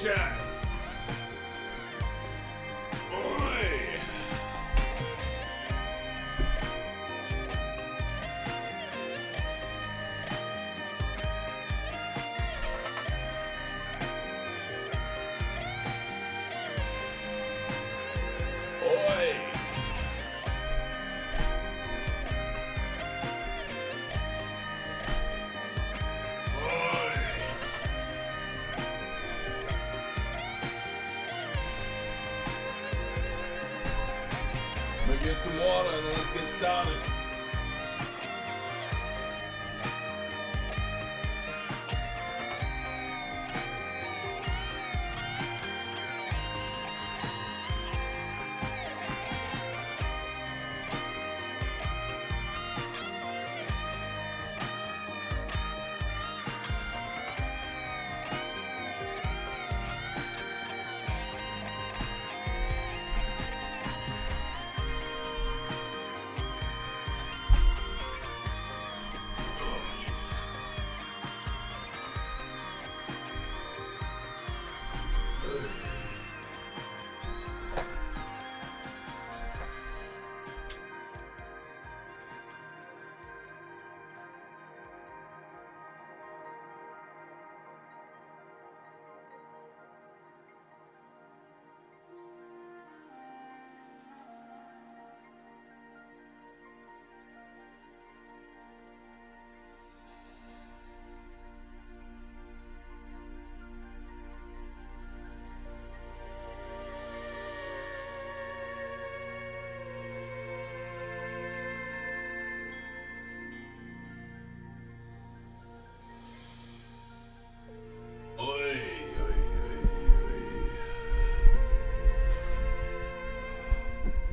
chat. Oi. Oi. Get some water and let's get started.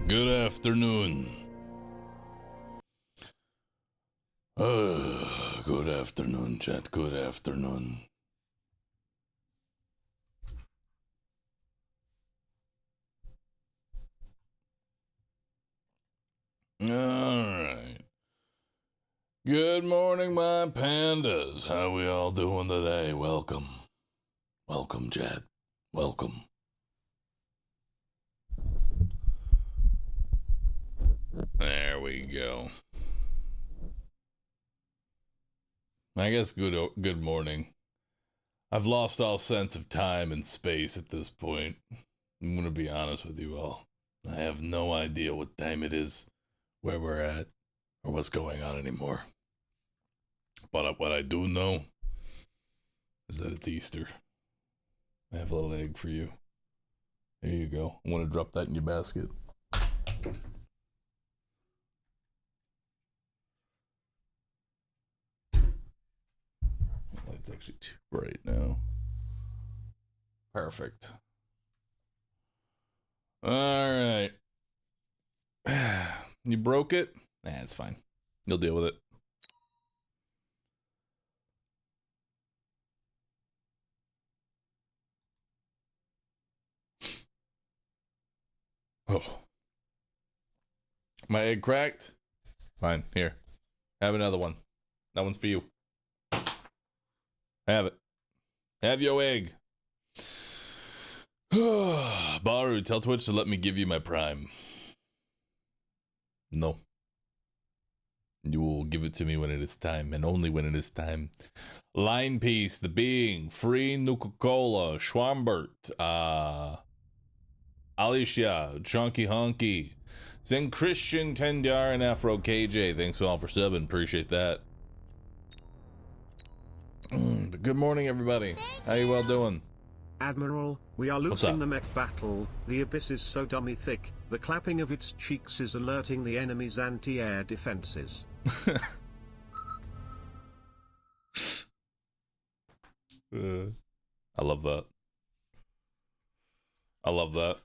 Good afternoon. Good afternoon, chat. Good afternoon. All right. Good morning, my pandas. How we all doing today? Welcome. Welcome, chat. Welcome. There we go. I guess good morning. I've lost all sense of time and space at this point. I'm gonna be honest with you all. I have no idea what time it is, where we're at, or what's going on anymore. But what I do know is that it's Easter. I have a little egg for you. There you go. I want to drop that in your basket. It's actually too bright now. Perfect. All right. You broke it? Nah, it's fine. You'll deal with it. Oh. My egg cracked? Fine. Here. Have another one. That one's for you. Have it. Have your egg. Bahroo, tell Twitch to let me give you my prime. No. You will give it to me when it is time, and only when it is time. Line Piece, The Being, Free Nuka-Cola, Schwambert, Alicia, Chunky Hunky, Zen Christian, Tendar, and Afro KJ. Thanks all for subbing. Appreciate that. But good morning, everybody. How you all doing? Admiral, we are losing the mech battle. The abyss is so dummy thick, the clapping of its cheeks is alerting the enemy's anti-air defenses. I love that. I love that.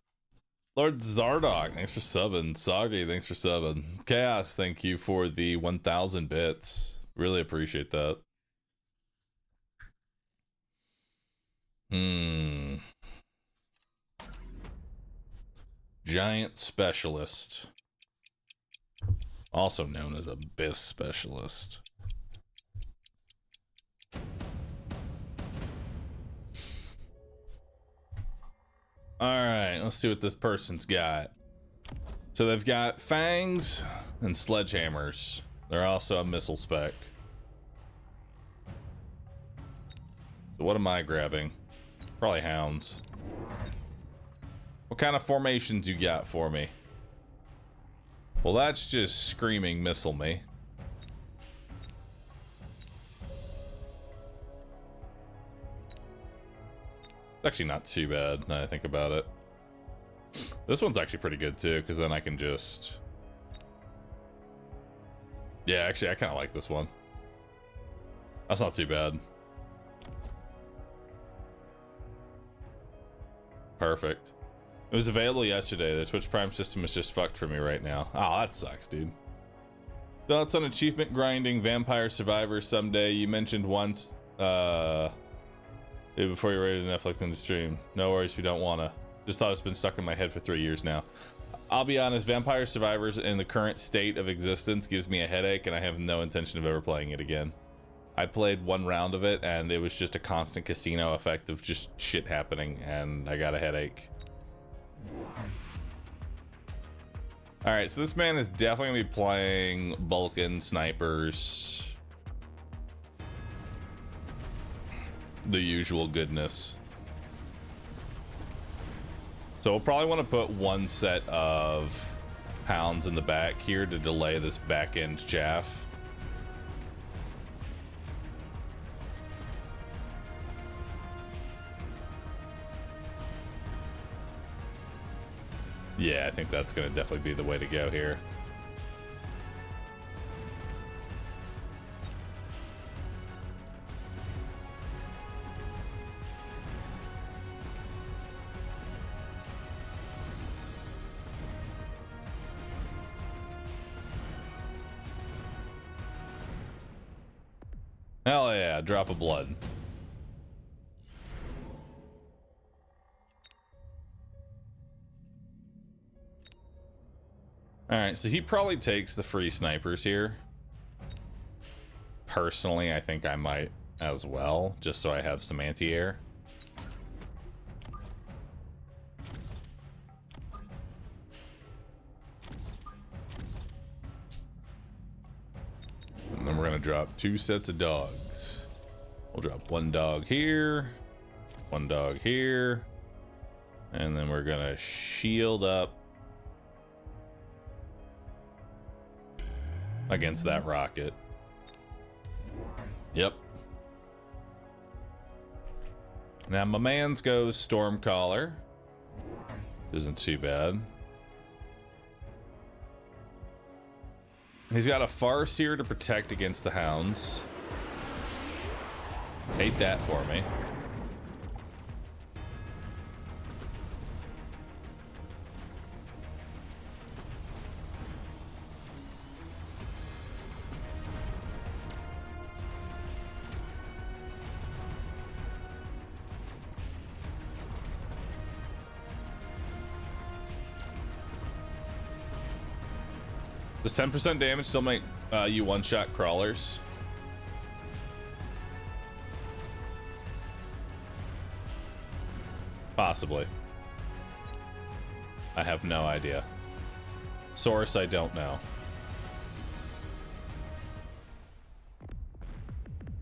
Lord Zardog, thanks for subbing. Sagi, thanks for subbing. Chaos, thank you for the 1,000 bits. Really appreciate that. Giant Specialist. Also known as Abyss Specialist. Alright, let's see what this person's got. So they've got fangs and sledgehammers. They're also a missile spec. So what am I grabbing? Probably hounds. What kind of formations you got for me? Well, that's just screaming missile me. It's actually not too bad now that I think about it. This one's actually pretty good too, because then I can just... Yeah, actually I kind of like this one. That's not too bad. Perfect. It was available yesterday. The Twitch Prime system is just fucked for me right now. Oh, that sucks, dude. Thoughts on achievement grinding Vampire Survivors someday? You mentioned once before you rated Netflix in the stream. No worries if you don't wanna. Just thought it's been stuck in my head for 3 years now. I'll be honest, Vampire Survivors in the current state of existence gives me a headache, and I have no intention of ever playing it again. I played one round of it, and it was just a constant casino effect of just shit happening, and I got a headache. Alright, so this man is definitely gonna be playing Vulcan snipers. The usual goodness. So we'll probably want to put one set of hounds in the back here to delay this back end chaff. Yeah, I think that's going to definitely be the way to go here. Hell yeah, drop of blood. Alright, so he probably takes the free snipers here. Personally, I think I might as well, just so I have some anti-air. And then we're gonna drop 2 sets of dogs. We'll drop 1 dog here, 1 dog here, and then we're gonna shield up against that rocket. Yep. Now my man's goes Stormcaller. Isn't too bad. He's got a Farseer to protect against the hounds. Hate that for me. Does 10% damage still make you one-shot crawlers? Possibly. I have no idea. Source, I don't know.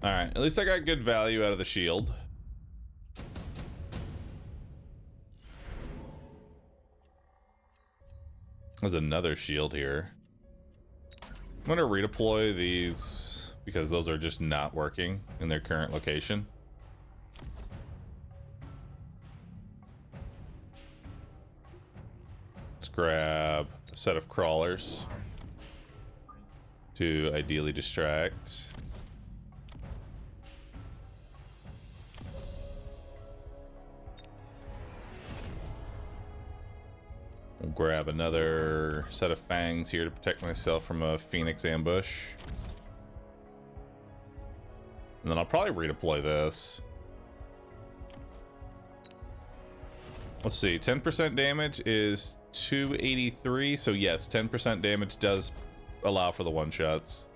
Alright, at least I got good value out of the shield. There's another shield here. I'm gonna redeploy these because those are just not working in their current location. Let's grab a set of crawlers to ideally distract. We'll grab another set of fangs here to protect myself from a Phoenix ambush. And then I'll probably redeploy this. Let's see, 10% damage is 283. So yes, 10% damage does allow for the one-shots.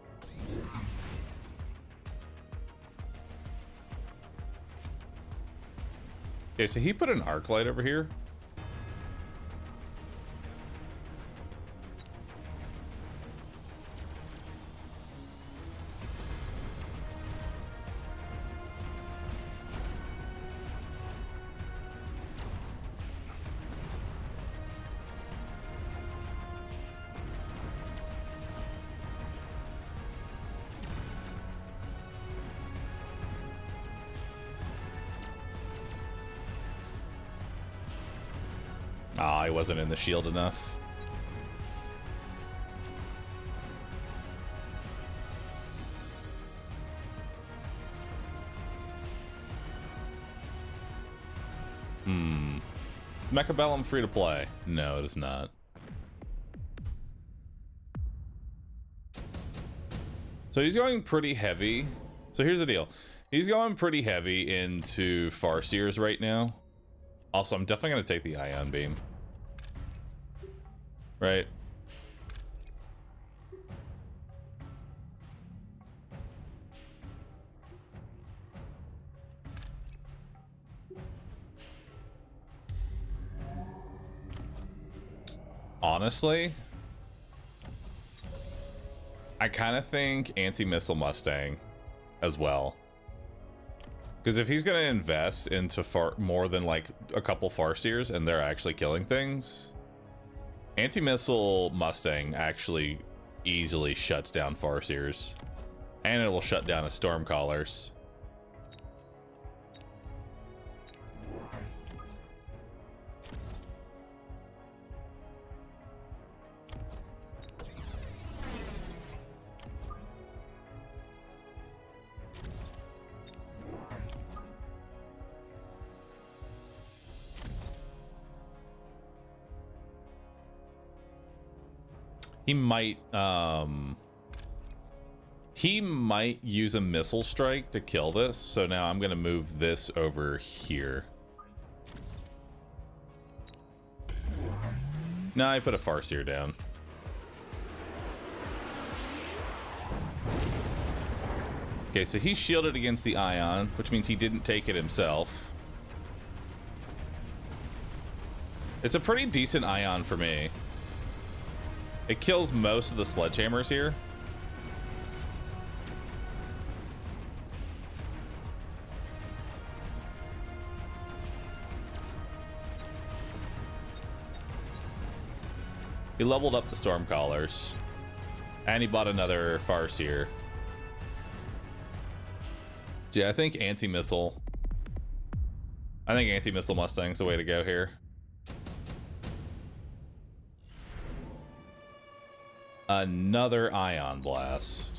Okay, so he put an arc light over here. Ah, I wasn't in the shield enough. Mechabellum free to play? No, it is not. So he's going pretty heavy. So here's the deal. He's going pretty heavy into Farseers right now. Also, I'm definitely going to take the Ion Beam. Right? Honestly, I kind of think anti-missile Mustang as well. Because if he's going to invest into more than like a couple Farseers and they're actually killing things, anti-missile Mustang actually easily shuts down Farseers. And it will shut down his Stormcallers. He might use a missile strike to kill this, so now I'm gonna move this over here. No, I put a Farseer down. Okay, so he's shielded against the Ion, which means he didn't take it himself. It's a pretty decent Ion for me. It kills most of the sledgehammers here. He leveled up the Stormcallers. And he bought another Farseer. Yeah, I think anti-missile Mustang's the way to go here. Another Ion Blast.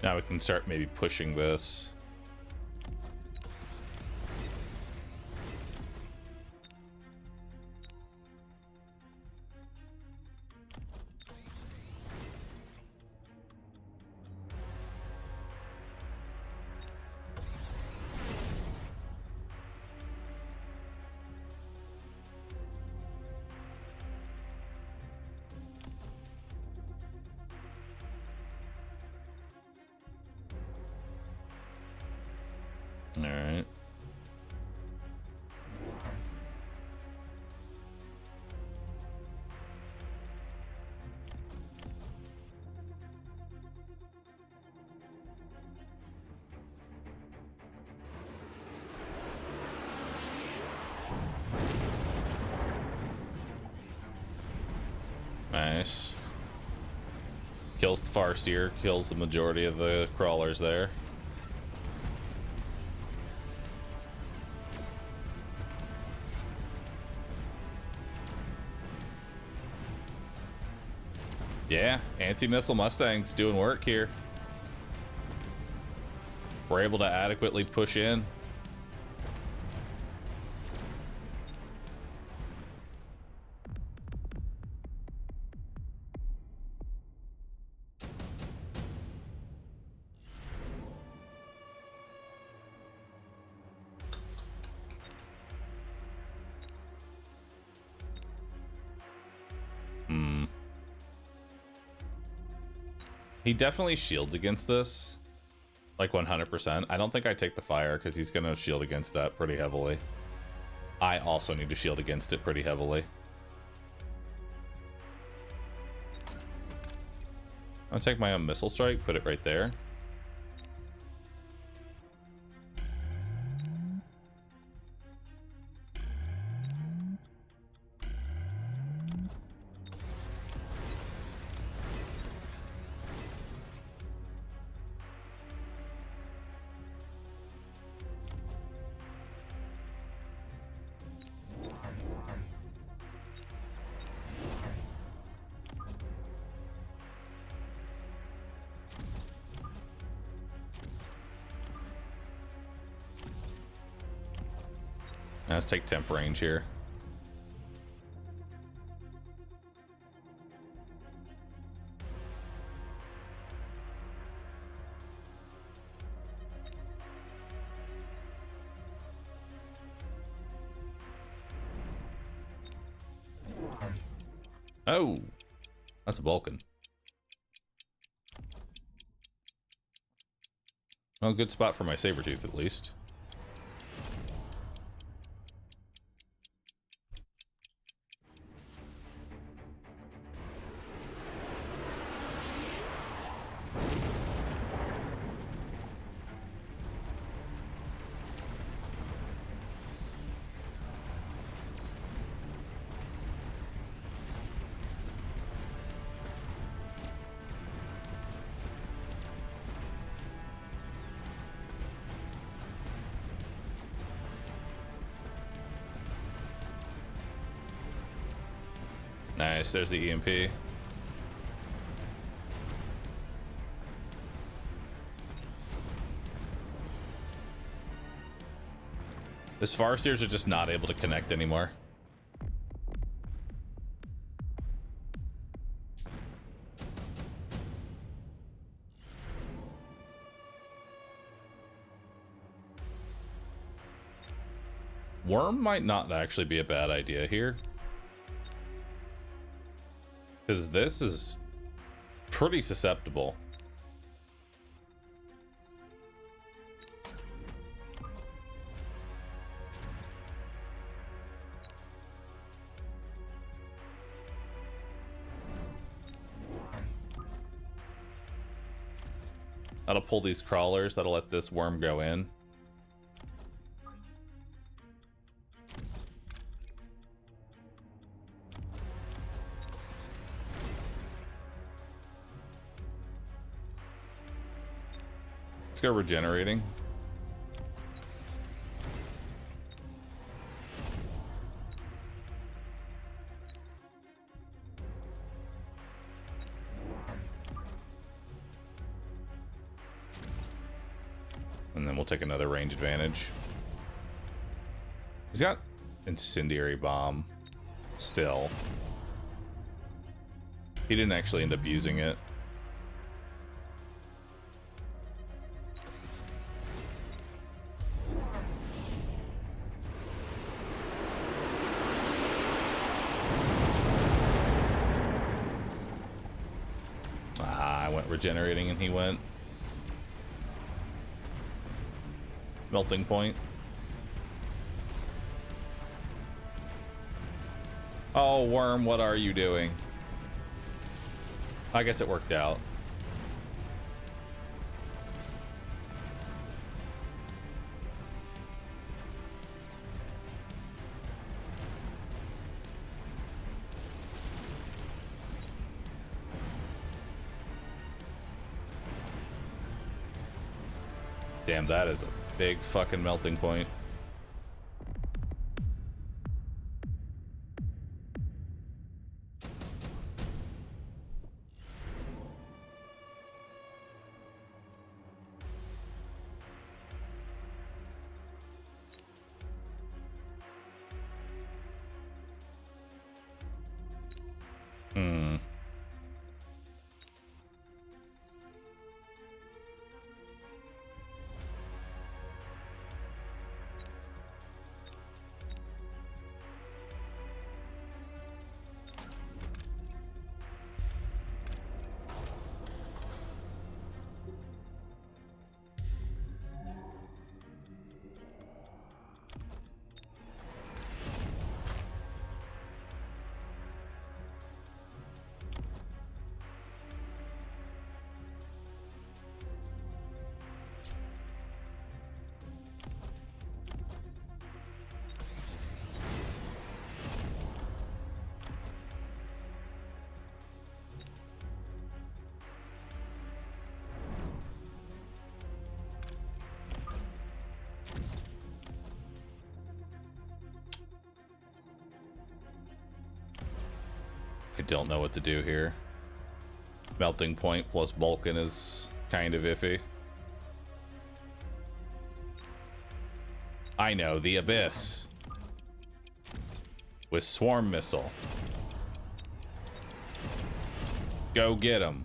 Now we can start maybe pushing this. All right. Nice. Kills the Farseer, kills the majority of the crawlers there. Yeah, anti-missile Mustang's doing work here. We're able to adequately push in. He definitely shields against this. Like 100%. I don't think I take the fire because he's going to shield against that pretty heavily. I also need to shield against it pretty heavily. I'll take my own missile strike, put it right there. Let's take temp range here. Oh, that's a Vulcan. Well, good spot for my Sabertooth at least. Nice, there's the EMP. This Farseers are just not able to connect anymore. Worm might not actually be a bad idea here. Because this is pretty susceptible. That'll pull these crawlers. That'll let this worm go in. Let's go regenerating. And then we'll take another range advantage. He's got incendiary bomb still. He didn't actually end up using it. I went regenerating and he went melting point. Oh, worm, what are you doing? I guess it worked out. Damn, that is a big fucking melting point. I don't know what to do here. Melting point plus Vulcan is kind of iffy. I know, the Abyss. with Swarm Missile. Go get him.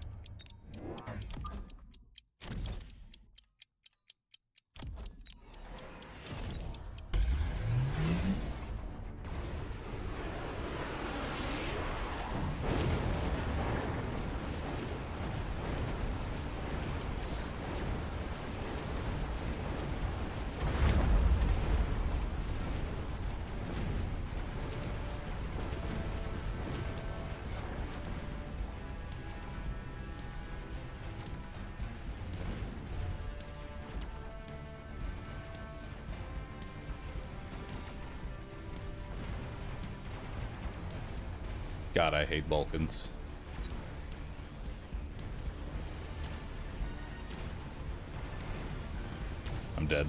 God, I hate Vulcans. I'm dead.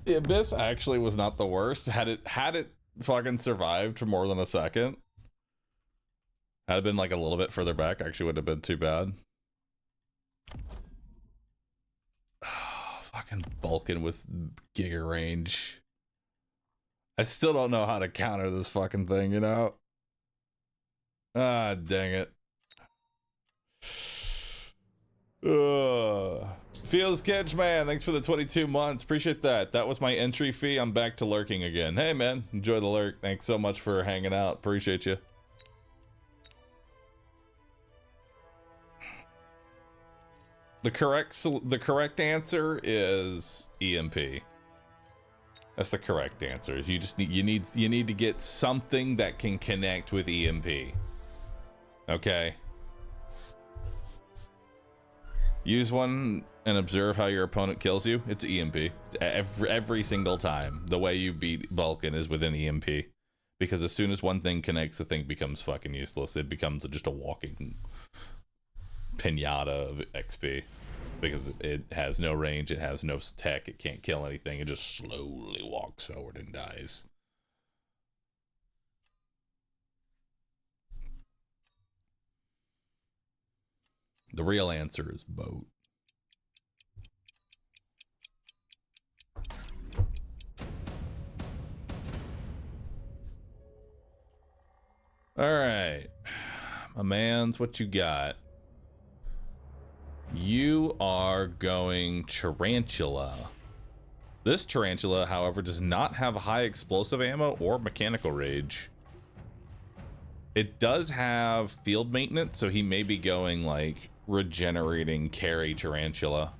The Abyss actually was not the worst. Had it fucking survived for more than a second, had it been like a little bit further back, actually wouldn't have been too bad. Oh, fucking Vulcan with giga range. I still don't know how to counter this fucking thing, you know? Ah, dang it. Feels Catch Man, thanks for the 22 months. Appreciate that. That was my entry fee. I'm back to lurking again. Hey, man, enjoy the lurk. Thanks so much for hanging out. Appreciate you. The correct answer is EMP. That's the correct answer. You just need to get something that can connect with EMP. Okay. Use one and observe how your opponent kills you. It's EMP. Every single time. The way you beat Vulcan is with an EMP. Because as soon as one thing connects, the thing becomes fucking useless. It becomes just a walking pinata of XP. Because it has no range, it has no tech, it can't kill anything, it just slowly walks forward and dies. The real answer is boat. Alright. My mans, what you got? You are going Tarantula. This Tarantula, however, does not have high explosive ammo or mechanical rage. It does have field maintenance, so he may be going like regenerating carry Tarantula.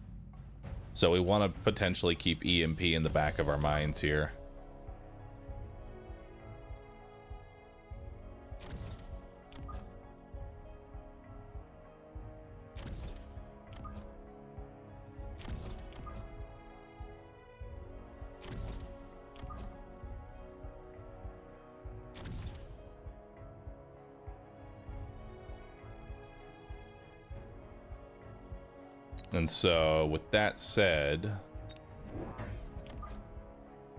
So we want to potentially keep EMP in the back of our minds here. And so, with that said,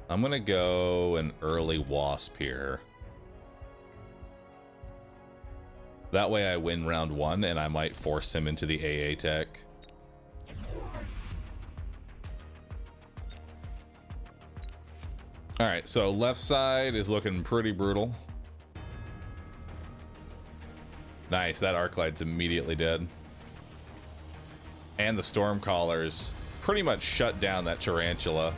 I'm gonna go an early Wasp here. That way I win round one, and I might force him into the AA tech. Alright, so left side is looking pretty brutal. Nice, that Arclight's immediately dead. And the Stormcallers pretty much shut down that Tarantula.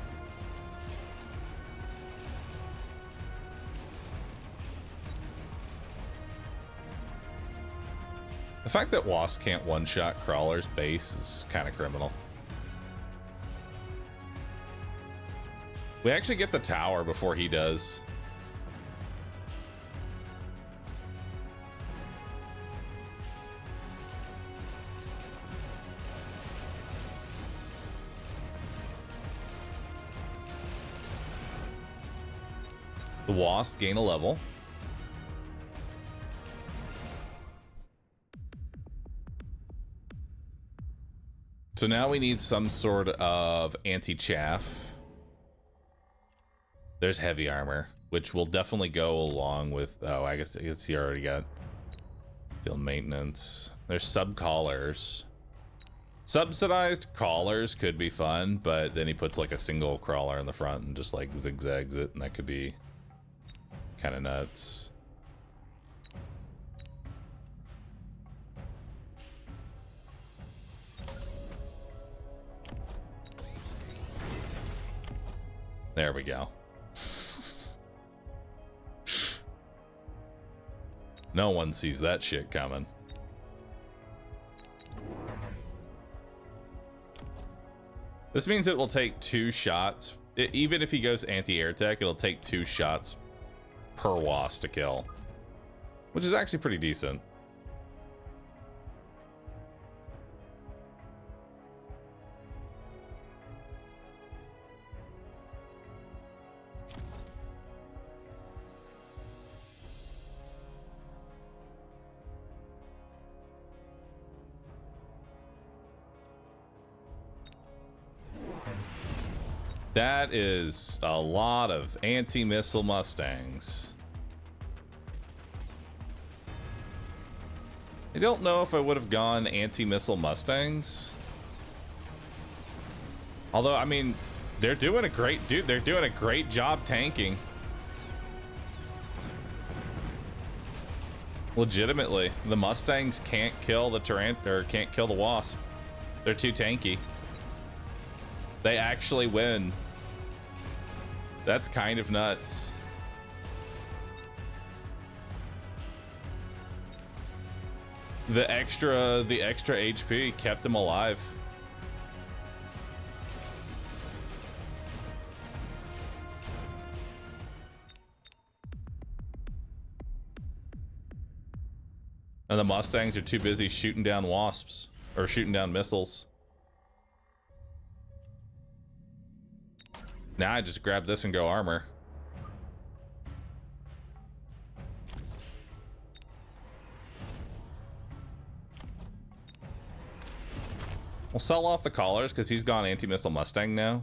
The fact that Wasp can't one-shot Crawler's base is kind of criminal. We actually get the tower before he does. The Wasp gain a level. So now we need some sort of anti-chaff. There's heavy armor, which will definitely go along with... Oh, I guess he already got field maintenance. There's sub-collars. Subsidized crawlers could be fun, but then he puts like a single crawler in the front and just like zigzags it, and that could be kind of nuts. There we go. No one sees that shit coming. This means it will take 2 shots. Even if he goes anti-air tech, it'll take 2 shots per wasp to kill, which is actually pretty decent. That is a lot of anti-missile Mustangs. I don't know if I would have gone anti-missile Mustangs. Although, I mean, they're doing a great, they're doing a great job tanking. Legitimately, the Mustangs can't kill the can't kill the Wasp. They're too tanky. They actually win. That's kind of nuts. The extra HP kept him alive. And the Mustangs are too busy shooting down wasps or shooting down missiles. Now I just grab this and go armor. We'll sell off the collars because he's gone anti-missile Mustang now.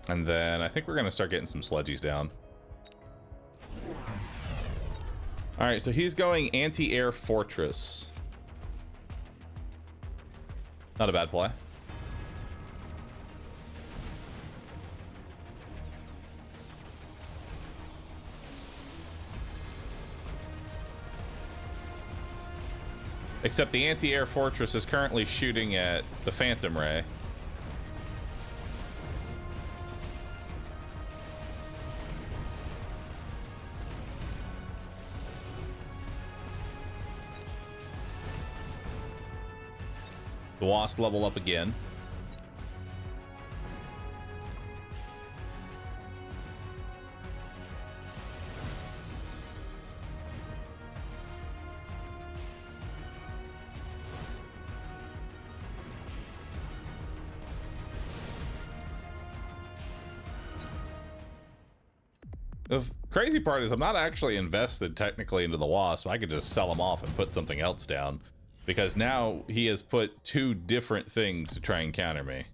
And then I think we're going to start getting some sledgies down. All right, so he's going anti-air fortress. Not a bad play. Except the anti-air fortress is currently shooting at the Phantom Ray. The Wasp level up again. The crazy part is I'm not actually invested technically into the Wasp. I could just sell them off and put something else down. Because now he has put 2 different things to try and counter me.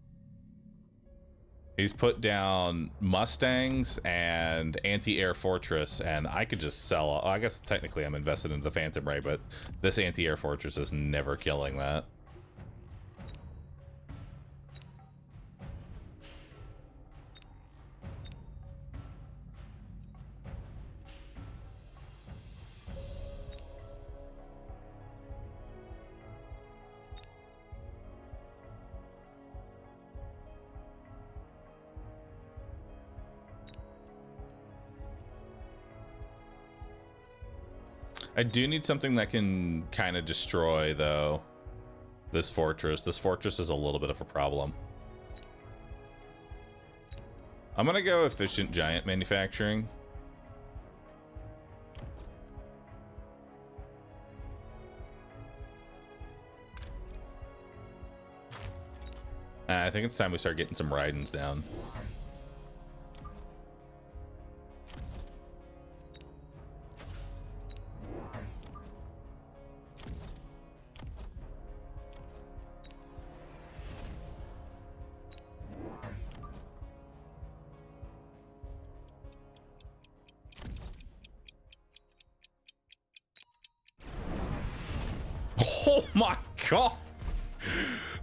He's put down Mustangs and anti-air fortress, and I could just sell. I guess technically I'm invested into the Phantom Ray, but this anti-air fortress is never killing that. I do need something that can kind of destroy, though, this fortress. This fortress is a little bit of a problem. I'm gonna go efficient giant manufacturing. I think it's time we start getting some Raidens down. Oh my god!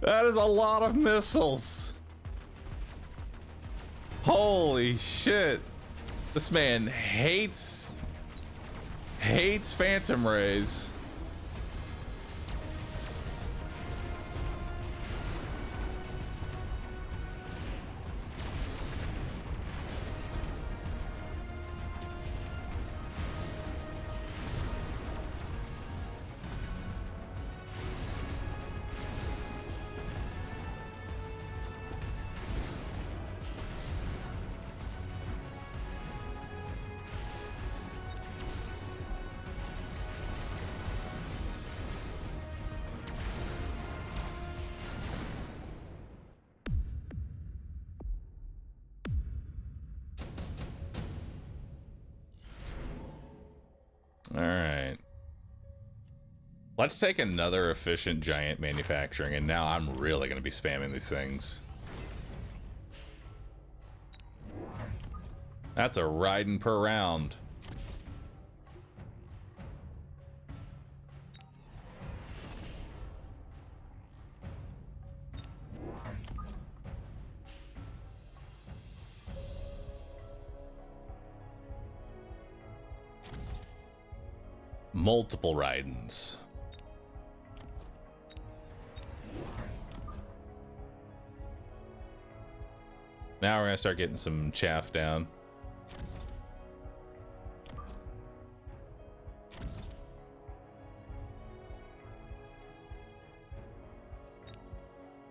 That is a lot of missiles. Holy shit. This man hates phantom rays. All right. Let's take another efficient giant manufacturing, and now I'm really going to be spamming these things. That's a riding per round. Multiple ridings. Now we're gonna start getting some chaff down.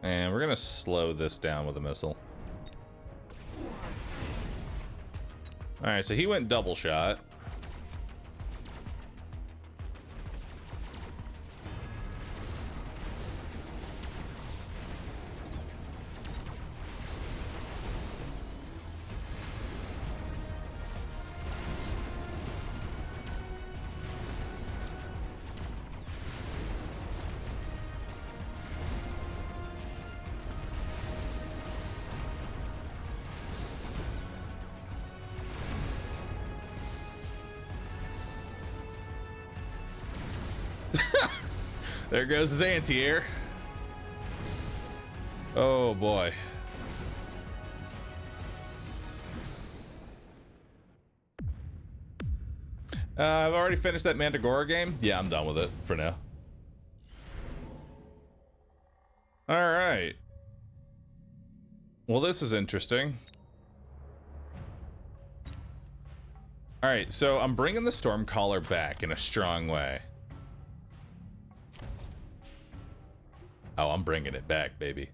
And we're gonna slow this down with a missile. All right, so he went double shot. There goes his anti-air. Oh boy. I've already finished that Mandragora game. Yeah, I'm done with it for now. All right. Well, this is interesting. All right, so I'm bringing the Stormcaller back in a strong way. Oh, I'm bringing it back, baby.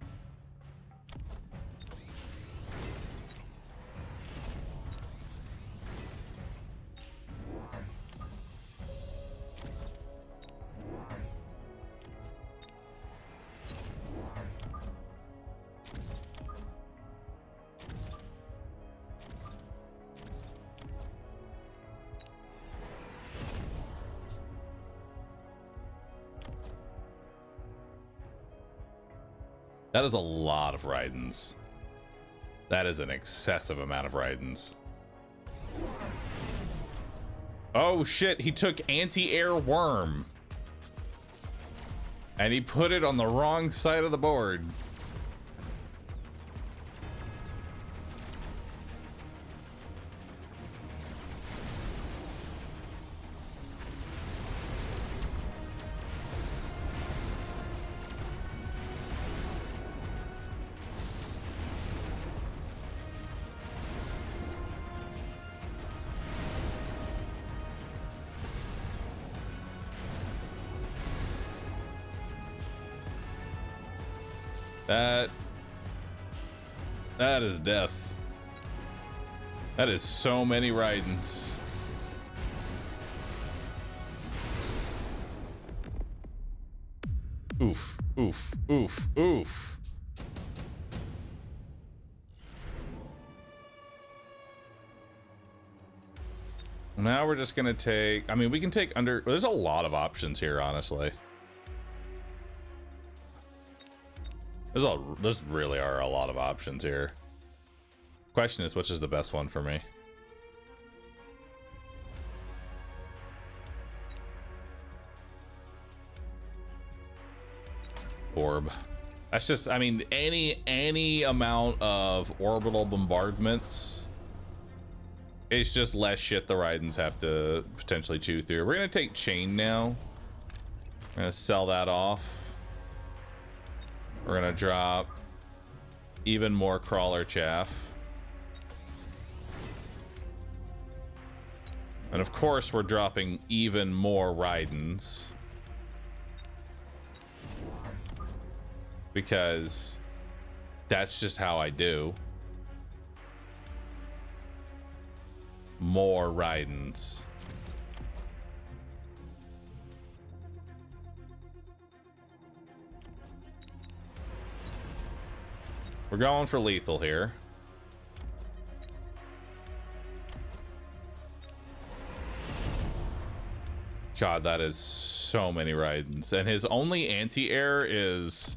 That is a lot of Raidens. That is an excessive amount of Raidens. Oh shit, he took anti-air worm. And he put it on the wrong side of the board. That is death. That is so many Raidens. Oof, oof, oof, oof. Now we're just gonna take, I mean, we can take under, there's a lot of options here, honestly. There's really are a lot of options here. Question is, which is the best one for me? orb. That's just, I mean, any amount of orbital bombardments, it's just less shit the Raidens have to potentially chew through. We're gonna take chain now. We're gonna sell that off. We're gonna drop even more crawler chaff. And of course, we're dropping even more Raidens. Because that's just how I do. More Raidens. We're going for lethal here. God, that is so many Raidens. And his only anti-air is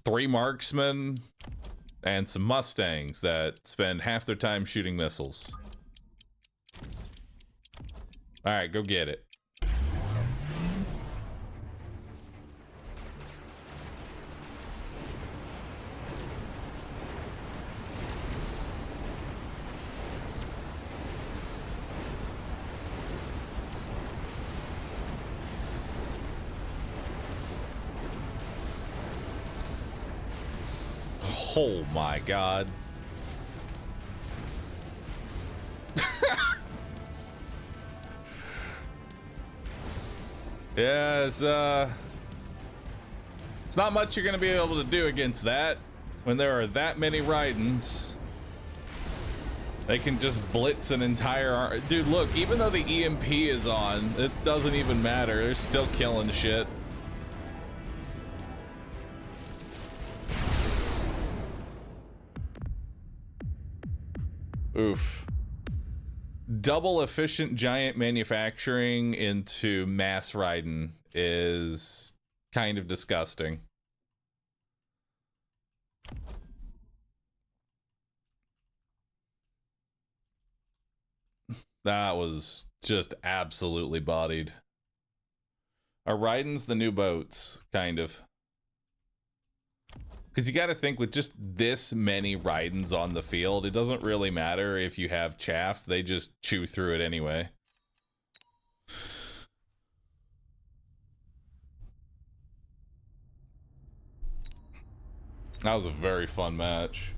3 marksmen and some Mustangs that spend half their time shooting missiles. All right, go get it. Oh my God. Yeah, it's not much you're gonna be able to do against that when there are that many Raidens. They can just blitz an entire dude. Look, even though the EMP is on, it doesn't even matter. They're still killing shit. Oof. Double efficient giant manufacturing into mass Raiden is kind of disgusting. That was just absolutely bodied. Are Raiden's the new boats? Kind of. Because you got to think, with just this many Raidens on the field, it doesn't really matter if you have chaff. They just chew through it anyway. That was a very fun match.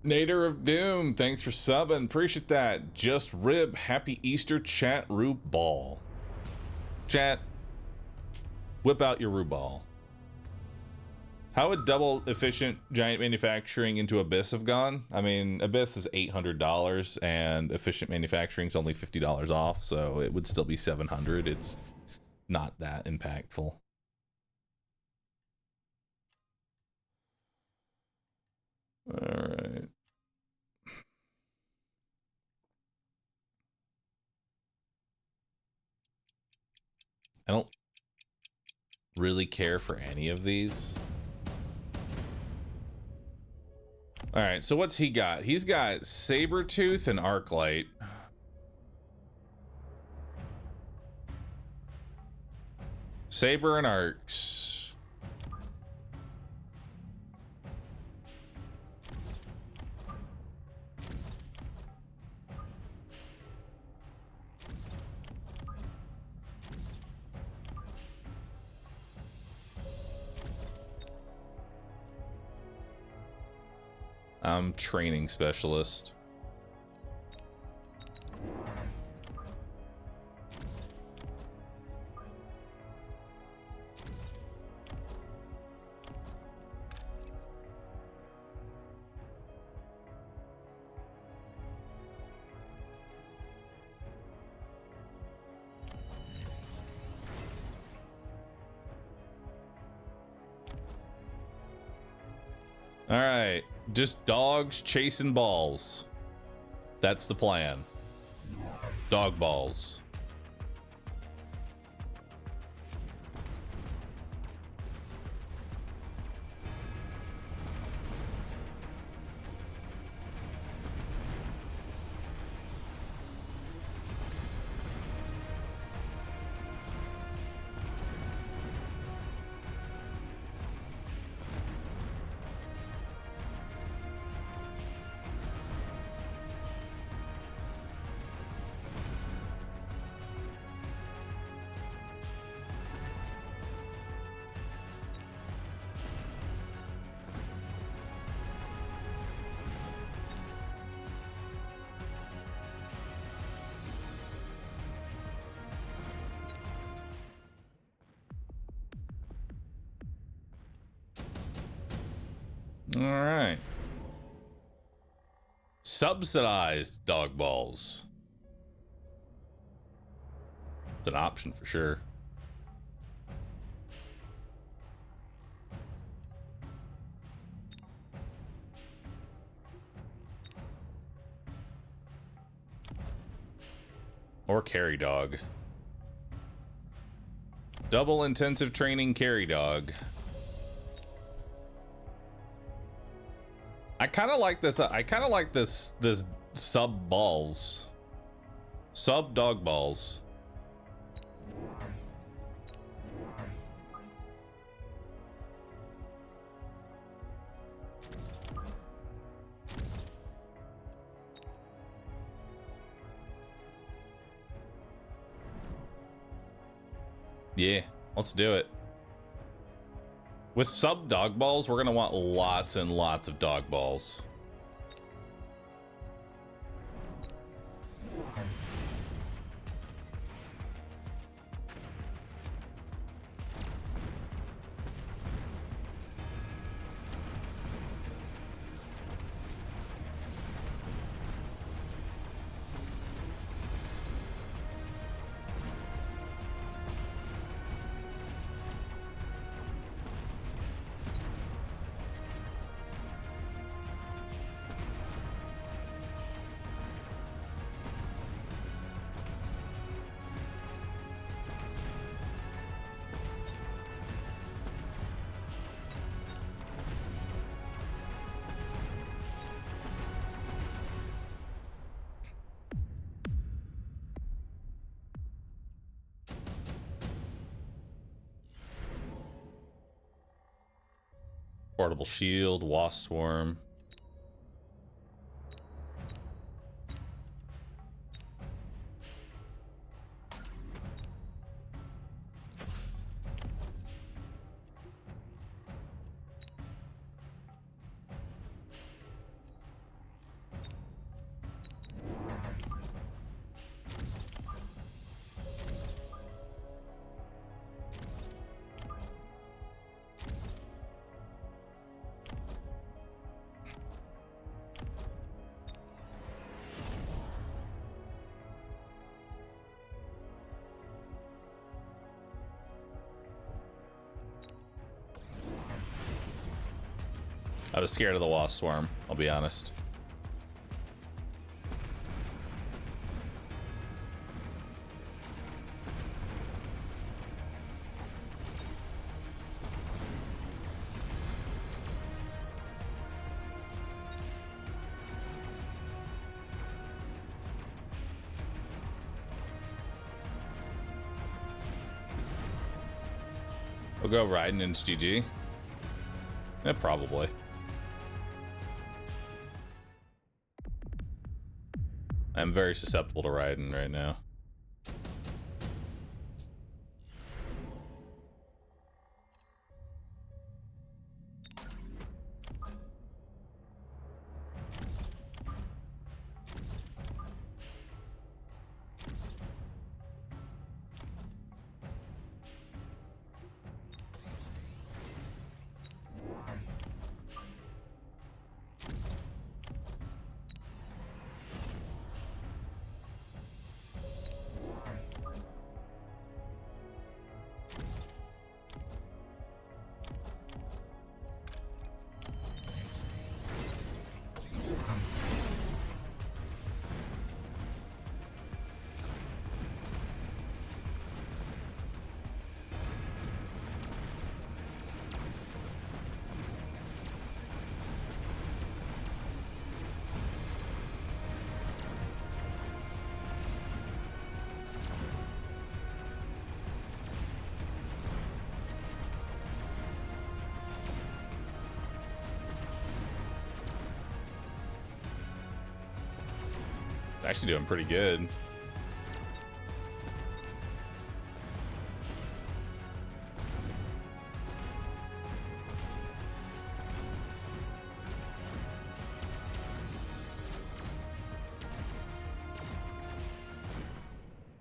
Nader of Doom, thanks for subbing. Appreciate that. Just Rib, happy Easter, chat, Rue Ball. Chat, whip out your Rue Ball. How would double efficient giant manufacturing into Abyss have gone? I mean, Abyss is $800 and efficient manufacturing is only $50 off, so it would still be $700. It's not that impactful. All right. I don't really care for any of these. All right, so what's he got? He's got Sabertooth and Arclight. Saber and Arcs. I'm training specialist. All right, just dogs chasing balls. That's the plan. Dog balls. All right. Subsidized dog balls. It's an option for sure. Or carry dog. Double intensive training carry dog. I kind of like this. I kind of like this sub balls. Sub dog balls. Yeah, let's do it. With sub dog balls, we're gonna want lots and lots of dog balls. Portable shield, wasp swarm. I was scared of the wasp swarm, I'll be honest. We'll go riding into GG. Yeah, probably. I'm very susceptible to riding right now. Actually doing pretty good.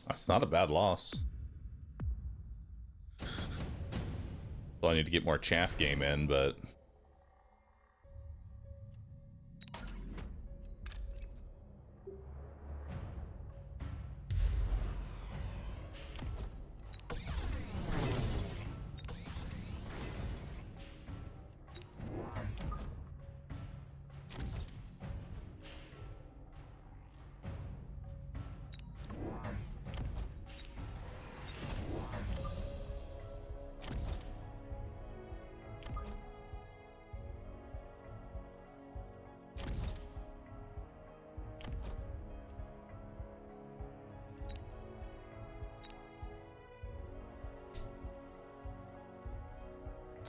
That's not a bad loss. Well, I need to get more chaff game in, but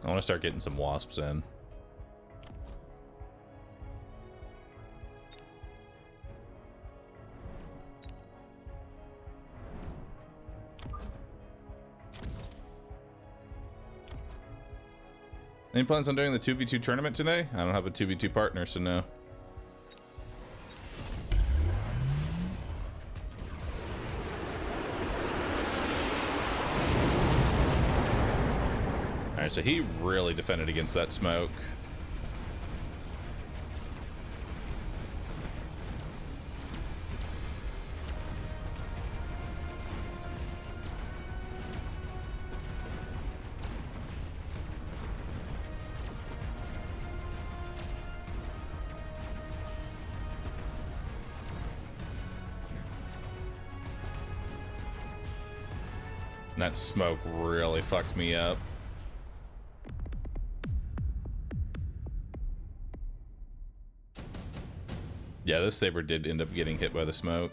I want to start getting some wasps in. Any plans on doing the 2v2 tournament today? I don't have a 2v2 partner, so no. Alright, so he really defended against that smoke. That smoke really fucked me up. Yeah, this saber did end up getting hit by the smoke.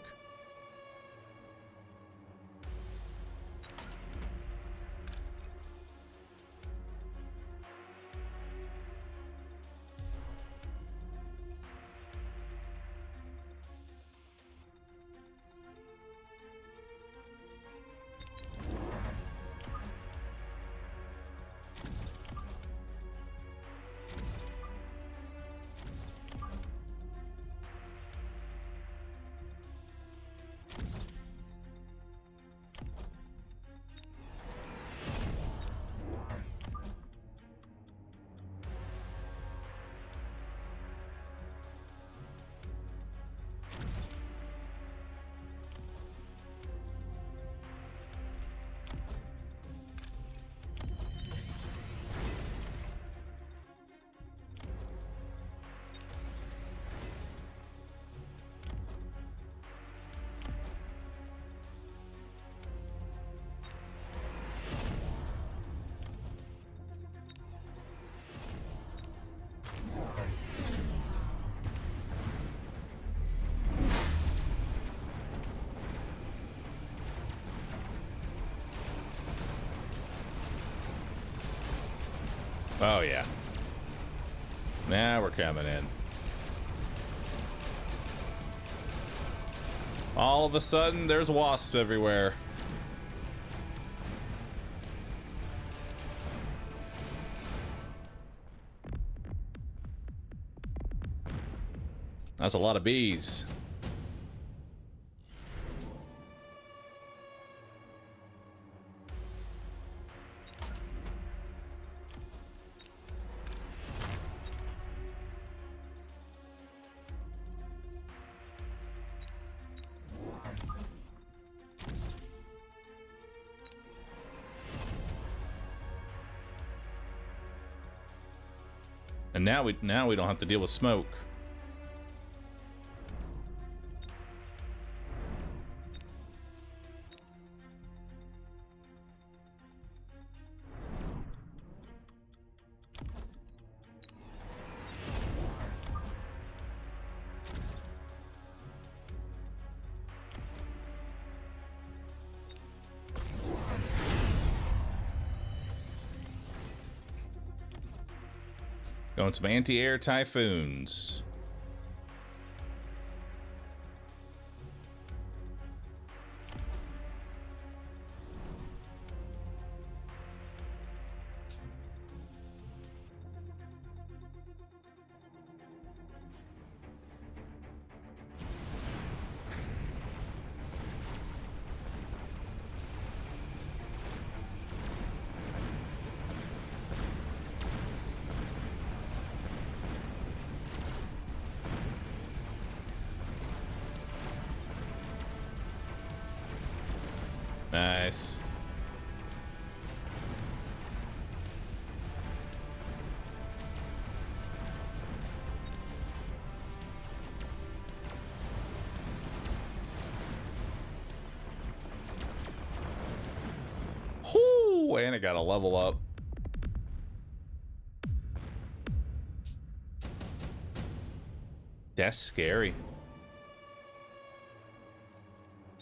Oh yeah. Now we're coming in. All of a sudden, there's wasps everywhere. That's a lot of bees. And now we don't have to deal with smoke. Going some anti-air typhoons. Nice. Whoo, and it got a level up. That's scary.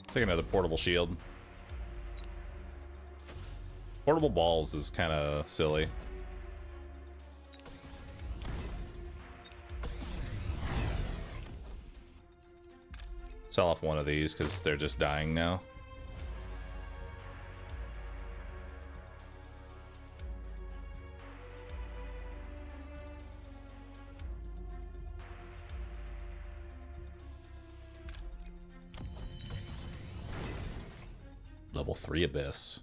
Take another portable shield. Portable balls is kind of silly. Sell off one of these because they're just dying now. Level 3 Abyss.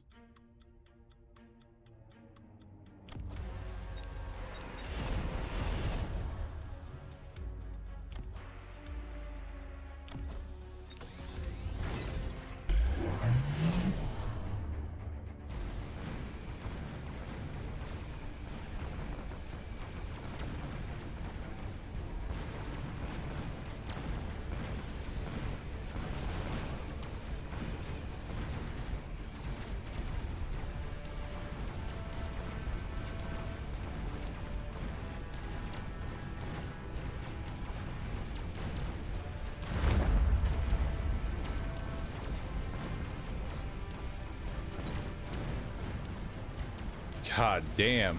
God damn.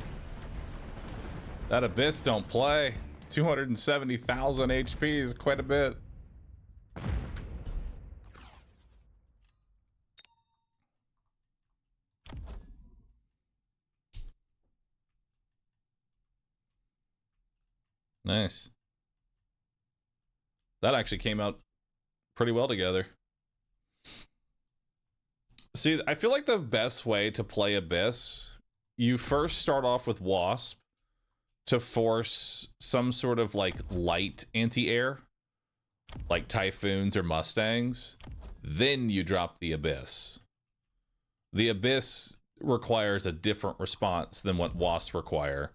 That Abyss don't play. 270,000 HP is quite a bit. Nice. That actually came out pretty well together. See, I feel like the best way to play Abyss, you first start off with Wasp to force some sort of like light anti-air, like Typhoons or Mustangs. Then you drop the Abyss. The Abyss requires a different response than what Wasps require.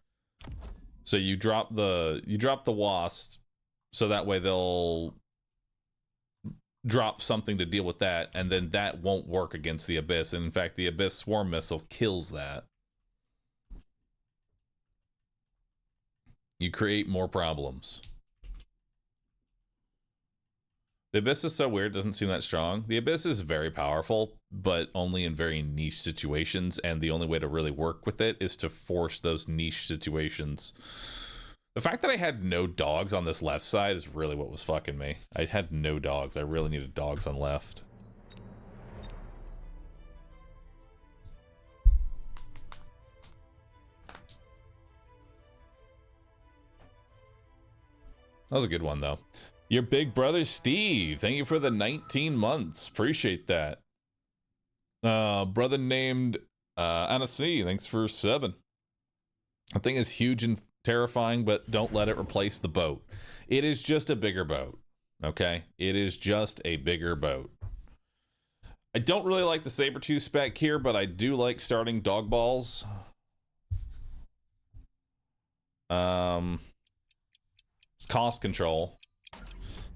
So you drop the Wasp so that way they'll drop something to deal with that, and then that won't work against the Abyss. And in fact, the Abyss Swarm Missile kills that. You create more problems. The Abyss is so weird, doesn't seem that strong. The Abyss is very powerful, but only in very niche situations, and the only way to really work with it is to force those niche situations. The fact that I had no dogs on this left side is really what was fucking me. I had no dogs. I really needed dogs on left. That was a good one, though. Your big brother, Steve. Thank you for the 19 months. Appreciate that. Brother named Anasi. Thanks for 7. I think it's huge and terrifying, but don't let it replace the boat. It is just a bigger boat. Okay? It is just a bigger boat. I don't really like the Sabertooth spec here, but I do like starting dog balls. Cost control.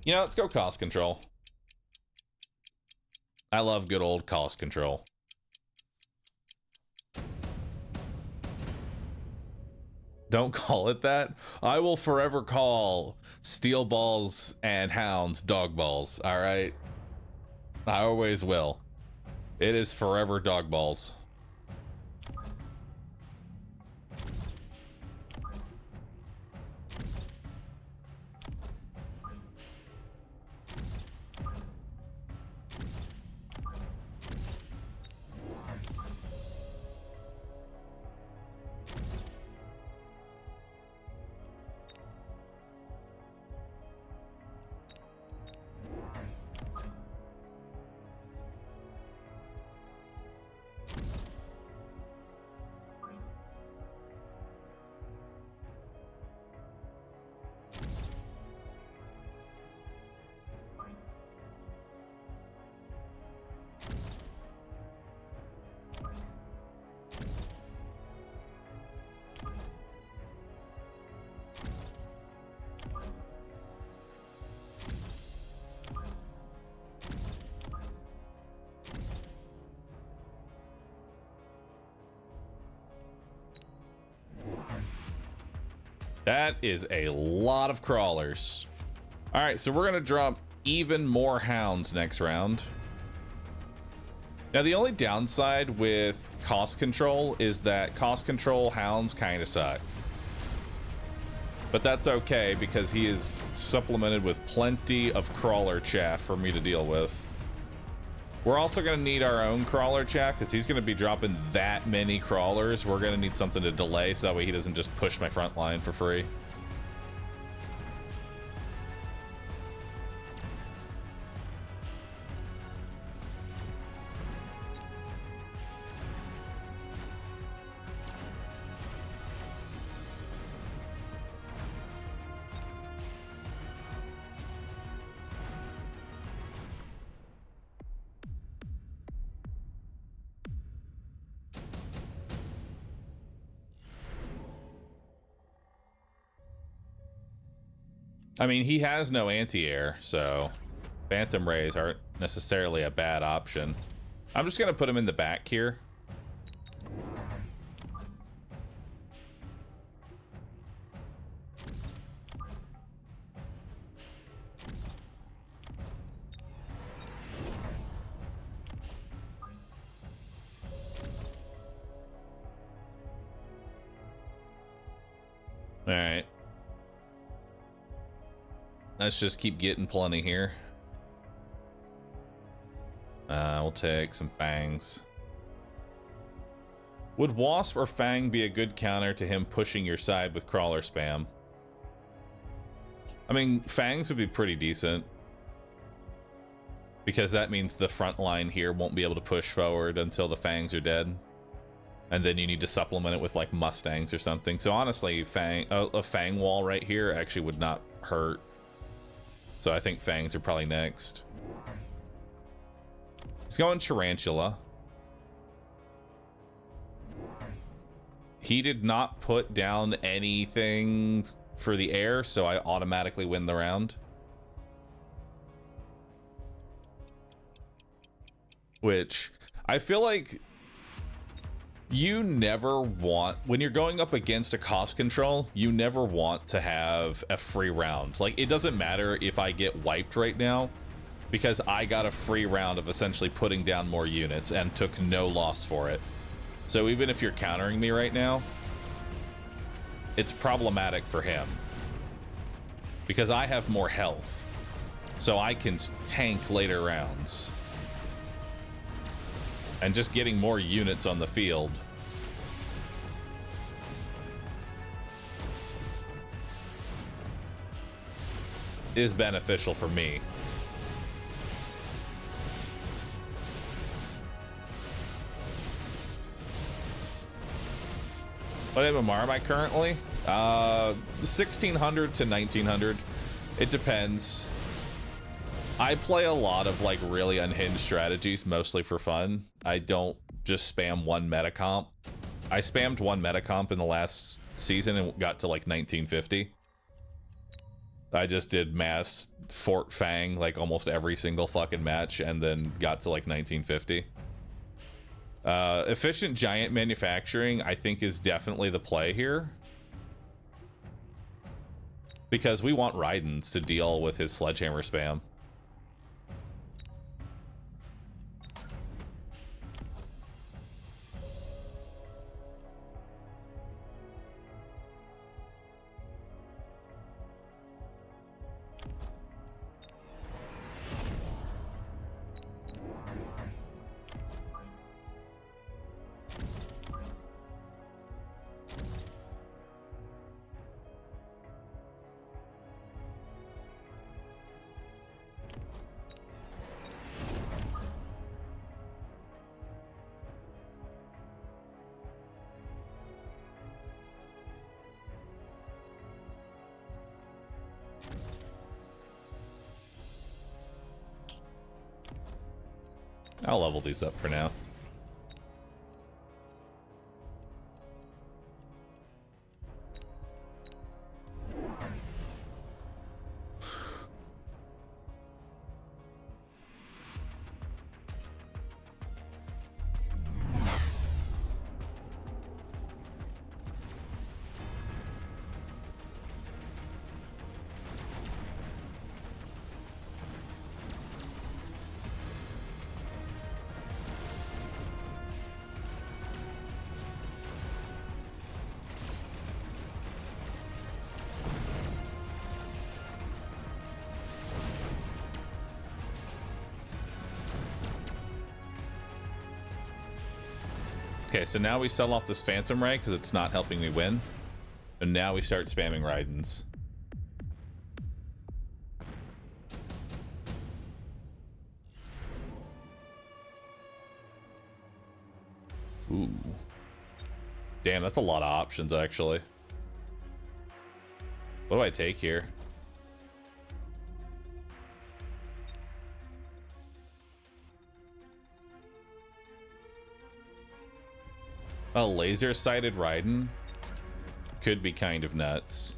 You know, let's go cost control. I love good old cost control. Don't call it that. I will forever call steel balls and hounds dog balls, all right? I always will. It is forever dog balls. That is a lot of crawlers. All right, so we're going to drop even more hounds next round. Now, the only downside with cost control is that cost control hounds kind of suck. But that's okay because he is supplemented with plenty of crawler chaff for me to deal with. We're also going to need our own crawler chaff because he's going to be dropping that many crawlers. We're going to need something to delay so that way he doesn't just push my front line for free. I mean, he has no anti-air, so Phantom Rays aren't necessarily a bad option. I'm just going to put him in the back here. All right. Let's just keep getting plenty here. We'll take some fangs. Would Wasp or Fang be a good counter to him pushing your side with crawler spam? I mean, Fangs would be pretty decent. Because that means the front line here won't be able to push forward until the Fangs are dead. And then you need to supplement it with like Mustangs or something. So honestly, a Fang wall right here actually would not hurt. So I think Fangs are probably next. He's going Tarantula. He did not put down anything for the air, so I automatically win the round. Which I feel like you never want, when you're going up against a cost control, you never want to have a free round. Like, it doesn't matter if I get wiped right now, because I got a free round of essentially putting down more units and took no loss for it. So even if you're countering me right now, it's problematic for him. Because I have more health, so I can tank later rounds. And just getting more units on the field is beneficial for me. What MMR am I currently? 1600 to 1900. It depends. I play a lot of like really unhinged strategies, mostly for fun. I don't just spam one meta comp. I spammed one meta comp in the last season and got to like 1950. I just did mass Fort Fang like almost every single fucking match and then got to like 1950. Efficient giant manufacturing, I think, is definitely the play here. Because we want Raidens to deal with his sledgehammer spam. I'll level these up for now. Okay, so now we sell off this Phantom Ray because it's not helping me win. And now we start spamming Raidens. Ooh. Damn, that's a lot of options, actually. What do I take here? A laser-sighted Raiden could be kind of nuts.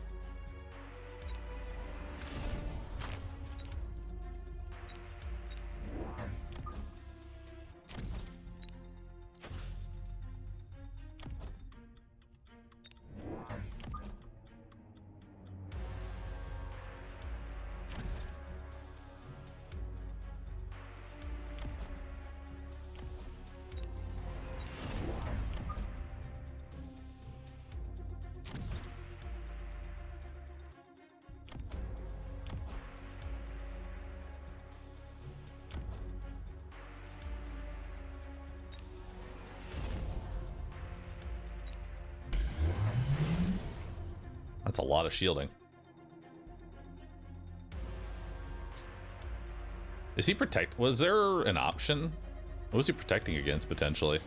That's a lot of shielding. Is he protect? Was there an option? What was he protecting against potentially?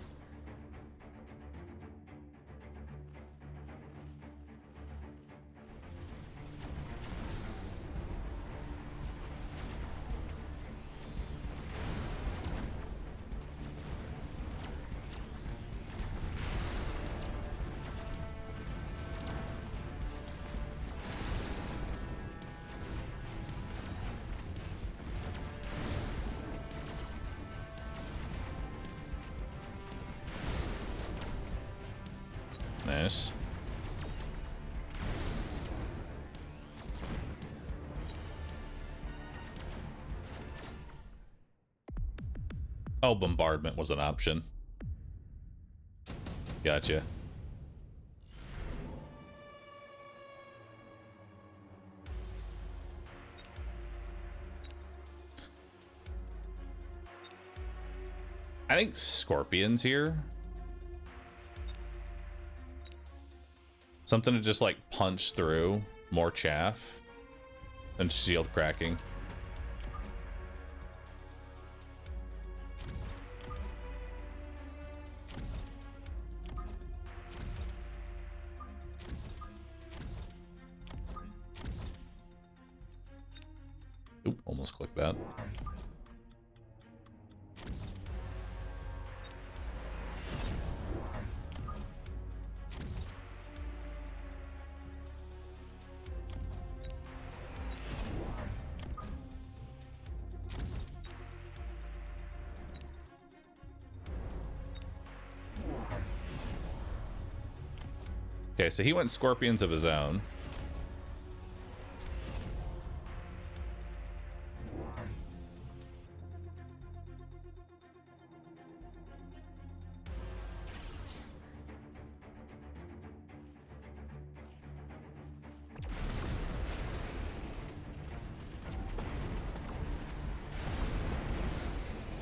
Nice. Oh, bombardment was an option. Gotcha. I think Scorpion's here. Something to just like punch through more chaff and shield cracking. Oop, almost clicked that. Okay, so he went Scorpions of his own.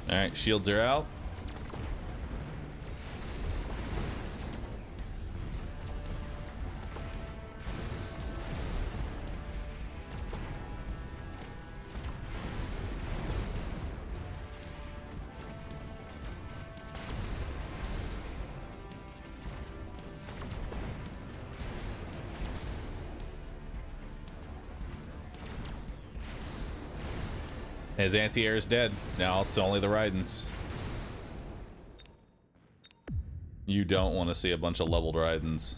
All right, shields are out. His anti-air is dead. Now it's only the Raidens. You don't want to see a bunch of leveled Raidens.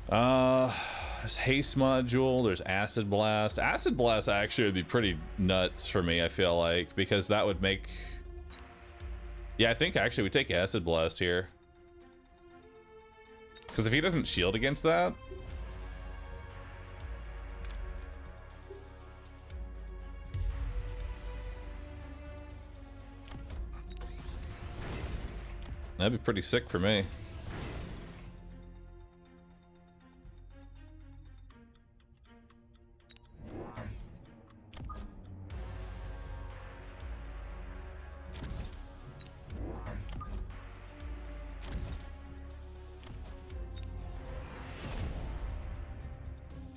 There's haste module, there's acid blast. Acid blast actually would be pretty nuts for me, I feel like, because that would make... Yeah, I think actually we take acid blast here. Because if he doesn't shield against that... That'd be pretty sick for me.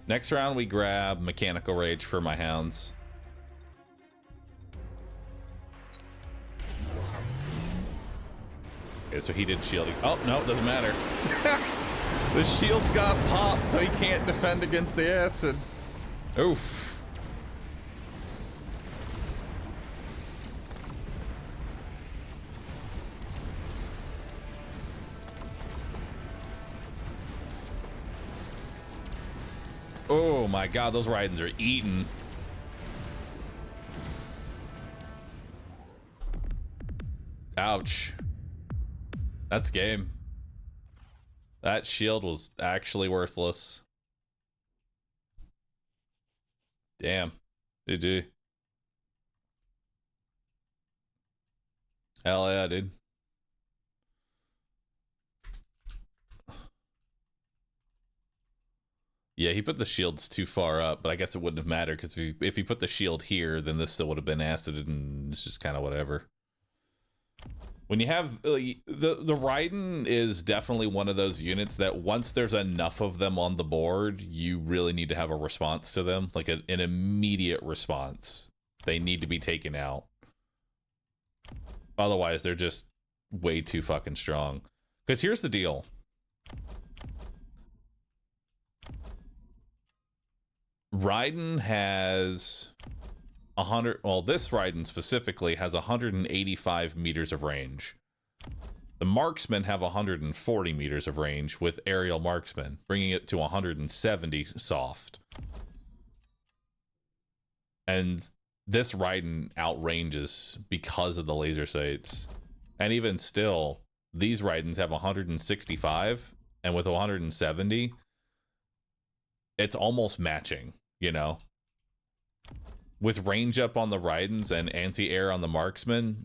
Next round, we grab Mechanical Rage for my hounds. Okay, so he did shielding. Oh, no, it doesn't matter. The shield's got popped, so he can't defend against the acid. Oof. Oh my god, those Raidens are eating. Ouch. That's game. That shield was actually worthless. Damn. GG. Hell yeah, dude. Yeah, he put the shields too far up, but I guess it wouldn't have mattered because if he put the shield here, then this still would have been acided, and it's just kind of whatever. When you have the Raiden is definitely one of those units that once there's enough of them on the board, you really need to have a response to them, like an immediate response. They need to be taken out. Otherwise, they're just way too fucking strong. Because here's the deal. Raiden has 100, well, this Raiden specifically has 185 meters of range. The marksmen have 140 meters of range with aerial marksmen, bringing it to 170 soft. And this Raiden outranges because of the laser sights. And even still, these Raidens have 165, and with 170, it's almost matching. You know, with range up on the Raidens and anti-air on the marksmen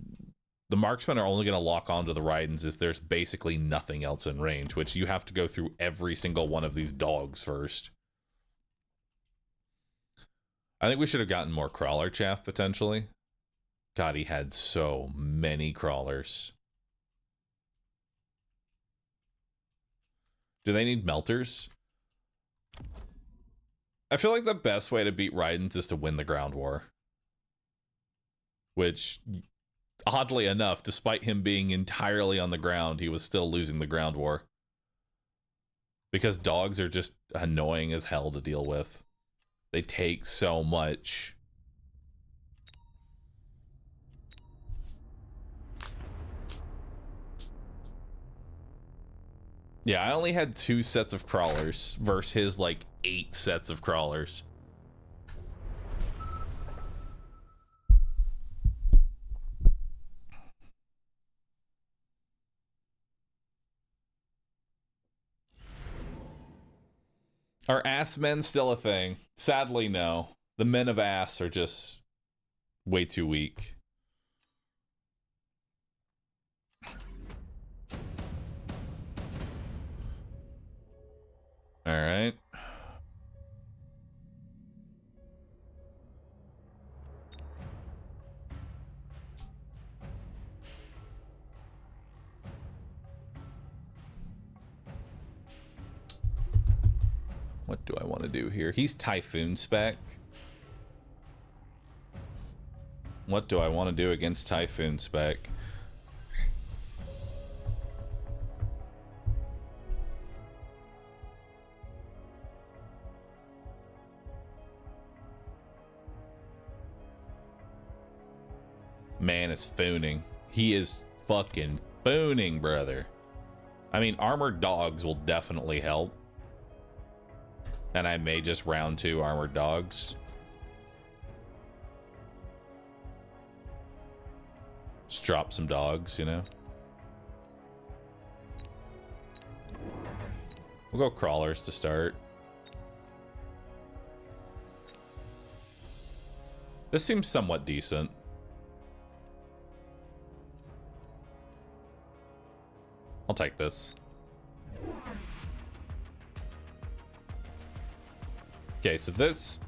are only going to lock onto the Raidens if there's basically nothing else in range, which you have to go through every single one of these dogs first. I think we should have gotten more crawler chaff potentially. God, he had so many crawlers. Do they need melters? I feel like the best way to beat Raidens is to win the ground war. Which, oddly enough, despite him being entirely on the ground, he was still losing the ground war. Because dogs are just annoying as hell to deal with. They take so much. Yeah, I only had 2 sets of crawlers versus his, like, 8 sets of crawlers. Are ass men still a thing? Sadly, no. The men of ass are just way too weak. All right. What do I want to do here? He's Typhoon spec. What do I want to do against Typhoon spec? Man is fooning. He is fucking fooning, brother. I mean, armored dogs will definitely help. And I may just round 2 armored dogs. Just drop some dogs, you know? We'll go crawlers to start. This seems somewhat decent. I'll take this. Okay, so this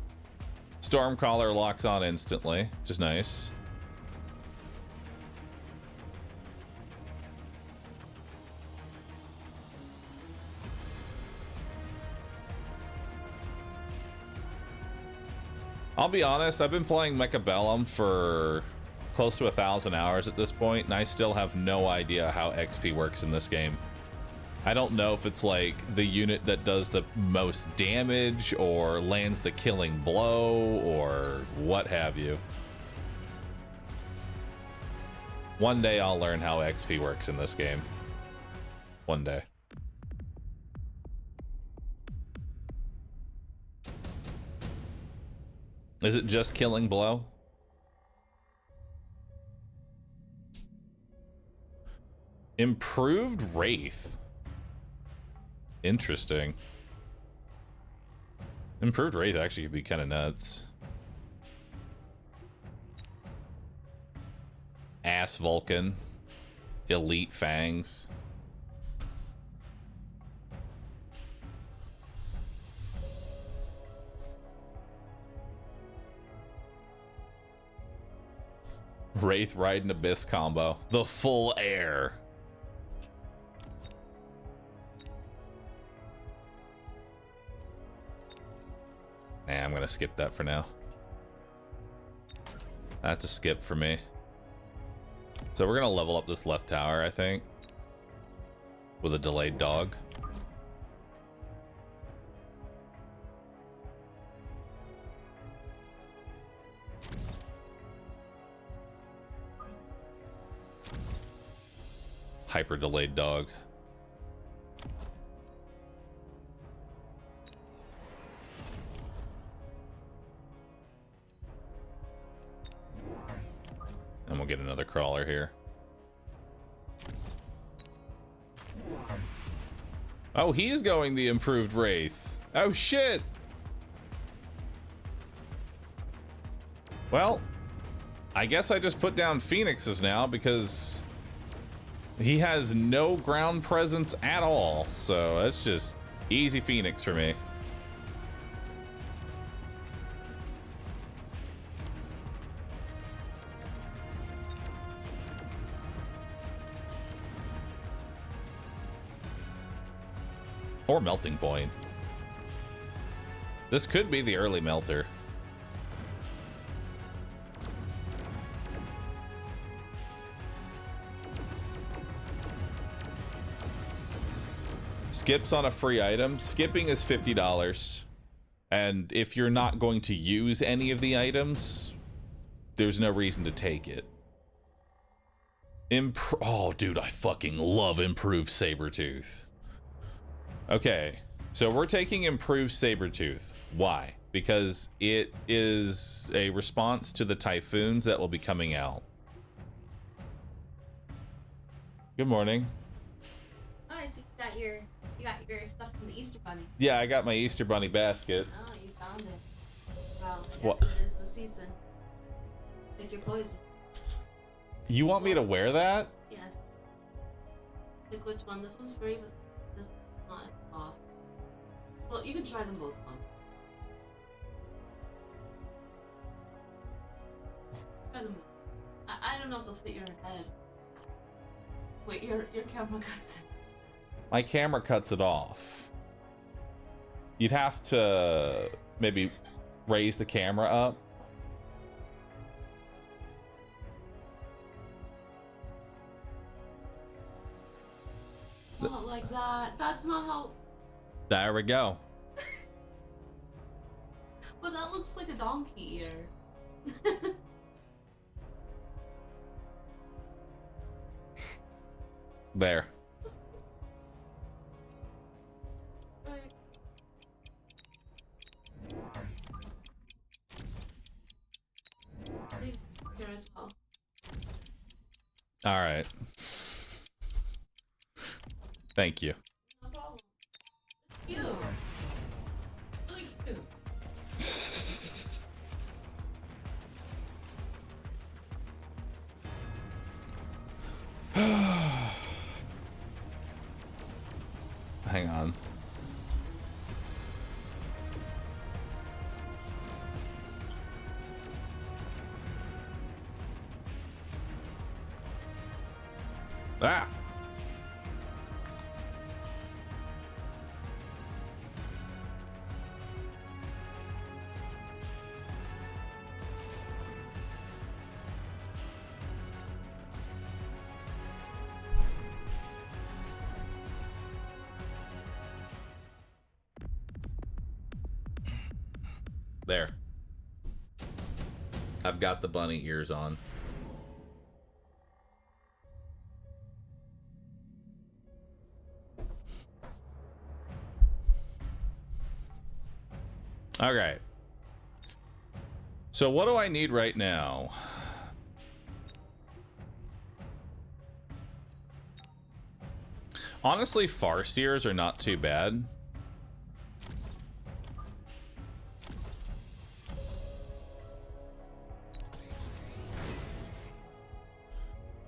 Stormcaller locks on instantly, which is nice. I'll be honest, I've been playing Mechabellum for close to 1,000 hours at this point, and I still have no idea how XP works in this game. I don't know if it's like the unit that does the most damage or lands the killing blow or what have you. One day I'll learn how XP works in this game. One day. Is it just killing blow? Improved Wraith. Interesting. Improved Wraith actually could be kind of nuts. Ass Vulcan. Elite Fangs. Wraith Riding Abyss combo. The full air. Nah, I'm gonna skip that for now. That's a skip for me. So we're gonna level up this left tower, I think, with a delayed dog. Hyper delayed dog. And we'll get another crawler here. Oh, he's going the improved Wraith. Oh, shit. Well, I guess I just put down Phoenixes now because he has no ground presence at all. So that's just easy Phoenix for me. Or Melting Point. This could be the early melter. Skips on a free item. Skipping is $50. And if you're not going to use any of the items, there's no reason to take it. Oh, dude, I fucking love Improved Sabretooth. Okay, so we're taking Improved Sabretooth. Why? Because it is a response to the typhoons that will be coming out. Good morning. Oh, I see you got your stuff from the Easter Bunny. Yeah, I got my Easter Bunny basket. Oh, you found it. Well, yes, What? it is the season. Pick your poison. You want me to wear that? Yes. Pick which one. This one's free, but this is not as soft. Well, you can try them both on. Try them both. I don't know if they'll fit your head. Wait, your camera cuts it. My camera cuts it off. You'd have to maybe raise the camera up. Not like that. That's not how... There we go. Well, that looks like a donkey ear. There. Right. Leave here as well. All right. Thank you. No problem. It's cute. Really cute. Hang on. Ah! There. I've got the bunny ears on. Okay. So what do I need right now? Honestly, Farseers are not too bad.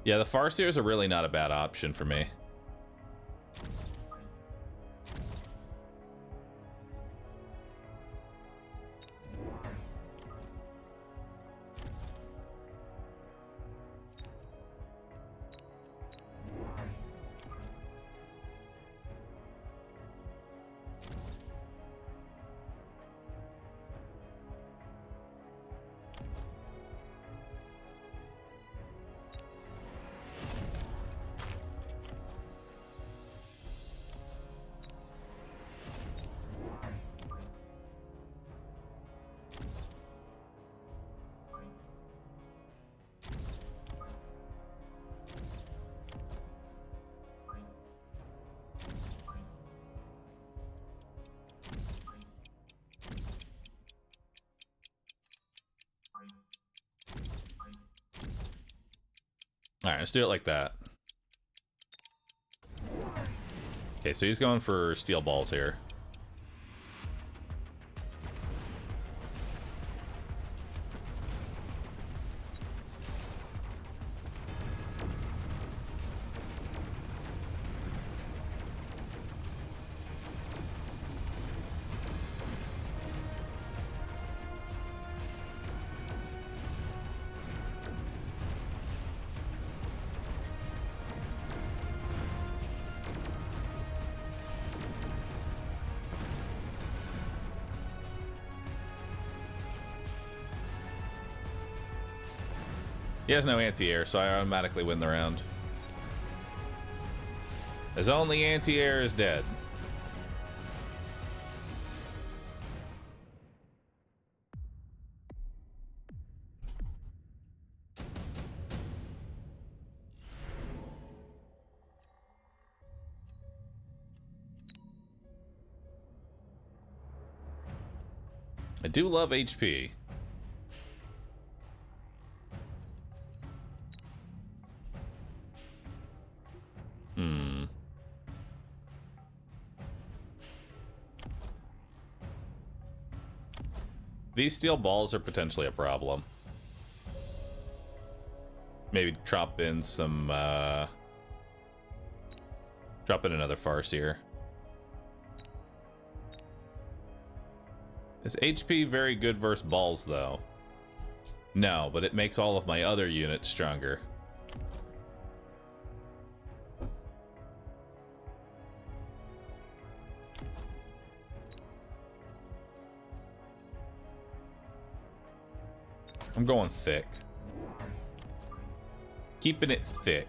Yeah, the Farseers are really not a bad option for me. Alright, let's do it like that. Okay, so he's going for steel balls here. He has no anti-air, so I automatically win the round. His only anti-air is dead. I do love HP. These steel balls are potentially a problem. Maybe drop in some, drop in another Farseer. Is HP very good versus balls, though? No, but it makes all of my other units stronger. I'm going thick. Keeping it thick.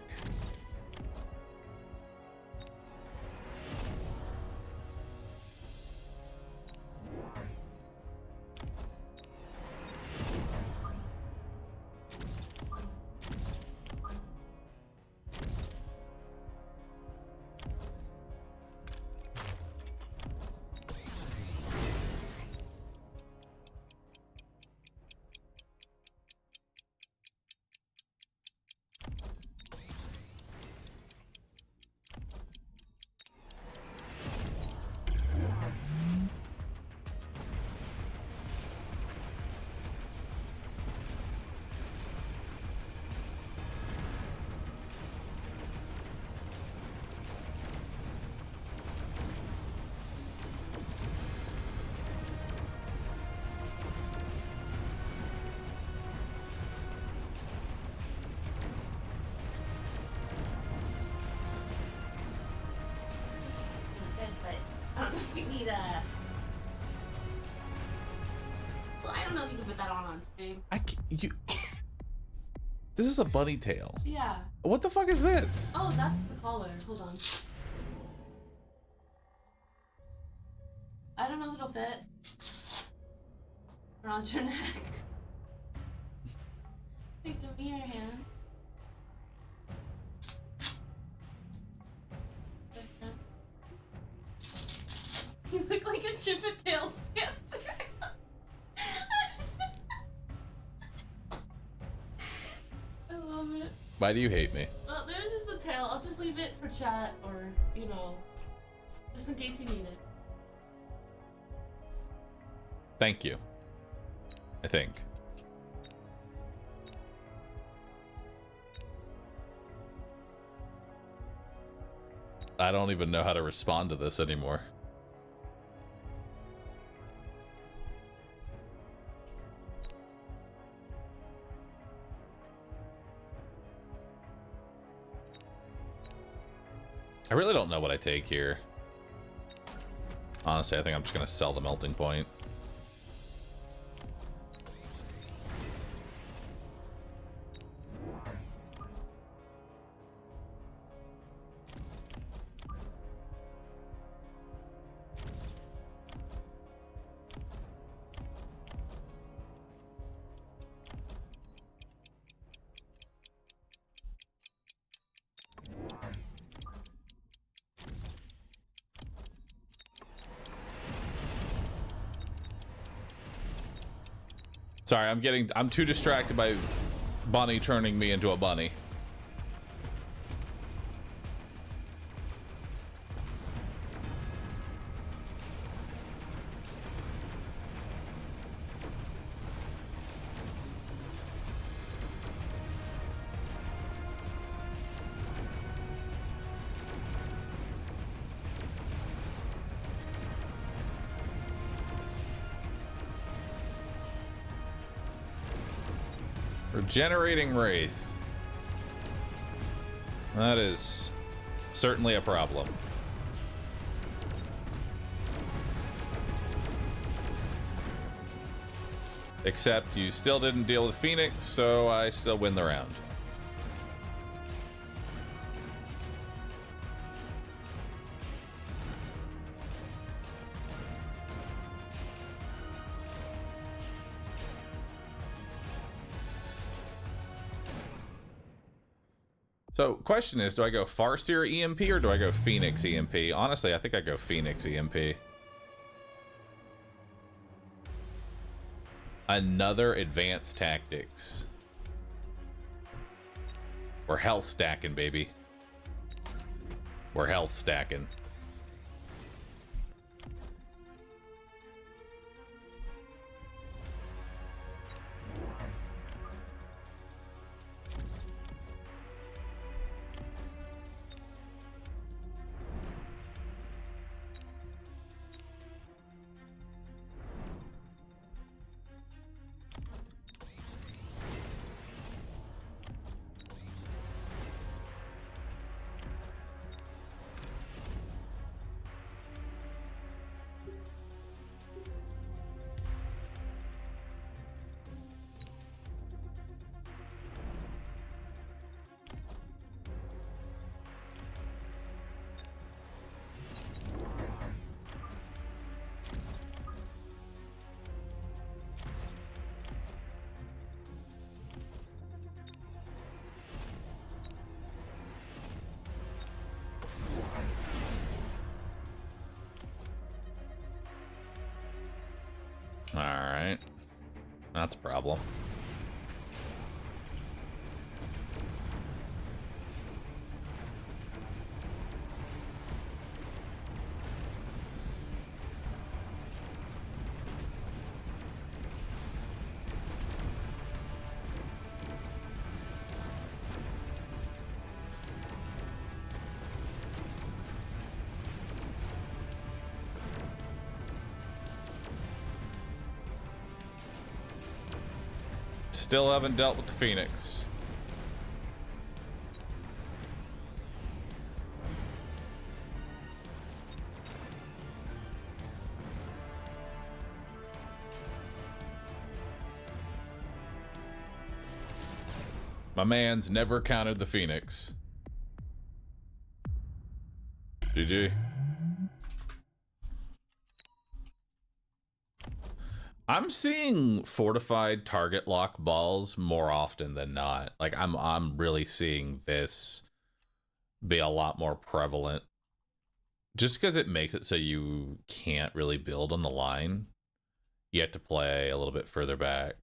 This is a bunny tail. Yeah. What the fuck is this? Oh, that's the collar. Hold on. I don't know if it'll fit. around your neck. Think of me your hand. You look like a Chippendales dancer. I love it. Why do you hate me? Well, there's just a tail. I'll just leave it for chat or, you know, just in case you need it. Thank you. I think. I don't even know how to respond to this anymore. I really don't know what I take here. Honestly, I think I'm just gonna sell the melting point. Sorry, I'm too distracted by Bunny turning me into a bunny. Regenerating Wraith. That is certainly a problem. Except you still didn't deal with Phoenix, so I still win the round. So, question is, do I go Farseer EMP or do I go Phoenix EMP? Honestly, I think I go Phoenix EMP. Another advanced tactics. We're health stacking, baby. We're health stacking. Alright. That's a problem. Still haven't dealt with the Phoenix. My man's never counted the Phoenix. GG. I'm seeing fortified target lock balls more often than not. Like I'm really seeing this be a lot more prevalent. Just because it makes it so you can't really build on the line. You have to play a little bit further back.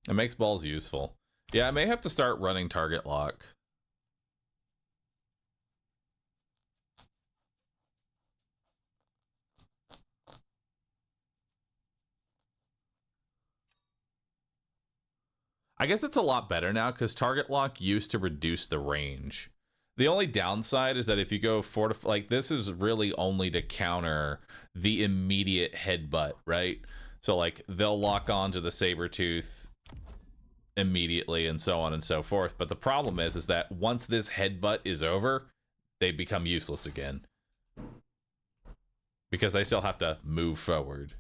It makes balls useful. Yeah, I may have to start running target lock. I guess it's a lot better now because target lock used to reduce the range. The only downside is that if you go like this is really only to counter the immediate headbutt, right? So like they'll lock onto the saber tooth immediately and so on and so forth. But the problem is that once this headbutt is over, they become useless again because they still have to move forward.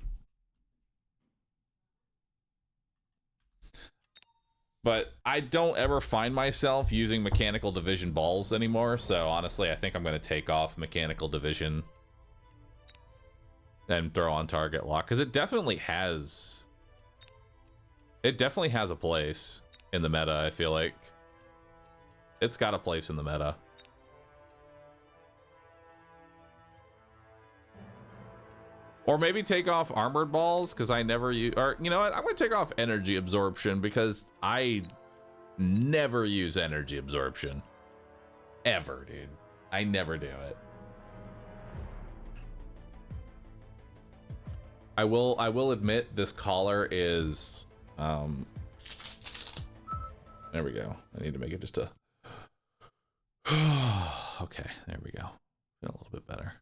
But I don't ever find myself using mechanical division balls anymore, so honestly, I think I'm going to take off mechanical division and throw on target lock, because it definitely has a place in the meta. I feel like it's got a place in the meta. Or maybe take off armored balls, because I never use, or you know what, I'm going to take off energy absorption, because I never use energy absorption. Ever, dude. I never do it. I will admit this collar is, there we go. I need to make it just a, okay, there we go. Feel a little bit better.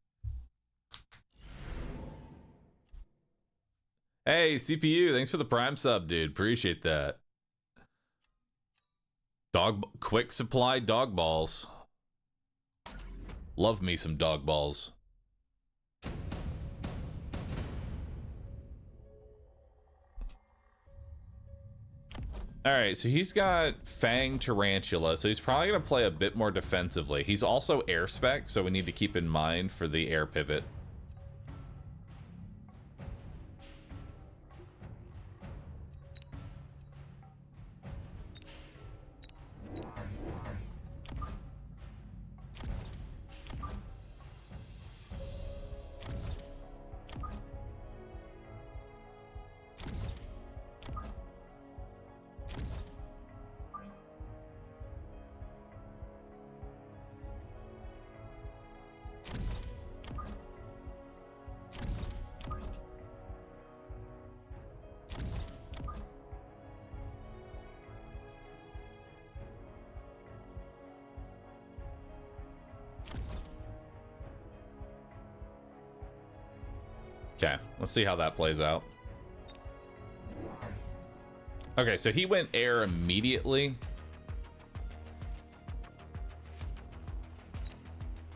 Hey, CPU, thanks for the Prime sub, dude. Appreciate that. Quick supply dog balls. Love me some dog balls. All right, so he's got Fang Tarantula, so he's probably going to play a bit more defensively. He's also air spec, so we need to keep in mind for the air pivot. Okay, let's see how that plays out. Okay, so he went air immediately.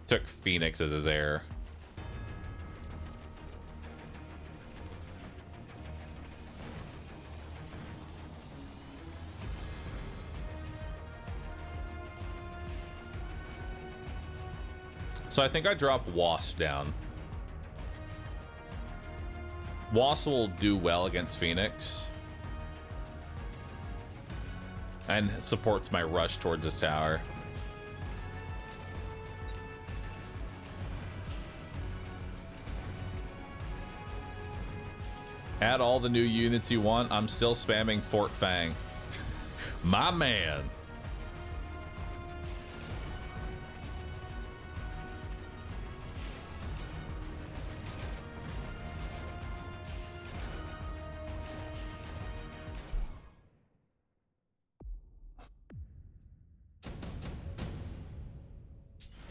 Took Phoenix as his air. So I think I drop Wasp down. Wasp will do well against Phoenix. And supports my rush towards his tower. Add all the new units you want. I'm still spamming Fort Fang. My man.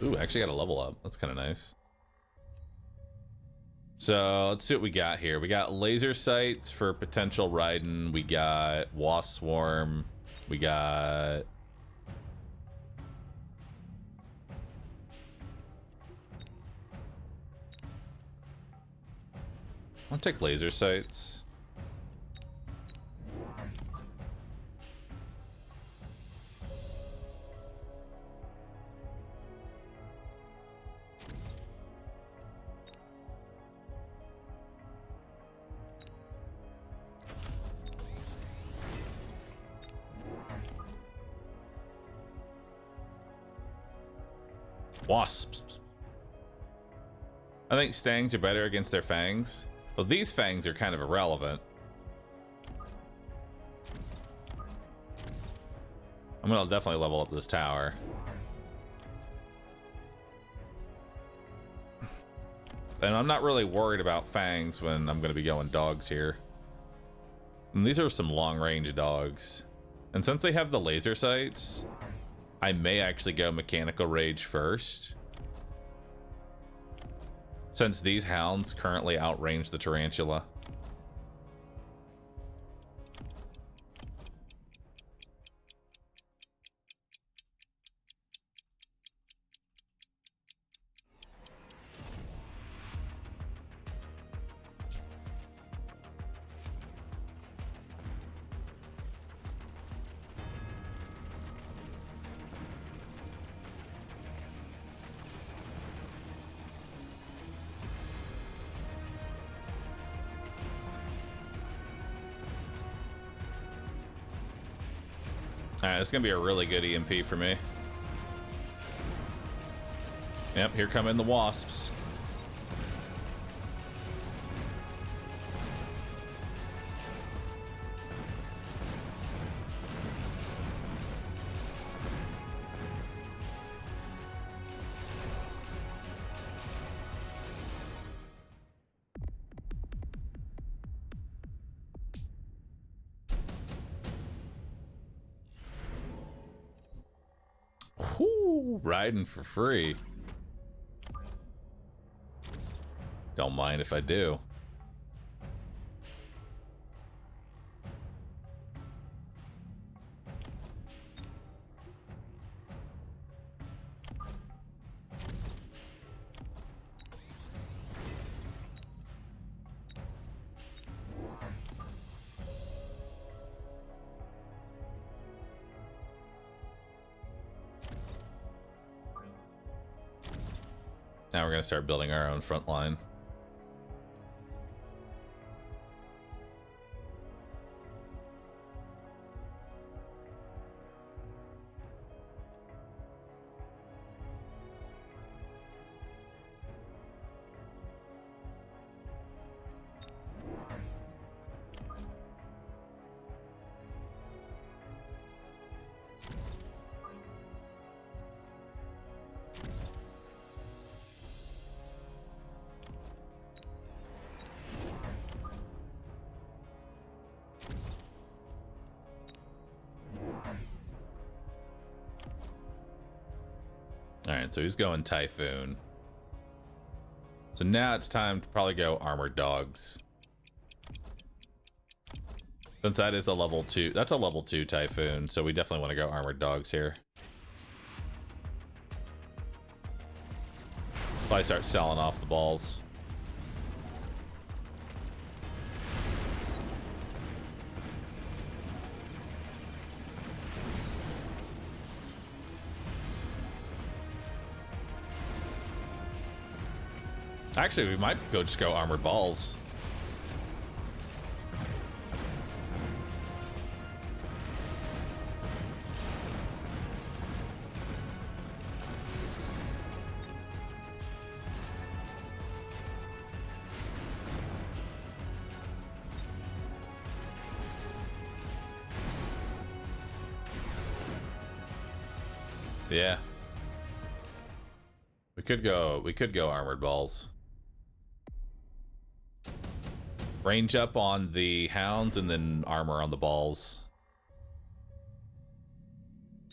Ooh, actually got a level up. That's kind of nice. So let's see what we got here. We got laser sights for potential Raiden. We got Wasp Swarm. We got... I'll take laser sights. Wasps. I think stangs are better against their fangs. Well, these fangs are kind of irrelevant. I'm gonna definitely level up this tower. And I'm not really worried about fangs when I'm gonna be going dogs here. And these are some long-range dogs. And since they have the laser sights, I may actually go Mechanical Rage first. Since these hounds currently outrange the tarantula. Alright, it's gonna be a really good EMP for me. Yep, here come in the wasps. Whoo, riding for free. Don't mind if I do. Now we're going to start building our own front line. Alright, so he's going Typhoon. So now it's time to probably go Armored Dogs. Since that is a level 2, that's a level 2 Typhoon, so we definitely want to go Armored Dogs here. Probably start selling off the balls. Actually, we might just go Armored Balls. Yeah. We could go Armored Balls. Range up on the hounds and then armor on the balls.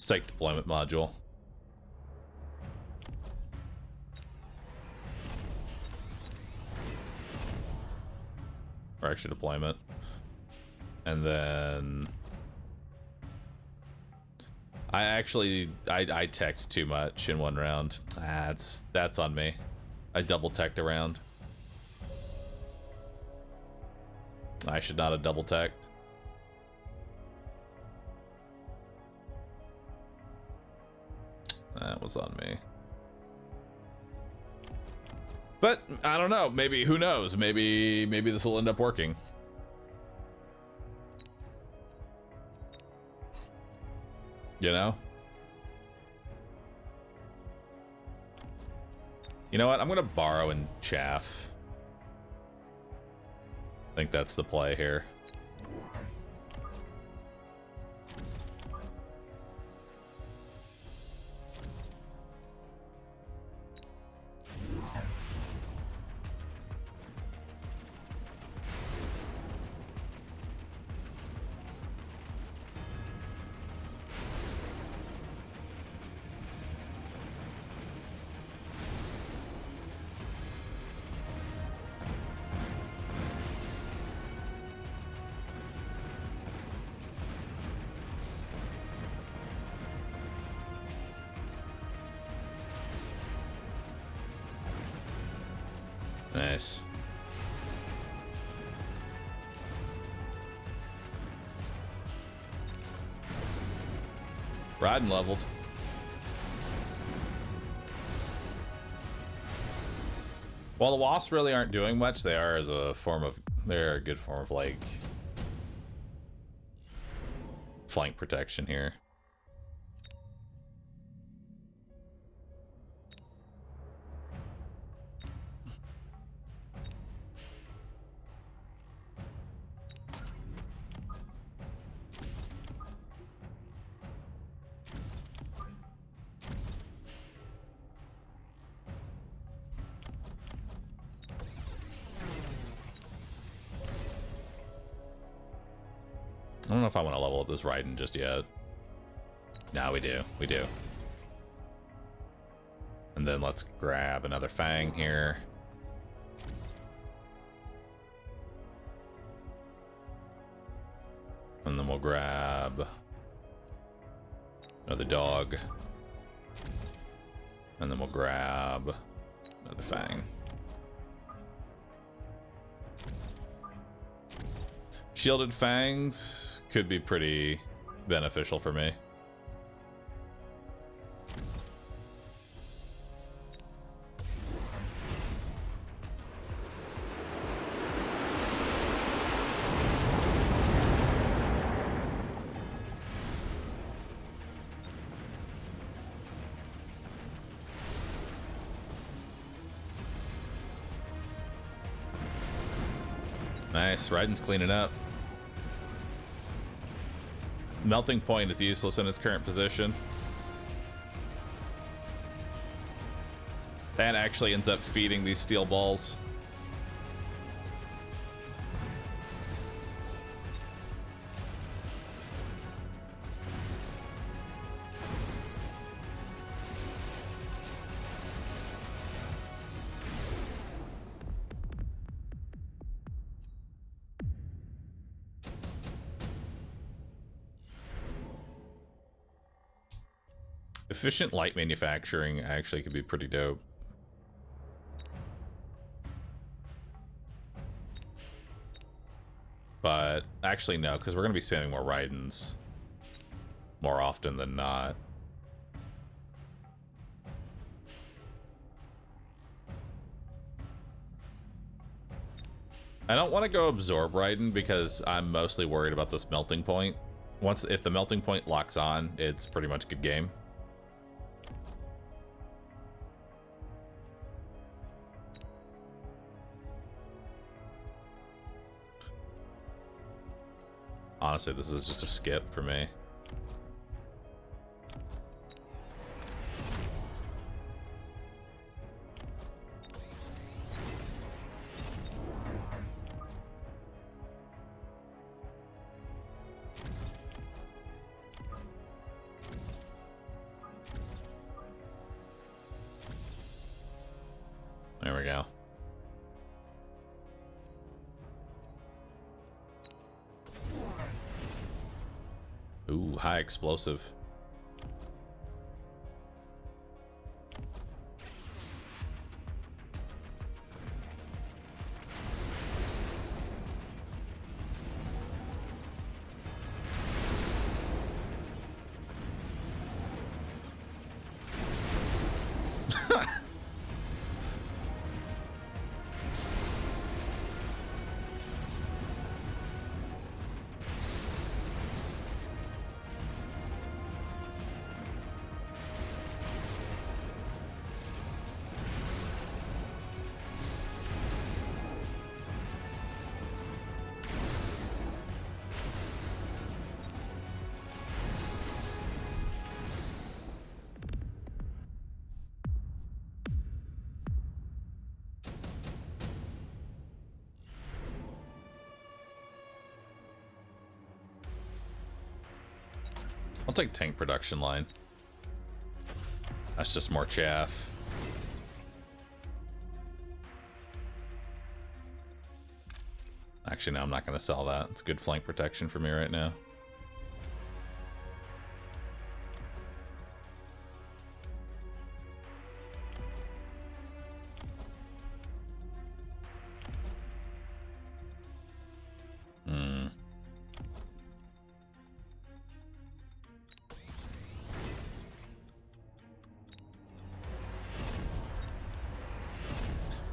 Stake deployment module. Or extra deployment. And then I teched too much in one round. That's on me. I double teched a round. I should not have double teched. That was on me. But I don't know. Maybe, who knows? Maybe this will end up working. You know? You know what? I'm gonna borrow and chaff. I think that's the play here. Nice. Riding leveled. While the wasps really aren't doing much, they are as a form of, they're a good form of like flank protection here. I don't know if I want to level up this Raiden just yet. No, we do. We do. And then let's grab another Fang here. And then we'll grab another dog. And then we'll grab another Fang. Shielded Fangs could be pretty beneficial for me. Nice, Raiden's cleaning up. Melting Point is useless in its current position. That actually ends up feeding these steel balls. Efficient light manufacturing actually could be pretty dope. But actually no, because we're going to be spamming more Raidens more often than not. I don't want to go absorb Raiden because I'm mostly worried about this melting point. If the melting point locks on, it's pretty much good game. Honestly, this is just a skip for me. There we go. Ooh, high explosive. I'll take tank production line. That's just more chaff. Actually, no, I'm not going to sell that. It's good flank protection for me right now.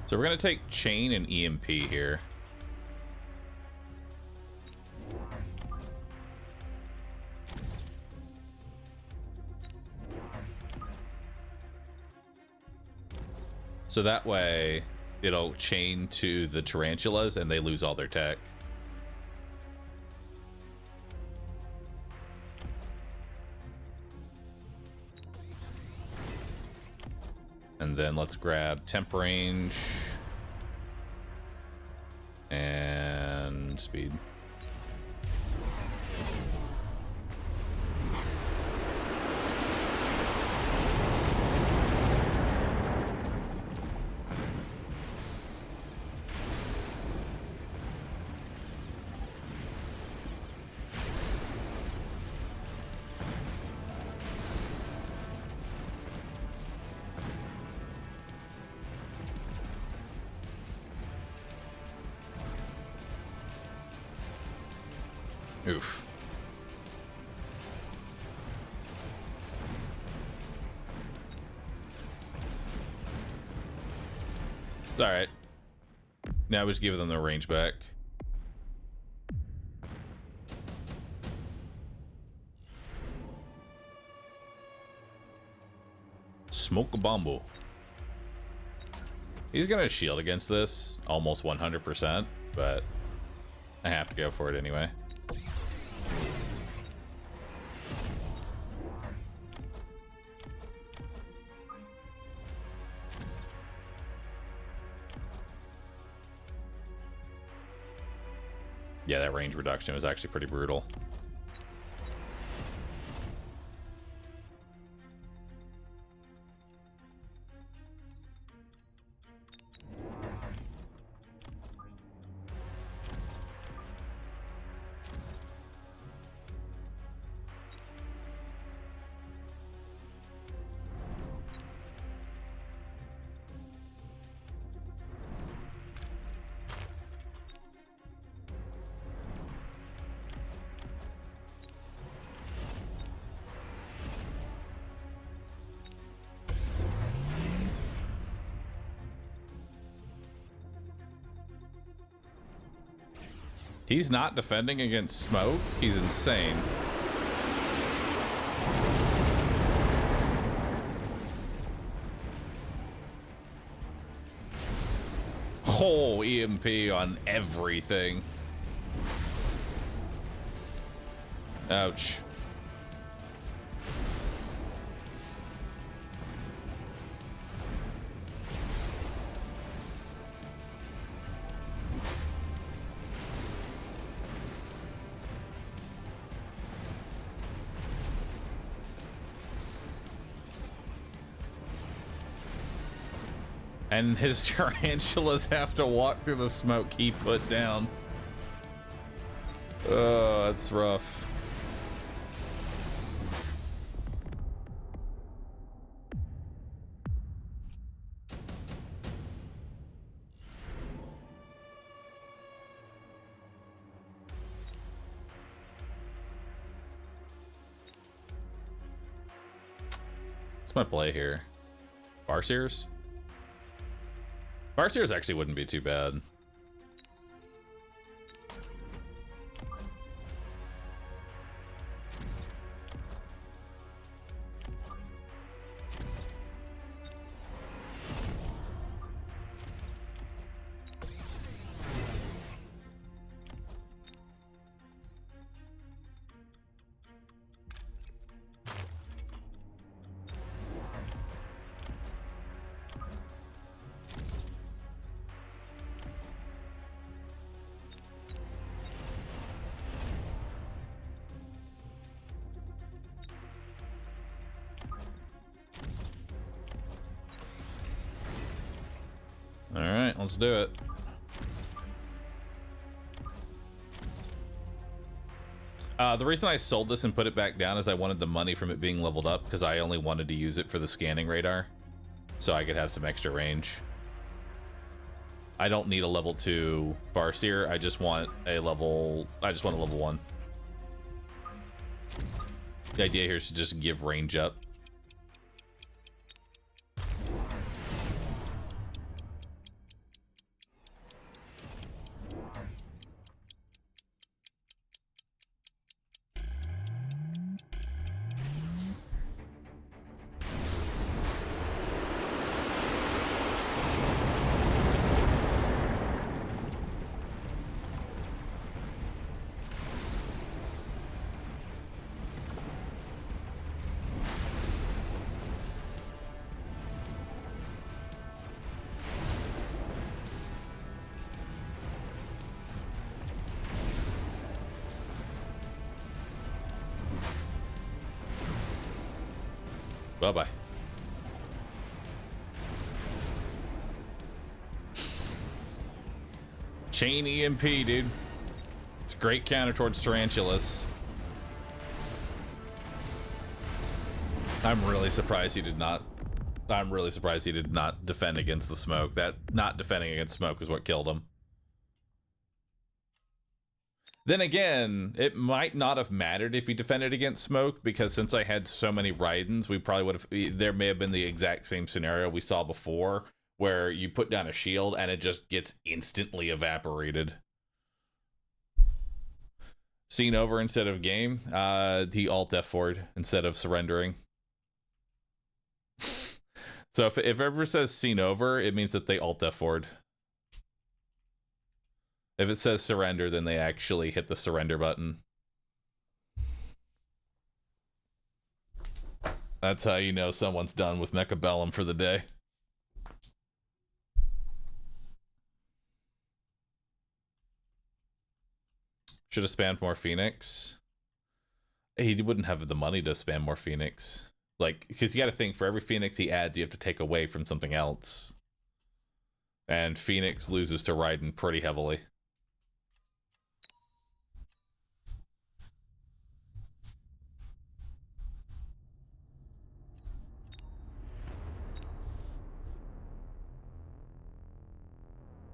So we're going to take chain and EMP here. So that way it'll chain to the tarantulas and they lose all their tech. And then let's grab temp range and speed. Oof. All right. Now we just give them the range back. Smoke a bombo. He's gonna shield against this almost 100%, but I have to go for it anyway. Yeah, that range reduction was actually pretty brutal. He's not defending against smoke. He's insane. Oh, EMP on everything. Ouch. And his tarantulas have to walk through the smoke he put down. Oh, that's rough. What's my play here? Farseers? Farseers actually wouldn't be too bad. let's do it. The reason I sold this and put it back down is I wanted the money from it being leveled up, because I only wanted to use it for the scanning radar, so I could have some extra range. I don't need a level 2 Farseer. I just want a level 1. The idea here is to just give range up. Bye-bye. Chain EMP, dude. It's a great counter towards tarantulas. I'm really surprised he did not defend against the smoke. That not defending against smoke is what killed him. Then again, it might not have mattered if he defended against smoke, because since I had so many Raidens, we probably would have, there may have been the exact same scenario we saw before, where you put down a shield and it just gets instantly evaporated. Scene over instead of game. He alt F4'd instead of surrendering. So if it ever says scene over, it means that they alt F4'd. If it says surrender, then they actually hit the surrender button. That's how you know someone's done with Mechabellum for the day. Should have spammed more Phoenix. He wouldn't have the money to spam more Phoenix. Like, because you got to think, for every Phoenix he adds, you have to take away from something else. And Phoenix loses to Raiden pretty heavily.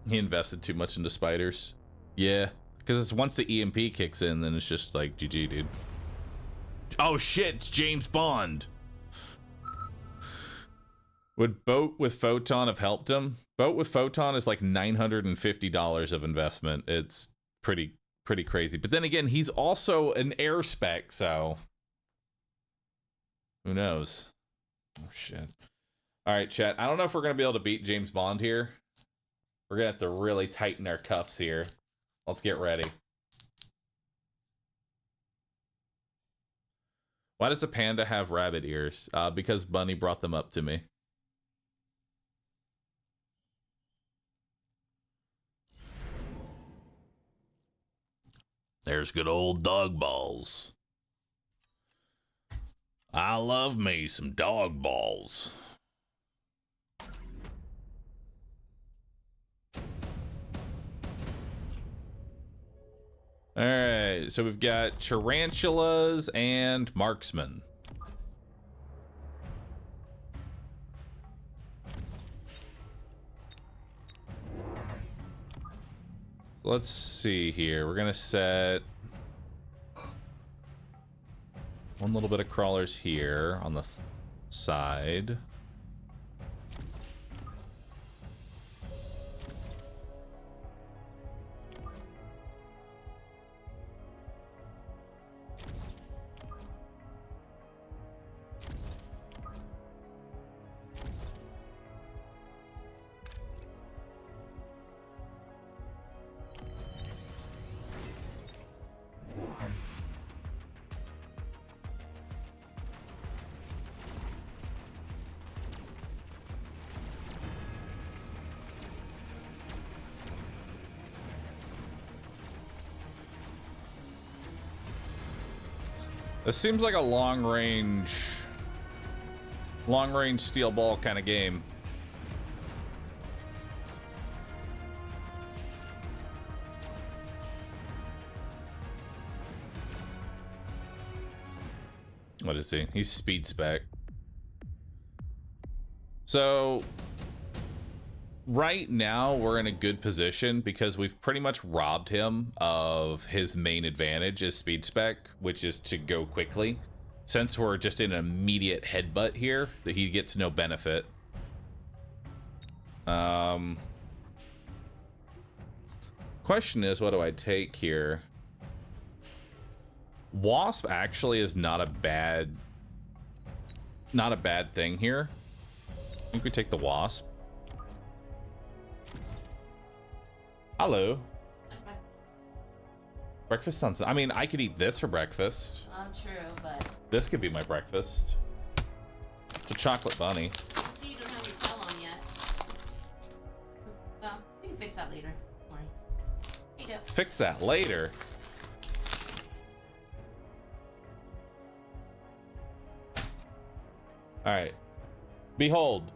He invested too much into spiders. Yeah, because it's once the EMP kicks in, then it's just like GG, dude. Oh shit, it's James Bond. Would Boat with Photon have helped him? Boat with Photon is like $950 of investment. It's pretty crazy. But then again, he's also an air spec, so who knows? Oh shit. All right, chat. I don't know if we're gonna be able to beat James Bond here. We're gonna have to really tighten our cuffs here. Let's get ready. Why does the panda have rabbit ears? Because Bunny brought them up to me. There's good old dog balls. I love me some dog balls. All right, so we've got tarantulas and marksmen. Let's see here. We're gonna set one little bit of crawlers here on the side. This seems like a long-range steel ball kind of game. What is he? He's speed spec. So right now we're in a good position because we've pretty much robbed him of his main advantage as speed spec, which is to go quickly. Since we're just in an immediate headbutt here, that he gets no benefit. Question is, what do I take here? Wasp actually is not a bad thing here. I think we take the Wasp. Hello. Breakfast sounds... I mean, I could eat this for breakfast. True, but... This could be my breakfast. It's a chocolate bunny. See, you don't have your towel on yet. Well, we can fix that later. Don't worry. Here you go. Fix that later? Alright. Behold.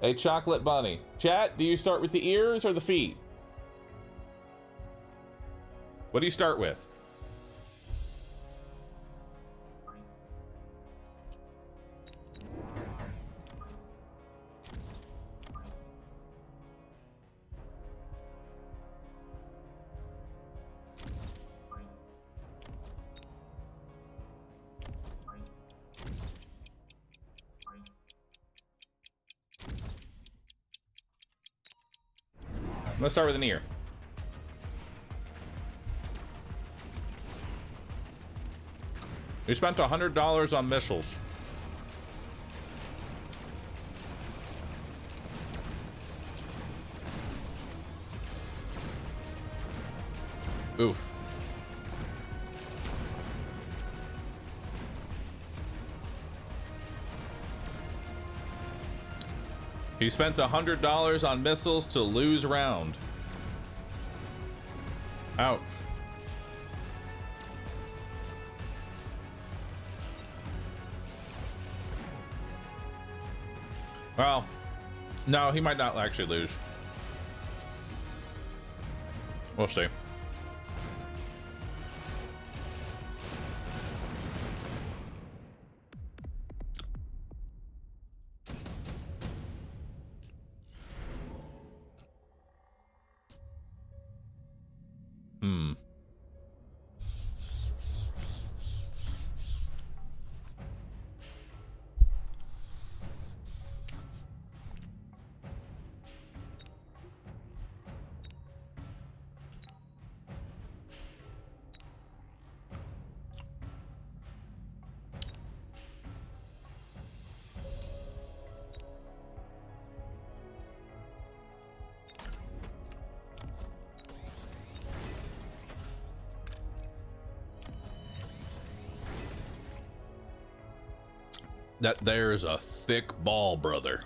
A chocolate bunny. Chat, do you start with the ears or the feet? What do you start with? Let's start with an ear. We spent $100 on missiles. Oof. He spent $100 on missiles to lose round. Ouch. Well, no, he might not actually lose. We'll see. That there is a thick ball, brother.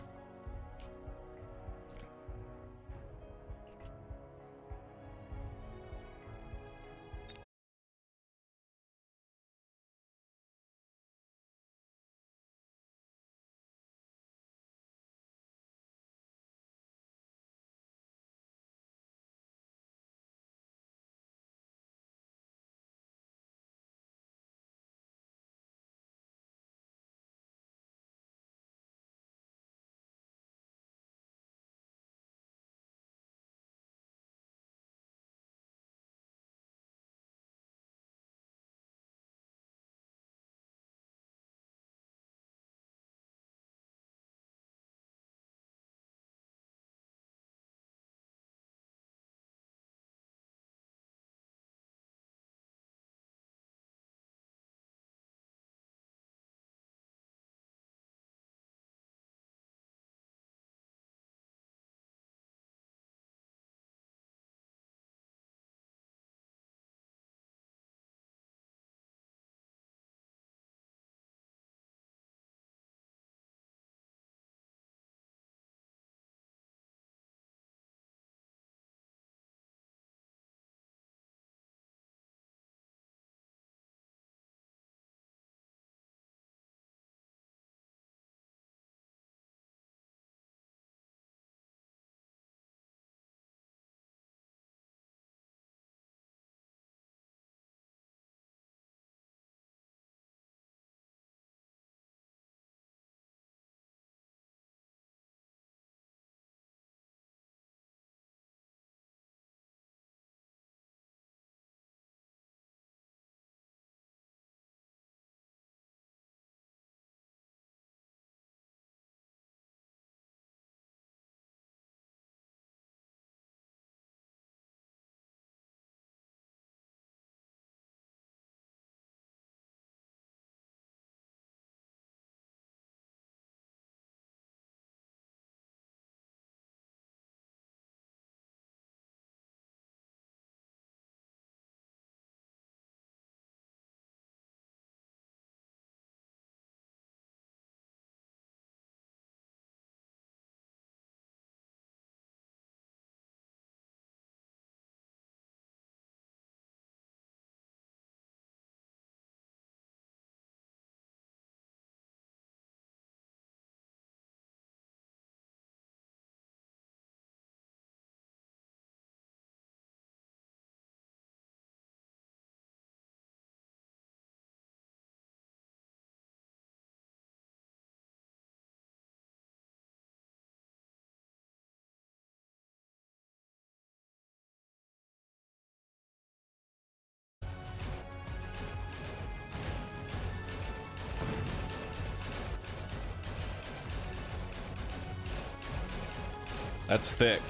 That's thick.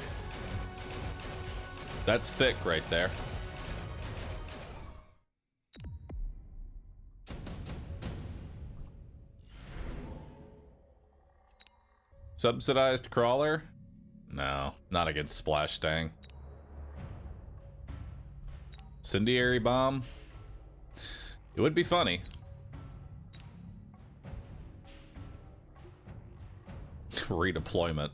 That's thick right there. Subsidized crawler? No, not against Splash Stang. Incendiary bomb? It would be funny. Redeployment.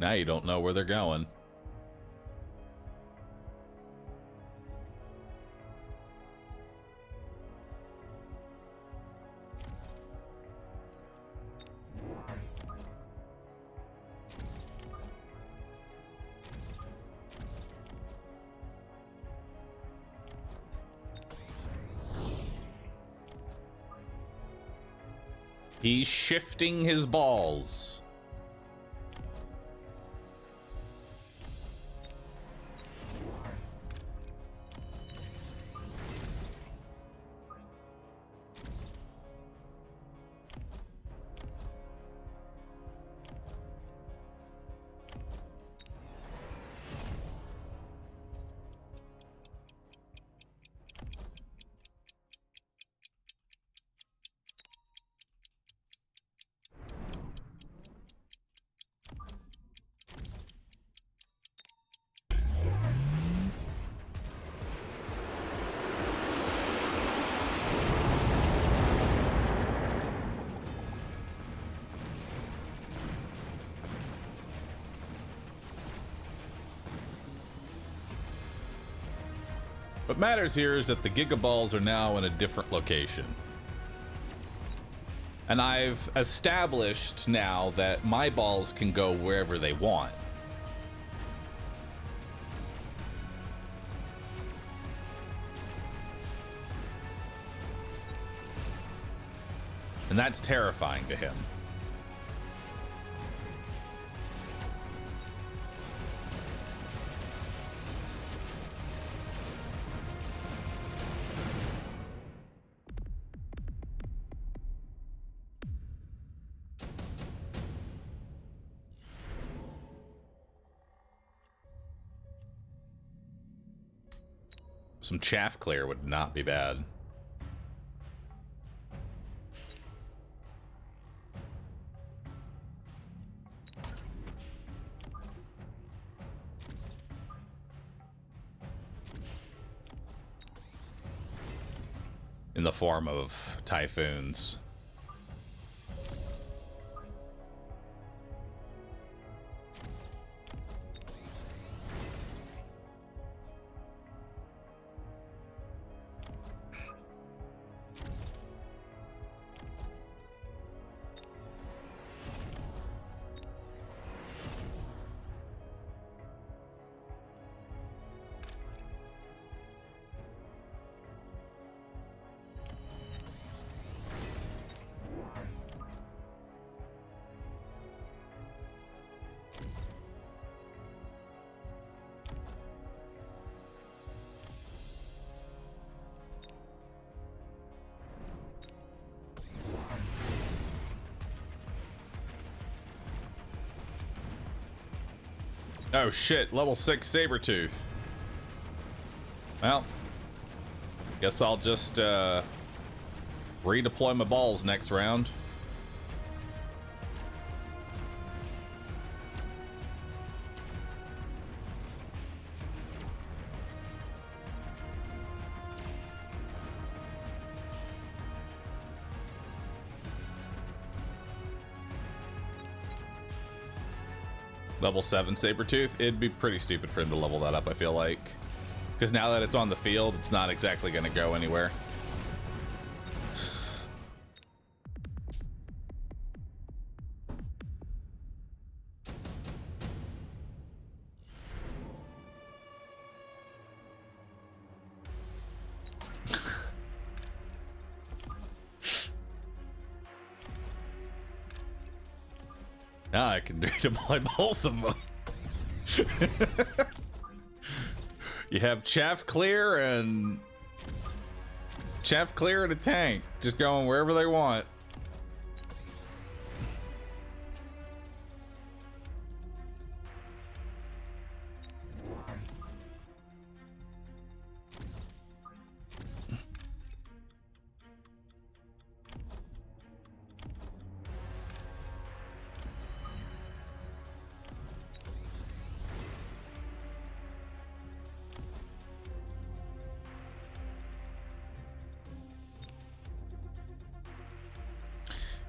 Now you don't know where they're going. He's shifting his balls. What matters here is that the Gigaballs are now in a different location. And I've established now that my balls can go wherever they want. And that's terrifying to him. Some chaff clear would not be bad. In the form of typhoons. Oh shit, level 6 Sabretooth. Well, guess I'll just redeploy my balls next round. Level 7 Sabretooth, it'd be pretty stupid for him to level that up, I feel like. Because now that it's on the field, it's not exactly going to go anywhere. Now I can redeploy both of them. You have chaff clear and a tank, just going wherever they want.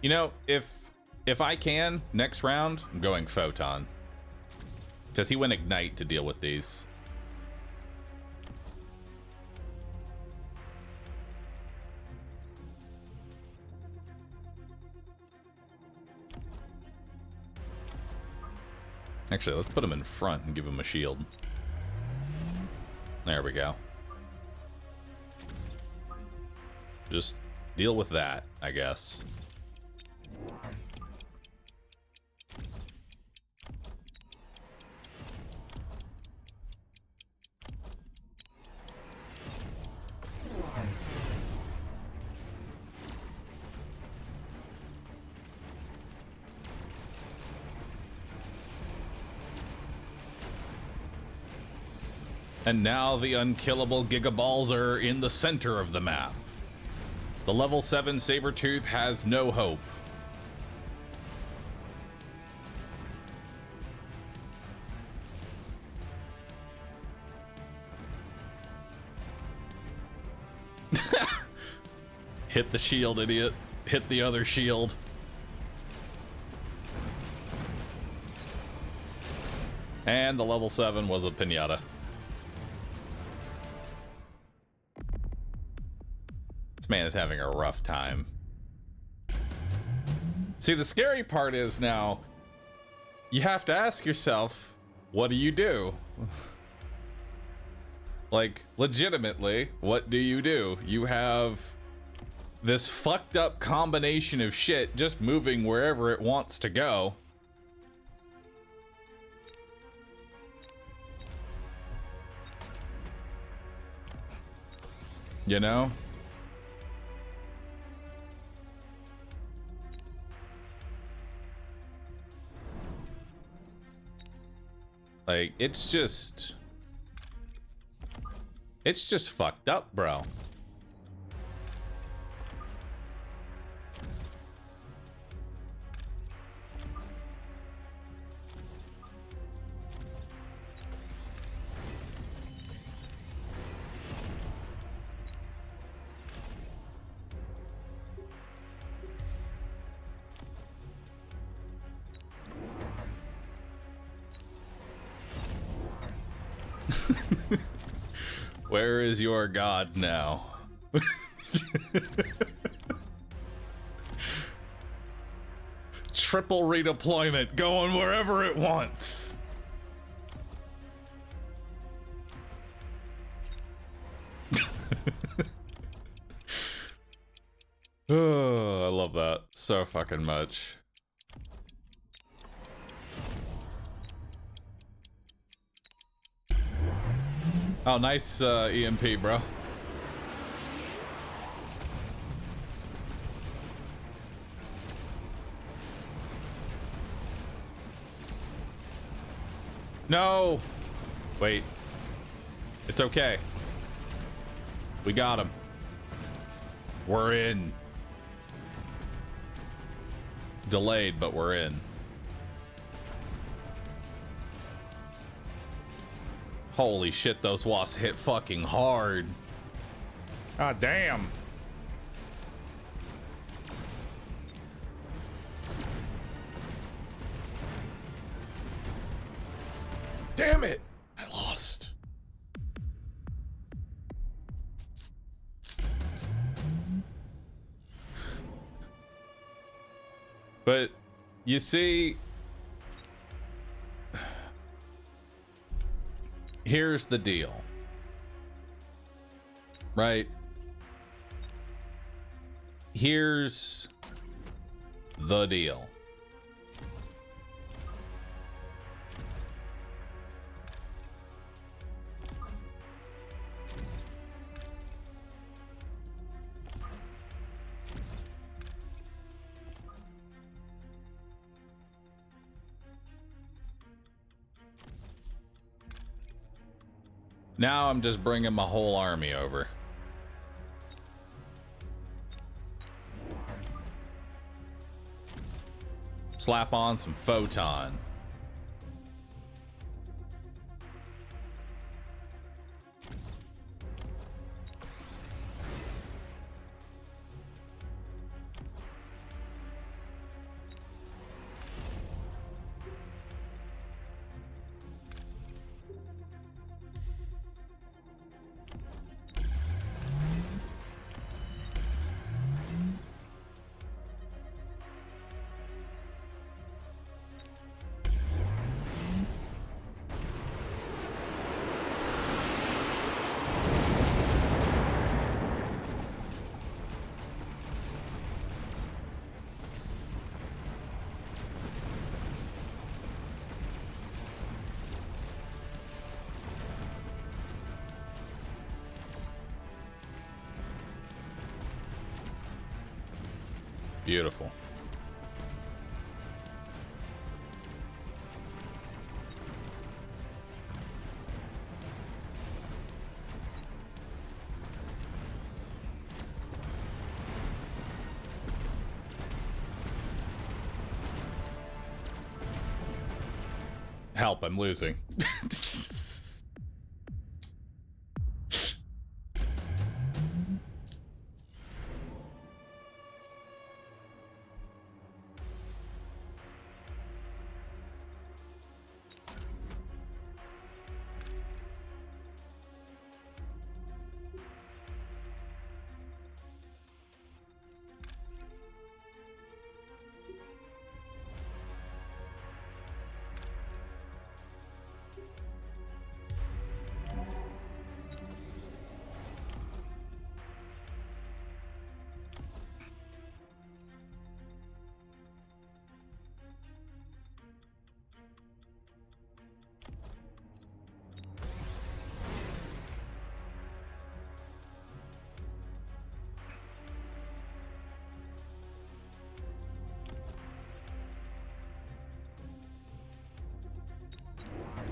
You know, if I can, next round, I'm going Photon. Because he went Ignite to deal with these. Actually, let's put him in front and give him a shield. There we go. Just deal with that, I guess. And now the unkillable Gigaballs are in the center of the map. The level 7 Sabretooth has no hope. Hit the shield, idiot. Hit the other shield. And the level 7 was a pinata. This man is having a rough time. See, the scary part is now, you have to ask yourself, what do you do? Like, legitimately, what do? You have this fucked up combination of shit just moving wherever it wants to go. You know? Like, it's just fucked up, bro. Where is your god now? Triple redeployment, going wherever it wants. Oh, I love that so fucking much. Oh, nice EMP, bro. No! Wait. It's okay. We got him. We're in. Delayed, but we're in. Holy shit, those wasps hit fucking hard. Ah, damn. Damn it! I lost. But, you see... Here's the deal. Right? Here's the deal. Now I'm just bringing my whole army over. Slap on some photon. Beautiful. Help, I'm losing.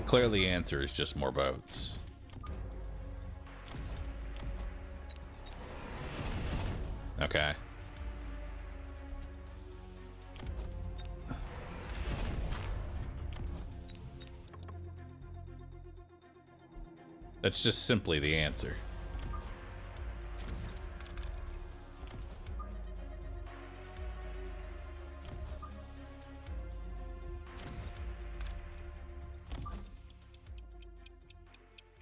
Clearly, the answer is just more boats. Okay. That's just simply the answer.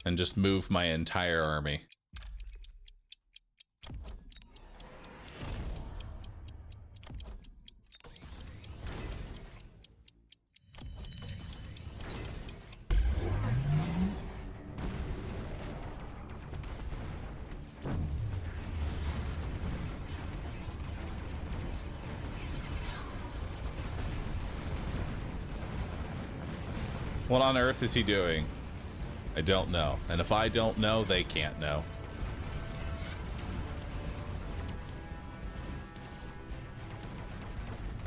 And just move my entire army. What on earth is he doing? I don't know. And if I don't know, they can't know.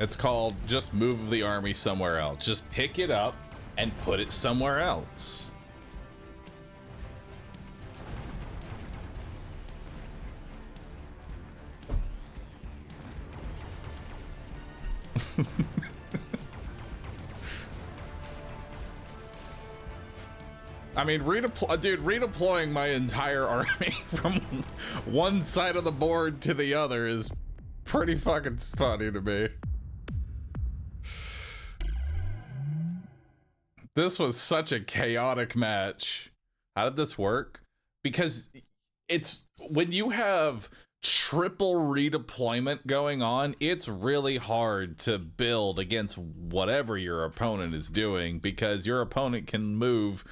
It's called just move the army somewhere else. Just pick it up and put it somewhere else. I mean, redeploying my entire army from one side of the board to the other is pretty fucking funny to me. This was such a chaotic match. How did this work? Because it's when you have triple redeployment going on, it's really hard to build against whatever your opponent is doing because your opponent can move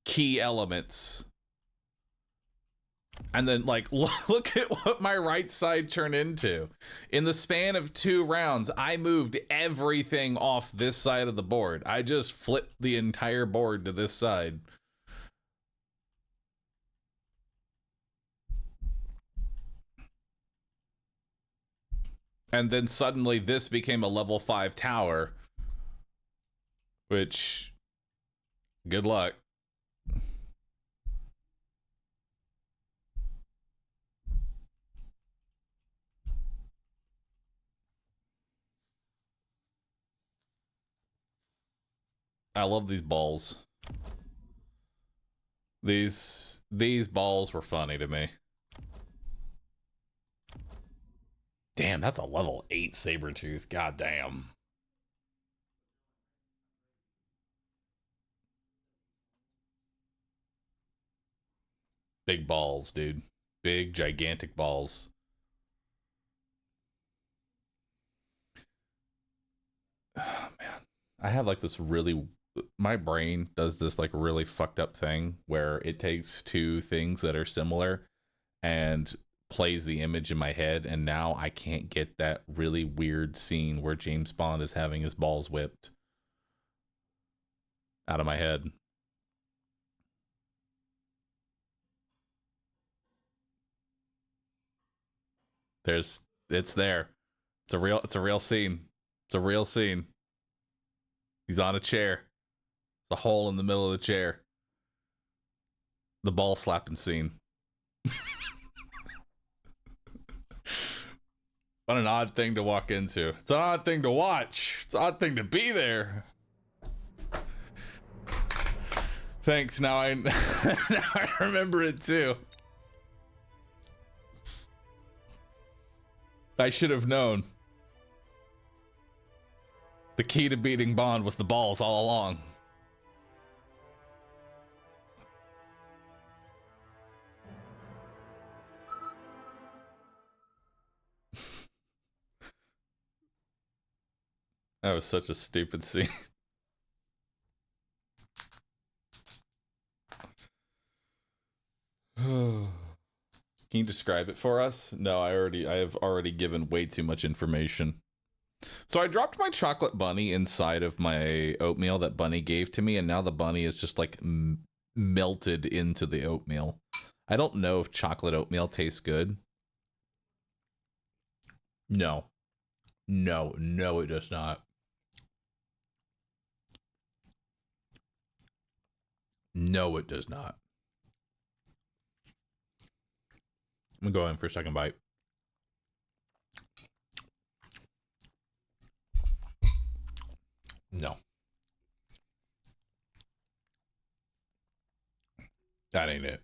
key elements. And then, like, look at what my right side turned into. In the span of 2 rounds, I moved everything off this side of the board. I just flipped the entire board to this side. And then suddenly this became a level 5 tower. Which, good luck. I love these balls. These balls were funny to me. Damn, that's a level 8 Sabertooth. God damn. Big balls, dude. Big, gigantic balls. Oh, man. I have like this really... My brain does this like really fucked up thing where it takes two things that are similar and plays the image in my head, and now I can't get that really weird scene where James Bond is having his balls whipped out of my head. It's there. It's a real scene. It's a real scene. He's on a chair. There's a hole in the middle of the chair. The ball slapping scene. What an odd thing to walk into. It's an odd thing to watch. It's an odd thing to be there. Thanks. Now I remember it too. I should have known. The key to beating Bond was the balls all along. That was such a stupid scene. Can you describe it for us? No, I have already given way too much information. So I dropped my chocolate bunny inside of my oatmeal that Bunny gave to me, and now the bunny is just like melted into the oatmeal. I don't know if chocolate oatmeal tastes good. No, it does not. No, it does not. I'm gonna go in for a second bite. No. That ain't it.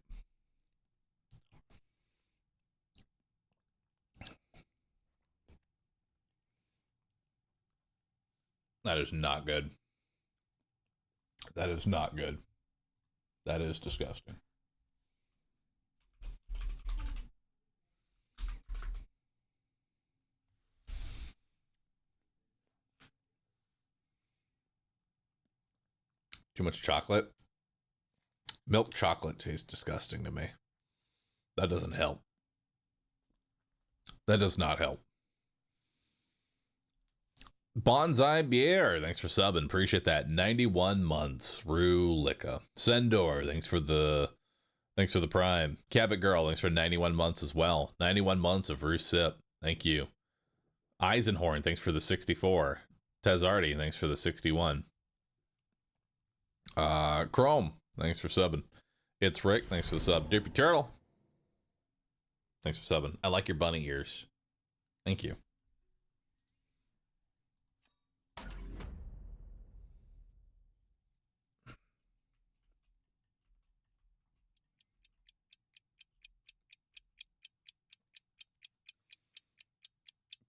That is not good. That is not good. That is disgusting. Too much chocolate. Milk chocolate tastes disgusting to me. That doesn't help. That does not help. Bonsai Bier, thanks for subbing. Appreciate that. 91 months. Rulika. Sendor, thanks for the prime. Cabot Girl, thanks for 91 months as well. 91 months of Rue Sip. Thank you. Eisenhorn, thanks for the 64. Tezardi, thanks for the 61. Chrome, thanks for subbing. It's Rick, thanks for the sub. Derpy Turtle, thanks for subbing. I like your bunny ears. Thank you.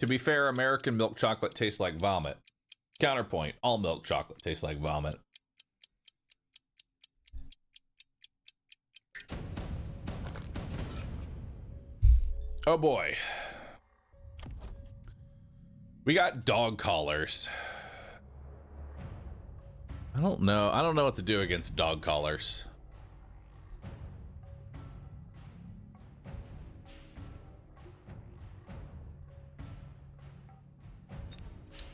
To be fair, American milk chocolate tastes like vomit. Counterpoint, all milk chocolate tastes like vomit. Oh boy. We got dog collars. I don't know what to do against dog collars.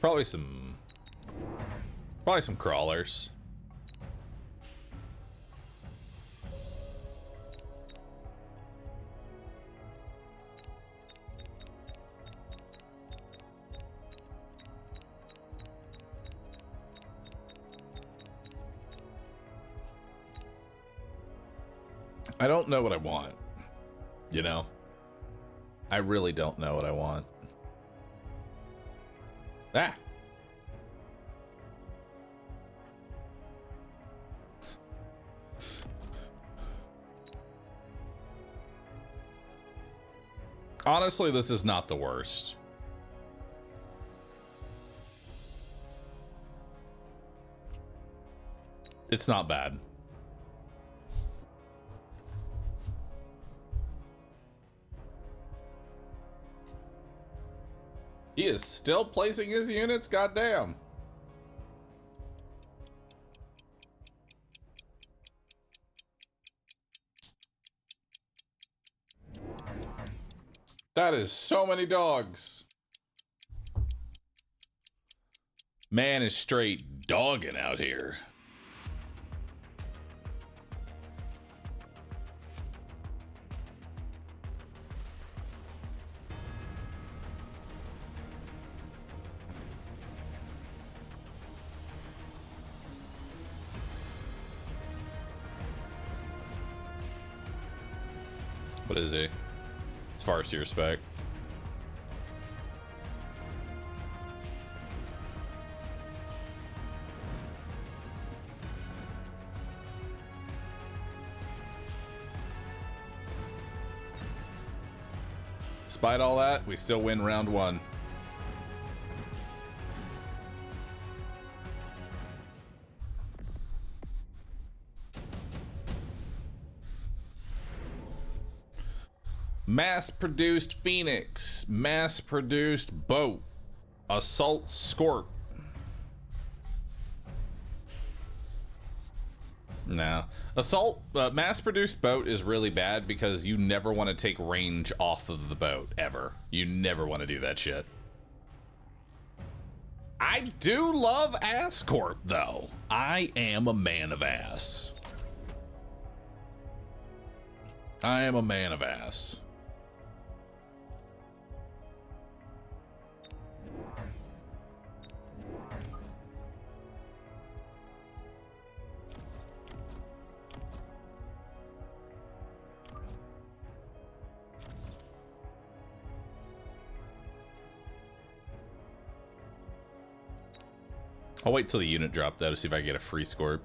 Probably some crawlers. I don't know what I want. You know? I really don't know what I want. Ah! Honestly, this is not the worst. It's not bad. He is still placing his units, goddamn. That is so many dogs. Man is straight dogging out here. What is he? It's Farseer spec. Despite all that, we still win round one. Mass-produced Phoenix. Mass-produced boat. Assault Scorp. No. Assault, mass-produced boat is really bad because you never want to take range off of the boat, ever. You never want to do that shit. I do love Ass Corp, though. I am a man of ass. I am a man of ass. I'll wait till the unit drop though to see if I can get a free Scorp.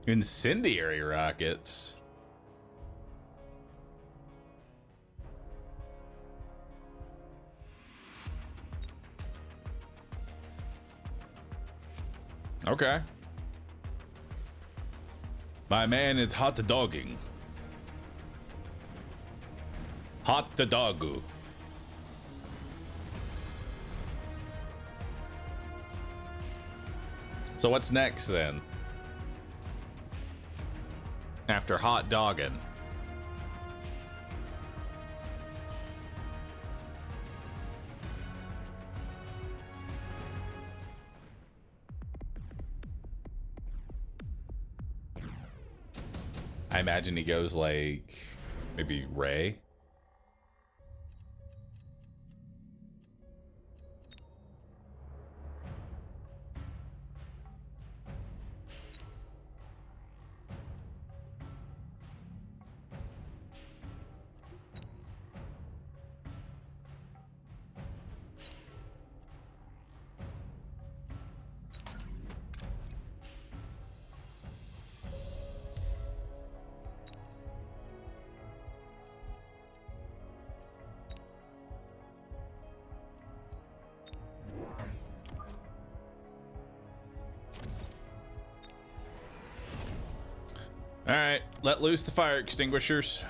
Incendiary rockets. Okay. My man is hot dogging. Hot doggu. So what's next then? After hot dogging. I imagine he goes like maybe Ray. All right, let loose the fire extinguishers.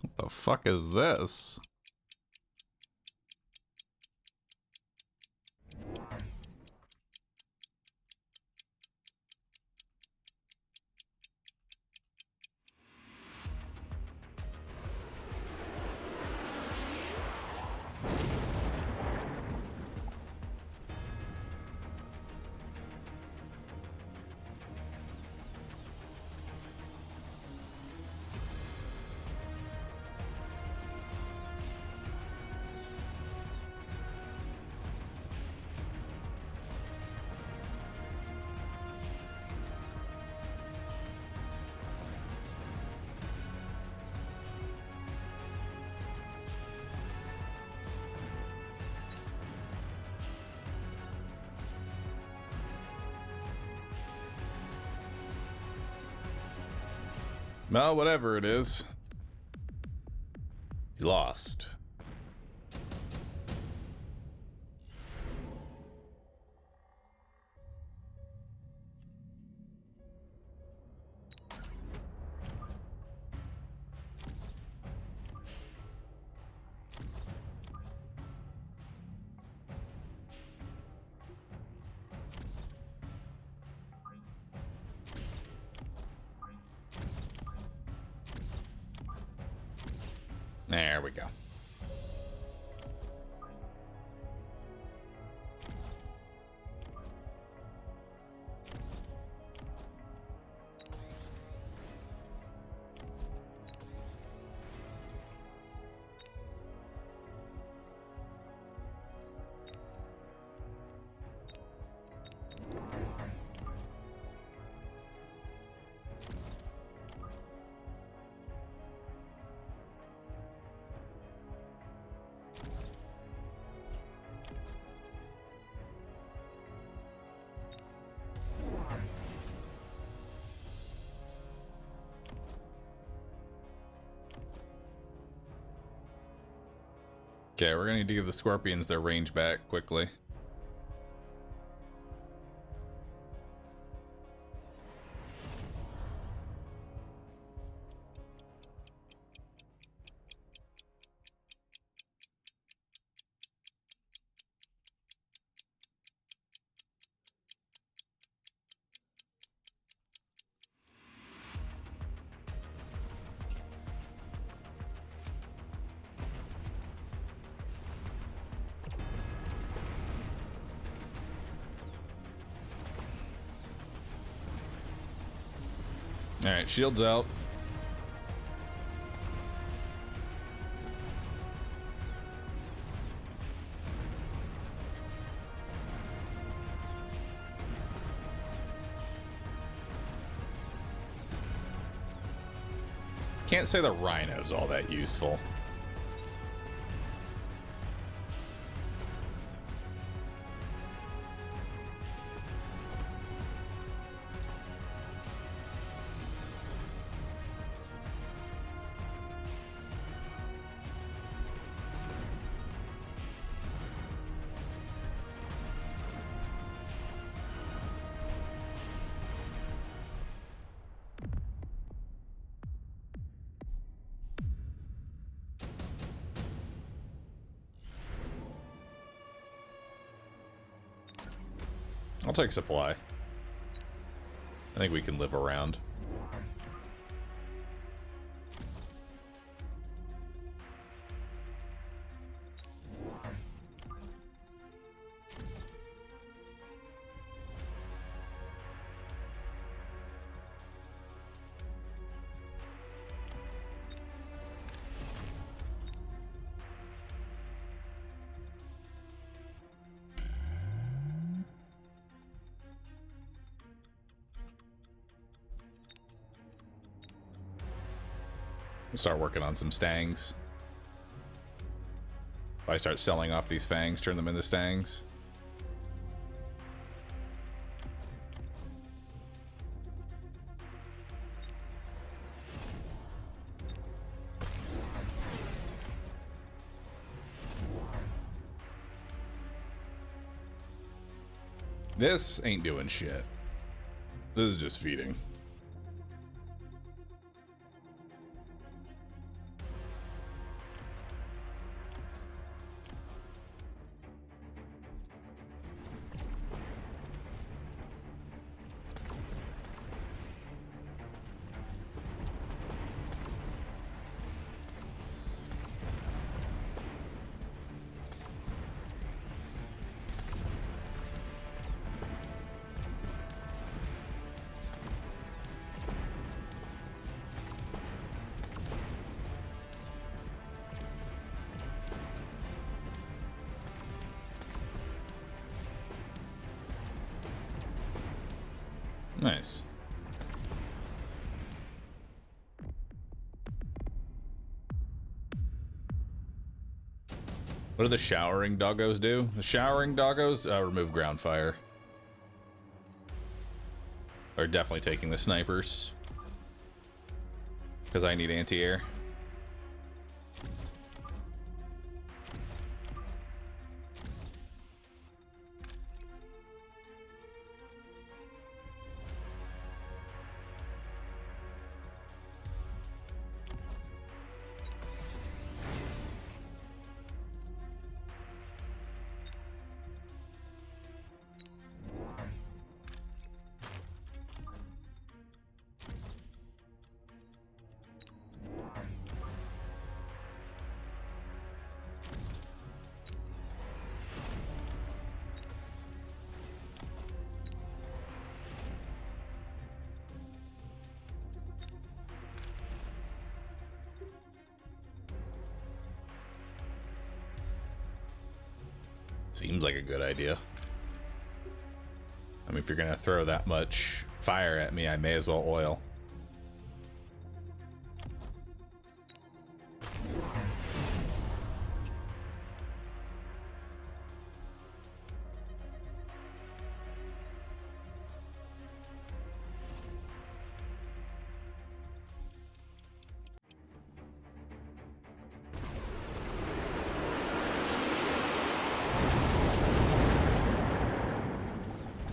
What the fuck is this? No, whatever it is. You lost. There we go. Okay, we're gonna need to give the scorpions their range back quickly. Alright, shields out. Can't say the rhino's all that useful. I'll take supply. I think we can live around. Start working on some stangs. If I start selling off these fangs, turn them into stangs. This ain't doing shit. This is just feeding. Nice. What do the showering doggos do? The showering doggos remove ground fire. Are definitely taking the snipers. Because I need anti-air. Seems like a good idea. I mean, if you're gonna throw that much fire at me, I may as well oil.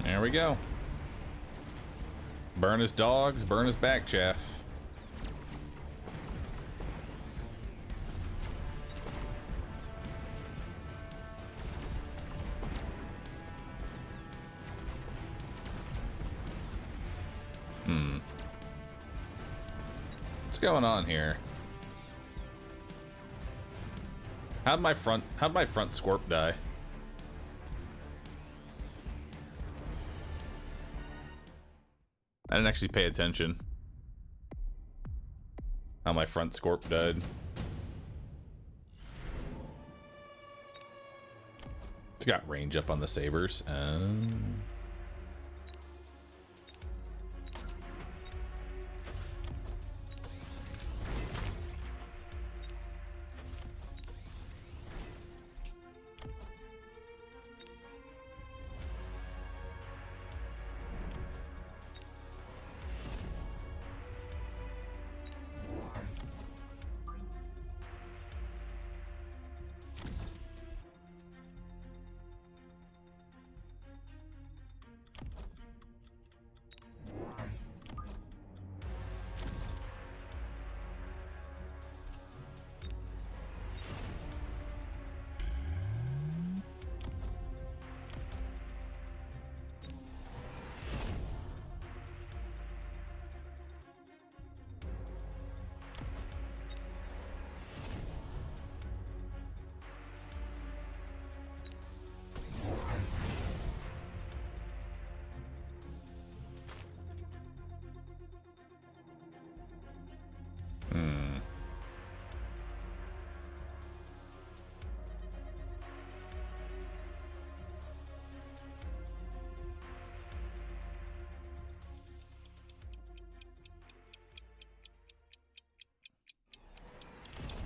There we go. Burn his dogs, burn his back chaff. What's going on here? How'd my front scorp die? I didn't actually pay attention. How my front scorp died. It's got range up on the sabers.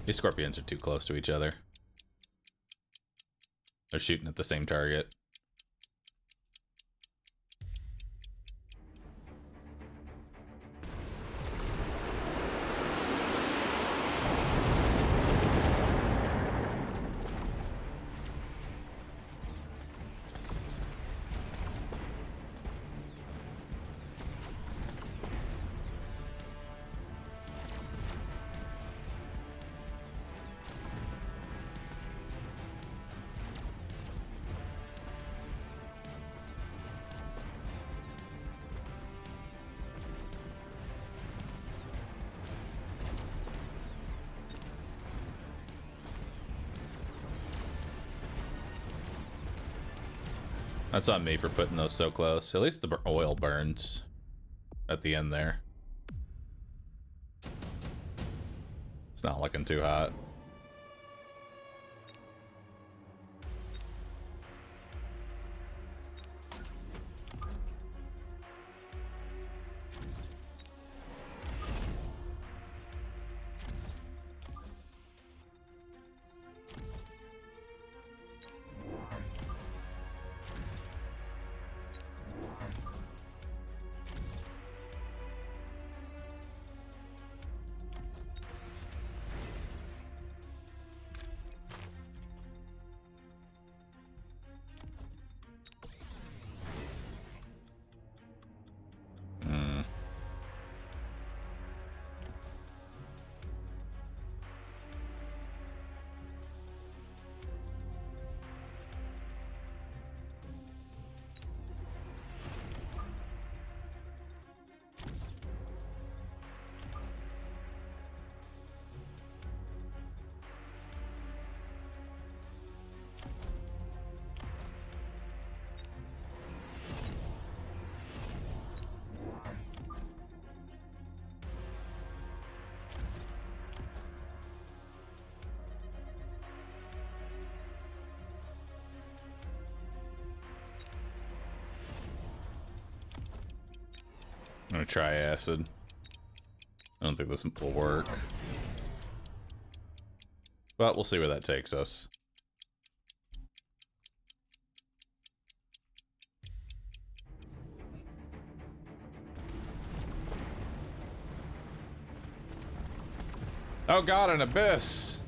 These scorpions are too close to each other. They're shooting at the same target. That's on me for putting those so close. At least the oil burns at the end there. It's not looking too hot. gonna try acid. I don't think this will work. But we'll see where that takes us. Oh god, an abyss!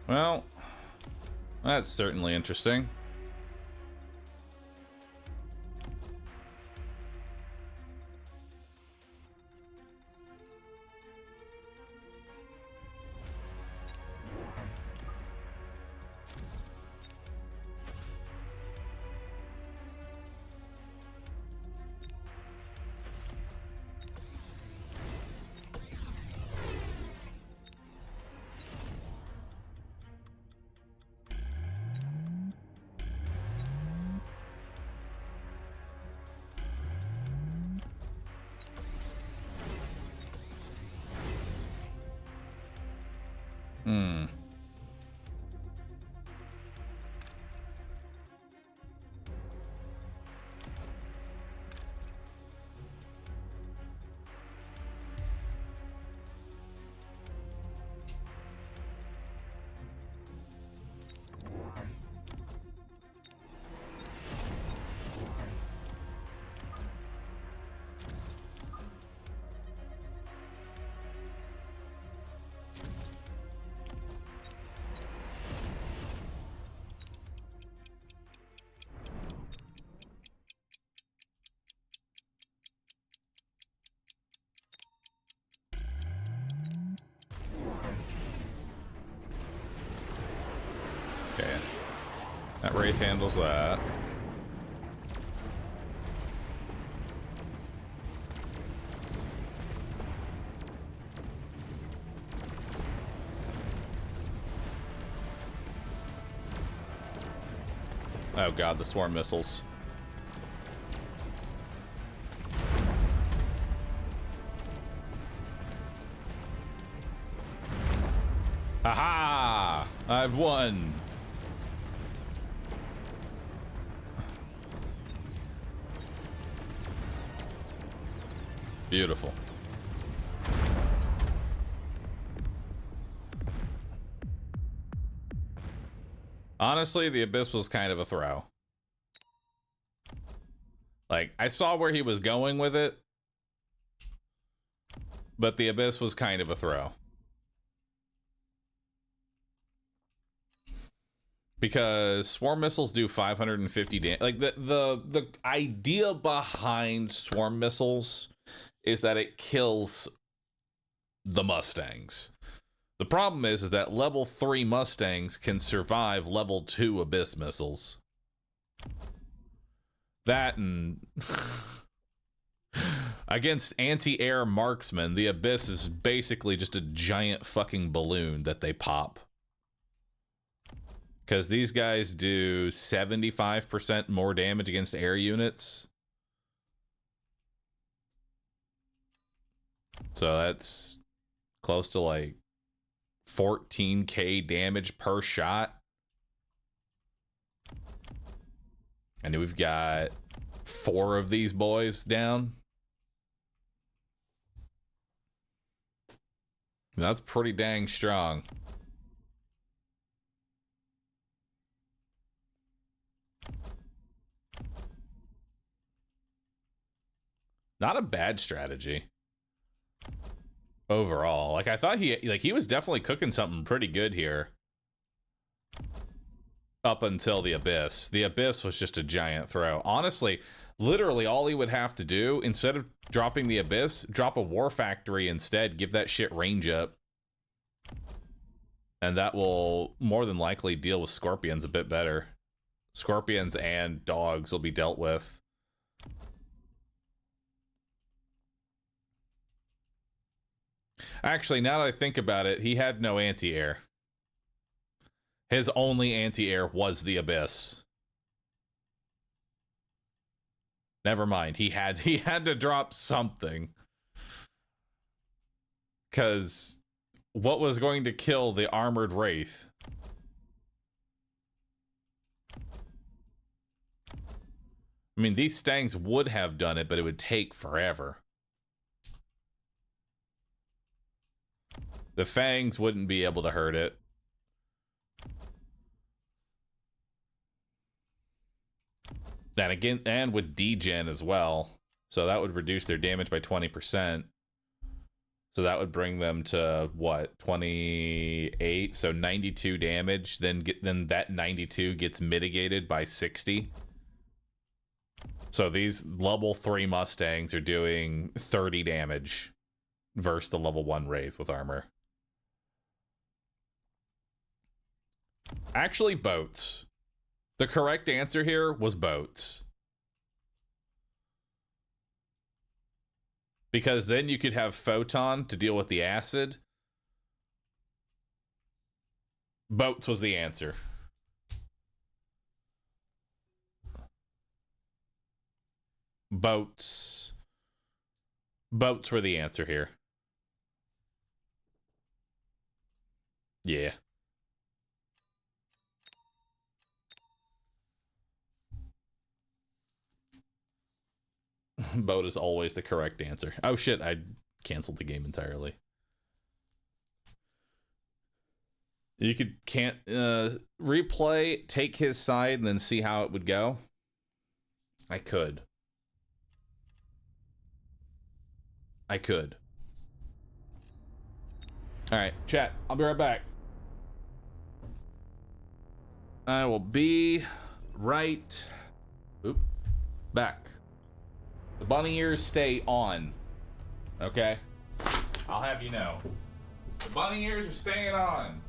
Well, that's certainly interesting. Okay. That Wraith handles that. Oh god, the swarm missiles. Aha! I've won! Beautiful. Honestly, the Abyss was kind of a throw. Like, I saw where he was going with it, but the Abyss was kind of a throw. Because swarm missiles do 550 damage. Like, the idea behind swarm missiles is that it kills the Mustangs. The problem is that level 3 Mustangs can survive level 2 Abyss missiles. That and against anti-air marksmen, the Abyss is basically just a giant fucking balloon that they pop. Because these guys do 75% more damage against air units. So that's close to like 14k damage per shot. And we've got 4 of these boys down. That's pretty dang strong. Not a bad strategy overall. Like, I thought he was definitely cooking something pretty good here. up until the Abyss. The Abyss was just a giant throw. Honestly, literally all he would have to do, instead of dropping the Abyss, drop a War Factory instead, give that shit range up. And that will more than likely deal with Scorpions a bit better. Scorpions and dogs will be dealt with. Actually, now that I think about it, he had no anti-air. His only anti-air was the Abyss. Never mind. He had to drop something. Because what was going to kill the armored wraith? I mean, these Stangs would have done it, but it would take forever. The Fangs wouldn't be able to hurt it. And again, and with degen as well. So that would reduce their damage by 20%. So that would bring them to what, 28? So 92 damage. Then that 92 gets mitigated by 60. So these level 3 Mustangs are doing 30 damage versus the level 1 Wraith with armor. Actually, boats. The correct answer here was boats. Because then you could have Photon to deal with the acid. Boats was the answer. Boats. Boats were the answer here. Yeah. Boat is always the correct answer. Oh shit, I canceled the game entirely. You can't replay, take his side, and then see how it would go. I could. Alright, chat. I'll be right back. I will be right back. The bunny ears stay on. Okay? I'll have you know. The bunny ears are staying on.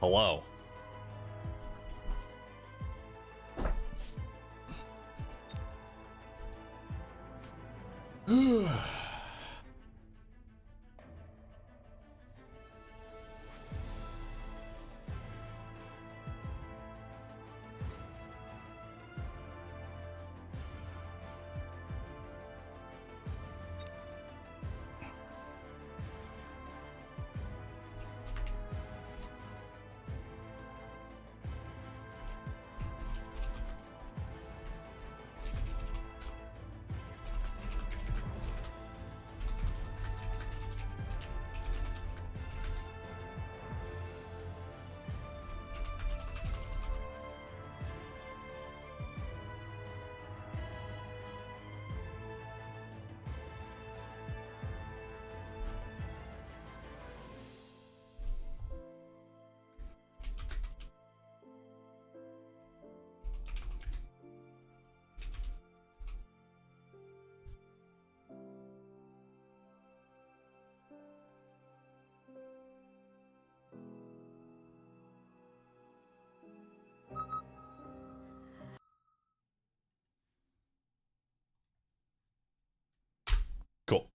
Hello. Cool.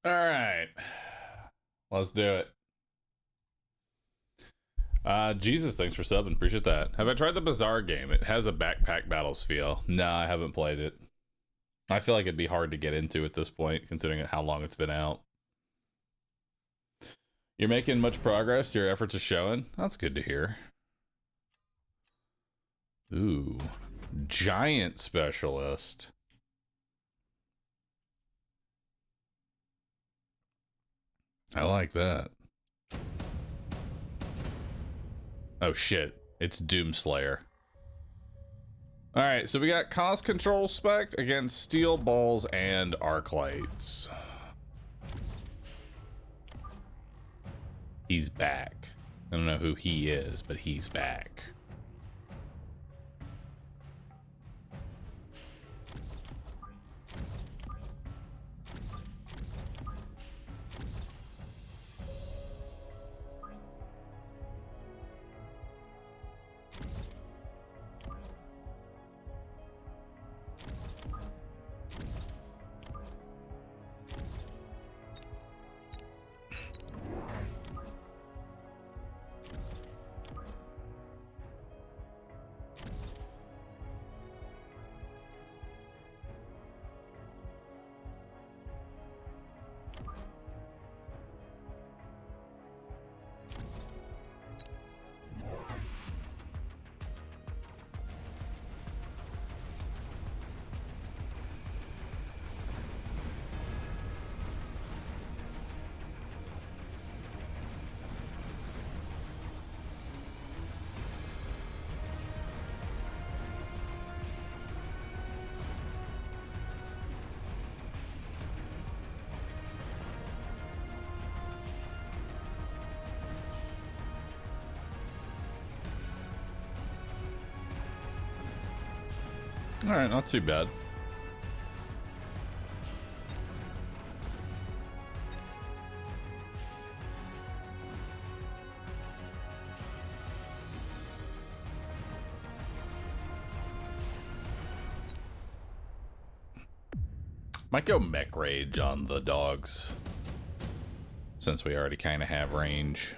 All right. Let's do it. Jesus, thanks for subbing. Appreciate that. Have I tried the Bizarre game? It has a backpack battles feel. No, I haven't played it. I feel like it'd be hard to get into at this point, considering how long it's been out. You're making much progress. Your efforts are showing. That's good to hear. Ooh. Giant specialist. I like that. Oh shit, it's Doomslayer. Alright, so we got cost control spec against steel balls and arc lights. He's back. I don't know who he is, but he's back. All right, not too bad. Might go mech rage on the dogs, since we already kind of have range.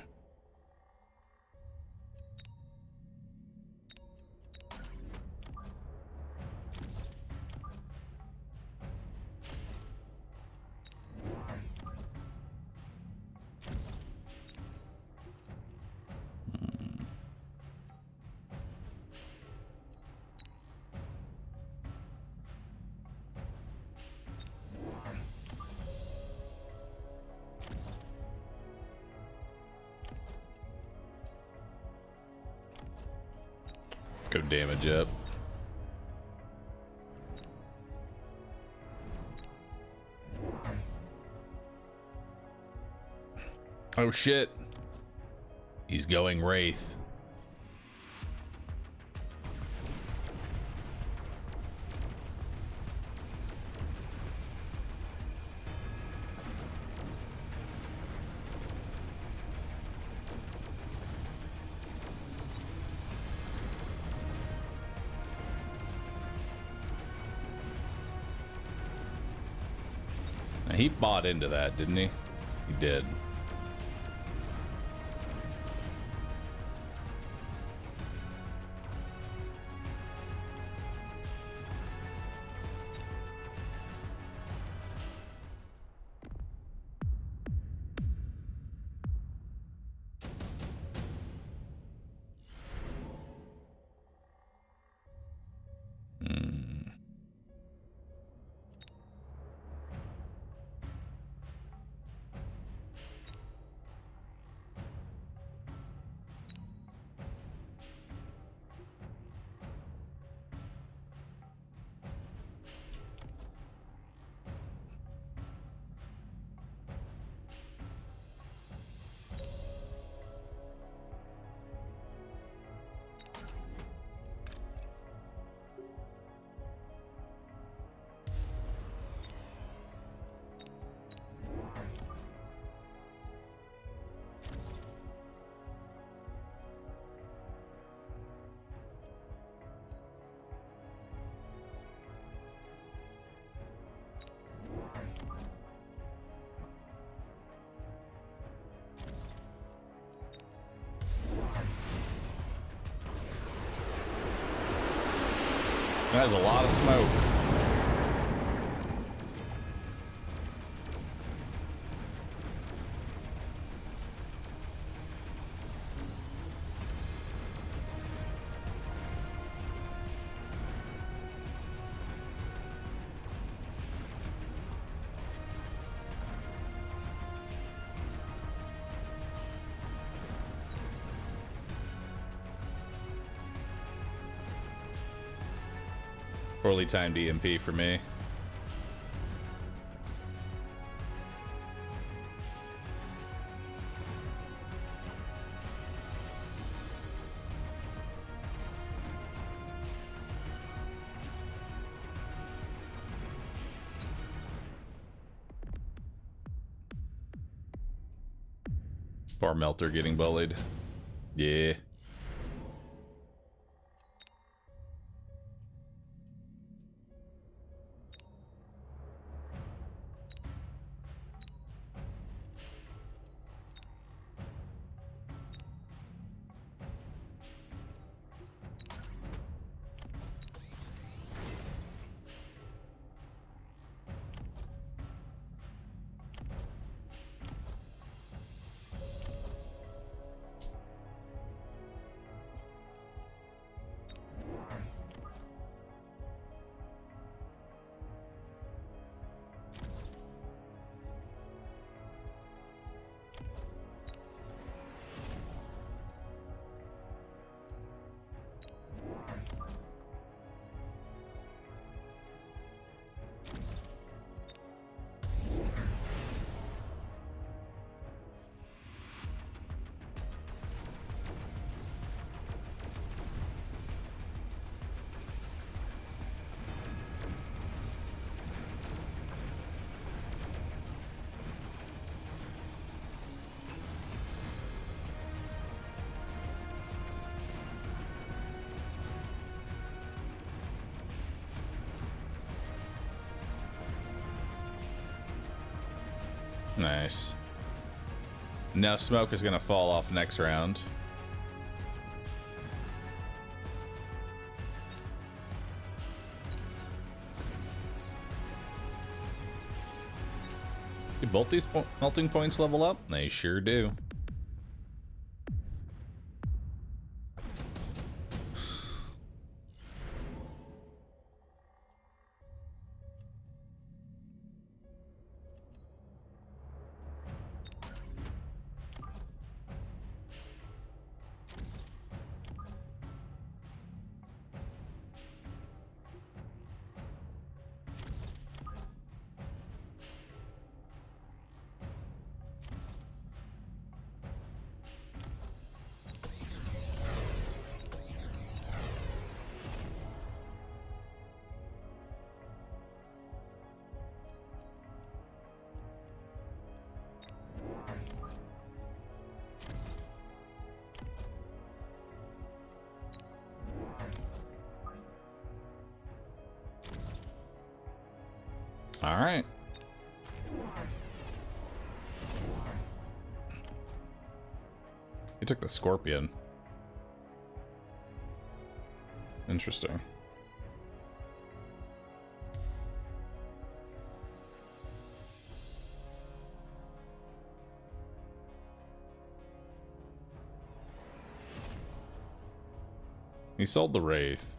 Let's go damage up. Oh shit. He's going Wraith. He bought into that, didn't he? He did. That has a lot of smoke. Poorly timed EMP for me. Bar melter getting bullied. Yeah. Nice. Now smoke is gonna fall off next round. Do both these melting points level up? They sure do. All right. took the Scorpion. Interesting. He sold the Wraith.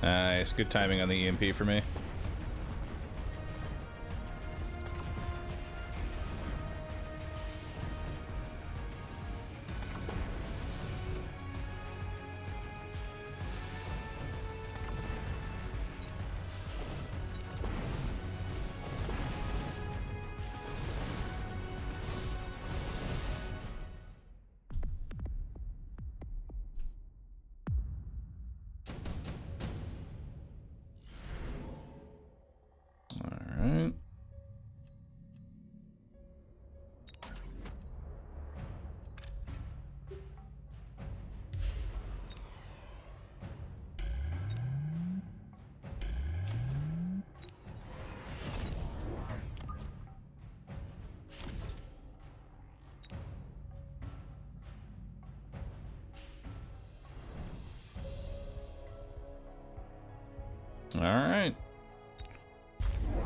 Nice, good timing on the EMP for me. Alright. Alright.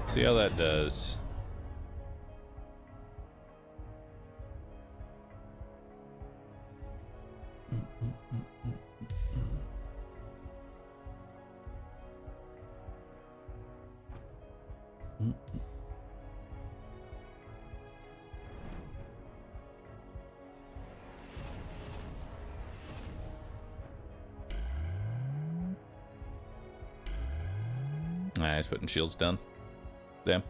See how that does. Nice, putting shields down. Damn.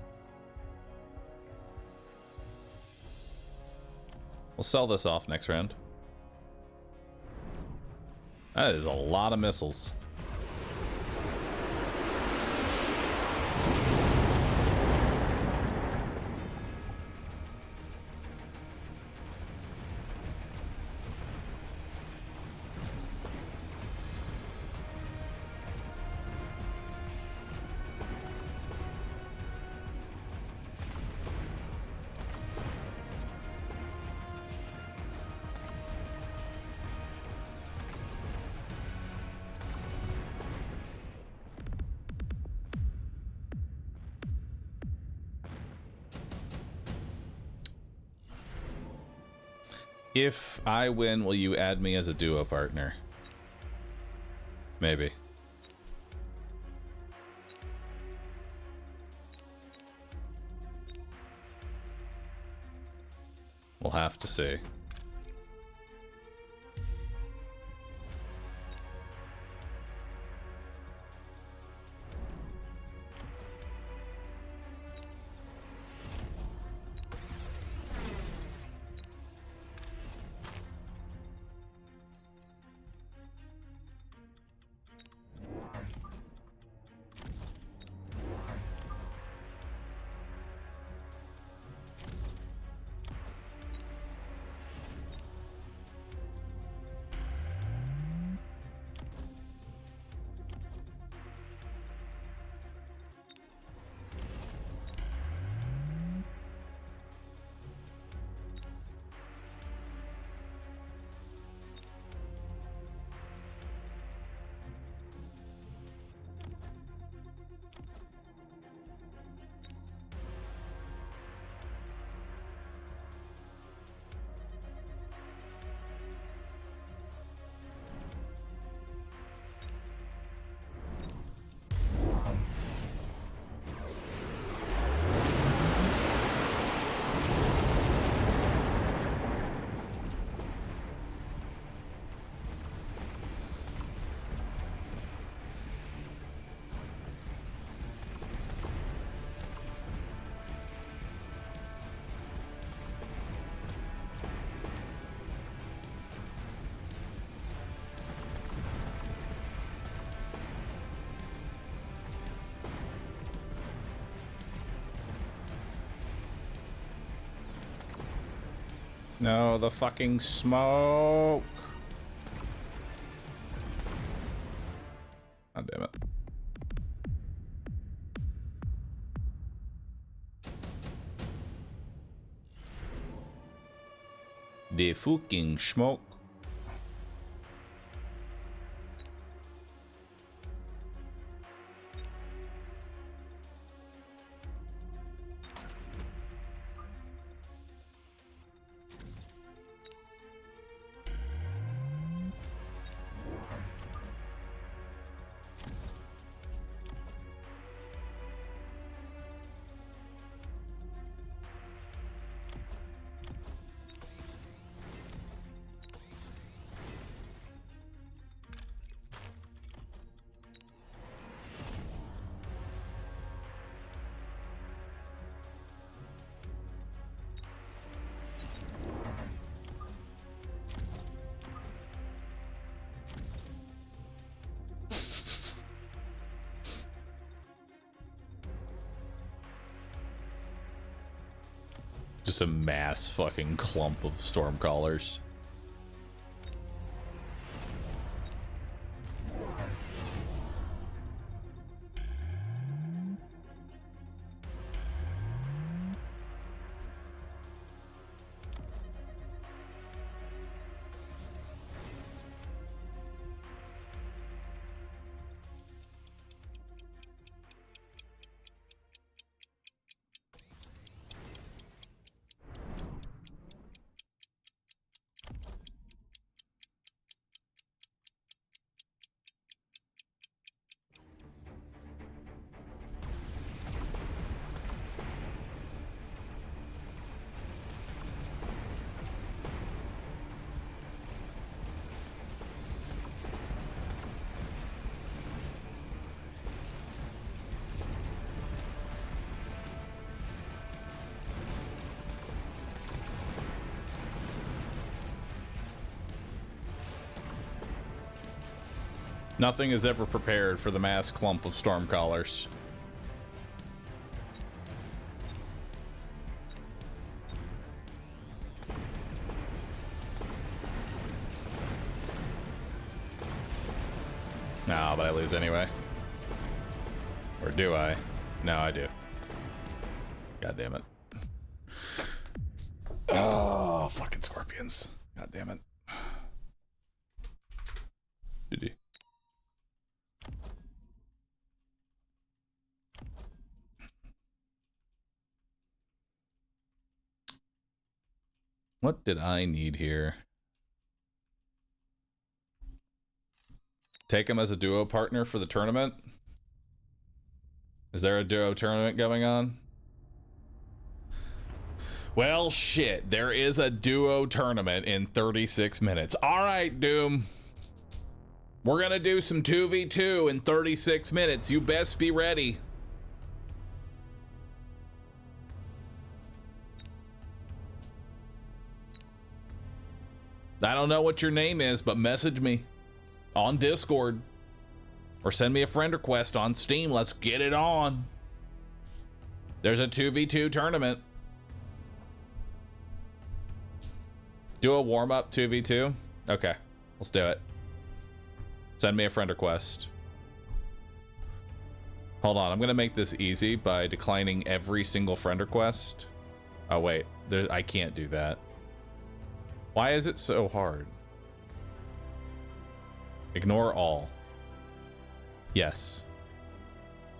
We'll sell this off next round. That is a lot of missiles. If I win, will you add me as a duo partner? Maybe. We'll have to see. No, the fucking smoke. God damn it. The fucking smoke. Just a mass fucking clump of stormcallers. Nothing is ever prepared for the mass clump of stormcallers. No, but I lose anyway. Or do I? No, I do. God damn it. Oh, fucking scorpions. God damn it. GG. What did I need here? Take him as a duo partner for the tournament? Is there a duo tournament going on? Well, shit. There is a duo tournament in 36 minutes. All right, Doom. We're gonna do some 2v2 in 36 minutes. You best be ready. I don't know what your name is, but message me on Discord or send me a friend request on Steam. Let's get it on. There's a 2v2 tournament. Do a warm-up 2v2? Okay, let's do it. Send me a friend request. Hold on, I'm gonna make this easy by declining every single friend request. Oh wait, I can't do that. Why is it so hard? Ignore all. Yes.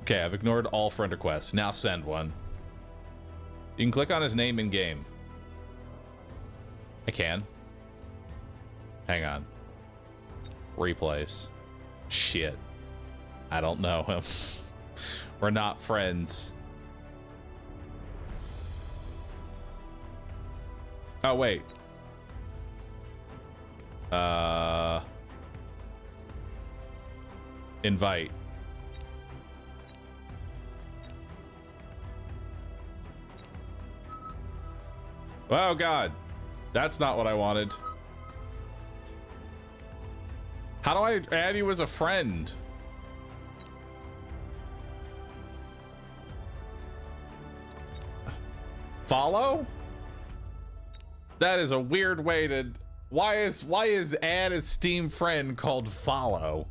Okay, I've ignored all friend requests. Now send one. You can click on his name in game. I can. Hang on. Replays. Shit. I don't know him. We're not friends. Oh, wait. Invite. Oh, God. That's not what I wanted. How do I add you as a friend? Follow? That is a weird way to... Why is add a Steam friend called follow?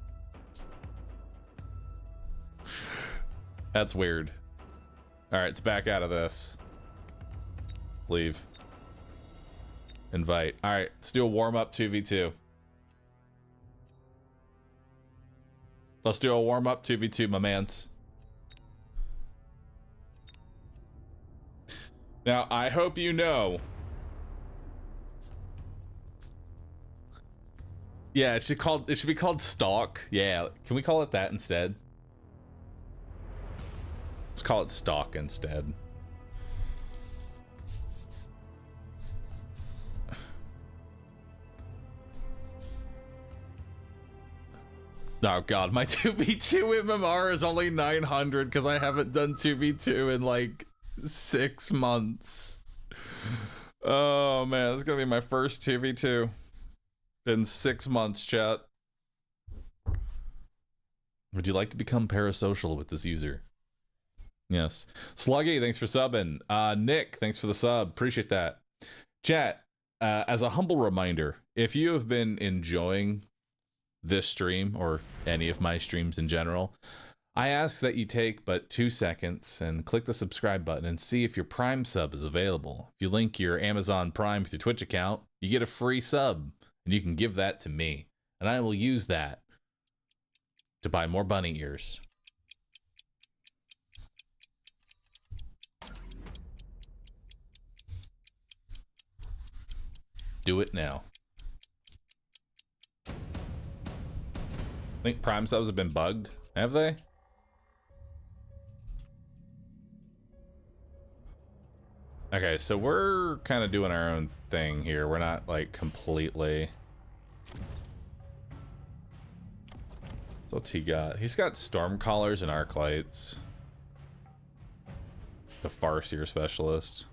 That's weird. All right, let's back out of this. Leave. Invite. All right, let's do a warm-up 2v2. Let's do a warm-up 2v2, my mans. Now, I hope you know. Yeah, it should be called Stalk. Yeah, can we call it that instead? Let's call it Stalk instead. Oh god, my 2v2 MMR is only 900 because I haven't done 2v2 in like 6 months. Oh man, this is gonna be my first 2v2 in 6 months, chat. Would you like to become parasocial with this user? Yes. Sluggy, thanks for subbing. Nick, thanks for the sub. Appreciate that. Chat, as a humble reminder, if you have been enjoying this stream or any of my streams in general, I ask that you take but 2 seconds and click the subscribe button and see if your Prime sub is available. If you link your Amazon Prime to your Twitch account, you get a free sub, and you can give that to me, and I will use that to buy more bunny ears. Do it now. I think Prime subs have been bugged. Have they? Okay, so we're kind of doing our own thing here. We're not like completely... What's he got? He's got storm collars and arc lights. It's a Farseer specialist.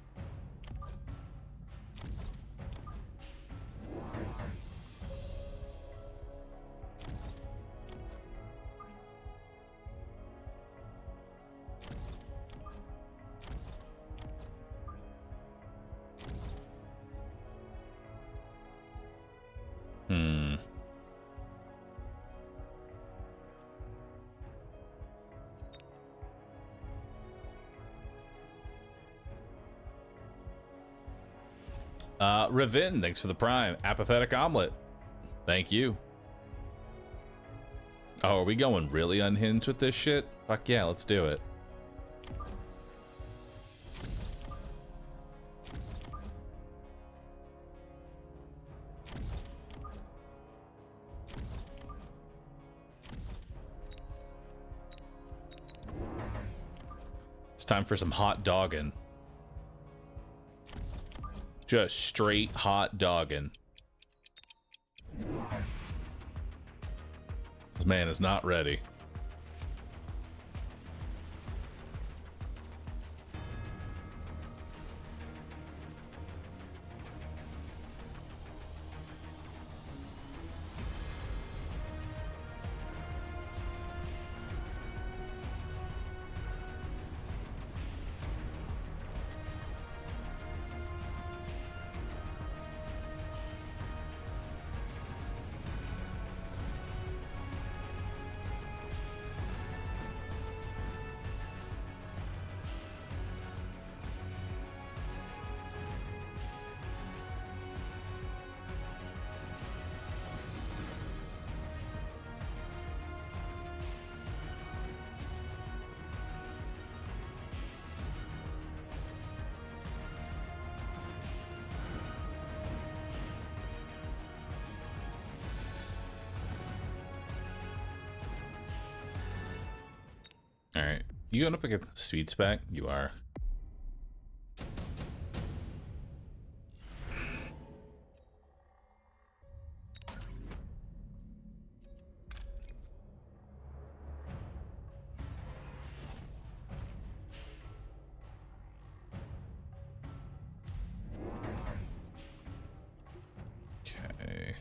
Ravin, thanks for the Prime. Apathetic Omelet, thank you. Oh, are we going really unhinged with this shit? Fuck yeah, let's do it. It's time for some hot dogging. Just straight hot dogging. This man is not ready. All right, you going up like a speed spec? You are. Okay.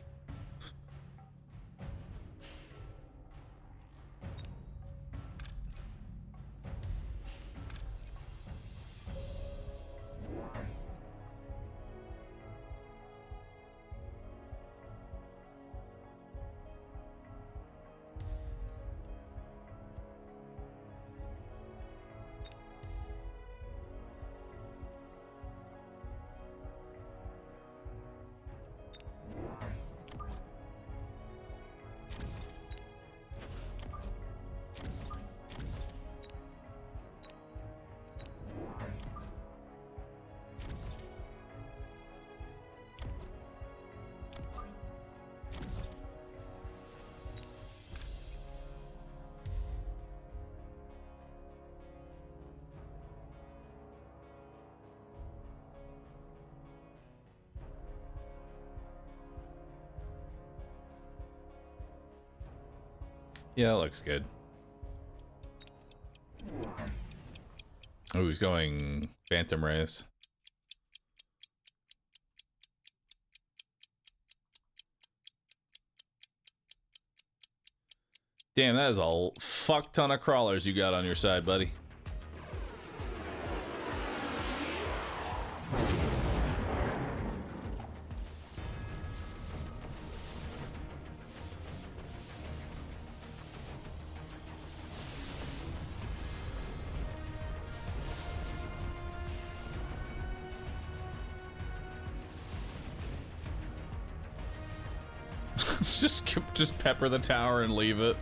Yeah, that looks good. Oh, he's going Phantom Rays. Damn, that is a fuck ton of crawlers you got on your side, buddy. just pepper the tower and leave it.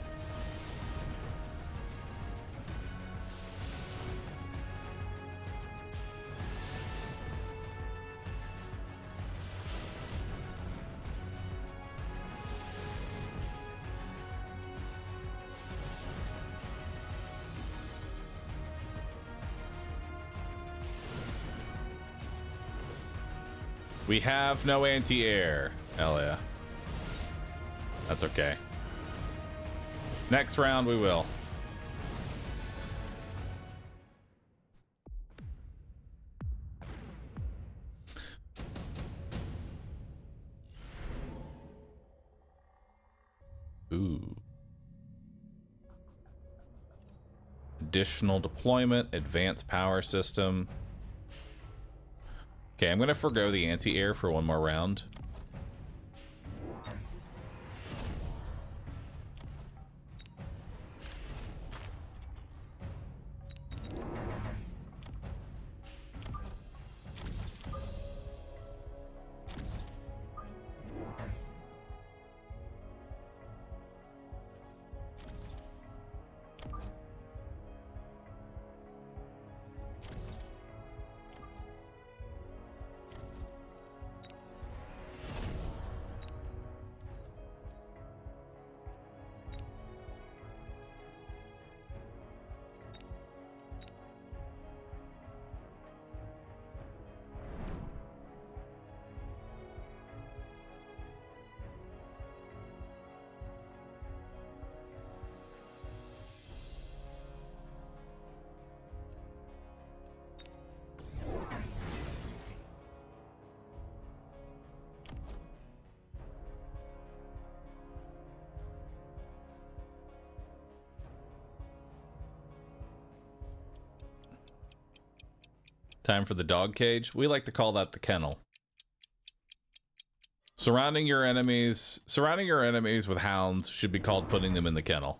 We have no anti-air. Hell yeah. That's okay. Next round we will. Ooh. Additional deployment, advanced power system. Okay, I'm gonna forgo the anti-air for one more round. Time for the dog cage. We like to call that the kennel. Surrounding your enemies with hounds should be called putting them in the kennel.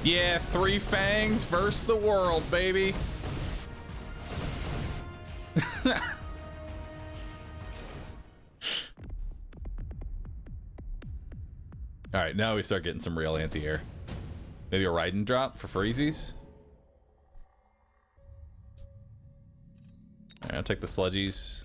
Yeah, 3 fangs versus the world, baby. All right, now we start getting some real anti-air. Maybe a ride and drop for freezies. All right, I'll take the sludgies.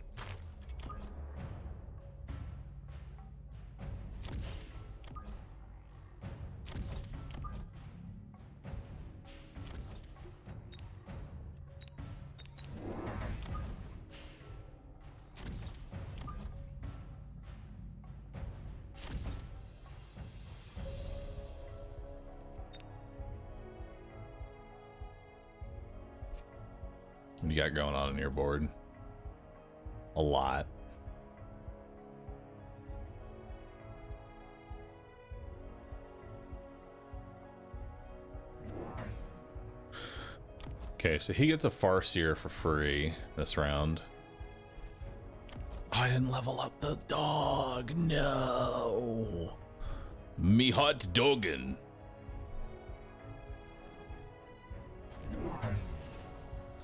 What do you got going on in your board? A lot. Okay, so he gets a Farseer for free this round. I didn't level up the dog. No. Me hot doggin.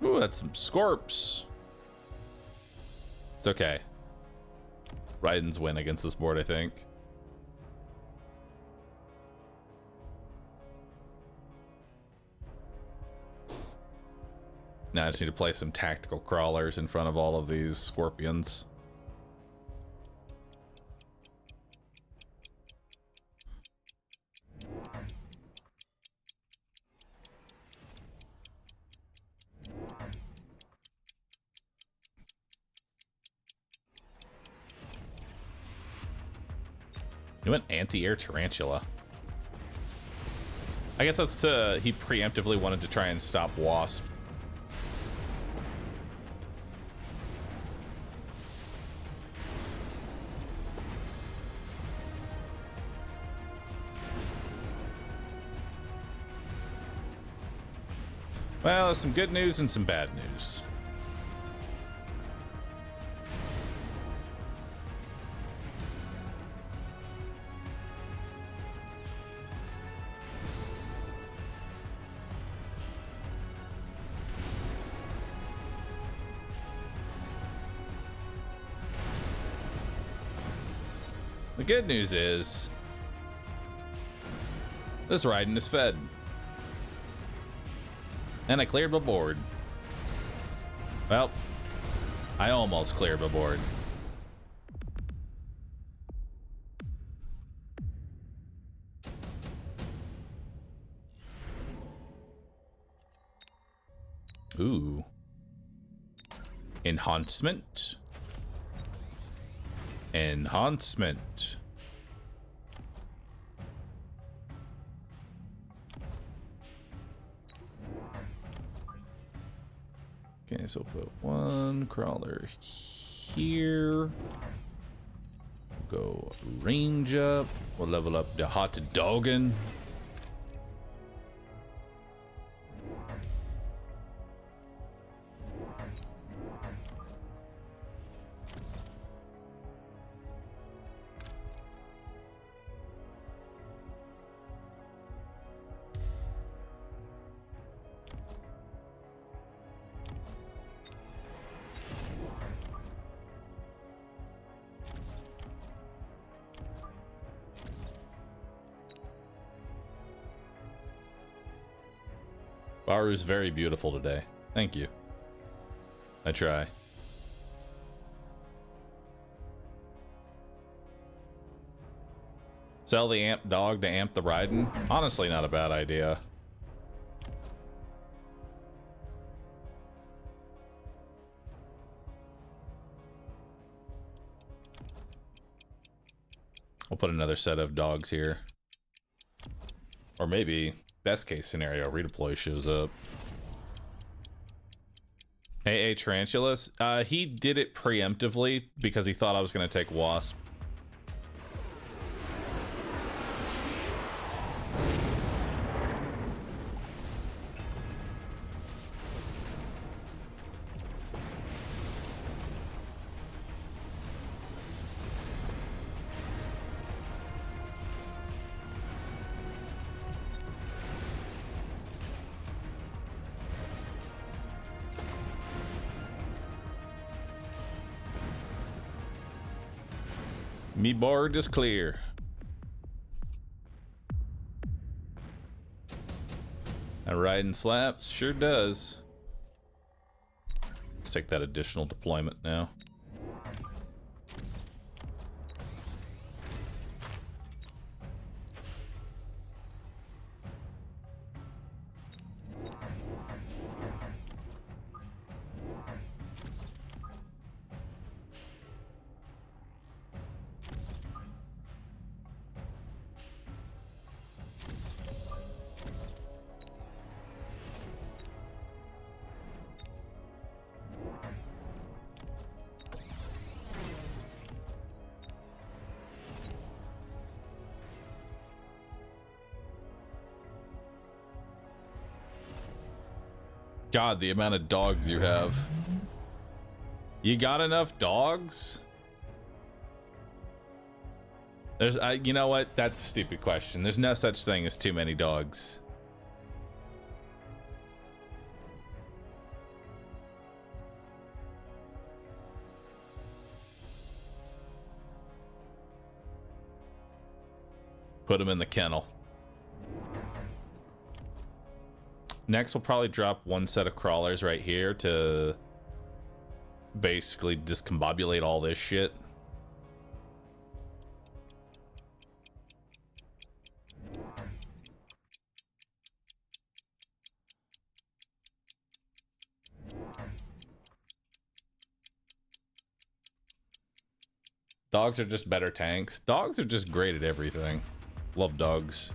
Ooh, that's some Scorps. It's okay. Raiden's win against this board, I think. Now I just need to play some tactical crawlers in front of all of these scorpions. You went anti-air tarantula. I guess that's he preemptively wanted to try and stop wasp. Well, there's some good news and some bad news. The good news is this Raiden is fed. And I cleared my board. Well, I almost cleared my board. Ooh. Enhancement. Enhancement. Okay, so we'll put one crawler here. Go range up. We'll level up the hot doggin. Bahroo's very beautiful today. Thank you. I try. Sell the amp dog to amp the Raiden? Honestly, not a bad idea. We'll put another set of dogs here. Or maybe, best case scenario, redeploy shows up. AA Tarantulas? He did it preemptively because he thought I was going to take Wasp. Me board is clear. And Raiden slaps, sure does. Let's take that additional deployment now. God, the amount of dogs you have. You got enough dogs? There's, you know what? That's a stupid question. There's no such thing as too many dogs. Put them in the kennel. Next, we'll probably drop one set of crawlers right here to basically discombobulate all this shit. Dogs are just better tanks. Dogs are just great at everything. Love dogs.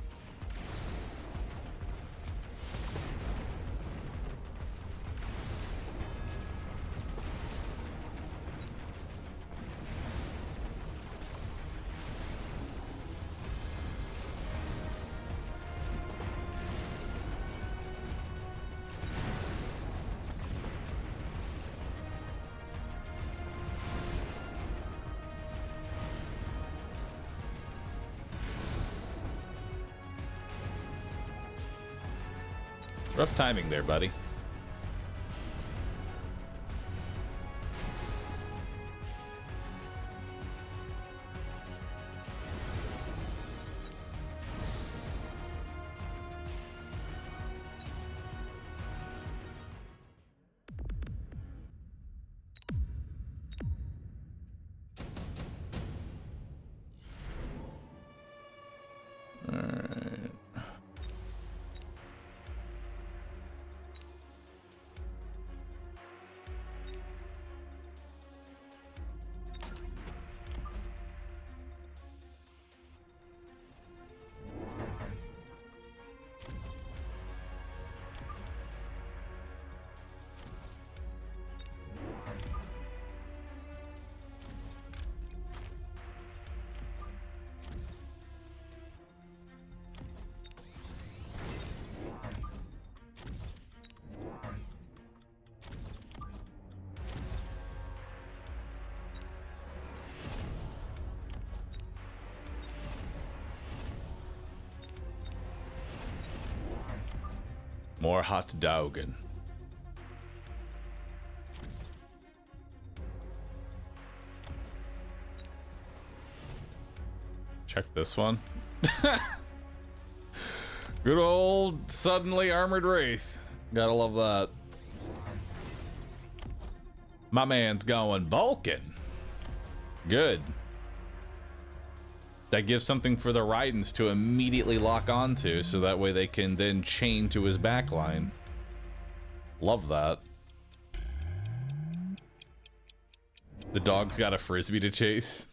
Rough timing there, buddy. More hot dogging. Check this one. Good old suddenly armored wraith. Gotta love that. My man's going bulking. Good. That gives something for the Raidens to immediately lock onto, so that way they can then chain to his backline. Love that. The dog's got a frisbee to chase.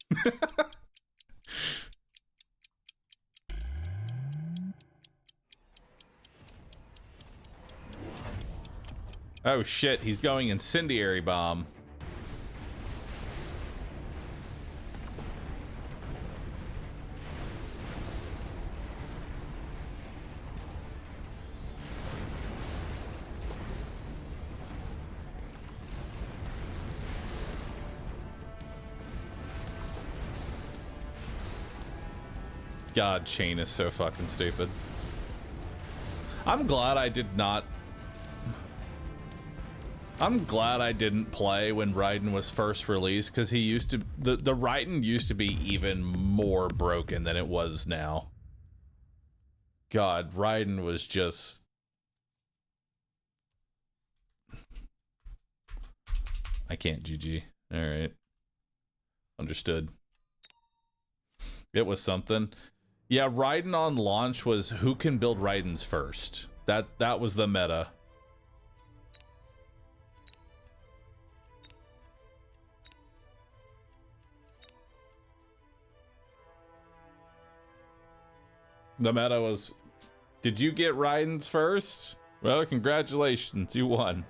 Oh shit, he's going incendiary bomb. God, chain is so fucking stupid. I'm glad I did not. I'm glad I didn't play when Raiden was first released, because he used to. The Raiden used to be even more broken than it was now. God, Raiden was just. I can't GG. Alright. Understood. It was something. Yeah, Raiden on launch was who can build Raidens first. That was the meta. The meta was, did you get Raidens first? Well, congratulations, you won.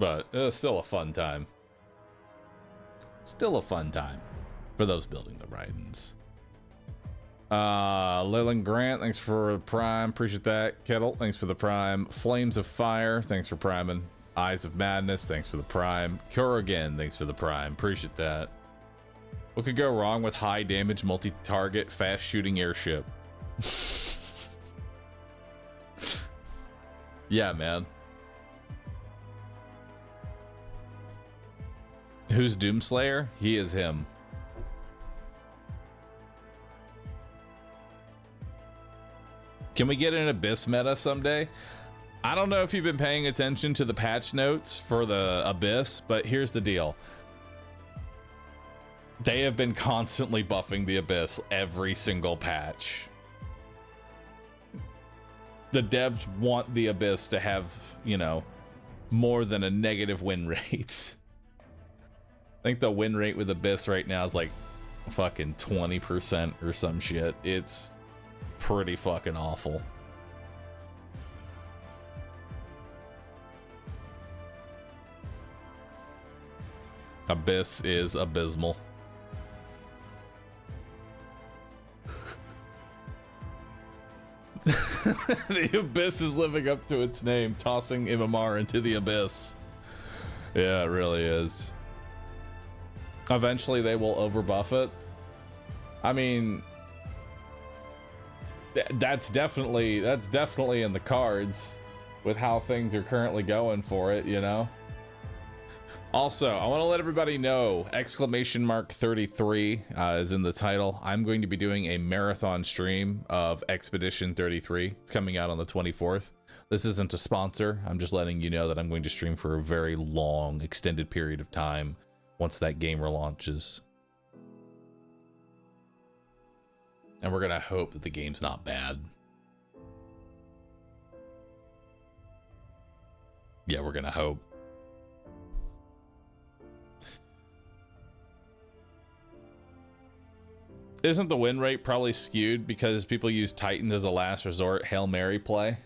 But it was still a fun time. Still a fun time. for those building the Rydens. Leland Grant, thanks for the prime. Appreciate that. Kettle, thanks for the prime. Flames of Fire, thanks for priming. Eyes of Madness, thanks for the prime. Kurrigan, thanks for the prime. Appreciate that. What could go wrong with high damage, multi-target, fast shooting airship? Yeah, man. Who's Doomslayer? He is him. Can we get an Abyss meta someday? I don't know if you've been paying attention to the patch notes for the Abyss, but here's the deal. They have been constantly buffing the Abyss every single patch. The devs want the Abyss to have, you know, more than a negative win rate. I think the win rate with Abyss right now is like fucking 20% or some shit. It's pretty fucking awful. Abyss is abysmal. The Abyss is living up to its name, tossing MMR into the Abyss. Yeah, it really is. Eventually they will overbuff it. I mean, that's definitely in the cards with how things are currently going for it, you know? Also, I want to let everybody know, !33 is in the title. I'm going to be doing a marathon stream of Expedition 33. It's coming out on the 24th. This isn't a sponsor. I'm just letting you know that I'm going to stream for a very long, extended period of time once that game relaunches. And we're going to hope that the game's not bad. Yeah, we're going to hope. Isn't the win rate probably skewed because people use Titans as a last resort Hail Mary play?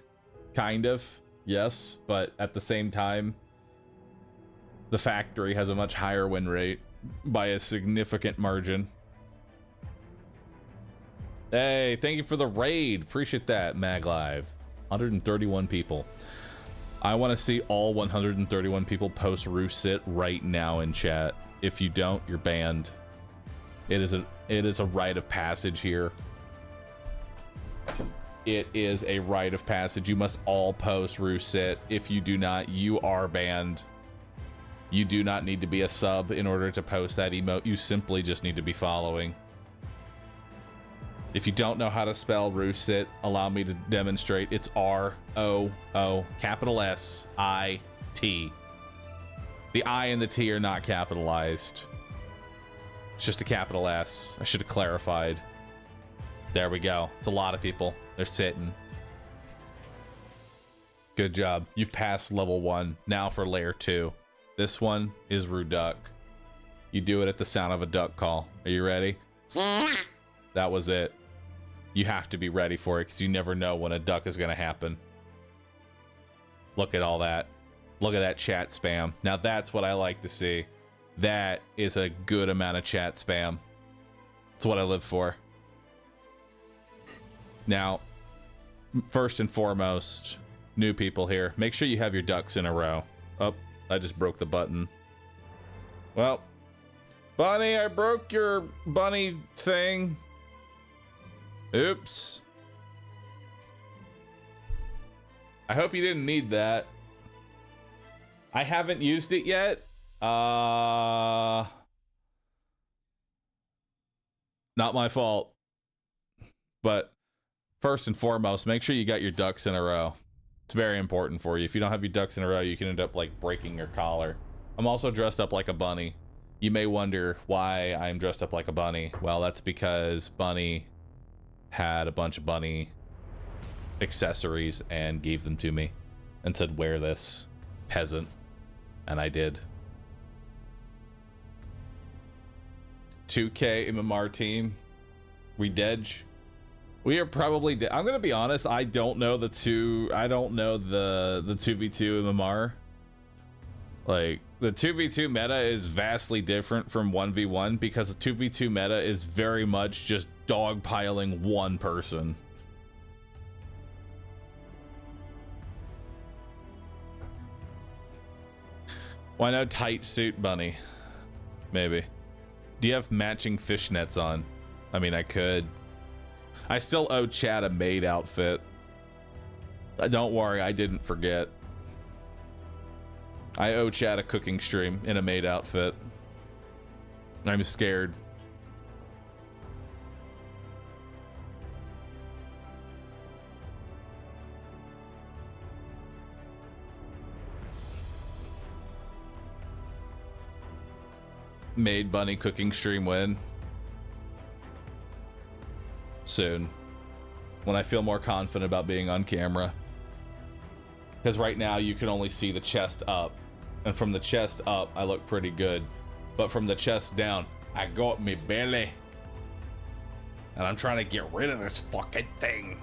Kind of, yes, but at the same time, the factory has a much higher win rate by a significant margin. Hey, thank you for the raid. Appreciate that, MagLive. 131 people. I want to see all 131 people post Roosit right now in chat. If you don't, you're banned. It is a rite of passage here. It is a rite of passage. You must all post Roosit. If you do not, you are banned. You do not need to be a sub in order to post that emote. You simply just need to be following. If you don't know how to spell Roosit, allow me to demonstrate. It's R-O-O, capital S-I-T. The I and the T are not capitalized. It's just a capital S. I should have clarified. There we go. It's a lot of people. They're sitting. Good job. You've passed level 1. Now for layer 2. This one is Roo Duck. You do it at the sound of a duck call. Are you ready? That was it. You have to be ready for it because you never know when a duck is going to happen. Look at all that. Look at that chat spam. Now that's what I like to see. That is a good amount of chat spam. That's what I live for. Now, first and foremost, new people here, make sure you have your ducks in a row. Oh, I just broke the button. Well, Bunny, I broke your bunny thing. Oops. I hope you didn't need that. I haven't used it yet. Not my fault. But first and foremost, make sure you got your ducks in a row. It's very important for you. If you don't have your ducks in a row, you can end up like breaking your collar. I'm also dressed up like a bunny. You may wonder why I'm dressed up like a bunny. Well, that's because Bunny had a bunch of bunny accessories and gave them to me and said, wear this, peasant. And I did. 2K MMR team. We dead. We are probably dead. I'm gonna be honest, I don't know the 2v2 MMR. Like, the 2v2 meta is vastly different from 1v1 because the 2v2 meta is very much just dogpiling one person. Why no tight suit, bunny? Maybe. Do you have matching fishnets on? I mean, I could. I still owe Chad a maid outfit. Don't worry, I didn't forget. I owe Chad a cooking stream in a maid outfit. I'm scared. Maid bunny cooking stream win. Soon. When I feel more confident about being on camera. Because right now you can only see the chest up. And from the chest up, I look pretty good. But from the chest down, I got me belly. And I'm trying to get rid of this fucking thing.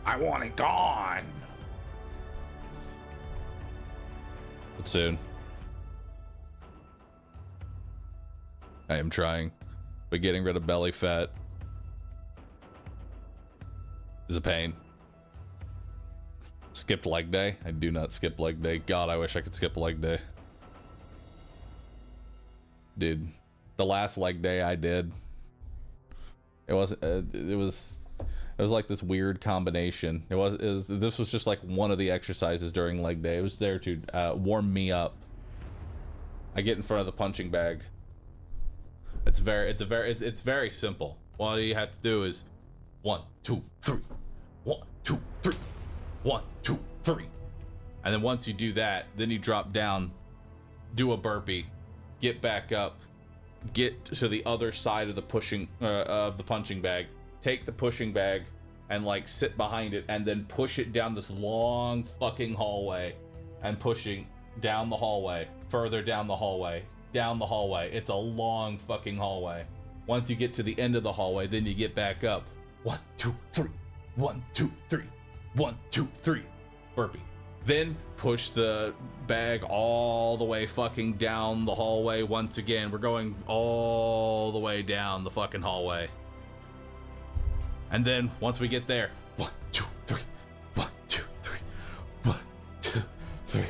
I want it gone. But soon. I am trying. But getting rid of belly fat is a pain. Skipped leg day? I do not skip leg day. God, I wish I could skip leg day. Dude, the last leg day I did, it was like this weird combination. This was just like one of the exercises during leg day. It was there to warm me up. I get in front of the punching bag. It's very simple. All you have to do is 1, 2, 3, 1, 2, 3. 1, 2, 3. And then once you do that, then you drop down, do a burpee, get back up, get to the other side of the punching bag, take the pushing bag and like sit behind it and then push it down this long fucking hallway and pushing down the hallway, further down the hallway, down the hallway. It's a long fucking hallway. Once you get to the end of the hallway, then you get back up. 1, 2, 3. 1, 2, 3. 1, 2, 3. Burpee. Then push the bag all the way fucking down the hallway once again. We're going all the way down the fucking hallway. And then once we get there, 1, 2, 3. 1, 2, 3. 1, 2, 3.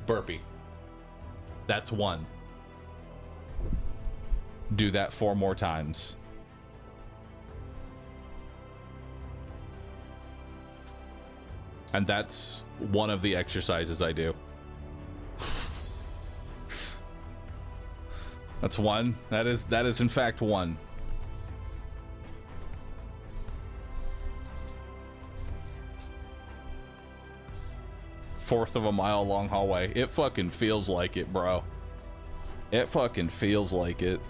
Burpee. That's 1. Do that 4 more times. And that's one of the exercises I do. That's 1. That is in fact 1. Fourth of a mile long hallway. It fucking feels like it, bro. It fucking feels like it.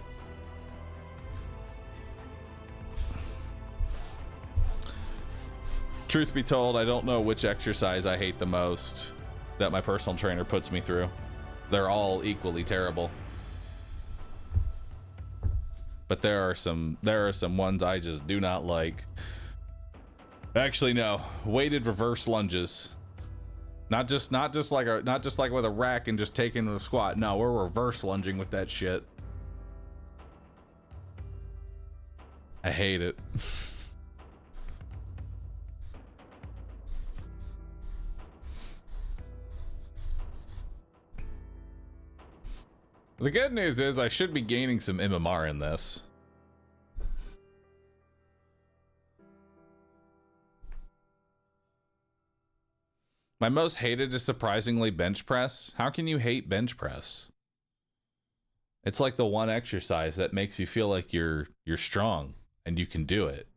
Truth be told, I don't know which exercise I hate the most that my personal trainer puts me through. They're all equally terrible. But there are some ones I just do not like. Actually, no. Weighted reverse lunges. Not just like with a rack and just taking the squat. No, we're reverse lunging with that shit. I hate it. The good news is I should be gaining some MMR in this. My most hated is surprisingly bench press. How can you hate bench press? It's like the one exercise that makes you feel like you're strong and you can do it.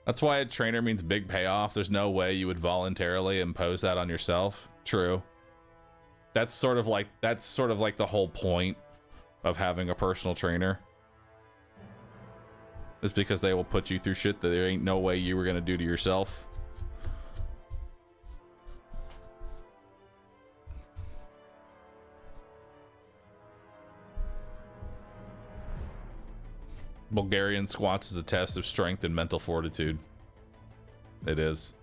That's why a trainer means big payoff. There's no way you would voluntarily impose that on yourself. True. That's sort of like the whole point of having a personal trainer. It's because they will put you through shit that there ain't no way you were gonna do to yourself. Bulgarian squats is a test of strength and mental fortitude. It is.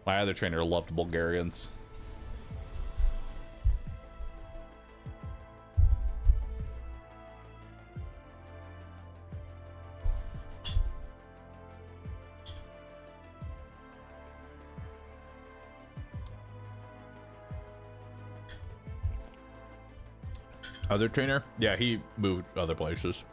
My other trainer loved Bulgarians. Other trainer? Yeah, he moved other places.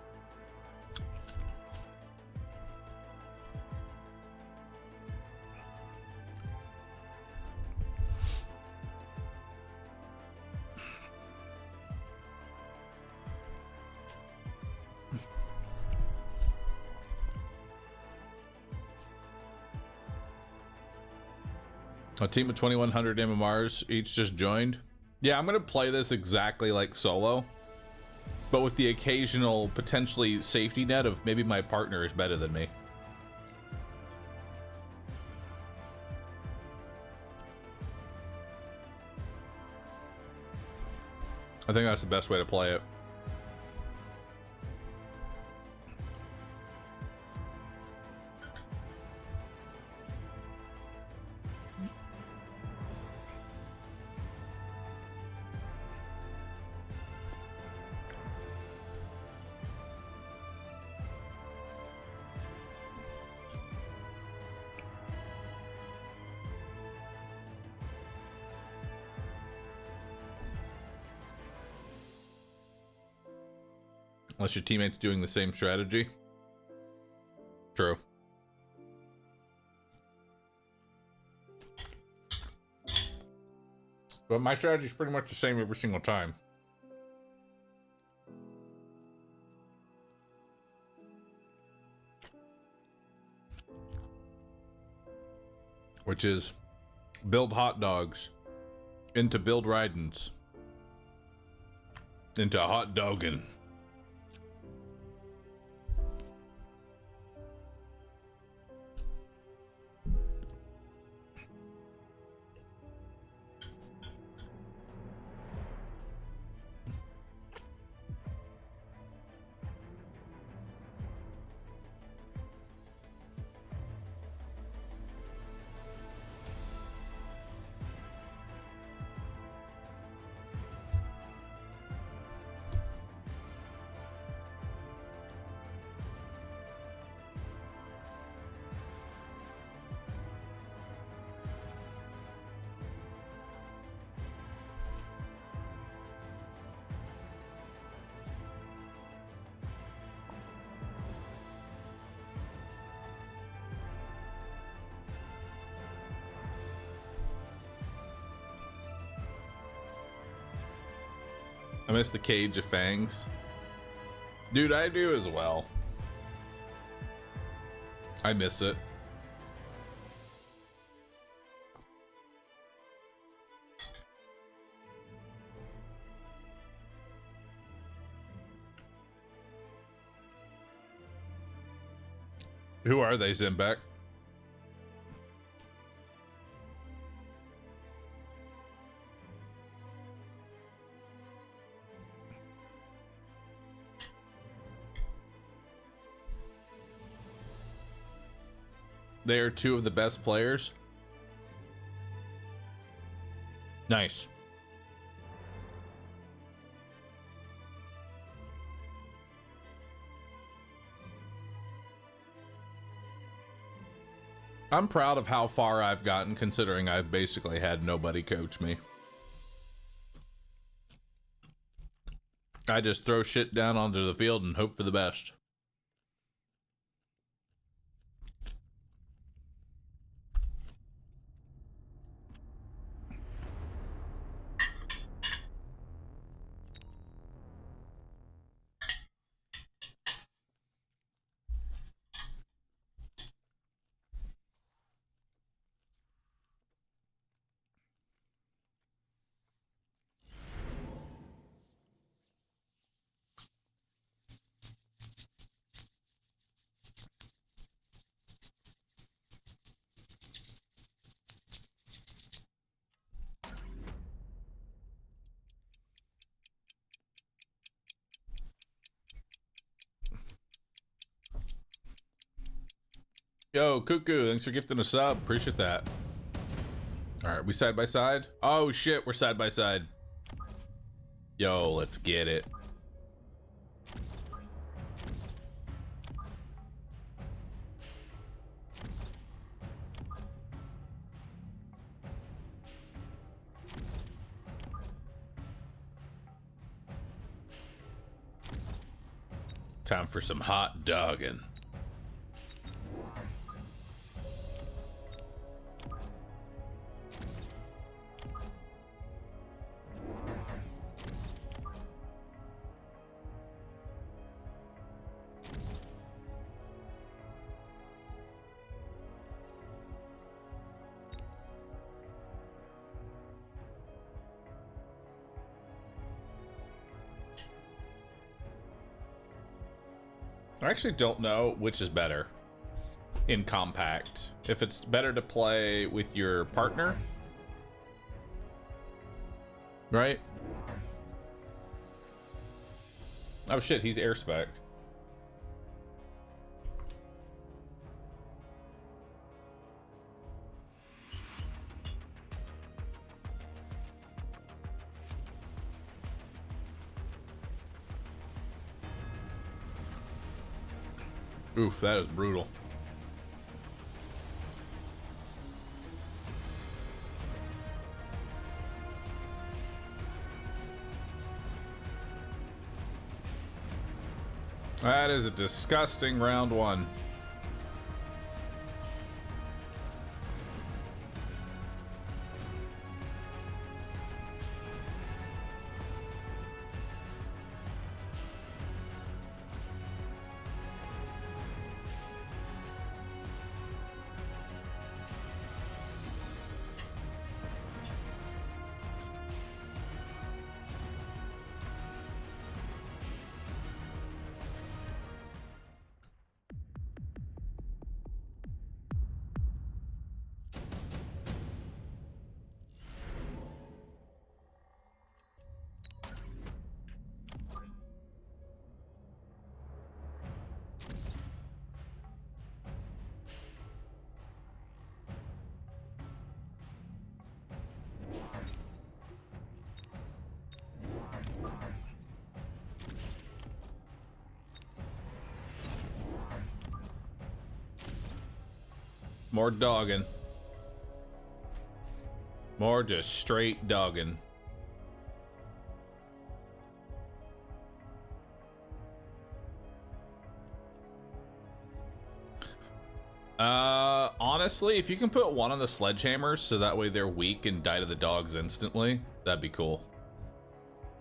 A team of 2100 MMRs each just joined. Yeah, I'm gonna play this exactly like solo, but with the occasional potentially safety net of maybe my partner is better than me. I think that's the best way to play it. Unless your teammate's doing the same strategy. True. But my strategy is pretty much the same every single time. Which is build hot dogs into build ridins into hot dogging. I miss the cage of fangs. Dude, I do as well. I miss it. Who are they, Zimbek? They are two of the best players. Nice. I'm proud of how far I've gotten, considering I've basically had nobody coach me. I just throw shit down onto the field and hope for the best. Yo, Cuckoo, thanks for gifting a sub. Appreciate that. All right, we side by side? Oh shit, we're side by side. Yo, let's get it. Time for some hot dogging. I actually don't know which is better in compact. If it's better to play with your partner, right? Oh shit, he's air spec. Oof, that is brutal. That is a disgusting round one. More dogging. More just straight dogging. Honestly, if you can put one on the sledgehammers so that way they're weak and die to the dogs instantly, that'd be cool.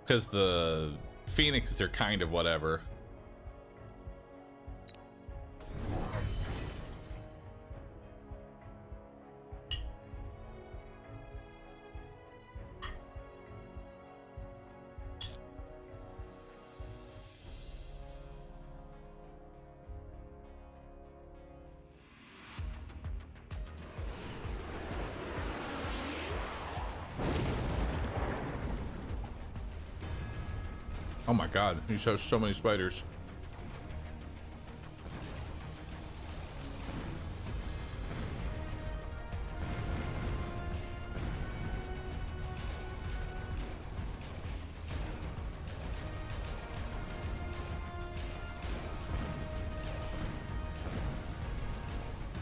Because the phoenixes are kind of whatever. Oh my god, he shows so many spiders.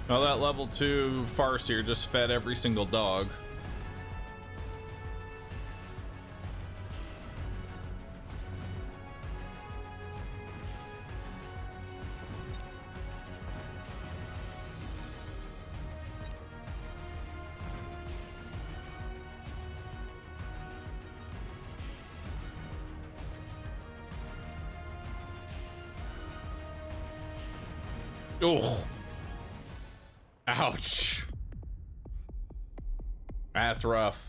Well, that level 2 Farseer just fed every single dog. Oh, ouch. That's rough.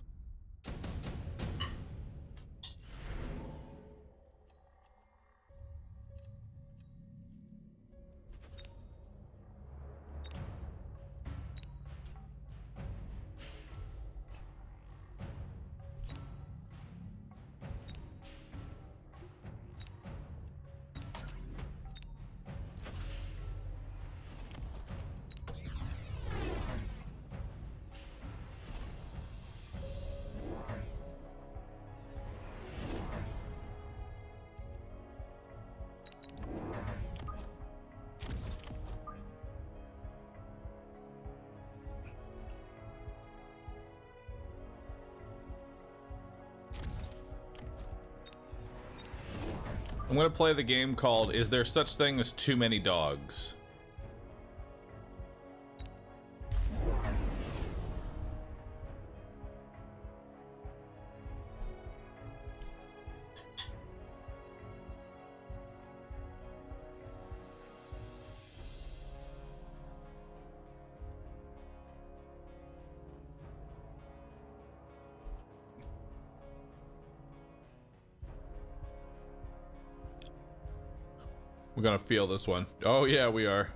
I'm gonna play the game called Is There Such Thing as Too Many Dogs? We're gonna feel this one. Oh yeah, we are.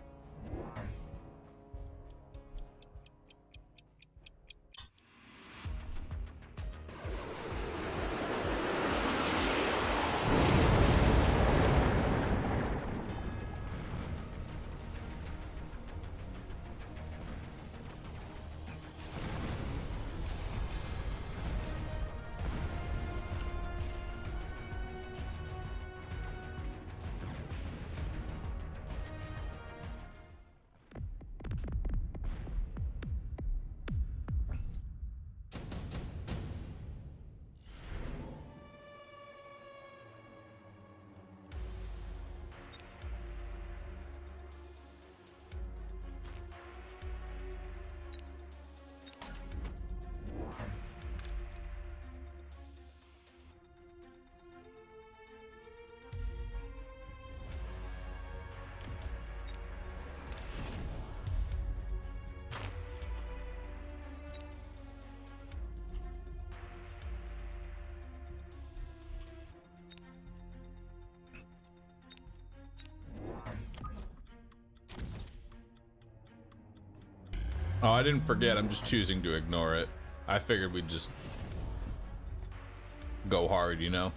Oh, I didn't forget. I'm just choosing to ignore it. I figured we'd just go hard, you know?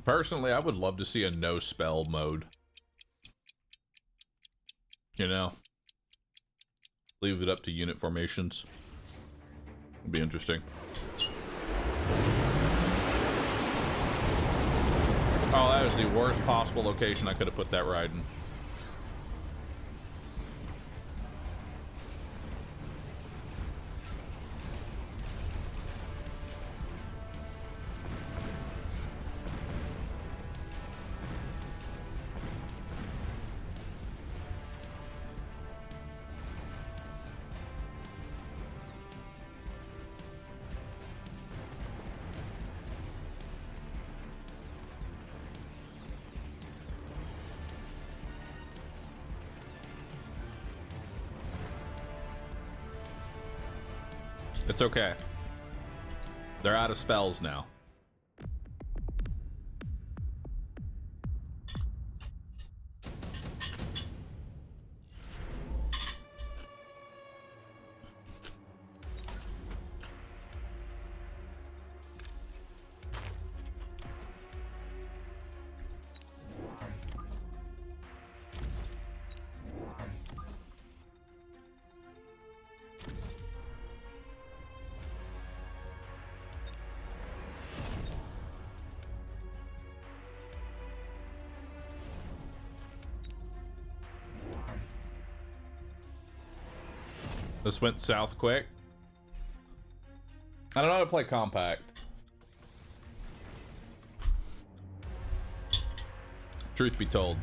Personally, I would love to see a no spell mode. You know? Leave it up to unit formations. It'd be interesting. Oh, that was the worst possible location I could have put that ride in. It's okay. They're out of spells now. This went south quick. I don't know how to play compact. Truth be told.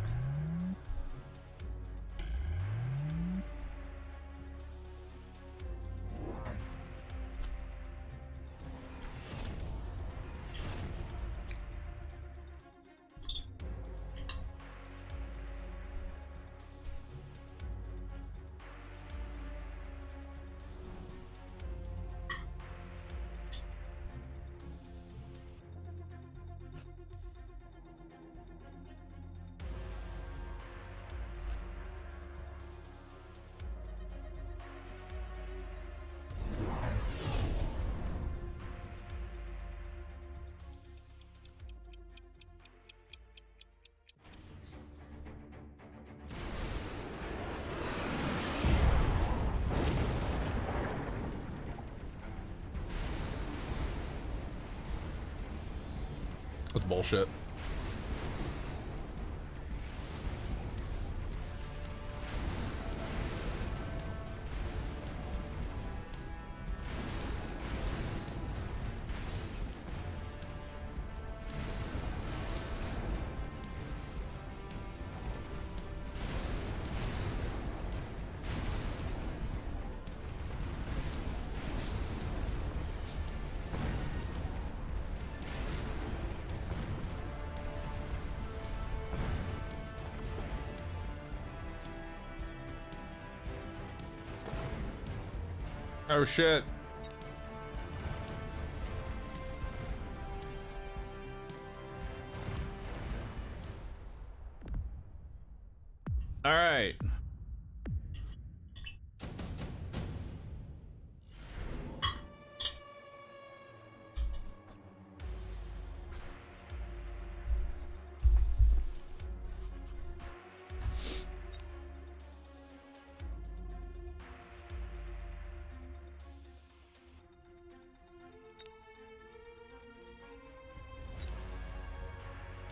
That's bullshit. Oh shit. All right.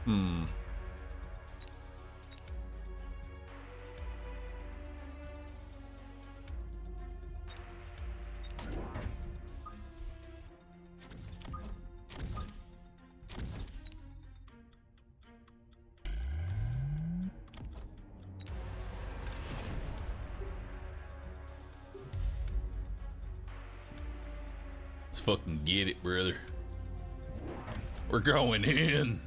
Hmm. Let's fucking get it, brother. We're going in.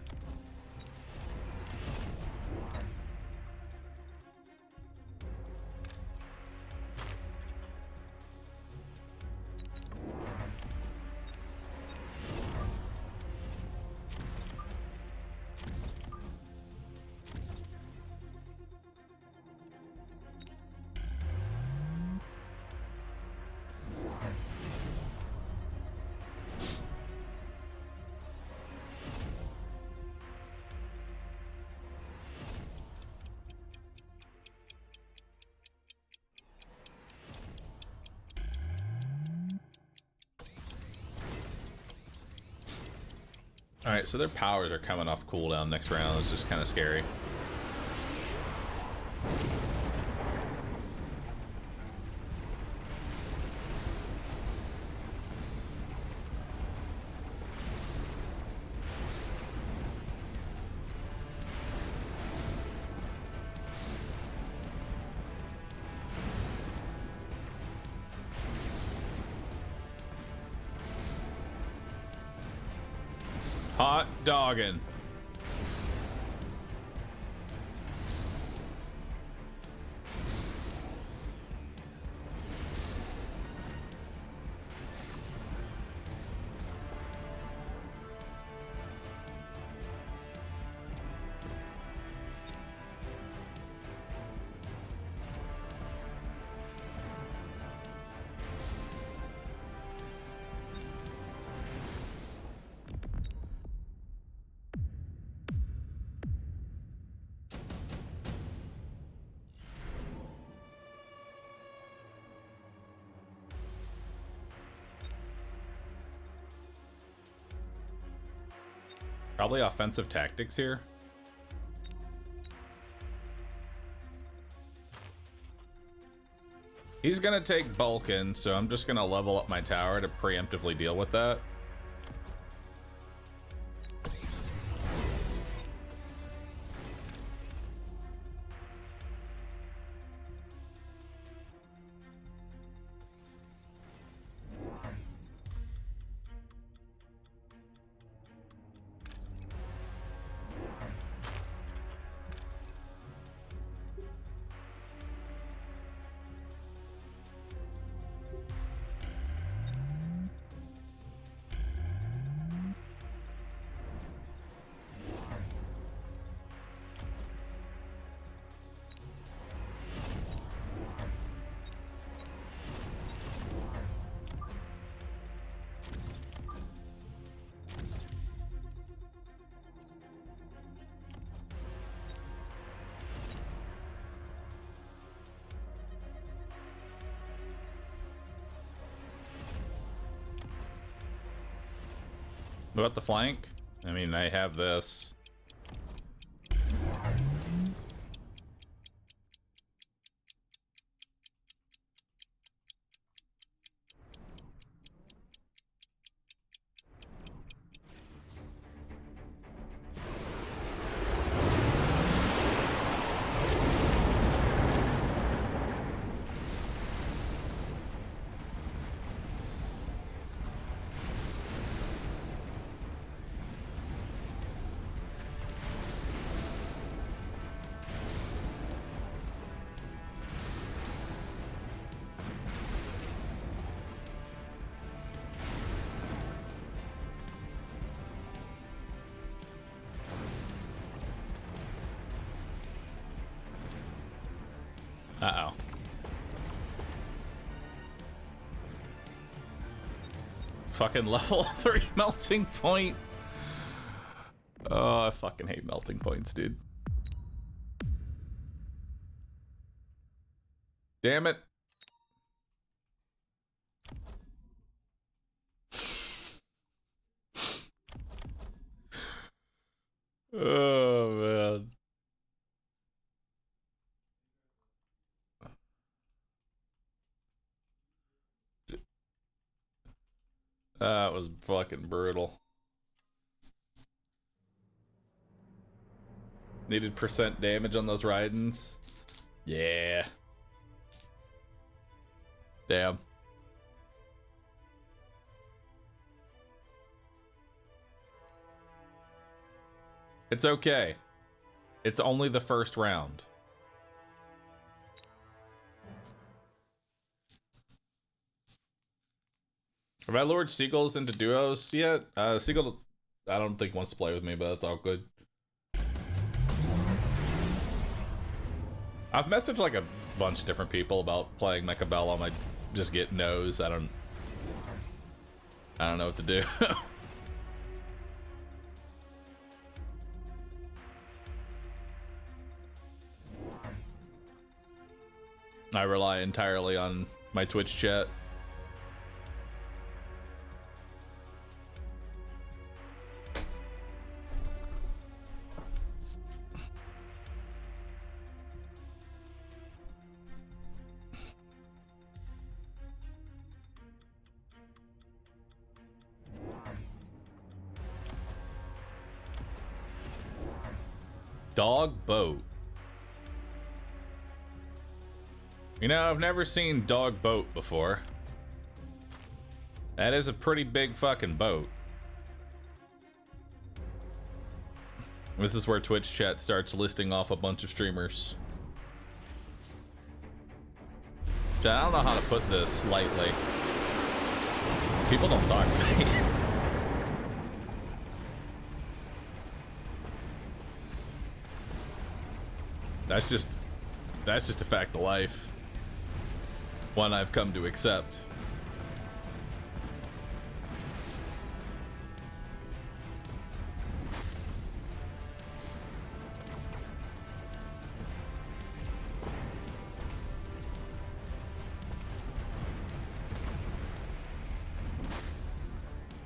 All right, so their powers are coming off cooldown next round. It's just kind of scary. Hot dogging. Probably offensive tactics here. He's gonna take Vulcan, so I'm just gonna level up my tower to preemptively deal with that. What about the flank? I mean, I have this. Uh-oh. Fucking level 3 melting point. Oh, I fucking hate melting points, dude. Damn it. Oh, man. That was fucking brutal. Needed percent damage on those Raidens. Yeah. Damn. It's okay. It's only the first round. Have I lured Seagulls into duos yet? Seagull, I don't think wants to play with me, but that's all good. I've messaged like a bunch of different people about playing Mechabellum. I just get no's. I don't know what to do. I rely entirely on my Twitch chat. Dog boat. You know, I've never seen dog boat before. That is a pretty big fucking boat. This is where Twitch chat starts listing off a bunch of streamers. I don't know how to put this lightly. People don't talk to me. That's just a fact of life. One I've come to accept.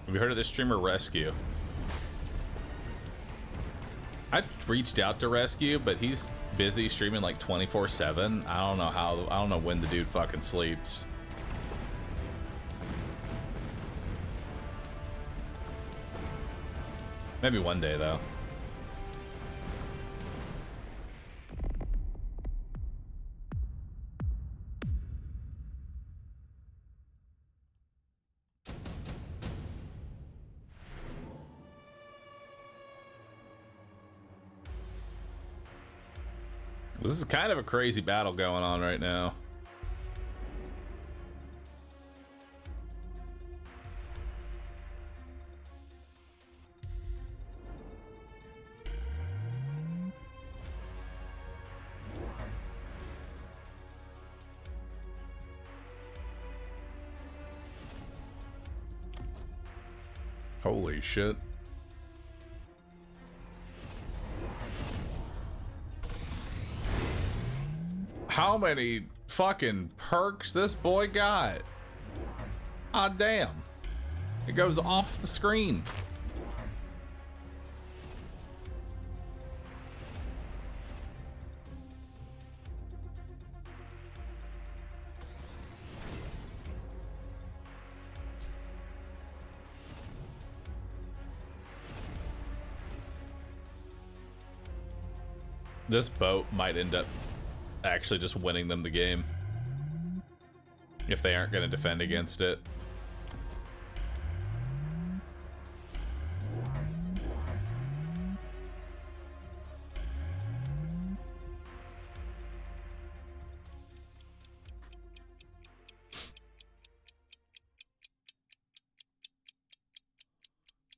Have you heard of this streamer Rescue? I reached out to Rescue, but he's busy streaming like 24/7. I don't know when the dude fucking sleeps. Maybe one day though. This is kind of a crazy battle going on right now. Holy shit. How many fucking perks this boy got? Ah, damn. It goes off the screen. This boat might end up actually just winning them the game if they aren't going to defend against it.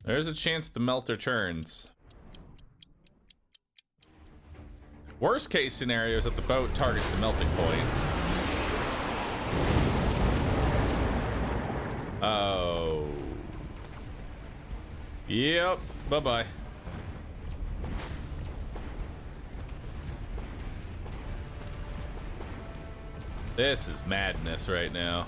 There's a chance the melter turns. Worst case scenario is that the boat targets the melting point. Oh. Yep. Bye-bye. This is madness right now.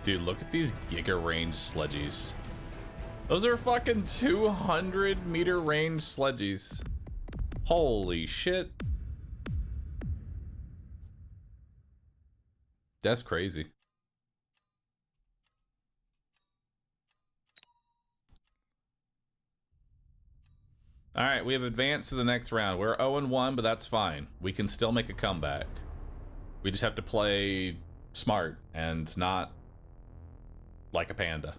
Dude, look at these giga range sledgies. Those are fucking 200 meter range sledgies. Holy shit. That's crazy. All right, we have advanced to the next round. We're 0-1, but that's fine. We can still make a comeback. We just have to play smart and not like a panda.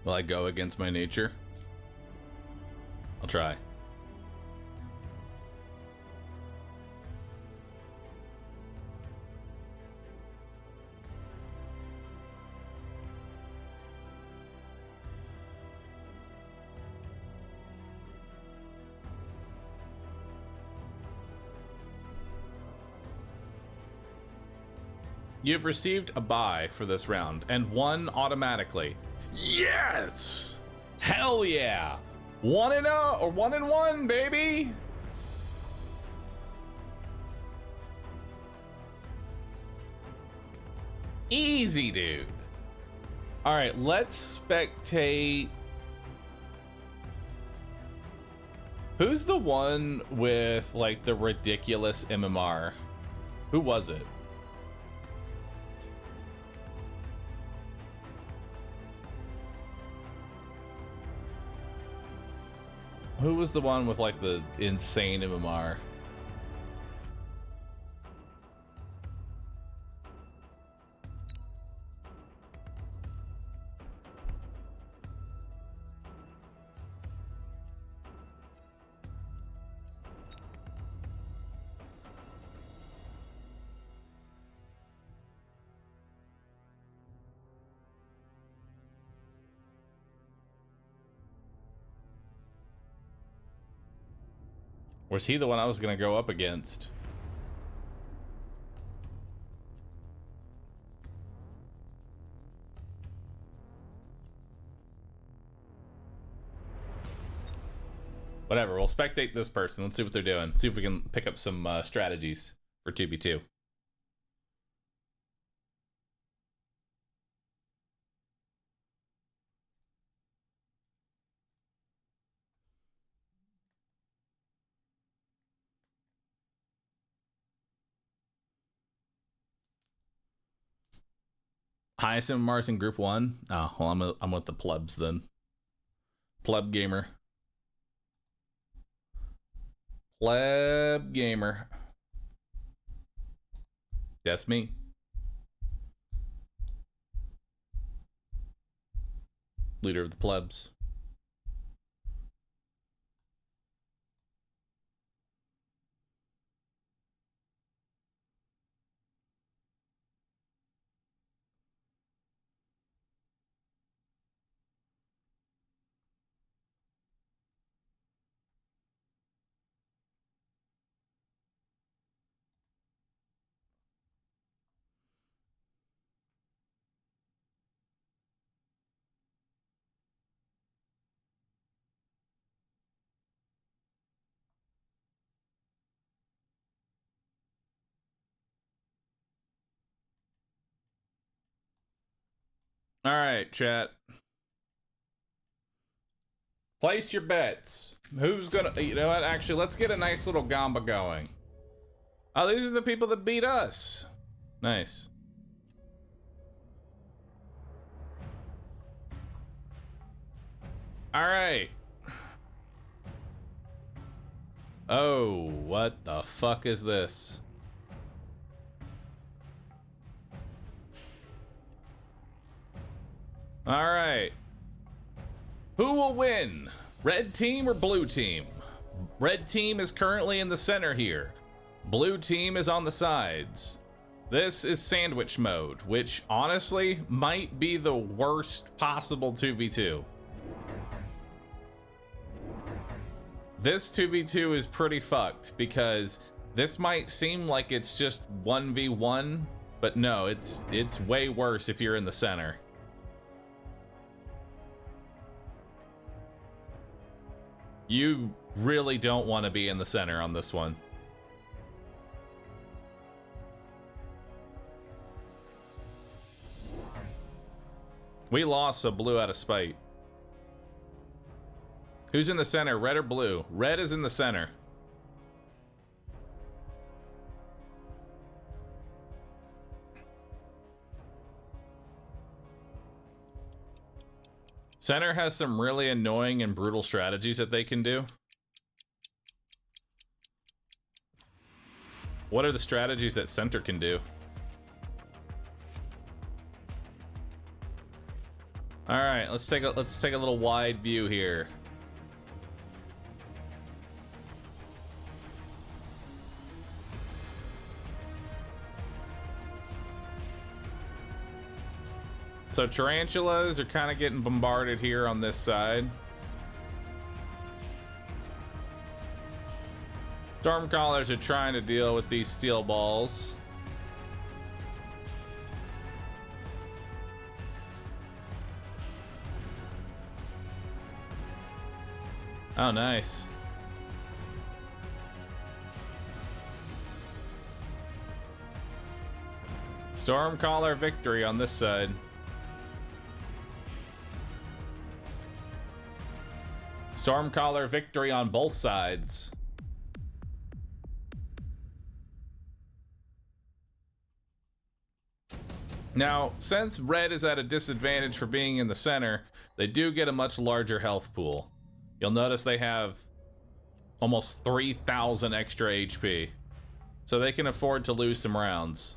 Will I go against my nature? I'll try. You've received a buy for this round and won automatically. Yes! Hell yeah! 1-0 or 1-1, baby! Easy, dude. All right, let's spectate. Who's the one with like the ridiculous MMR? Who was it? Who was the one with like the insane MMR? Was he the one I was gonna go up against? Whatever, we'll spectate this person. Let's see what they're doing. See if we can pick up some strategies for 2v2. Highest MMRs in Group 1? Oh, well, I'm with the plebs then. Pleb gamer. Pleb gamer. That's me. Leader of the plebs. All right, chat. Place your bets. Who's gonna, you know what? Actually, let's get a nice little gamba going. Oh, these are the people that beat us. Nice. All right. Oh, what the fuck is this? All right. Who will win? Red team or blue team? Red team is currently in the center here. Blue team is on the sides. This is sandwich mode, which honestly might be the worst possible 2v2. This 2v2 is pretty fucked because this might seem like it's just 1v1, but no, it's way worse if you're in the center. You really don't want to be in the center on this one. We lost, so blue out of spite. Who's in the center, red or blue? Red is in the center. Center has some really annoying and brutal strategies that they can do. What are the strategies that center can do? All right, let's take a little wide view here. So tarantulas are kind of getting bombarded here on this side. Stormcallers are trying to deal with these steel balls. Oh, nice. Stormcaller victory on this side. Stormcaller victory on both sides. Now, since red is at a disadvantage for being in the center, they do get a much larger health pool. You'll notice they have almost 3,000 extra HP, so they can afford to lose some rounds.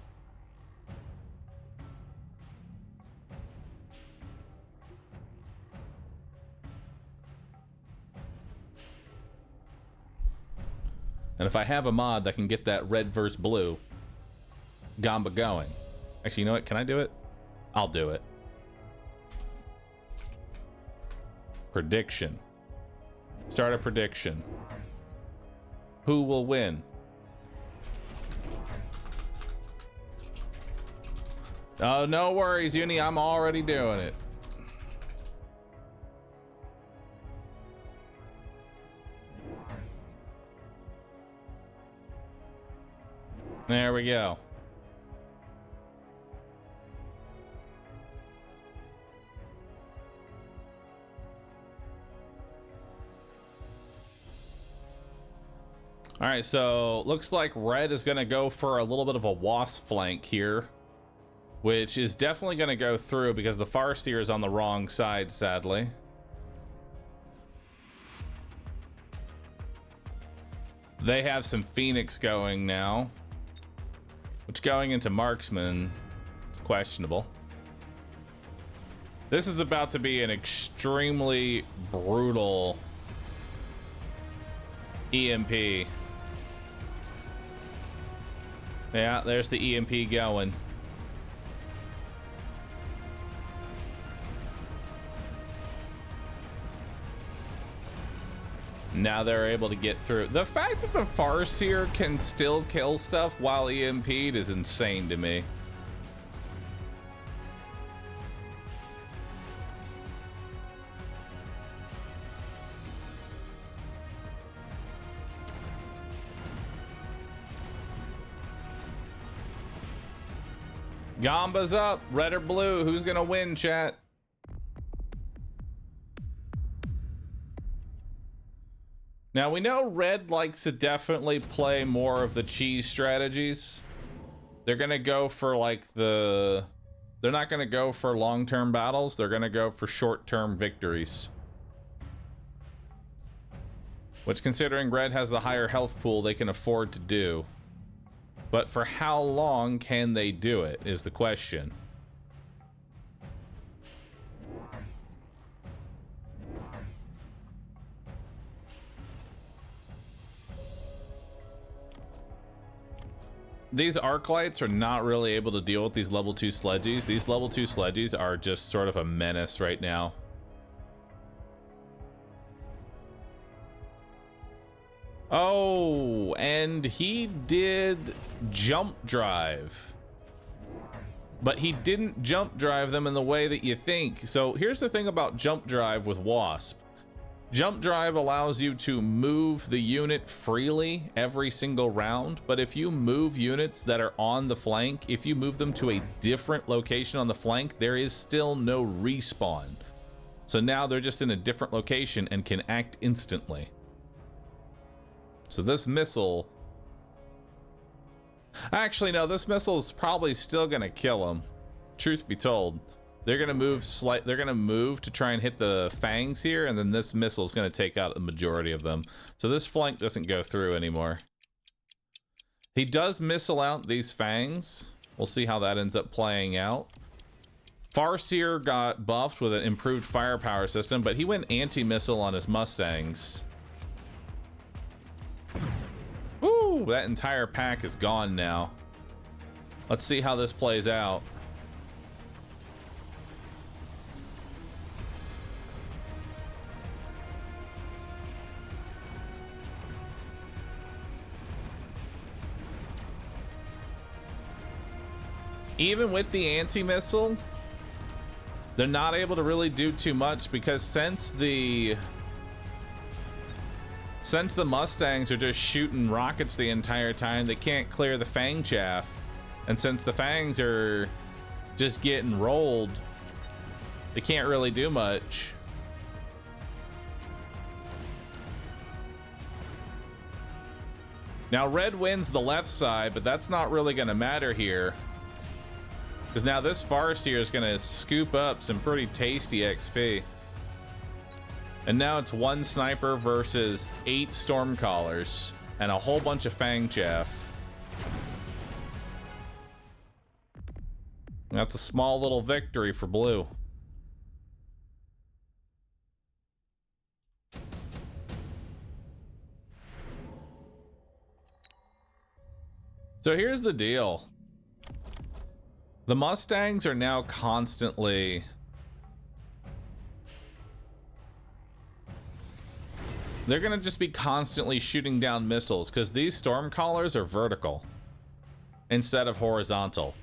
And if I have a mod that can get that red versus blue gamba going. Actually, you know what? Can I do it? I'll do it. Prediction. Start a prediction. Who will win? Oh, no worries, Uni. I'm already doing it. There we go. All right, so looks like red is going to go for a little bit of a wasp flank here, which is definitely going to go through because the Farseer is on the wrong side, sadly. They have some Phoenix going now, which going into marksman is questionable. This is about to be an extremely brutal EMP. Yeah, there's the EMP going. Now they're able to get through. The fact that the Farseer can still kill stuff while EMP'd is insane to me. Gamba's up. Red or blue? Who's gonna win, chat? Now, we know red likes to definitely play more of the cheese strategies. They're going to go for like they're not going to go for long-term battles. They're going to go for short-term victories. Which, considering red has the higher health pool, they can afford to do. But for how long can they do it is the question. These arc lights are not really able to deal with these level 2 sledgies. These level 2 sledgies are just sort of a menace right now. Oh, and he did jump drive. But he didn't jump drive them in the way that you think. So here's the thing about jump drive with Wasp. Jump drive allows you to move the unit freely every single round, but if you move units that are on the flank, if you move them to a different location on the flank, there is still no respawn. So now they're just in a different location and can act instantly. So this missile... Actually, no, this missile is probably still gonna kill him. Truth be told. They're gonna move they're gonna move to try and hit the fangs here, and then this missile is gonna take out the majority of them. So this flank doesn't go through anymore. He does missile out these fangs. We'll see how that ends up playing out. Farseer got buffed with an improved firepower system, but he went anti-missile on his Mustangs. Ooh, that entire pack is gone now. Let's see how this plays out. Even with the anti-missile, they're not able to really do too much, because since the Mustangs are just shooting rockets the entire time, they can't clear the Fang chaff. And since the Fangs are just getting rolled, they can't really do much. Now red wins the left side, but that's not really going to matter here, because now this Farseer is going to scoop up some pretty tasty XP. And now it's 1 sniper versus 8 Stormcallers and a whole bunch of Fang chaff. That's a small little victory for blue. So here's the deal. The Mustangs are now constantly... They're gonna just be constantly shooting down missiles, because these Stormcallers are vertical instead of horizontal.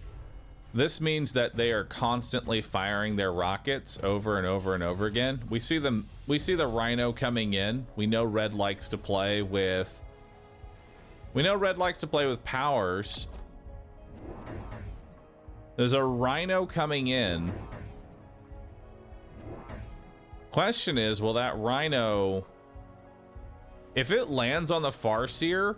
This means that they are constantly firing their rockets over and over and over again. We see the Rhino coming in. We know red likes to play with... powers. There's a Rhino coming in. Question is, will that Rhino... If it lands on the Farseer...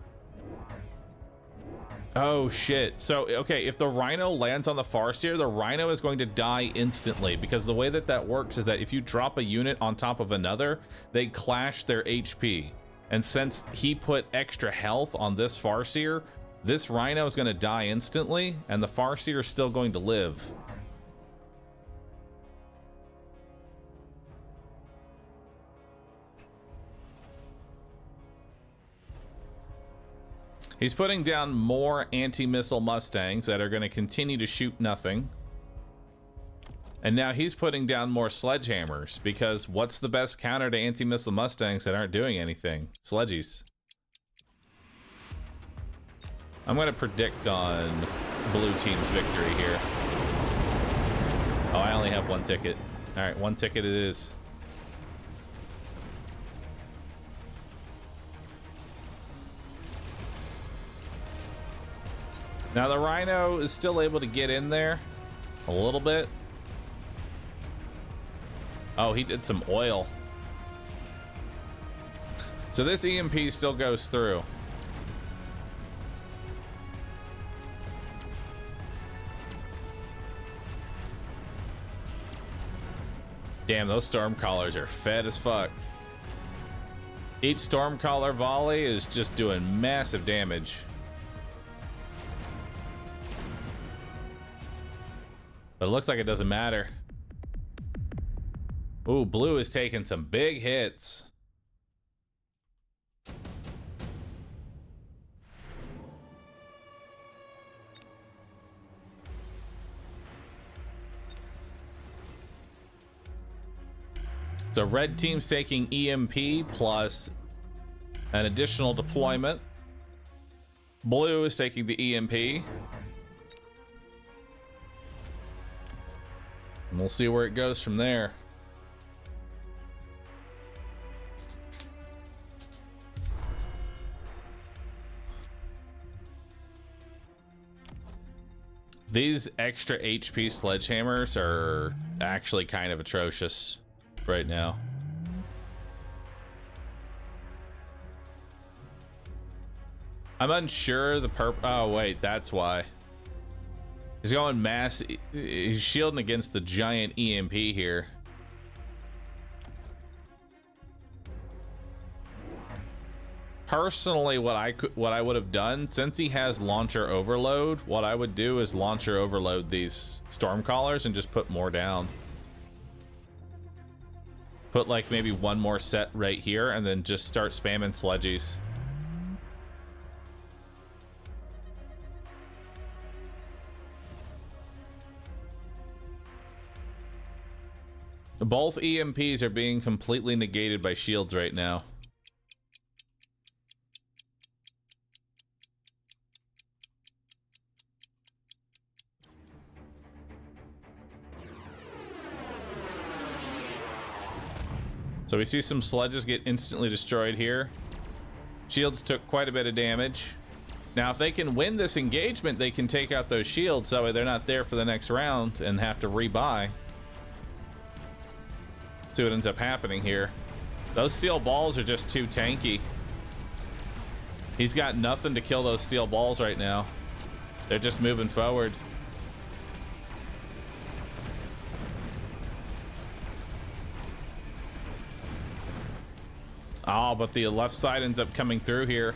Oh shit. So, okay, if the Rhino lands on the Farseer, the Rhino is going to die instantly, because the way that that works is that if you drop a unit on top of another, they clash their HP. And since he put extra health on this Farseer, this Rhino is going to die instantly, and the Farseer is still going to live. He's putting down more anti-missile Mustangs that are going to continue to shoot nothing. And now he's putting down more sledgehammers, because what's the best counter to anti-missile Mustangs that aren't doing anything? Sledgies. I'm going to predict on blue team's victory here. Oh, I only have 1 ticket. All right, 1 ticket it is. Now the Rhino is still able to get in there a little bit. Oh, he did some oil. So So this EMP still goes through. Damn, those Stormcallers are fed as fuck. Each Stormcaller volley is just doing massive damage. But it looks like it doesn't matter. Ooh, blue is taking some big hits. So red team's taking EMP plus an additional deployment. Blue is taking the EMP. And we'll see where it goes from there. These extra HP sledgehammers are actually kind of atrocious right now. I'm unsure the oh wait, that's why. He's going mass, he's shielding against the giant EMP here. Personally, what I would have done, since he has launcher overload, what I would do is launcher overload these Stormcallers and just put more down. Put like maybe one more set right here and then just start spamming sledgies. Both EMPs are being completely negated by shields right now. So we see some sledges get instantly destroyed here. Shields took quite a bit of damage. Now, if they can win this engagement, they can take out those shields. That way they're not there for the next round and have to rebuy. See what ends up happening here. Those steel balls are just too tanky. He's got nothing to kill those steel balls right now. They're just moving forward. Oh, but the left side ends up coming through here.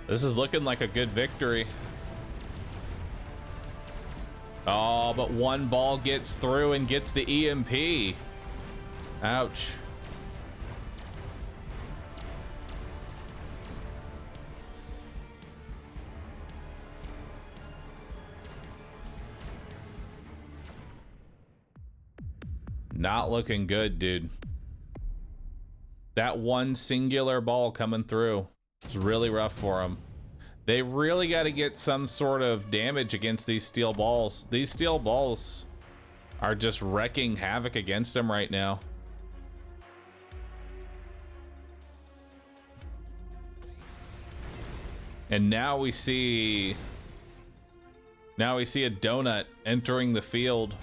This is looking like a good victory. Oh, but one ball gets through and gets the EMP. Ouch. Not looking good, dude. That one singular ball coming through is really rough for him. They really got to get some sort of damage against these steel balls. These steel balls are just wrecking havoc against him right now. And now we see a donut entering the field.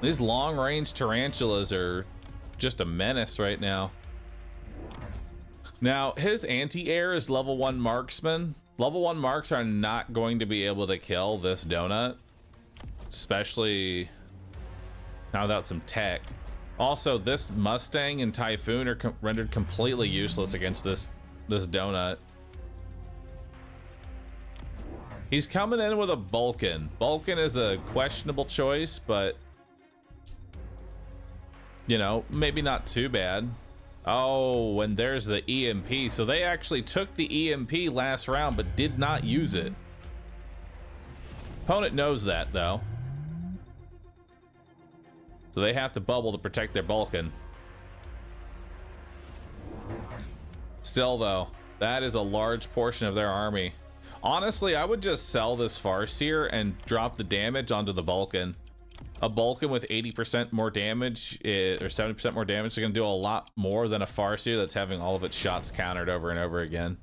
These long-range tarantulas are just a menace right now. Now, his anti-air is level 1 marksman. Level 1 marks are not going to be able to kill this donut, especially now without some tech. Also, this Mustang and Typhoon are rendered completely useless against this donut. He's coming in with a Vulcan. Vulcan is a questionable choice, but you know, maybe not too bad. Oh, and there's the EMP. So they actually took the EMP last round, but did not use it. Opponent knows that, though. So they have to bubble to protect their Vulcan. Still, though, that is a large portion of their army. Honestly, I would just sell this Farseer and drop the damage onto the Vulcan. A Vulcan with 80% more damage or 70% more damage is going to do a lot more than a Farseer that's having all of its shots countered over and over again.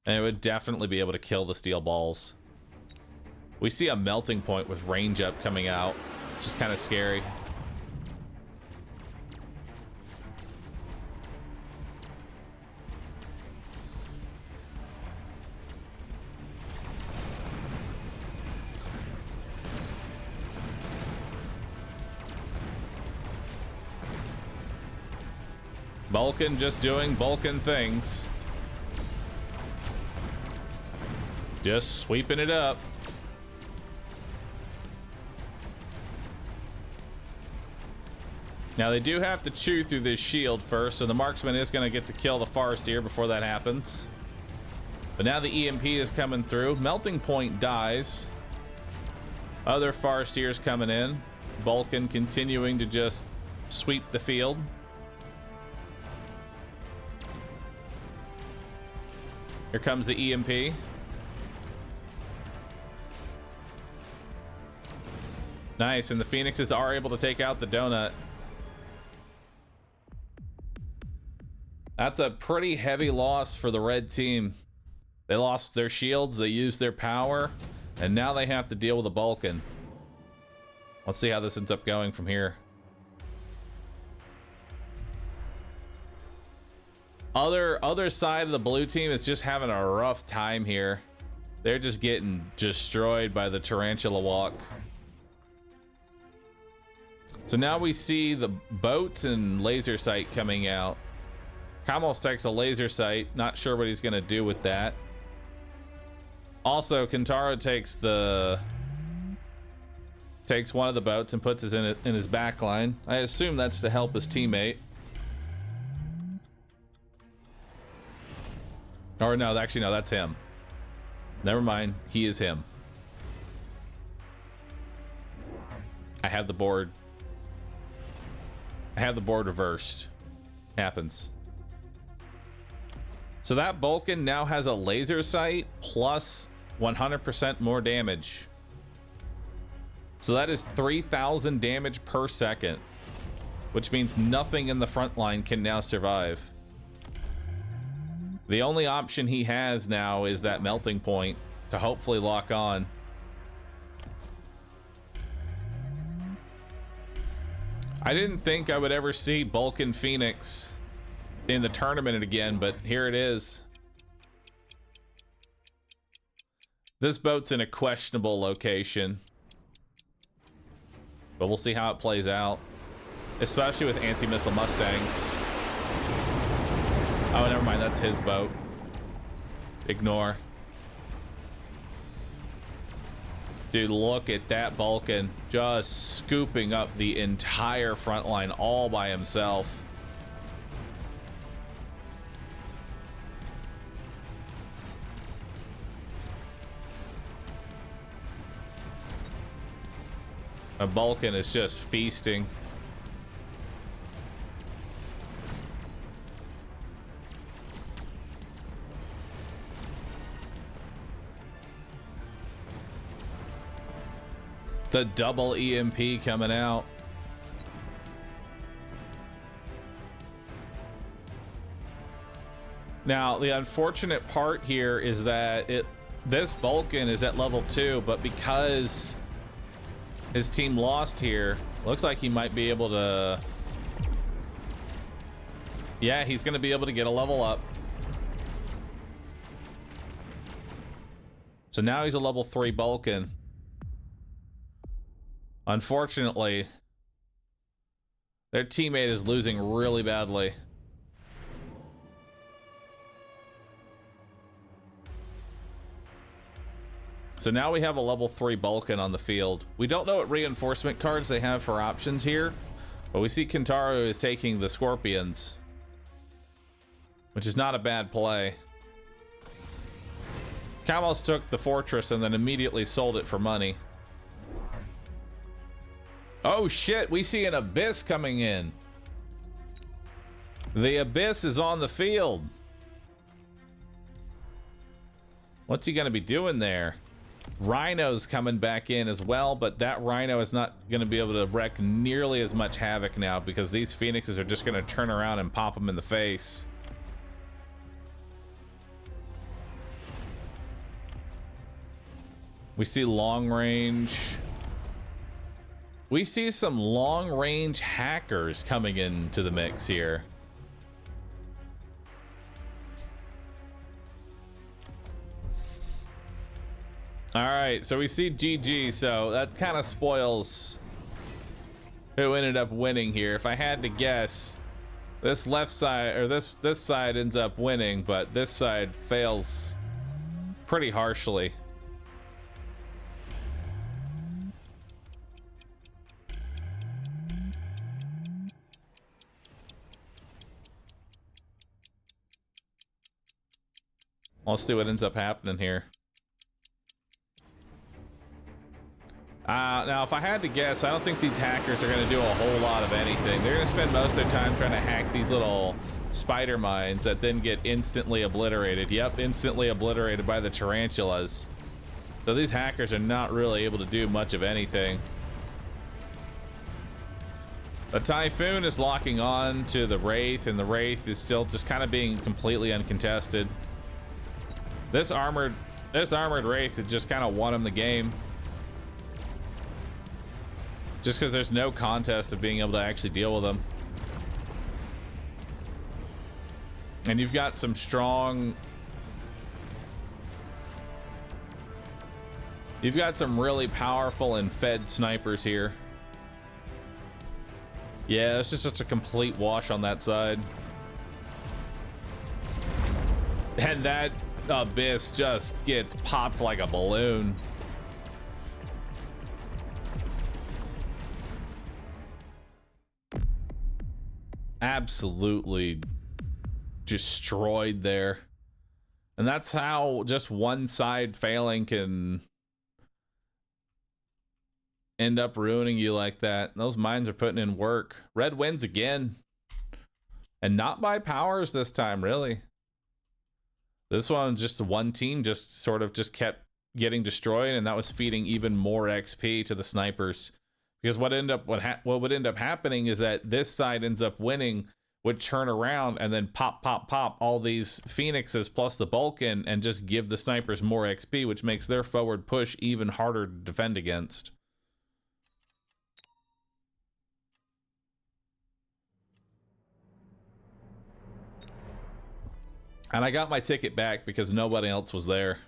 And it would definitely be able to kill the steel balls. We see a melting point with range up coming out, which is kind of scary. Vulcan just doing Vulcan things. Just sweeping it up. Now they do have to chew through this shield first, so the marksman is going to get to kill the Farseer before that happens. But now the EMP is coming through. Melting point dies. Other Farseers coming in. Vulcan continuing to just sweep the field. Here comes the EMP. Nice, and the Phoenixes are able to take out the donut. That's a pretty heavy loss for the red team. They lost their shields, they used their power, and now they have to deal with a Vulcan. Let's see how this ends up going from here. Other side of the blue team is just having a rough time here. They're just getting destroyed by the Tarantula Walk. So now we see the boats and laser sight coming out. Kamos takes a laser sight, not sure what he's gonna do with that. Also, Kentaro takes one of the boats and puts it in his back line. I assume that's to help his teammate. Or no, actually no, that's him. Never mind, he is him. I have the board reversed. Happens. So that Vulcan now has a laser sight plus 100% more damage. So that is 3,000 damage per second, which means nothing in the front line can now survive. The only option he has now is that melting point to hopefully lock on. I didn't think I would ever see Vulcan Phoenix in the tournament again, but here it is. This boat's in a questionable location, but we'll see how it plays out, especially with anti-missile Mustangs. Oh, never mind, that's his boat. Ignore. Dude, look at that Vulcan just scooping up the entire front line all by himself. A Vulcan is just feasting. The double EMP coming out. Now, the unfortunate part here is that this Vulcan is at level 2, but because his team lost here, looks like he might be able to... Yeah, he's going to be able to get a level up. So now he's a level 3 Vulcan. Unfortunately, their teammate is losing really badly. So now we have a level 3 Vulcan on the field. We don't know what reinforcement cards they have for options here, but we see Kentaro is taking the Scorpions, which is not a bad play. Kamos took the Fortress and then immediately sold it for money. Oh shit, we see an Abyss coming in. The Abyss is on the field. What's he gonna be doing there? Rhino's coming back in as well, but that Rhino is not gonna be able to wreak nearly as much havoc now because these Phoenixes are just gonna turn around and pop him in the face. We see long range. We see some long range hackers coming into the mix here. All right, so we see GG, so that kind of spoils who ended up winning here. If I had to guess, this left side, or this side ends up winning, but this side fails pretty harshly. Let's see what ends up happening here. Now, if I had to guess, I don't think these hackers are going to do a whole lot of anything. They're going to spend most of their time trying to hack these little spider mines that then get instantly obliterated. Yep, instantly obliterated by the tarantulas. So these hackers are not really able to do much of anything. The Typhoon is locking on to the Wraith, and the Wraith is still just kind of being completely uncontested. This armored Wraith had just kind of won him the game. Just because there's no contest of being able to actually deal with them. And you've got some strong... You've got some really powerful and fed snipers here. Yeah, it's just such a complete wash on that side. And that Abyss just gets popped like a balloon. Absolutely destroyed there. And that's how just one side failing can end up ruining you like that. Those mines are putting in work. Red wins again. And not by powers this time, really. This one, just one team just sort of just kept getting destroyed, and that was feeding even more XP to the snipers. Because what would end up happening is that this side ends up winning, would turn around and then pop all these Phoenixes plus the Vulcan and just give the snipers more XP, which makes their forward push even harder to defend against. And I got my ticket back because nobody else was there.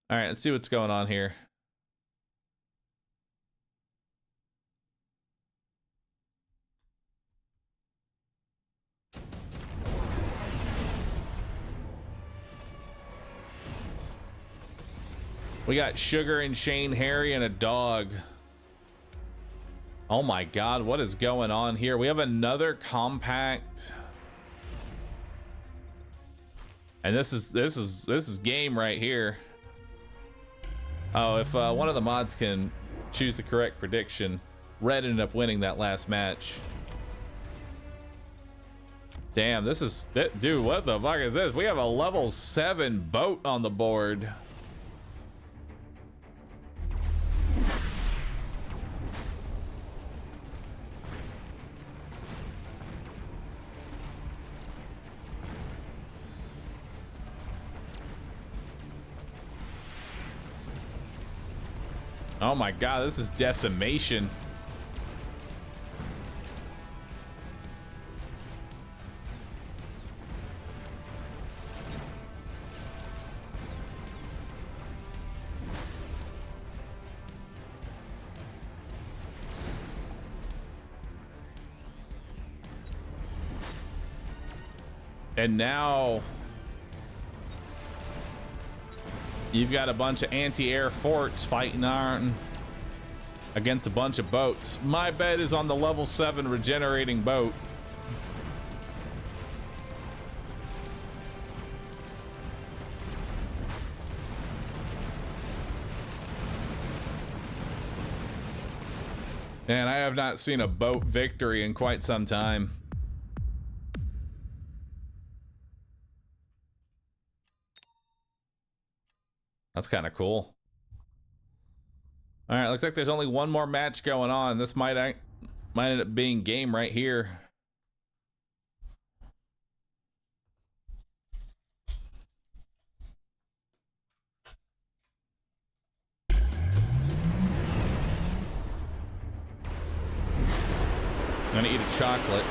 All right, let's see what's going on here. We got Sugar and Shane Harry and a dog. Oh my God, what is going on here? We have another compact. And this is game right here. Oh, if one of the mods can choose the correct prediction, Red ended up winning that last match. Damn, dude, what the fuck is this? We have a level 7 boat on the board. Oh my God, this is decimation. And now you've got a bunch of anti-air forts fighting on against a bunch of boats. My bet is on the level 7 regenerating boat. And I have not seen a boat victory in quite some time. That's kind of cool. All right, looks like there's only one more match going on. This might end up being game right here. Gonna eat a chocolate.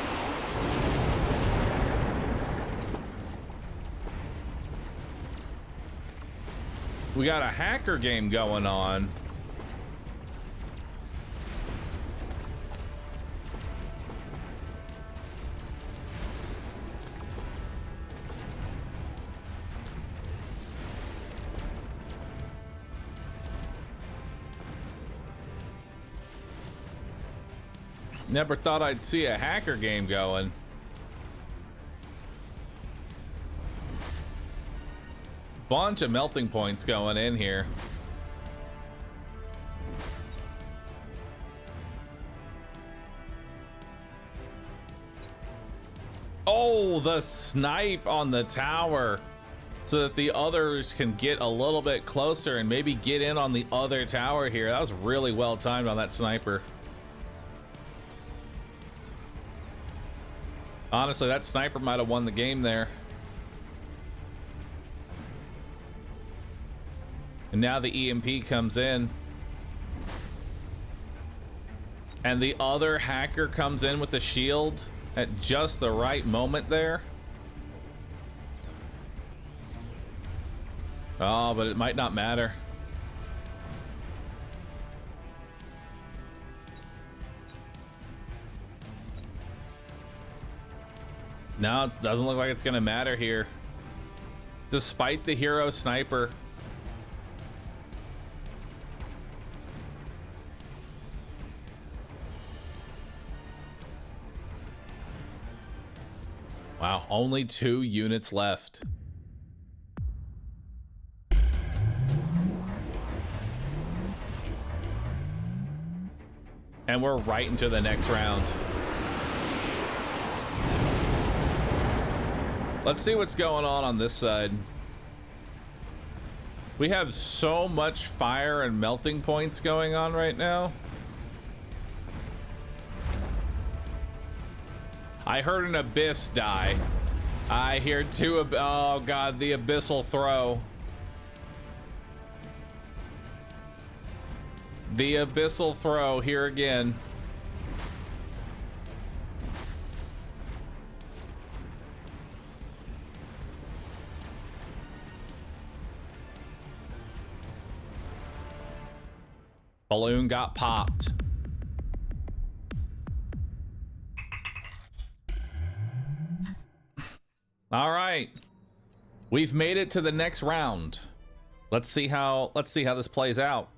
We got a hacker game going on. Never thought I'd see a hacker game going. Bunch of melting points going in here. Oh, the snipe on the tower so that the others can get a little bit closer and maybe get in on the other tower here. That was really well timed on that sniper. Honestly, that sniper might have won the game there. And now the EMP comes in. And the other hacker comes in with the shield at just the right moment there. Oh, but it might not matter. No, it doesn't look like it's gonna matter here. Despite the hero sniper. Wow, only 2 units left. And we're right into the next round. Let's see what's going on this side. We have so much fire and melting points going on right now. I heard an abyss die. I hear 2 oh god, the abyssal throw. The abyssal throw here again. Balloon got popped. All right. We've made it to the next round. Let's see how this plays out.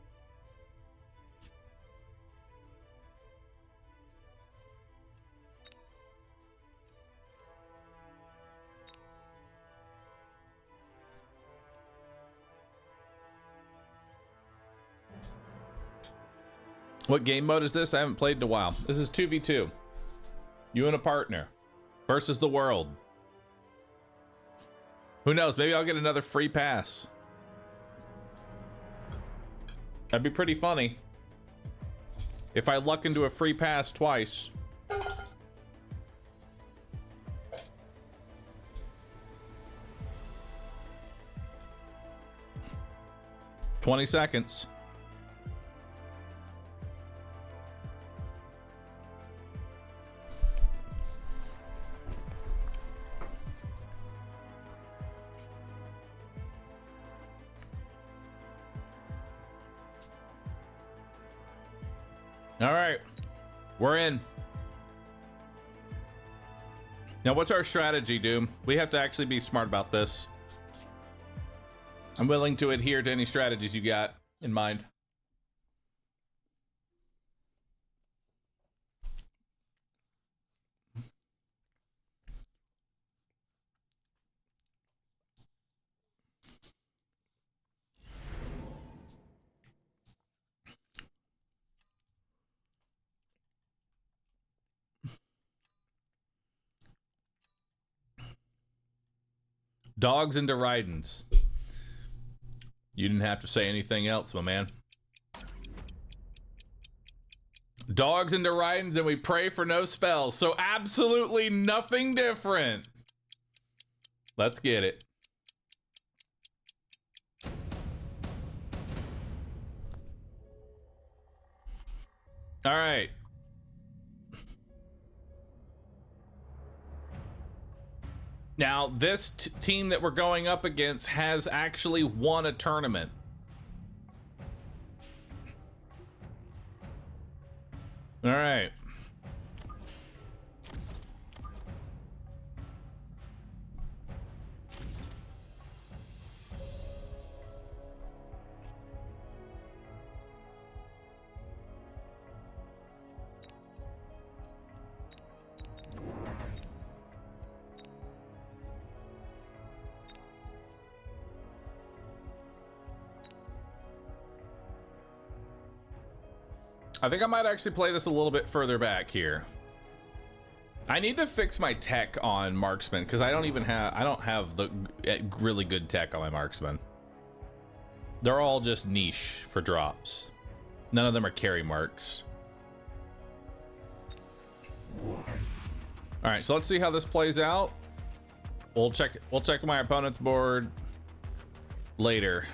What game mode is this? I haven't played in a while. This is 2v2. You and a partner versus the world. Who knows? Maybe I'll get another free pass. That'd be pretty funny if I luck into a free pass twice. "20 seconds. All right, we're in. Now, what's our strategy, Doom? We have to actually be smart about this. I'm willing to adhere to any strategies you got in mind. Dogs into Rydens. You didn't have to say anything else, my man. Dogs into Rydens, and we pray for no spells. So absolutely nothing different. Let's get it. All right. Now, this team that we're going up against has actually won a tournament. All right. I think I might actually play this a little bit further back here. I need to fix my tech on marksman because I don't have the really good tech on my marksman. They're all just niche for drops. None of them are carry marks. All right, so let's see how this plays out. We'll check my opponent's board later.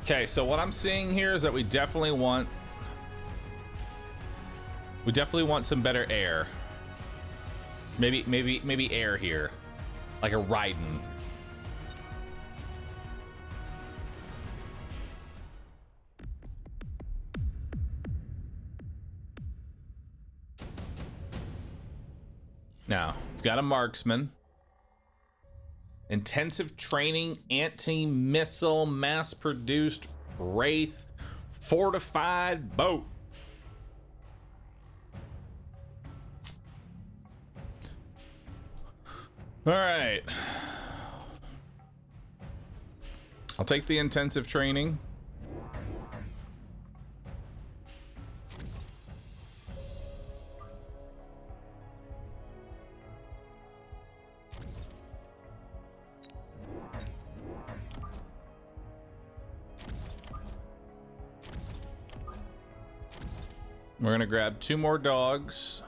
Okay, so what I'm seeing here is that we definitely want some better air. Maybe air here, like a Raiden. Now, we've got a marksman. Intensive training, anti-missile, mass-produced wraith, fortified boat. All right. I'll take the intensive training. We're gonna grab 2 more dogs.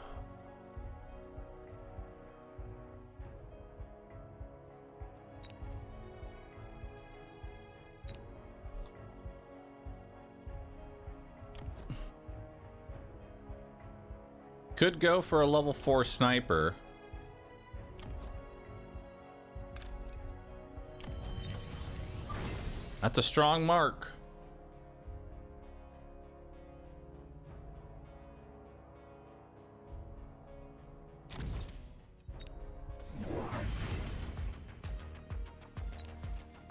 Could go for a level 4 sniper. That's a strong mark.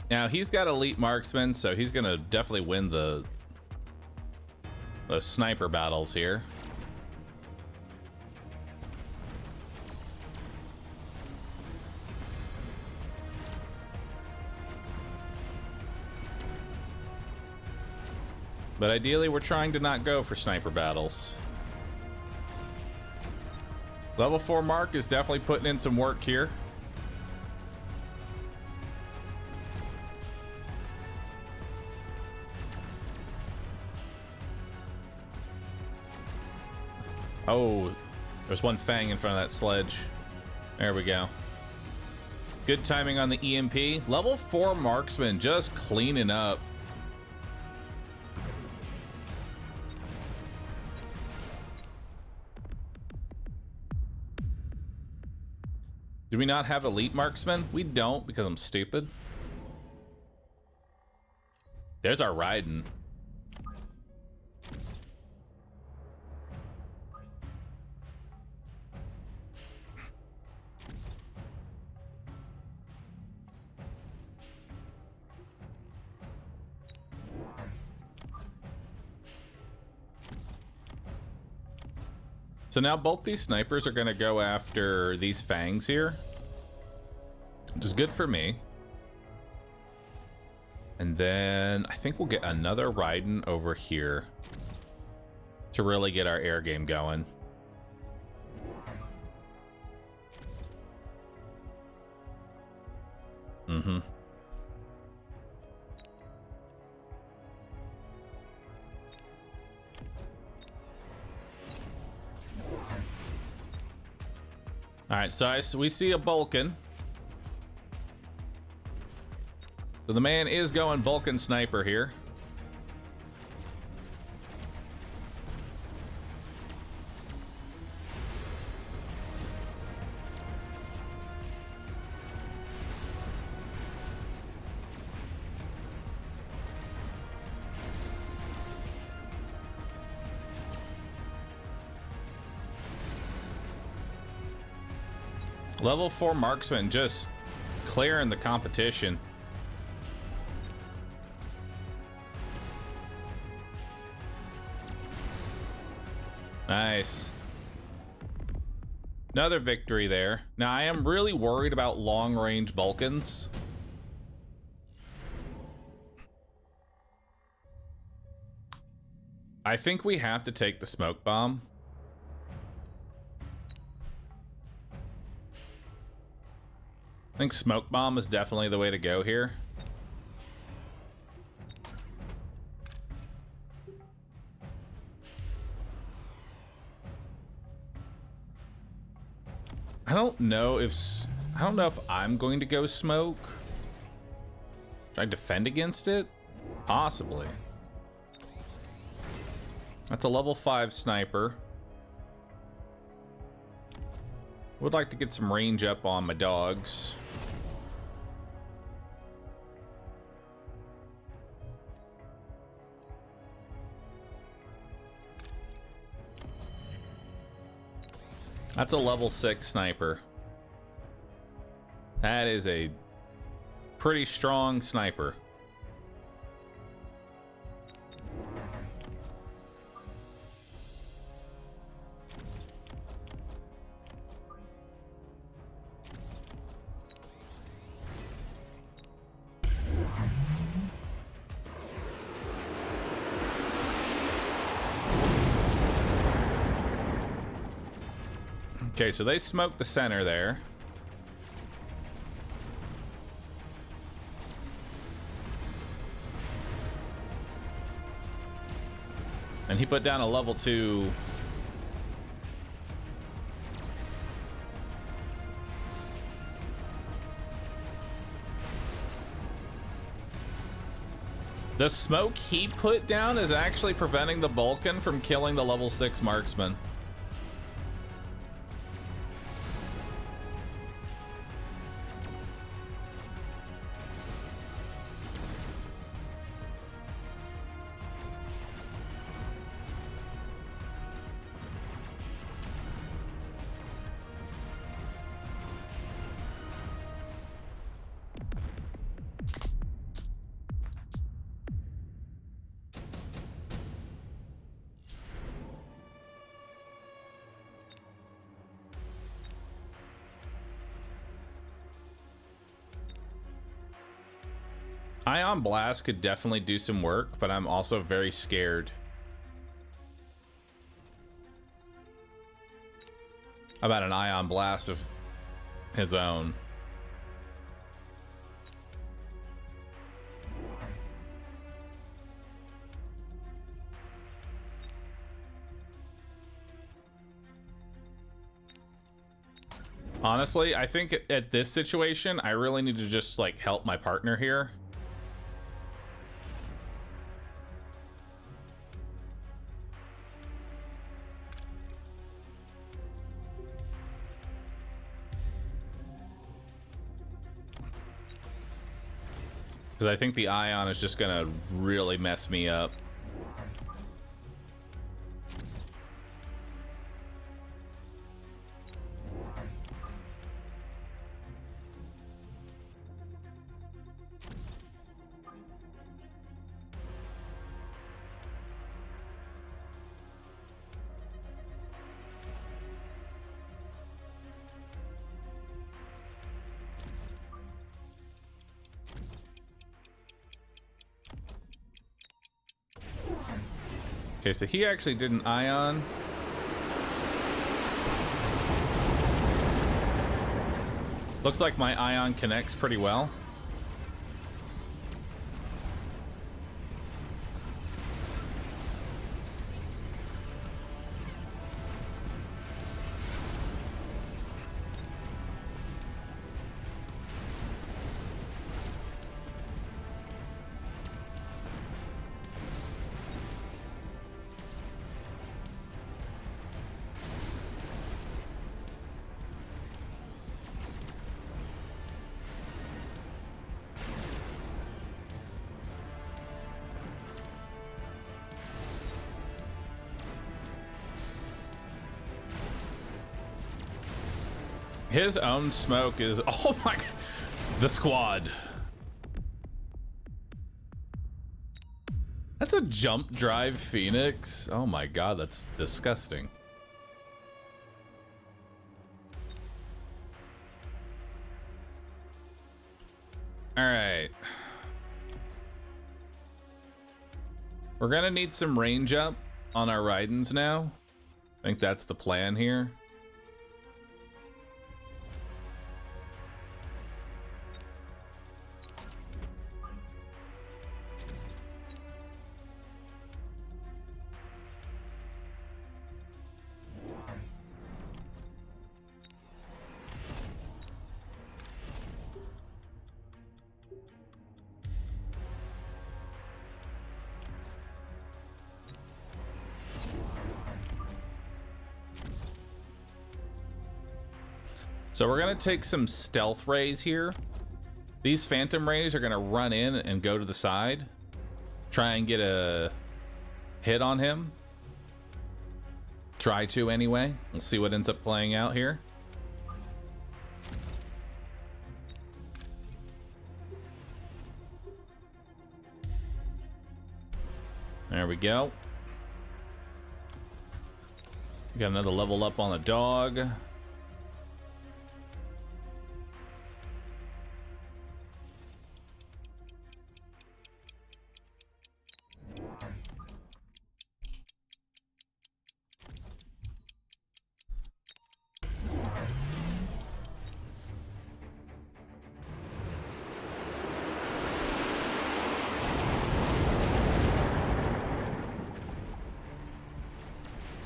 Now he's got elite marksman, so he's gonna definitely win the sniper battles here. But ideally, we're trying to not go for sniper battles. Level 4 Mark is definitely putting in some work here. Oh, there's one Fang in front of that sledge. There we go. Good timing on the EMP. Level 4 marksman just cleaning up. Do we not have elite marksmen? We don't, because I'm stupid. There's our Raiden. So now both these snipers are going to go after these fangs here, which is good for me. And then I think we'll get another Raiden over here to really get our air game going. Mm-hmm. All right, so we see a Vulcan. So the man is going Vulcan sniper here. Level 4 marksman just clearing the competition. Nice. Another victory there. Now I am really worried about long-range Vulcans. I think we have to take the smoke bomb. I think smoke bomb is definitely the way to go here. I don't know if I'm going to go smoke. Should I defend against it? Possibly. That's a level 5 sniper. Would like to get some range up on my dogs. That's a level 6 sniper. That is a pretty strong sniper. Okay, so they smoked the center there. And he put down a level 2. The smoke he put down is actually preventing the Vulcan from killing the level 6 marksman. Ion Blast could definitely do some work, but I'm also very scared about an Ion Blast of his own. Honestly, I think at this situation, I really need to just like help my partner here. Because I think the Ion is just gonna really mess me up. Okay, so he actually did an Ion. Looks like my Ion connects pretty well. His own smoke is, oh my, the squad. That's a jump drive Phoenix. Oh my god, that's disgusting. All right. We're gonna need some range up on our Raidens now. I think that's the plan here. So we're gonna take some stealth rays here. These phantom rays are gonna run in and go to the side, try and get a hit on him. Try to anyway. We'll see what ends up playing out here. There we go. Got another level up on the dog.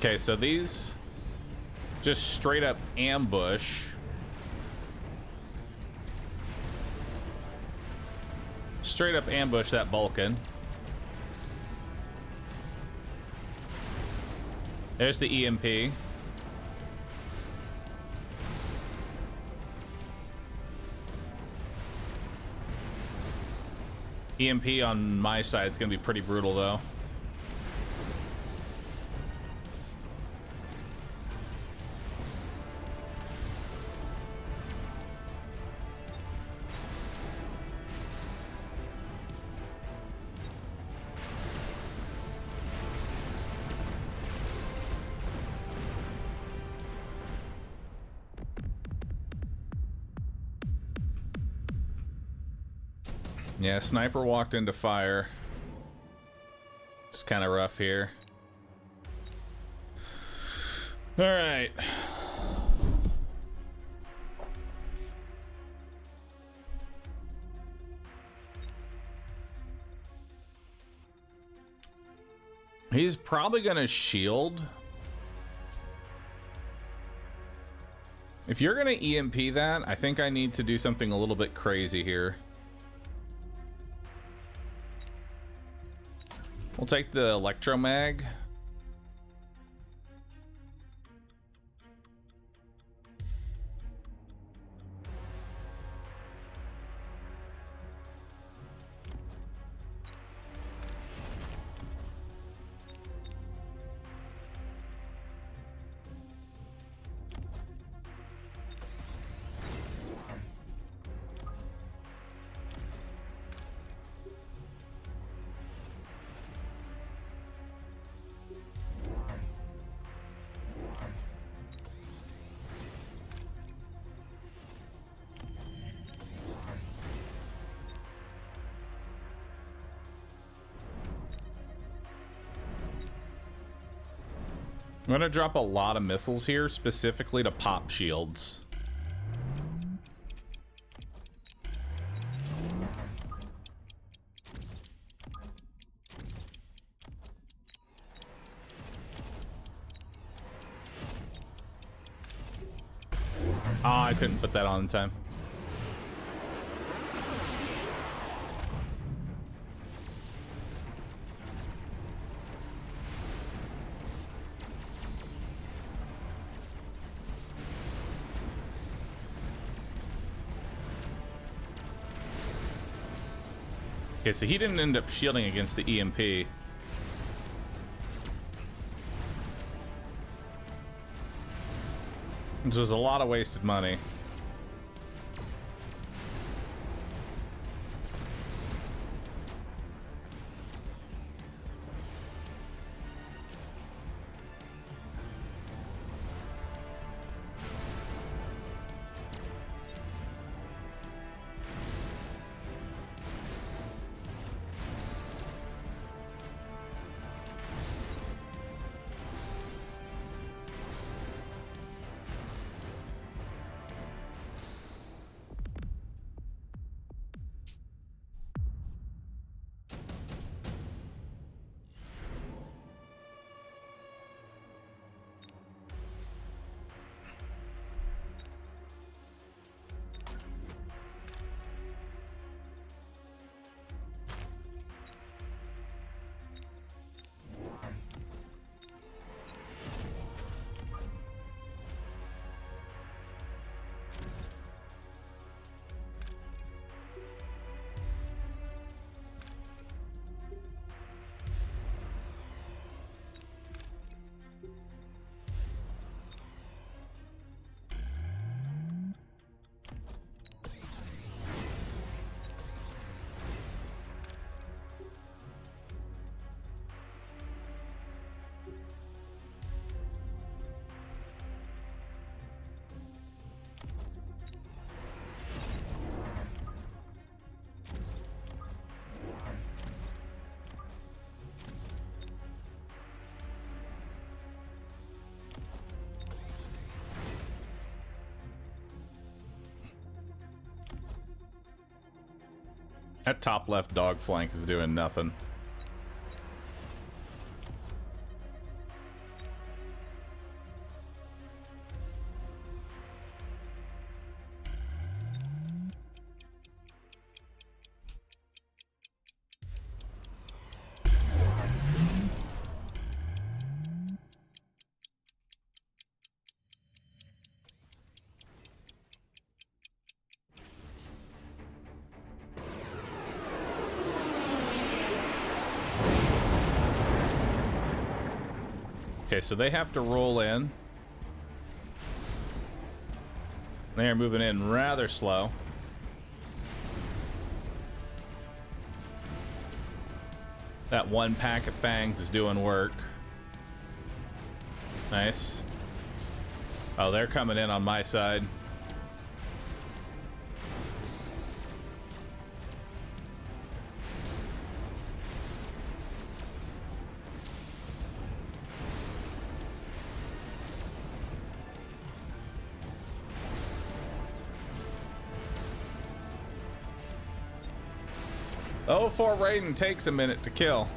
Okay, so these just straight up ambush. Straight up ambush that Vulcan. There's the EMP. EMP on my side is gonna be pretty brutal though. Yeah, sniper walked into fire. It's kind of rough here. All right. He's probably gonna shield. If you're gonna EMP that, I think I need to do something a little bit crazy here. We'll take the electromag. I'm gonna drop a lot of missiles here, specifically to pop shields. Ah, I couldn't put that on in time. Okay, so he didn't end up shielding against the EMP. Which was a lot of wasted money. That top left dog flank is doing nothing. Okay, so they have to roll in. They are moving in rather slow. That one pack of fangs is doing work. Nice. Oh, they're coming in on my side. Oh, Fort Raiden takes a minute to kill.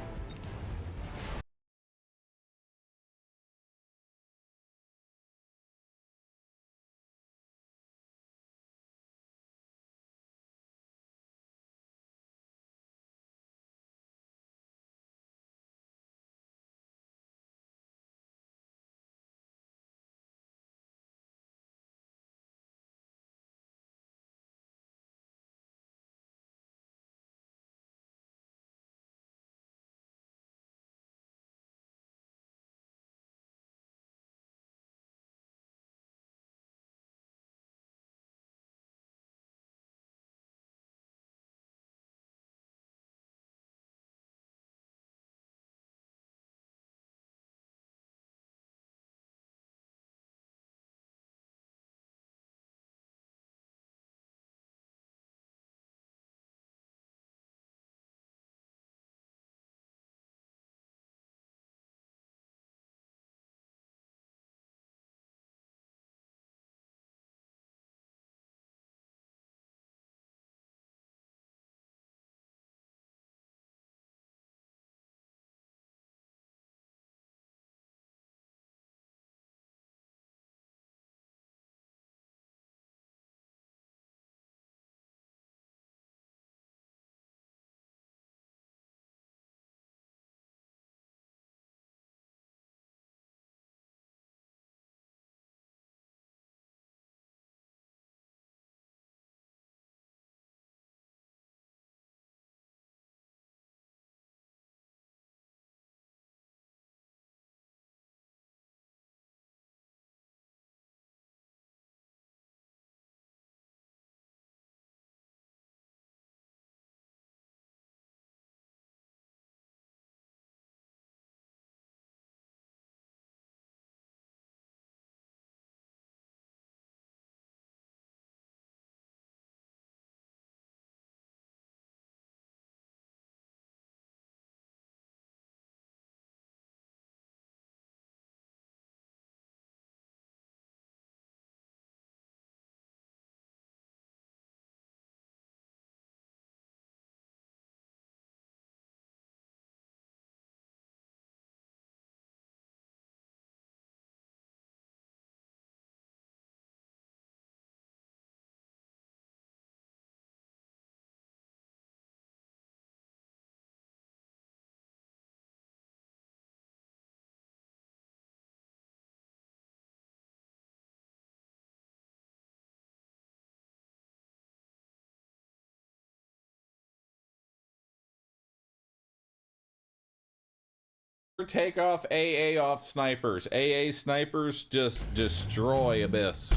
Take off AA off snipers. AA snipers just destroy Abyss.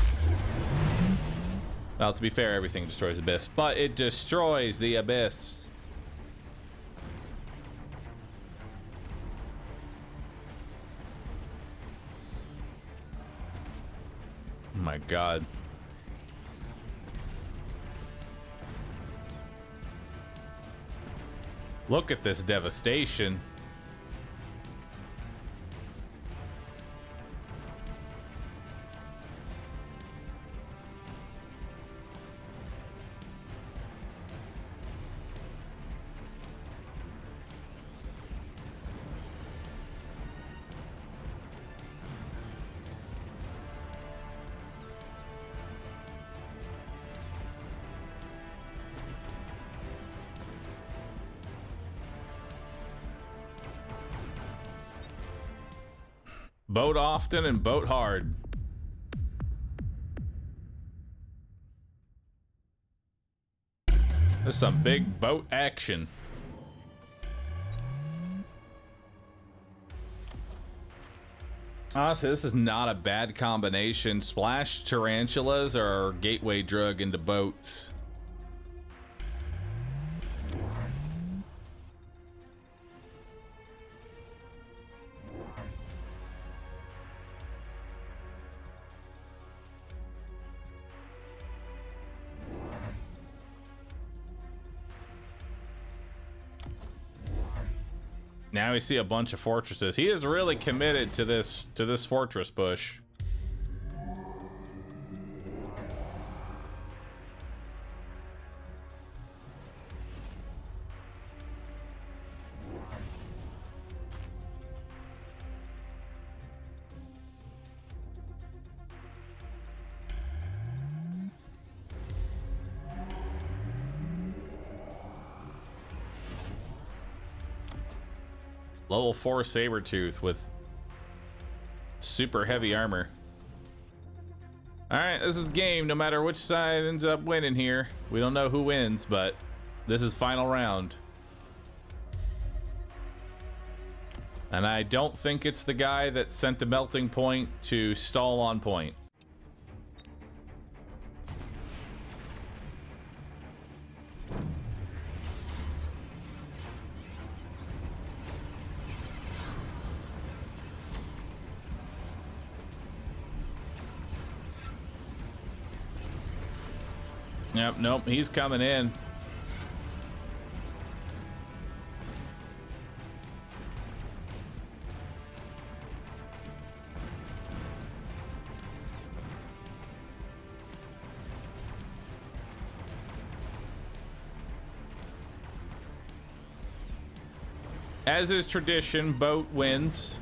Well, to be fair, everything destroys Abyss, but it destroys the Abyss. Oh my god. Look at this devastation. Boat often and boat hard. There's some big boat action. Honestly, this is not a bad combination. Splash tarantulas are gateway drug into boats. Now we see a bunch of fortresses. He is really committed to this fortress push. Level 4 Sabertooth with super heavy armor. Alright, this is game. No matter which side ends up winning here. We don't know who wins, but this is final round. And I don't think it's the guy that sent a melting point to stall on point. Yep, nope, he's coming in. As is tradition, boat wins.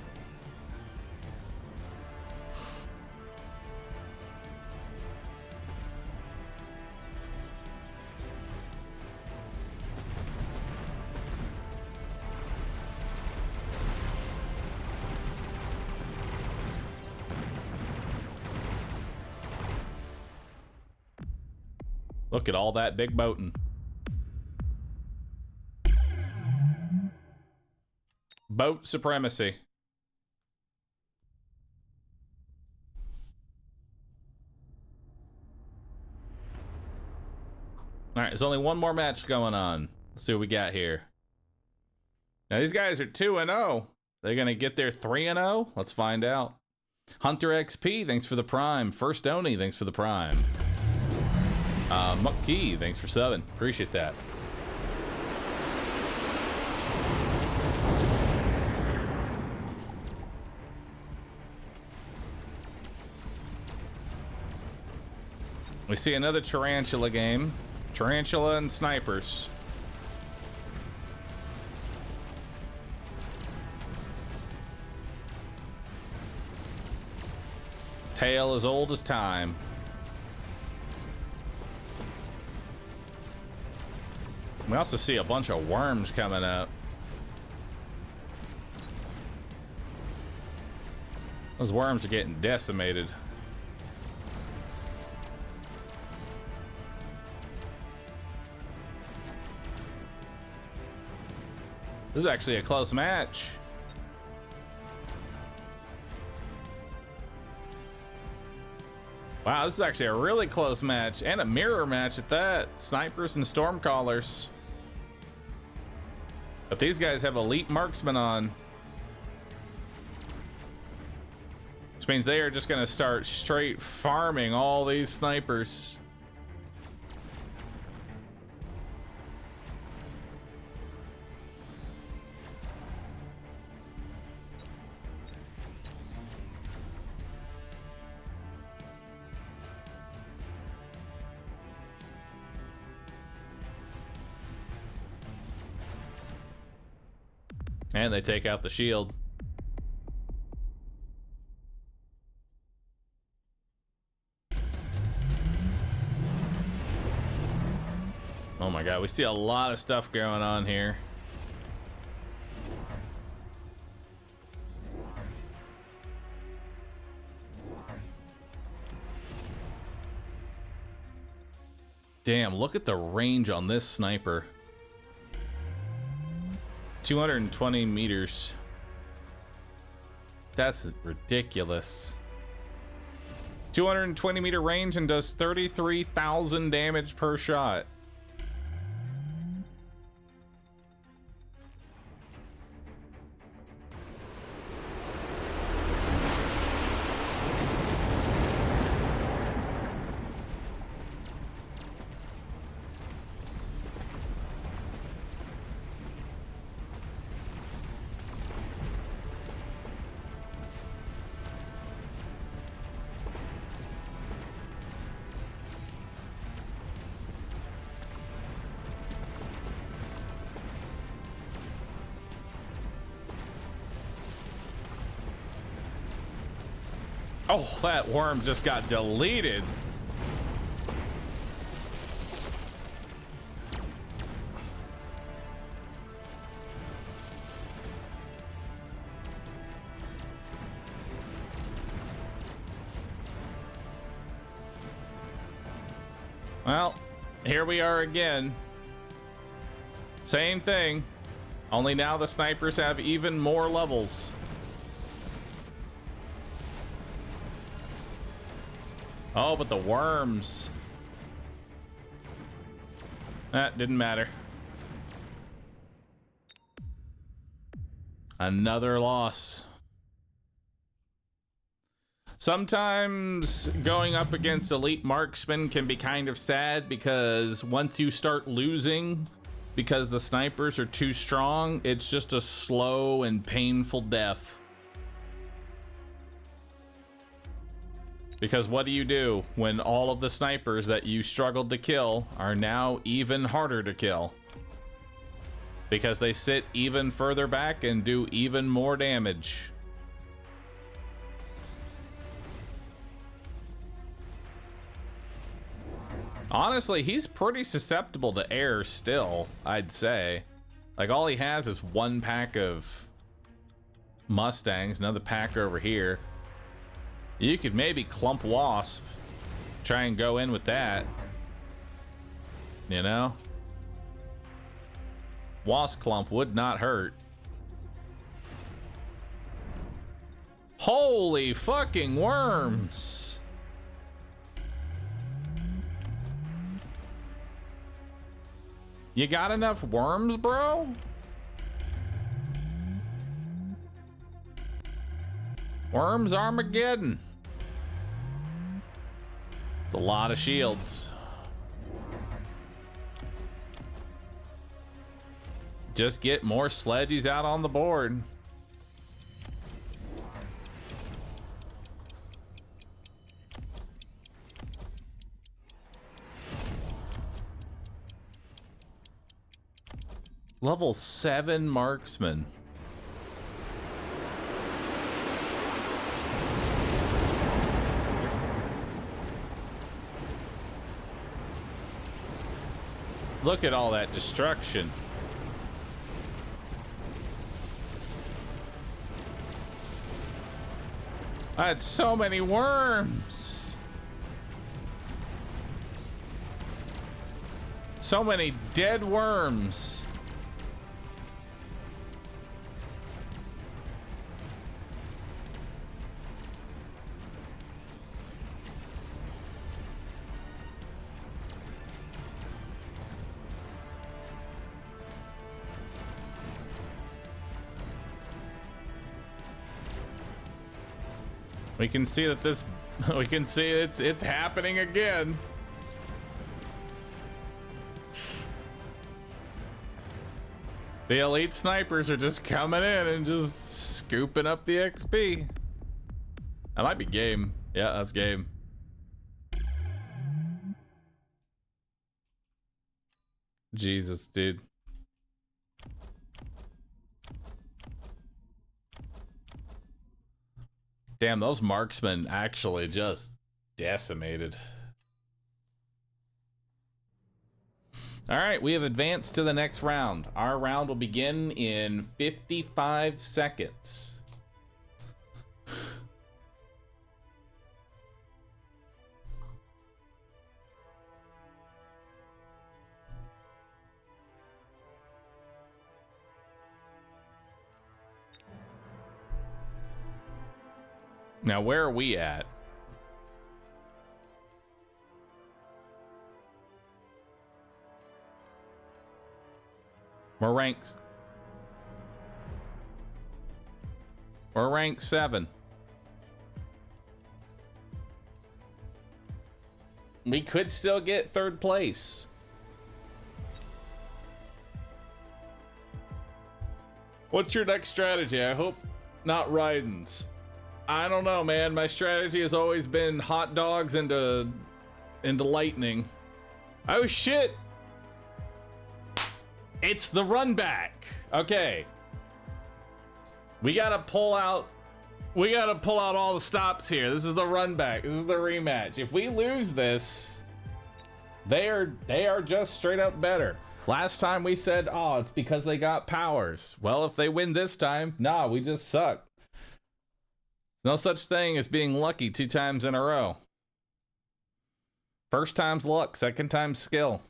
Look at all that big boating. Boat supremacy. All right, there's only one more match going on. Let's see what we got here. Now these guys are 2-0. They're gonna get their 3-0. Let's find out. Hunter XP, thanks for the prime. First Oni, thanks for the prime. Mucky, thanks for subbing. Appreciate that. We see another tarantula game. Tarantula and snipers. Tale as old as time. We also see a bunch of worms coming up. Those worms are getting decimated. This is actually a close match. Wow, this is actually a really close match and a mirror match at that. Snipers and stormcallers. But these guys have elite marksmen on. Which means they are just gonna start straight farming all these snipers. And they take out the shield. Oh my god, we see a lot of stuff going on here. Damn, look at the range on this sniper. 220 meters. That's ridiculous. 220 meter range and does 33,000 damage per shot. Oh, that worm just got deleted. Well, here we are again. Same thing, only now the snipers have even more levels. Oh, but the worms. That didn't matter. Another loss. Sometimes going up against elite marksmen can be kind of sad because once you start losing because the snipers are too strong, it's just a slow and painful death. Because what do you do when all of the snipers that you struggled to kill are now even harder to kill? Because they sit even further back and do even more damage. Honestly, he's pretty susceptible to air still, I'd say. Like, all he has is one pack of Mustangs, another pack over here. You could maybe clump Wasp. Try and go in with that. You know? Wasp clump would not hurt. Holy fucking worms! You got enough worms, bro? Worms Armageddon. It's a lot of shields. Just get more sledgies out on the board. Level 7 marksman. Look at all that destruction. I had so many worms. So many dead worms. We can see that this, we can see it's happening again. The elite snipers are just coming in and just scooping up the XP. That might be game. Yeah, that's game. Jesus, dude. Damn, those marksmen actually just decimated. All right, we have advanced to the next round. Our round will begin in 55 seconds. Now, where are we at? We're ranked 7. We could still get 3rd place. What's your next strategy? I hope not Raiden's. I don't know, man. My strategy has always been hot dogs into lightning. Oh shit! It's the run back. Okay. We gotta pull out all the stops here. This is the run back. This is the rematch. If we lose this, they are just straight up better. Last time we said, oh, it's because they got powers. Well, if they win this time, nah, we just suck. No such thing as being lucky 2 times in a row. First time's luck, second time's skill.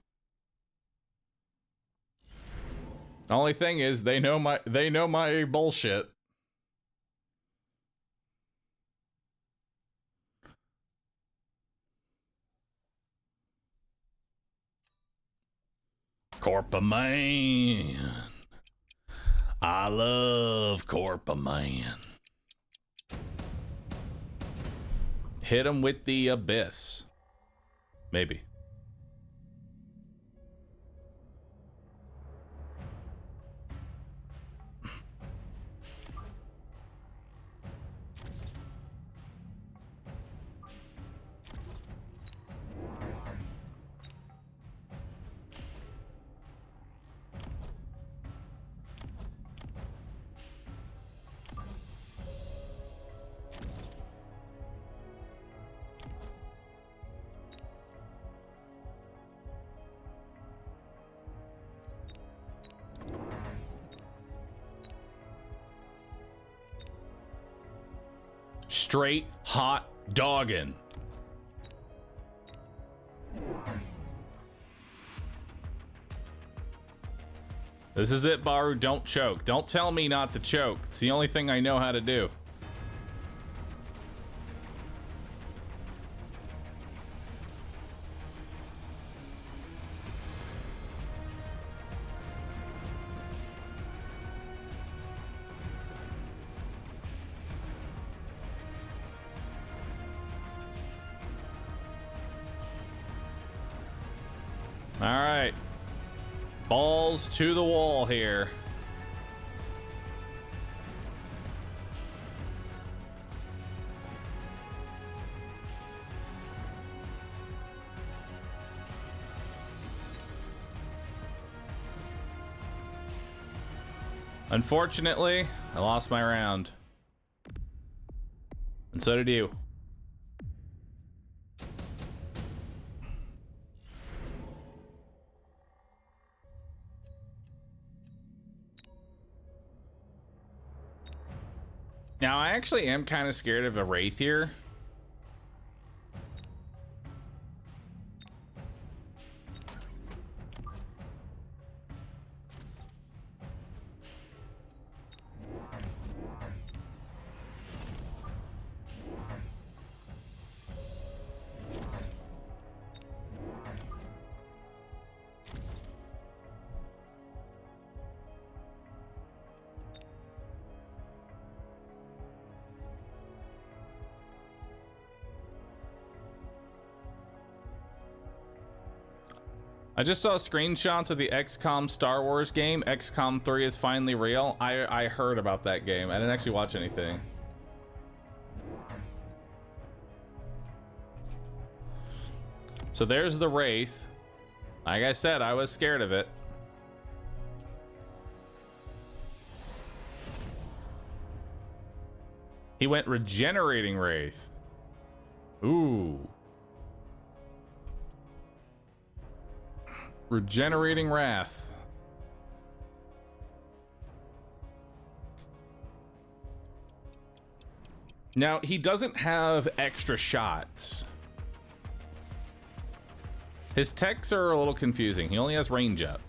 The only thing is they know my bullshit. Corpa Man. I love Corpa Man. Hit him with the abyss. Maybe. Straight hot dogging. This is it, Bahroo. Don't choke. Don't tell me not to choke. It's the only thing I know how to do. All right. Balls to the wall here. Unfortunately, I lost my round. And so did you. Now, I actually am kind of scared of a Wraith here. I just saw screenshots of the XCOM Star Wars game. XCOM 3 is finally real. I heard about that game. I didn't actually watch anything. So there's the Wraith. Like I said, I was scared of it. He went regenerating Wraith. Ooh. Regenerating Wrath. Now, he doesn't have extra shots. His techs are a little confusing. He only has range up.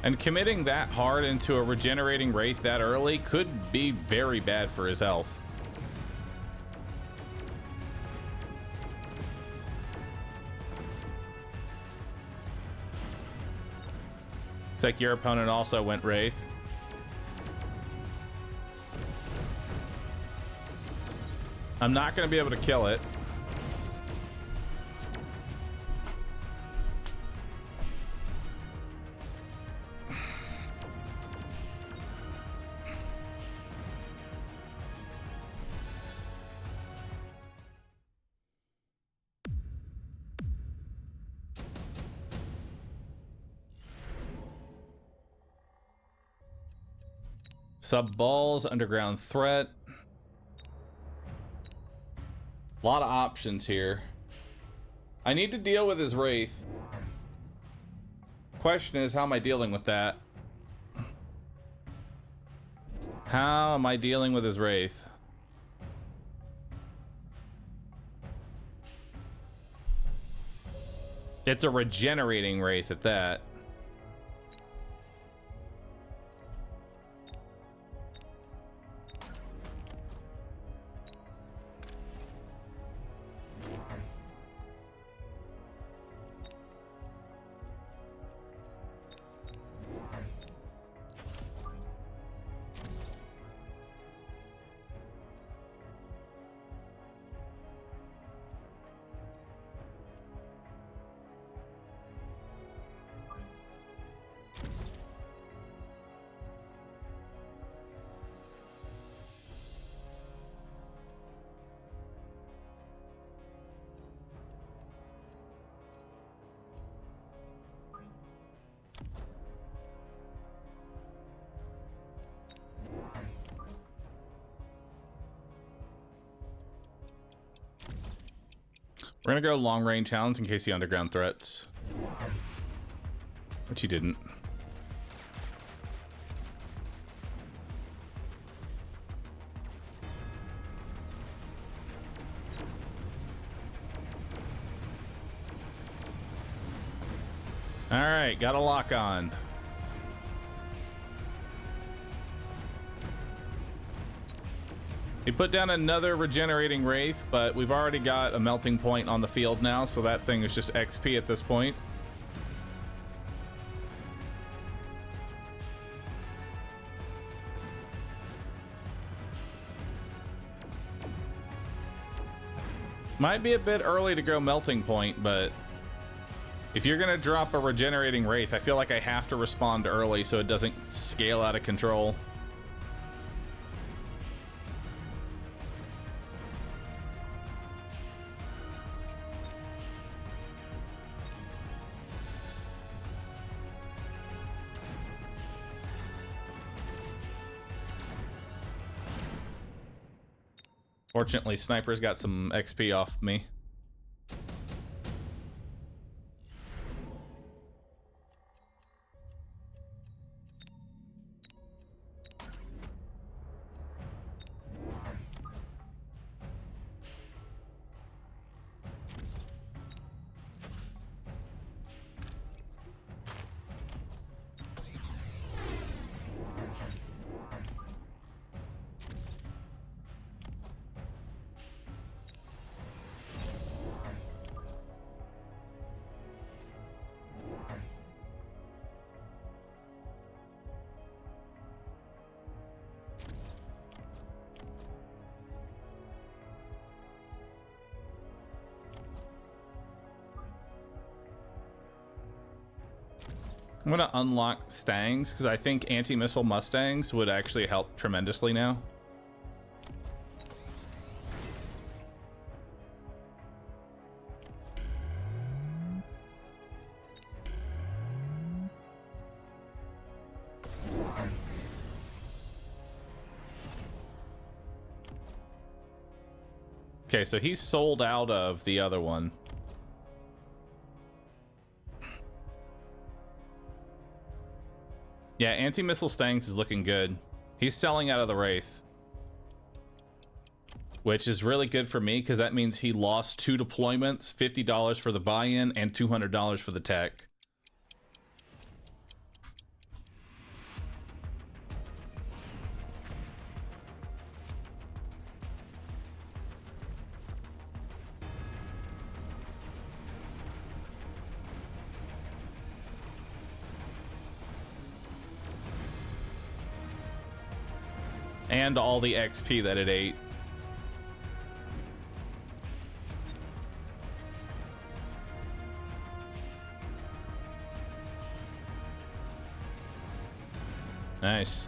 And committing that hard into a regenerating Wraith that early could be very bad for his health. Looks like your opponent also went Wraith. I'm not going to be able to kill it. Sub balls, underground threat. A lot of options here. I need to deal with his Wraith. Question is, how am I dealing with that? How am I dealing with his Wraith? It's a regenerating Wraith at that. We're gonna go long range hounds in case he underground threats. Which he didn't. Alright, got a lock on. He put down another regenerating Wraith, but we've already got a melting point on the field now, so that thing is just XP at this point. Might be a bit early to go melting point, but if you're gonna drop a regenerating Wraith, I feel like I have to respond early so it doesn't scale out of control. Fortunately, Sniper's got some XP off me. I'm gonna unlock Stangs because I think anti-missile Mustangs would actually help tremendously now. Okay, so he's sold out of the other one. Yeah, anti-missile Stangs is looking good. He's selling out of the Wraith, which is really good for me because that means he lost 2 deployments, $50 for the buy-in and $200 for the tech. And all the XP that it ate. Nice.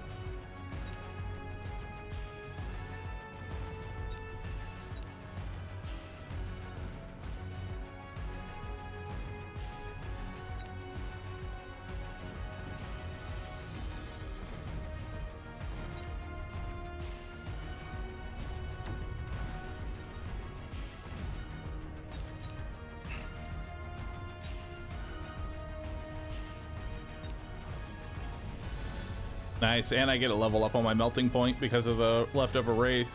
Nice, and I get a level up on my melting point because of the leftover wraith.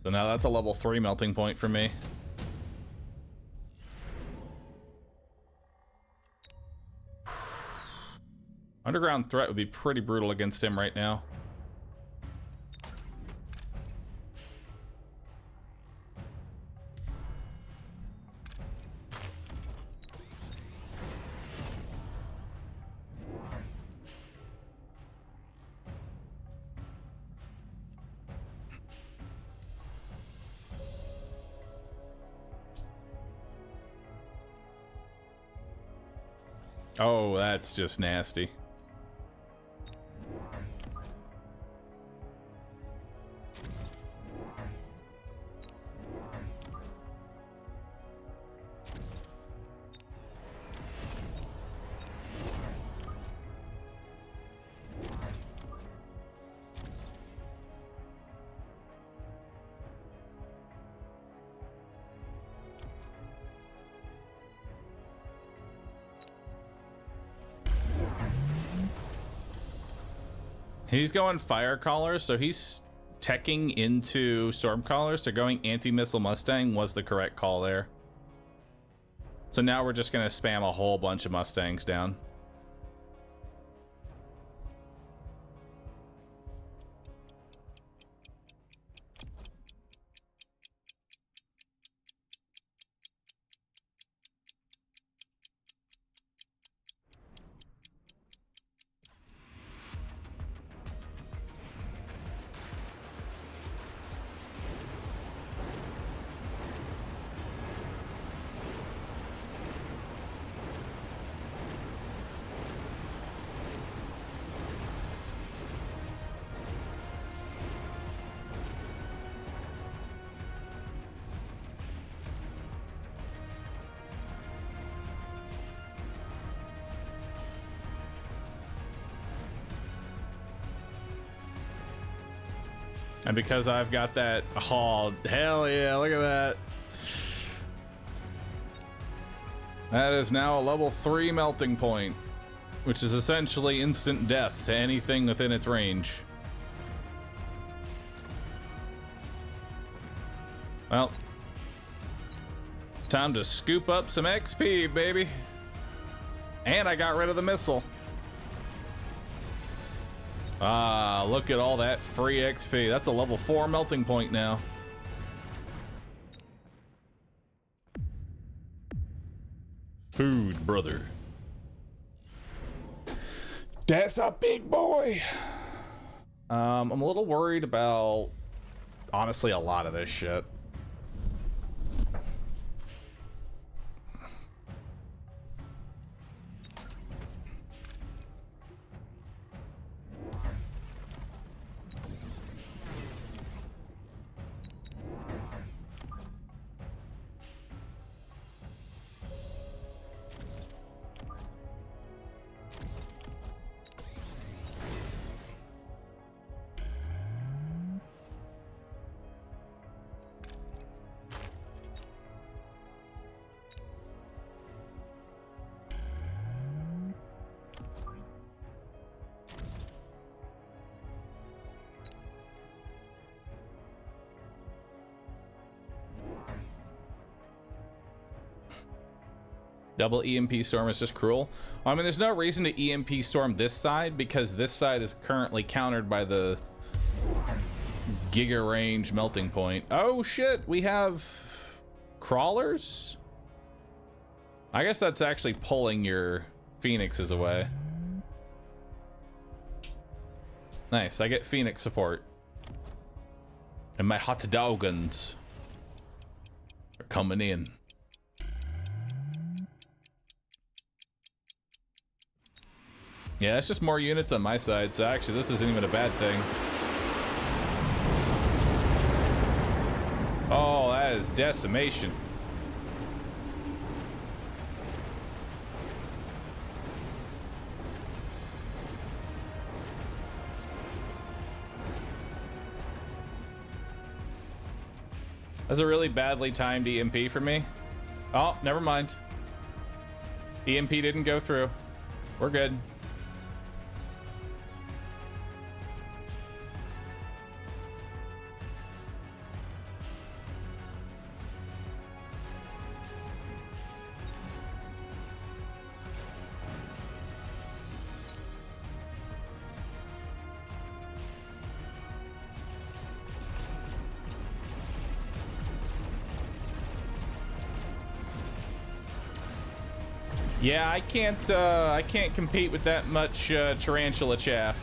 So now that's a level 3 melting point for me. Underground threat would be pretty brutal against him right now. Oh, that's just nasty. He's going fire caller, so he's teching into storm caller, so going anti-missile Mustang was the correct call there. So now we're just gonna spam a whole bunch of Mustangs down. And because I've got that, oh, hell yeah, look at that. That is now a level 3 melting point, which is essentially instant death to anything within its range. Well, time to scoop up some XP, baby. And I got rid of the missile. Ah, look at all that free XP. That's a level 4 melting point now. Food, brother. That's a big boy. I'm a little worried about, honestly, a lot of this shit. Double EMP storm is just cruel. I mean, there's no reason to EMP storm this side because this side is currently countered by the Giga range melting point. Oh shit, we have crawlers? I guess that's actually pulling your phoenixes away. Nice, I get Phoenix support. And my hot dogans are coming in. Yeah, that's just more units on my side, so actually this isn't even a bad thing. Oh, that is decimation. That's a really badly timed EMP for me. Oh, never mind. EMP didn't go through. We're good. Yeah, I can't compete with that much tarantula chaff.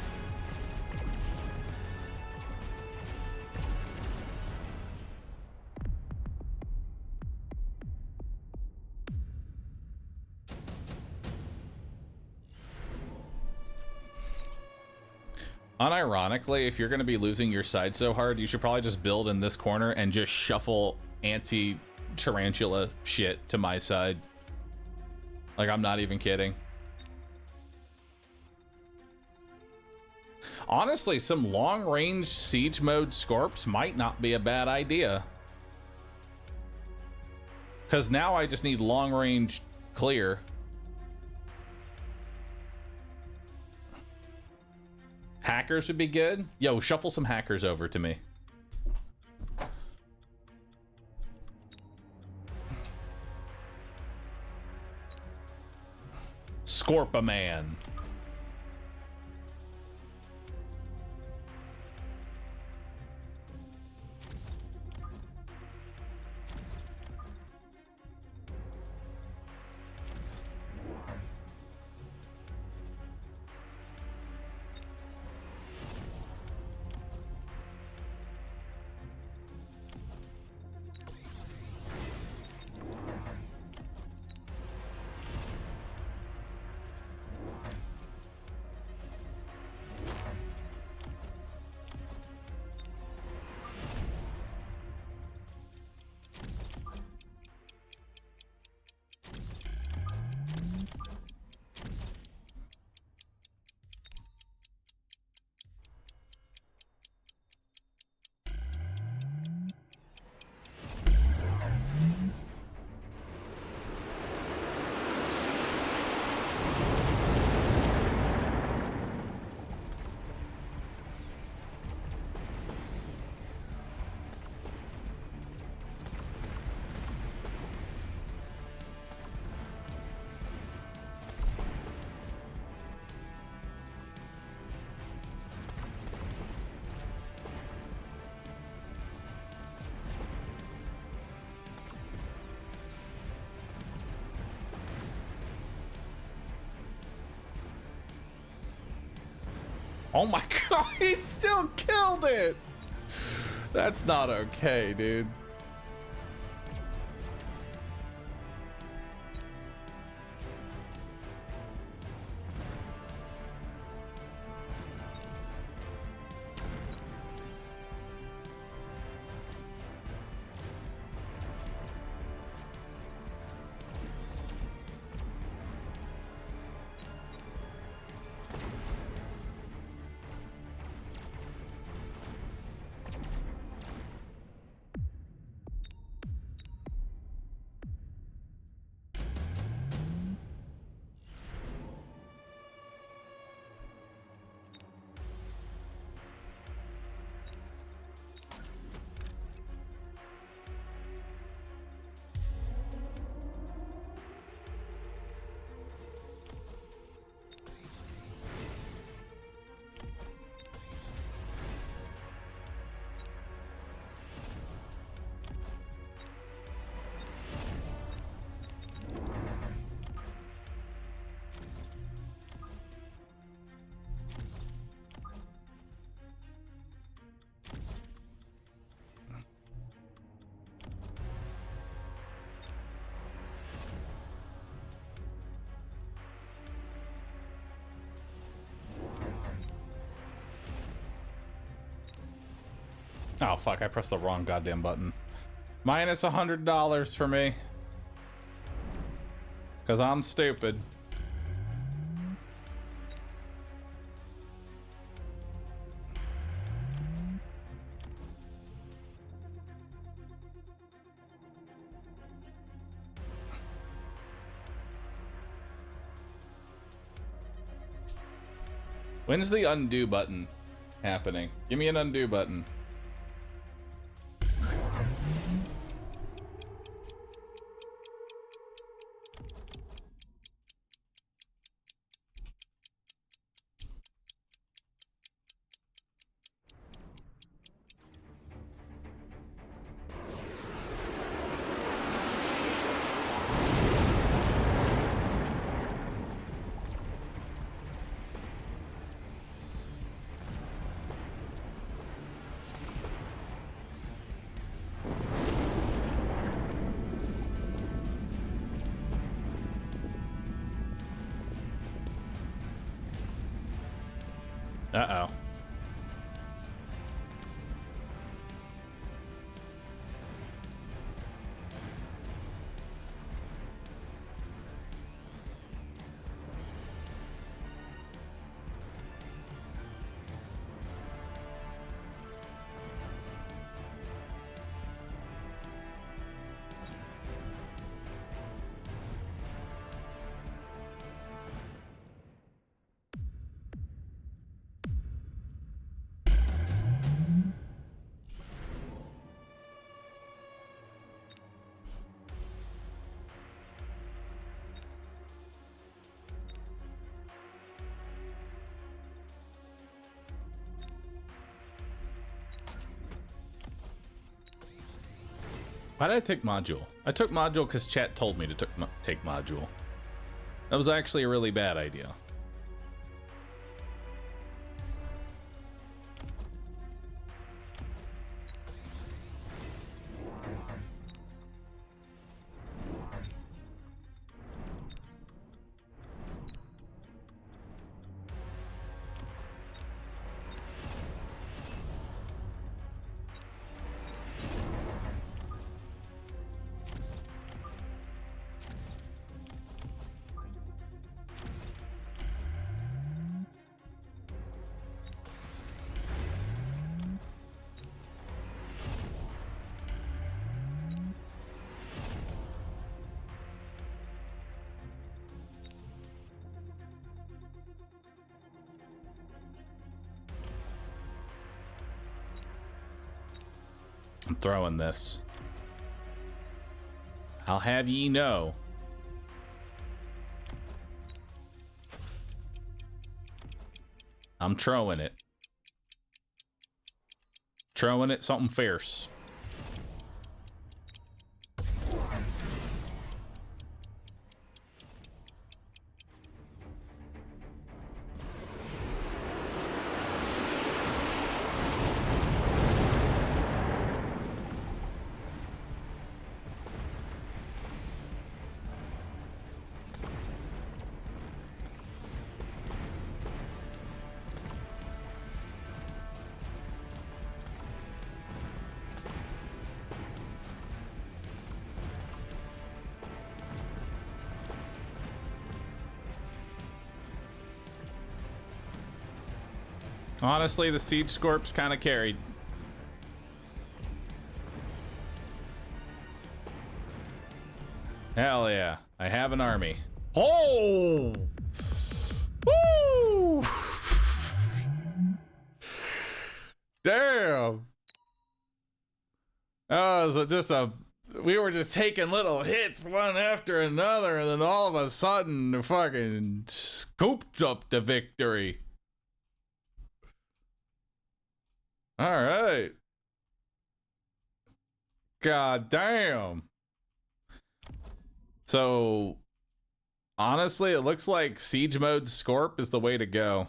Unironically, if you're going to be losing your side so hard, you should probably just build in this corner and just shuffle anti-tarantula shit to my side. Like, I'm not even kidding. Honestly, some long-range siege mode Scorps might not be a bad idea. Because now I just need long-range clear. Hackers would be good. Yo, shuffle some hackers over to me. Scorpa-man. Oh my god, he still killed it! That's not okay, dude. Oh, fuck, I pressed the wrong goddamn button. Minus $100 for me. Because I'm stupid. When's the undo button happening? Give me an undo button. Uh-oh. Why did I take module? I took module because chat told me to take module. That was actually a really bad idea. I'm throwing this. I'll have ye know. I'm throwing it. Throwing it something fierce. Honestly, the Siege Scorp's kind of carried. Hell yeah. I have an army. Oh! Woo! Damn! We were just taking little hits one after another, and then all of a sudden, the fucking scooped up the victory. All right. God damn. So, honestly, it looks like Siege Mode Scorp is the way to go.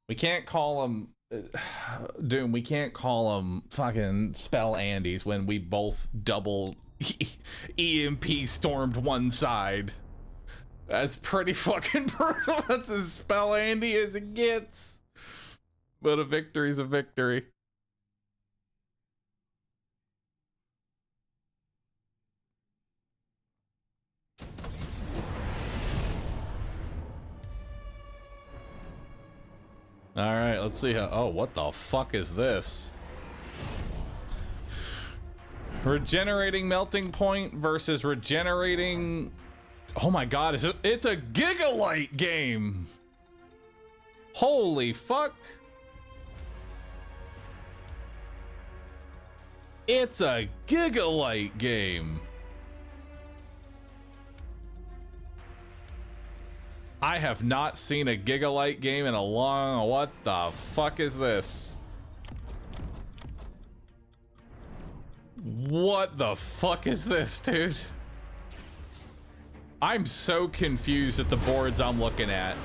We can't call them... Doom, we can't call them fucking spell Andes when we both double EMP stormed one side. That's pretty fucking brutal. That's as spell handy as it gets. But a victory's a victory. All right, let's see how. Oh, what the fuck is this? Regenerating melting point versus regenerating. Oh my god, it's a Gigalight game. Holy fuck. It's a Gigalight game. I have not seen a Gigalight game in a long... What the fuck is this? What the fuck is this, dude? I'm so confused at the boards I'm looking at.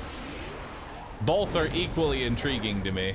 Both are equally intriguing to me.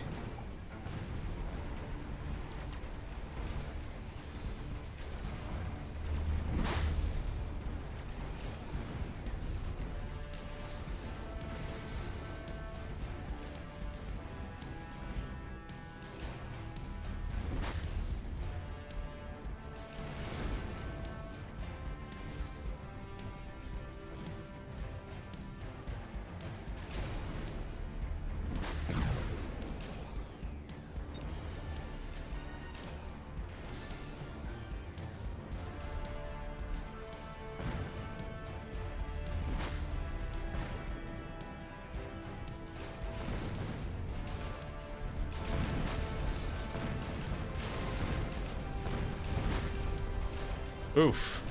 Oof.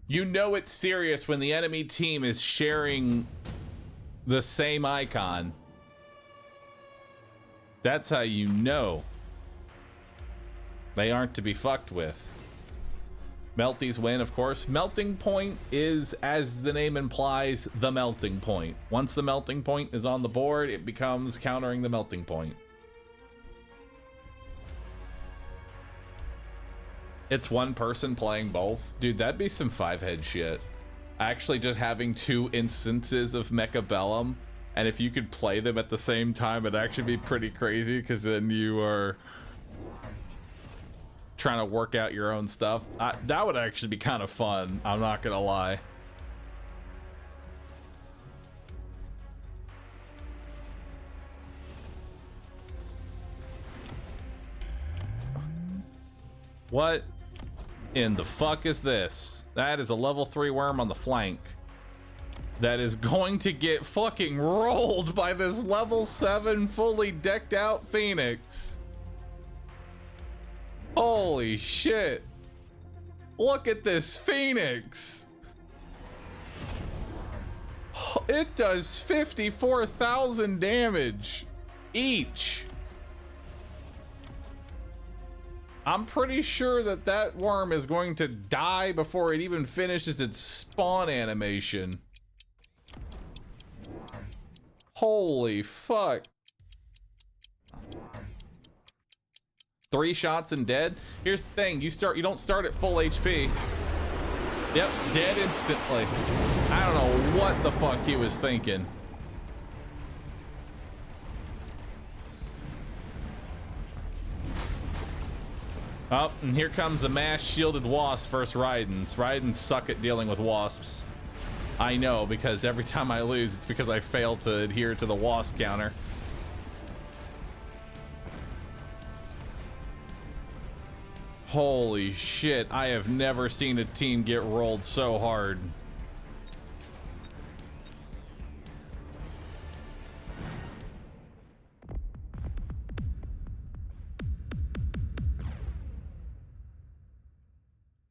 You know it's serious when the enemy team is sharing the same icon. That's how you know they aren't to be fucked with. Melties win, of course. Melting point is, as the name implies, the melting point. Once the melting point is on the board, it becomes countering the melting point. It's one person playing both. Dude, that'd be some five-head shit. Actually just having two instances of Mechabellum, and if you could play them at the same time, it'd actually be pretty crazy, because then you are trying to work out your own stuff. That would actually be kind of fun, I'm not gonna lie. What in the fuck is this? That is a level 3 worm on the flank that is going to get fucking rolled by this level 7 fully decked out Phoenix. Holy shit. Look at this Phoenix. It does 54,000 damage each. I'm pretty sure that that worm is going to die before it even finishes its spawn animation. Holy fuck. 3 shots and dead. Here's the thing, you don't start at full HP. Yep, dead instantly. I don't know what the fuck he was thinking. Oh, and here comes the mass shielded wasp versus Raidens. Raidens suck at dealing with wasps. I know, because every time I lose, it's because I fail to adhere to the wasp counter. Holy shit, I have never seen a team get rolled so hard.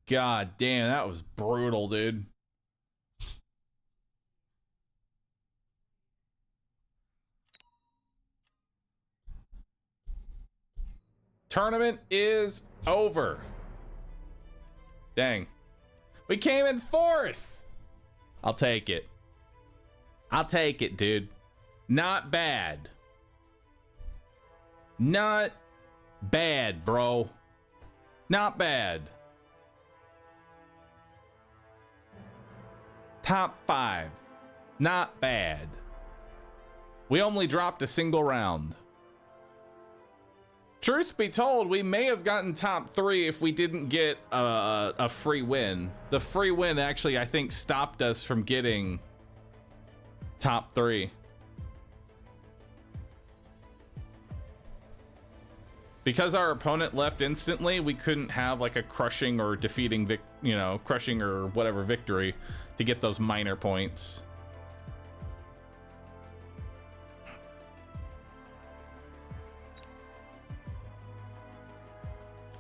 God damn, that was brutal, dude. Tournament is over. Dang. We came in 4th. I'll take it. I'll take it, dude. Not bad. Not Bad, bro. Not bad. Top 5. Not bad. We only dropped a single round. Truth be told, we may have gotten top 3 if we didn't get a free win. The free win actually, I think, stopped us from getting top 3. Because our opponent left instantly, we couldn't have like a crushing or defeating, crushing or whatever victory to get those minor points.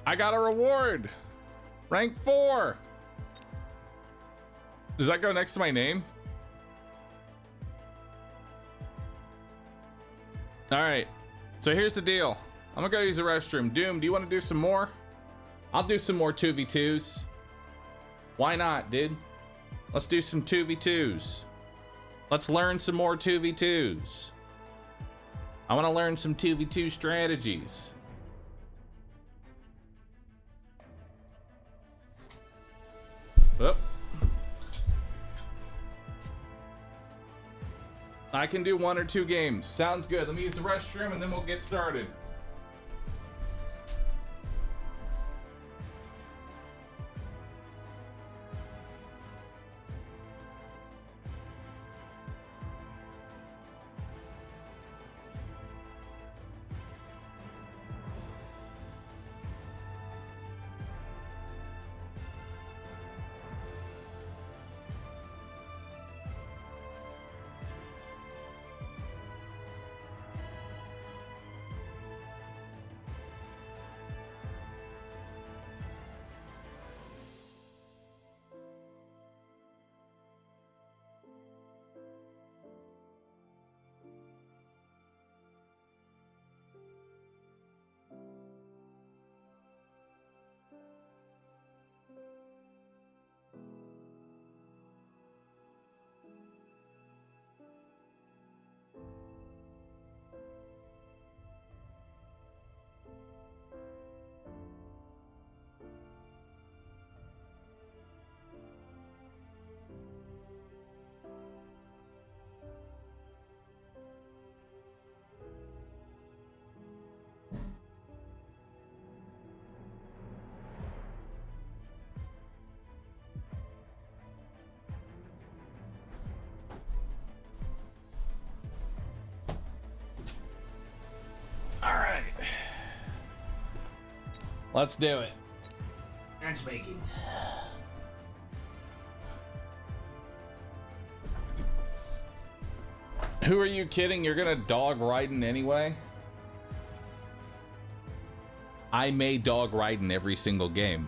I got a reward. Rank 4. Does that go next to my name? All right. So here's the deal. I'm gonna go use the restroom. Doom, do you want to do some more? I'll do some more 2v2s. Why not, dude? Let's do some 2v2s. Let's learn some more 2v2s. I want to learn some 2v2 strategies. Oh. I can do 1 or 2 games. Sounds good. Let me use the restroom and then we'll get started. Let's do it. Matchmaking. Who are you kidding? You're gonna dog Raiden anyway? I may dog Raiden every single game.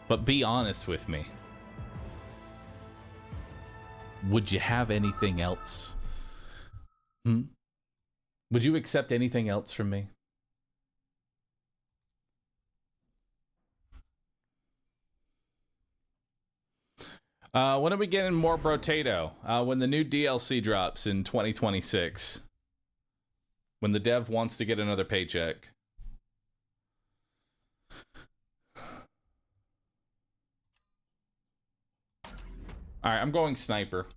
But be honest with me. Would you have anything else? Would you accept anything else from me? When are we getting more Brotato? When the new DLC drops in 2026. When the dev wants to get another paycheck. Alright, I'm going sniper.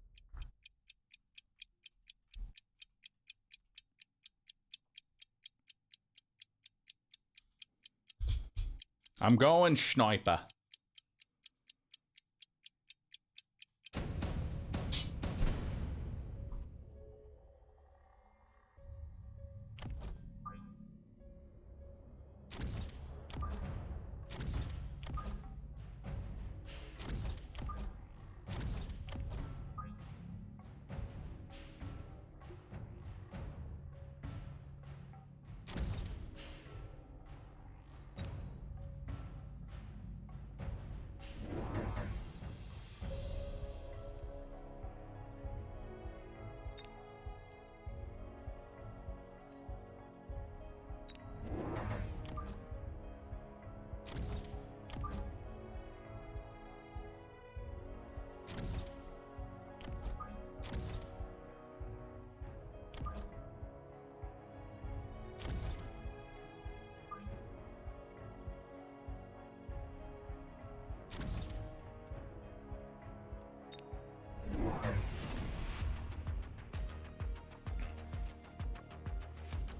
I'm going sniper.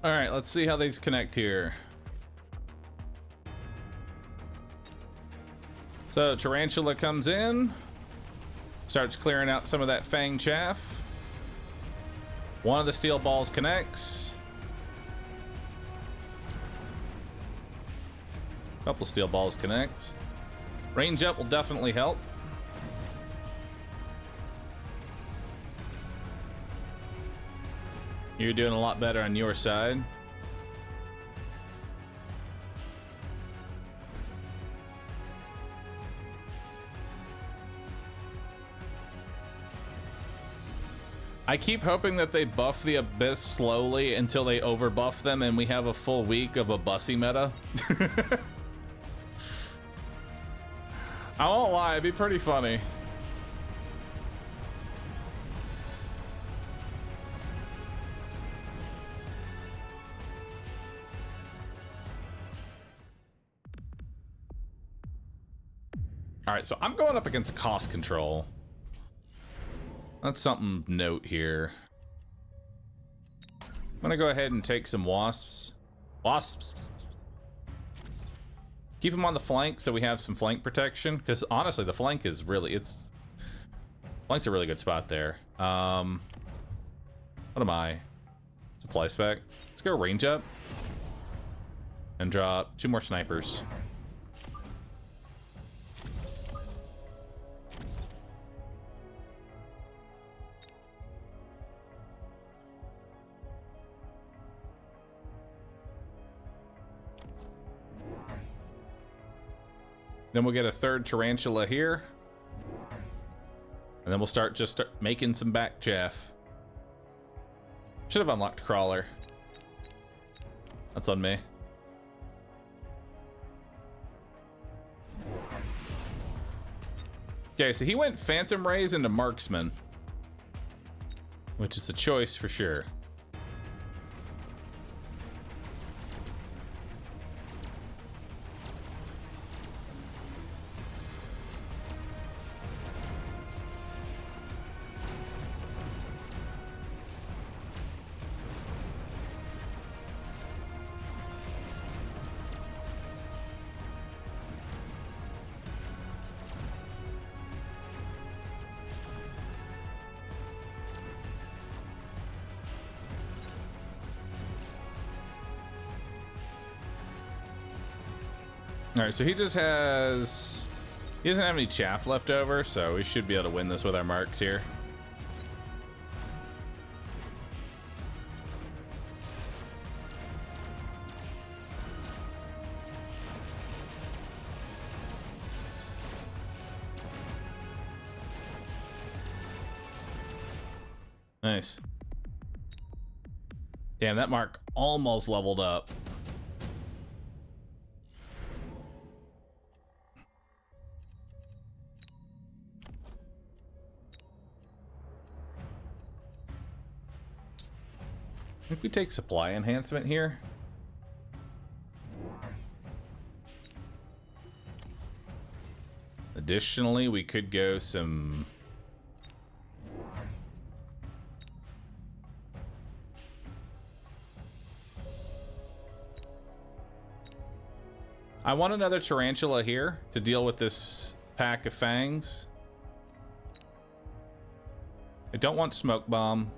All right, let's see how these connect here. So Tarantula comes in, starts clearing out some of that fang chaff. One of the steel balls connects. A couple steel balls connect. Range up will definitely help. You're doing a lot better on your side. I keep hoping that they buff the Abyss slowly until they overbuff them and we have a full week of a bussy meta. I won't lie, it'd be pretty funny. All right, so I'm going up against a cost control. That's something to note here. I'm gonna go ahead and take some wasps. Wasps. Keep them on the flank so we have some flank protection. Because honestly, the flank is really, flank's a really good spot there. What am I? Supply spec. Let's go range up. And drop 2 more snipers. Then we'll get a 3rd tarantula here. And then we'll start making some back chaff. Should have unlocked crawler. That's on me. Okay, so he went Phantom Rays into Marksman, which is a choice for sure. All right, so he doesn't have any chaff left over, so we should be able to win this with our marks here. Nice. Damn, that mark almost leveled up. I think we take supply enhancement here. Additionally, we could go some... I want another tarantula here to deal with this pack of fangs. I don't want smoke bomb.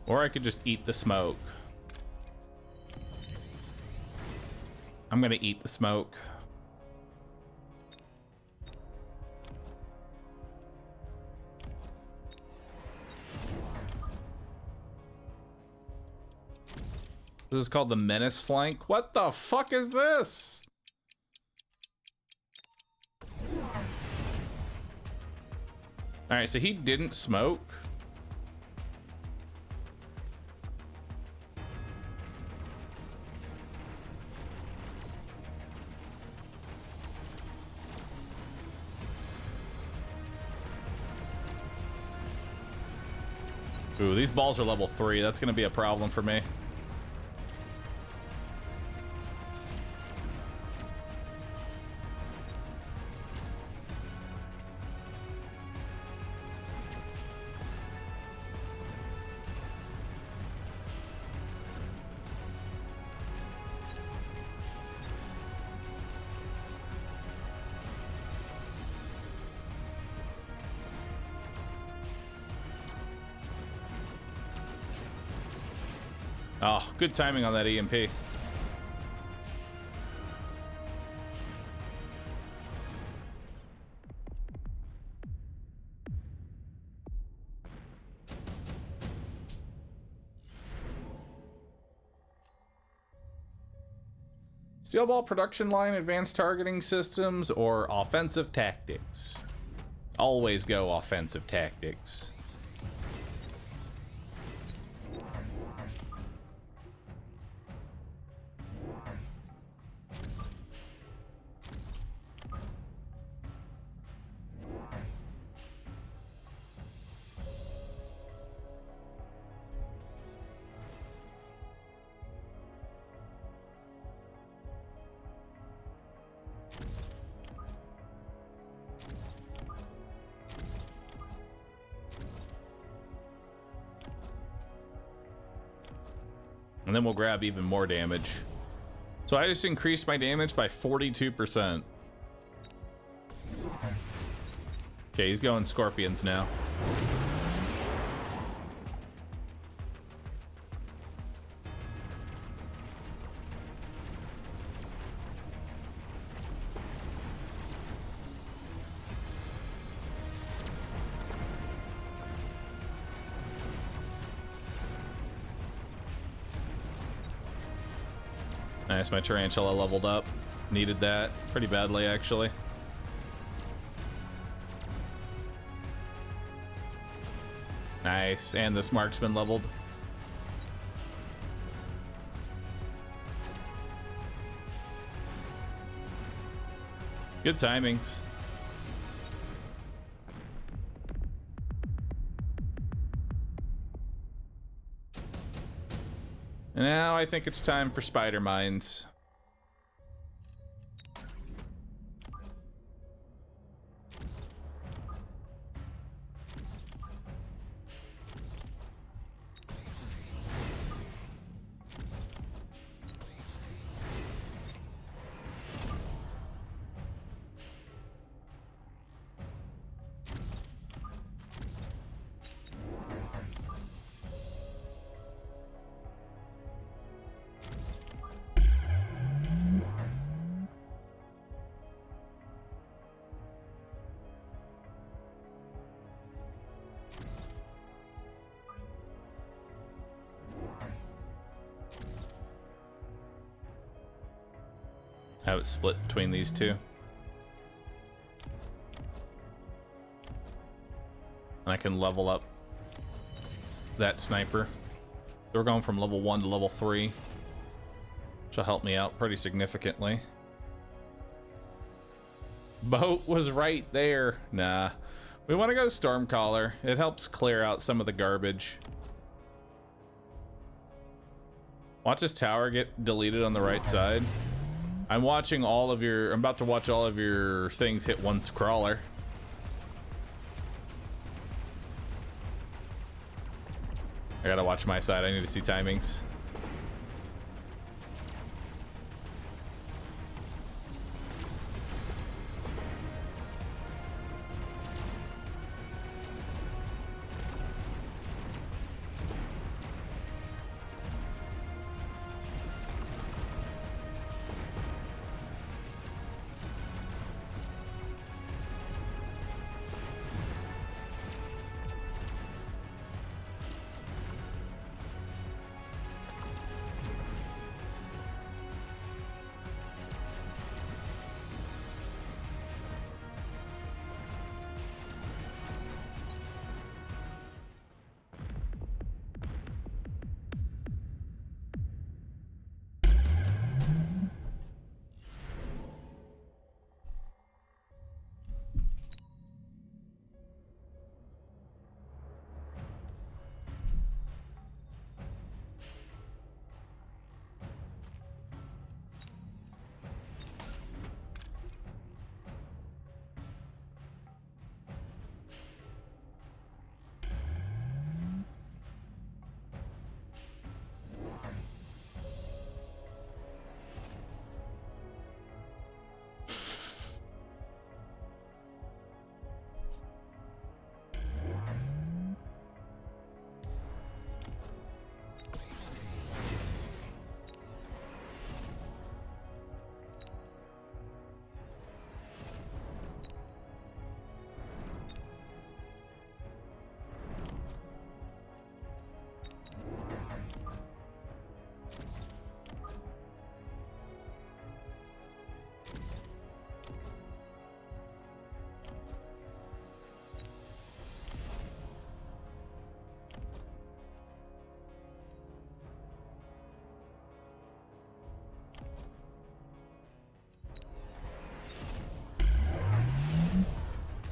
Or I could just eat the smoke. I'm gonna eat the smoke. This is called the menace flank. What the fuck is this? All right, so he didn't smoke. Ooh, these balls are level 3. That's going to be a problem for me. Oh, good timing on that EMP. Steel ball production line, advanced targeting systems, or offensive tactics? Always go offensive tactics. And then we'll grab even more damage. So I just increased my damage by 42%. Okay, he's going scorpions now. Nice, my tarantula leveled up. Needed that pretty badly, actually. Nice, and this marksman leveled. Good timings. And now I think it's time for spider mines. Have it split between these two. And I can level up that sniper. So we're going from level 1 to level 3, which will help me out pretty significantly. Boat was right there. Nah. We want to go Stormcaller. It helps clear out some of the garbage. Watch this tower get deleted on the right side. I'm about to watch all of your things hit one crawler. I gotta watch my side. I need to see timings.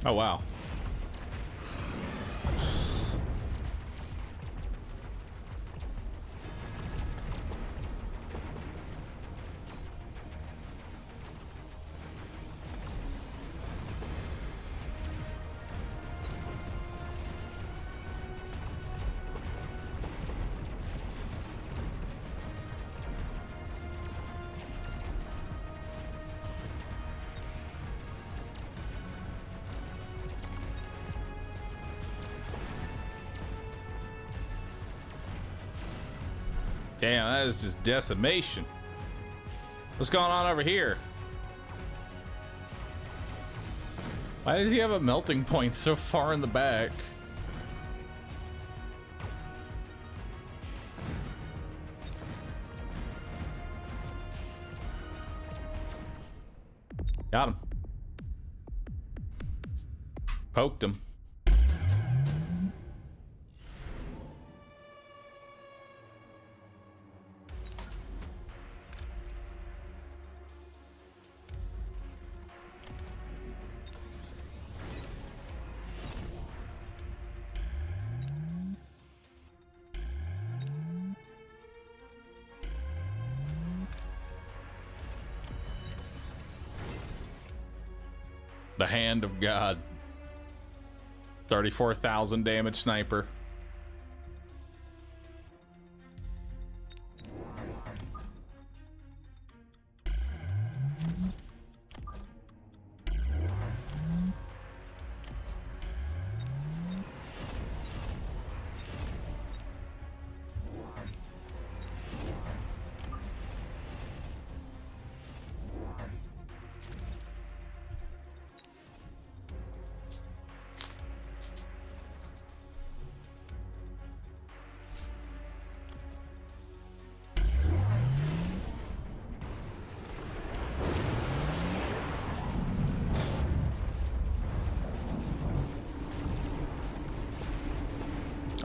Oh, wow. Damn, that is just decimation. What's going on over here? Why does he have a melting point so far in the back? Got him. Poked him. The hand of God. 34,000 damage sniper.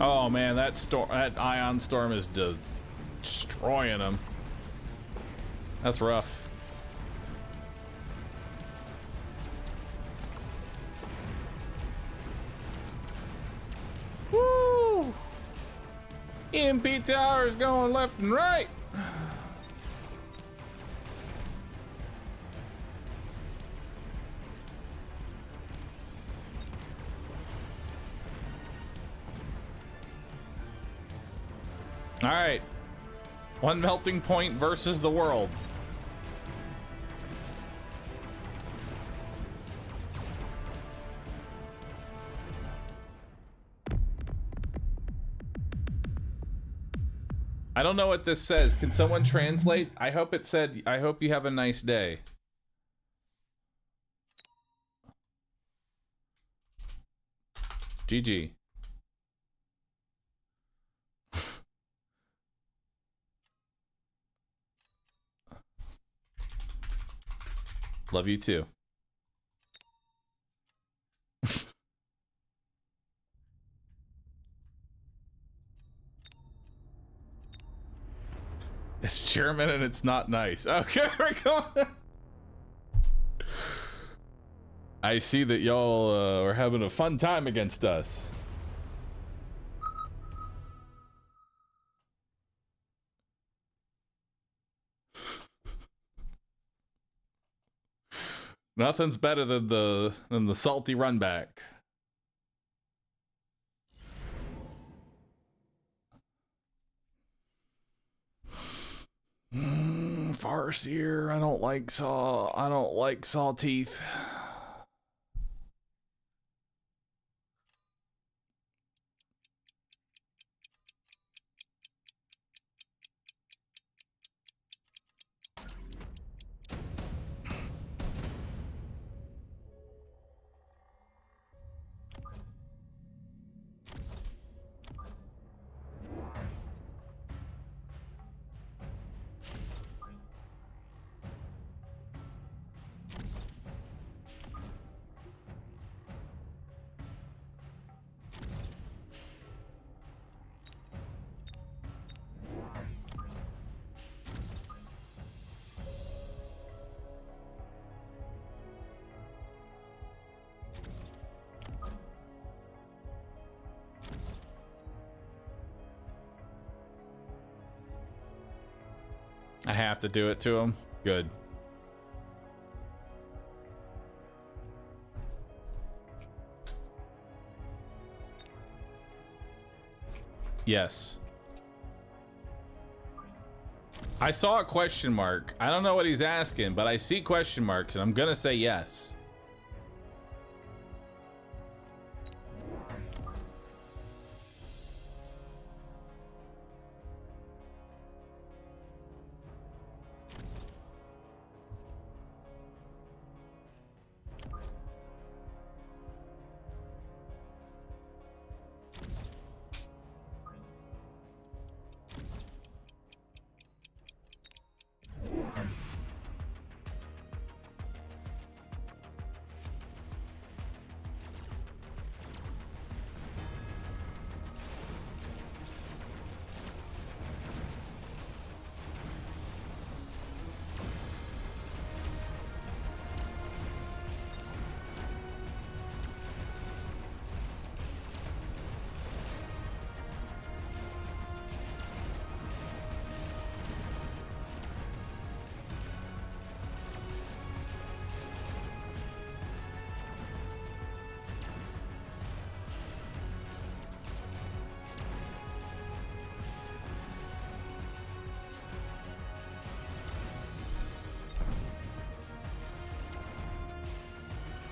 Oh man, that storm, that ion storm is just destroying them. That's rough. Woo! EMP towers going left and right. All right, one melting point versus the world. I don't know what this says. Can someone translate? I hope it said, I hope you have a nice day. GG. Love you too. It's German and it's not nice. Okay, we're going. I see that y'all are having a fun time against us. Nothing's better than the salty run back. Farseer, I don't like saw teeth. have to do it to him? Good. Yes. I saw a question mark. I don't know what he's asking, but I see question marks, and I'm gonna say yes.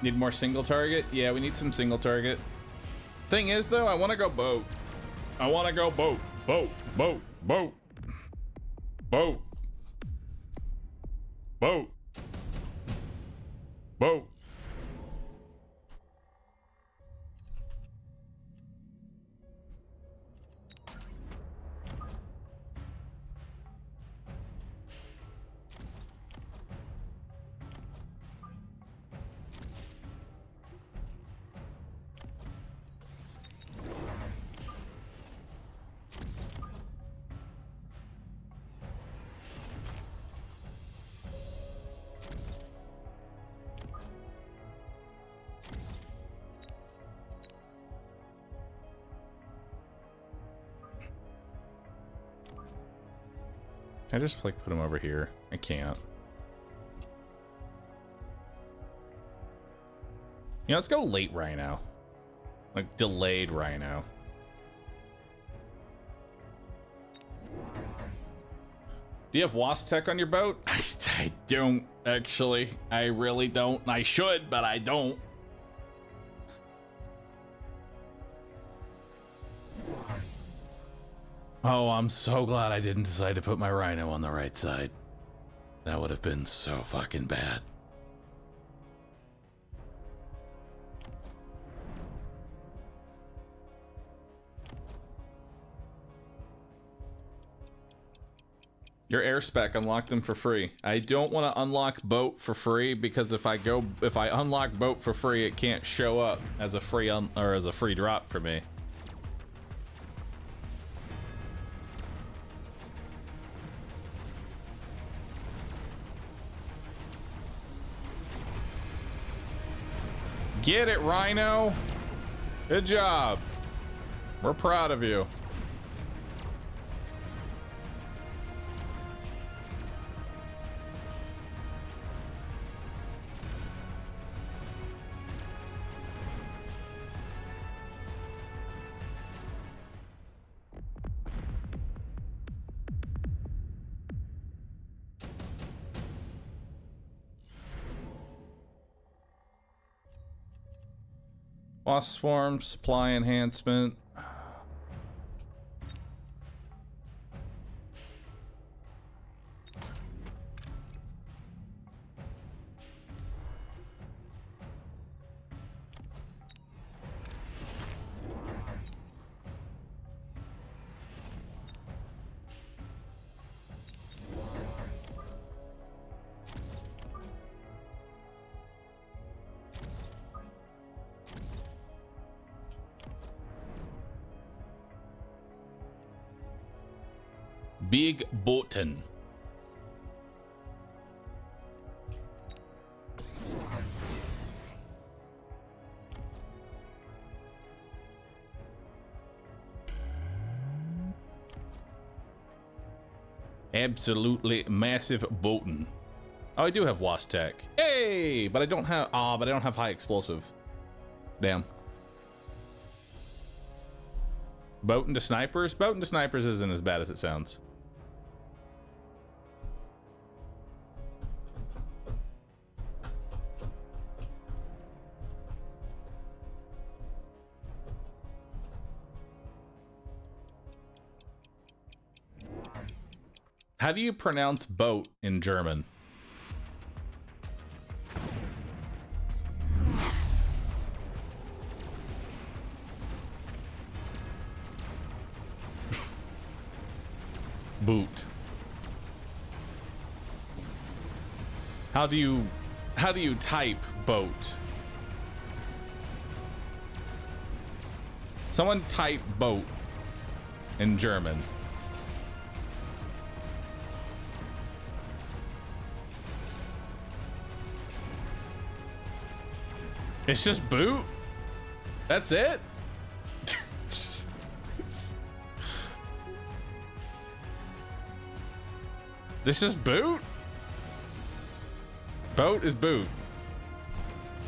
Need more single target? Yeah, we need some single target. Thing is, though, I want to go boat. I want to go boat. Boat. Boat. Boat. Boat. Boat. Boat. I just like put him over here. I can't. You know, let's go late Rhino. Like delayed Rhino. Do you have Wasp Tech on your boat? I don't, actually. I really don't. I should, but I don't. Oh, I'm so glad I didn't decide to put my Rhino on the right side. That would have been so fucking bad. Your air spec, unlock them for free. I don't want to unlock boat for free because if I unlock boat for free, it can't show up as a free as a free drop for me. Get it, Rhino. Good job. We're proud of you. Wasp swarm, supply enhancement. Big Boaten. Absolutely massive boatin'. Oh, I do have wasp tech. Hey, but I don't have high explosive. Damn. Boatin' to snipers? Boatin' to snipers isn't as bad as it sounds. How do you pronounce boat in German? Boot. How do you type boat? Someone type boat in German. It's just boot? That's it? This is boot? Boat is boot.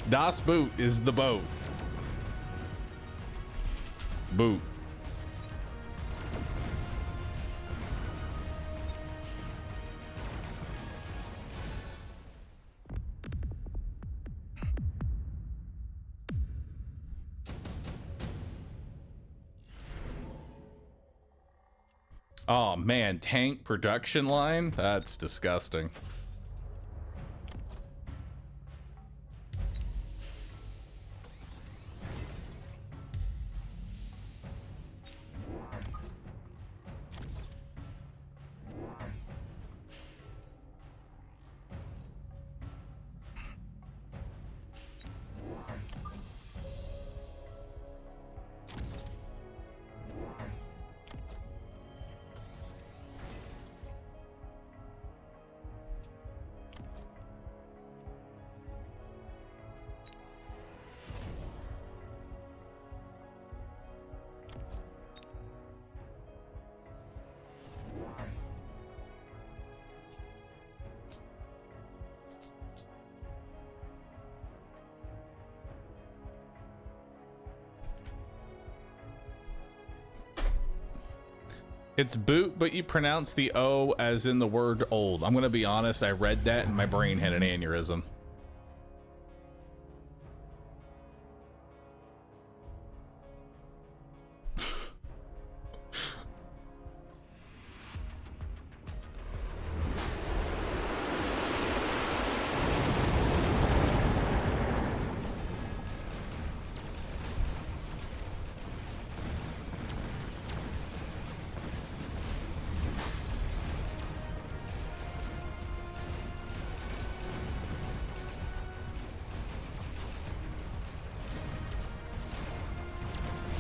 Das Boot is the boat. Boot. Oh man, tank production line? That's disgusting. It's boot, but you pronounce the O as in the word old. I'm gonna be honest, I read that and my brain had an aneurysm.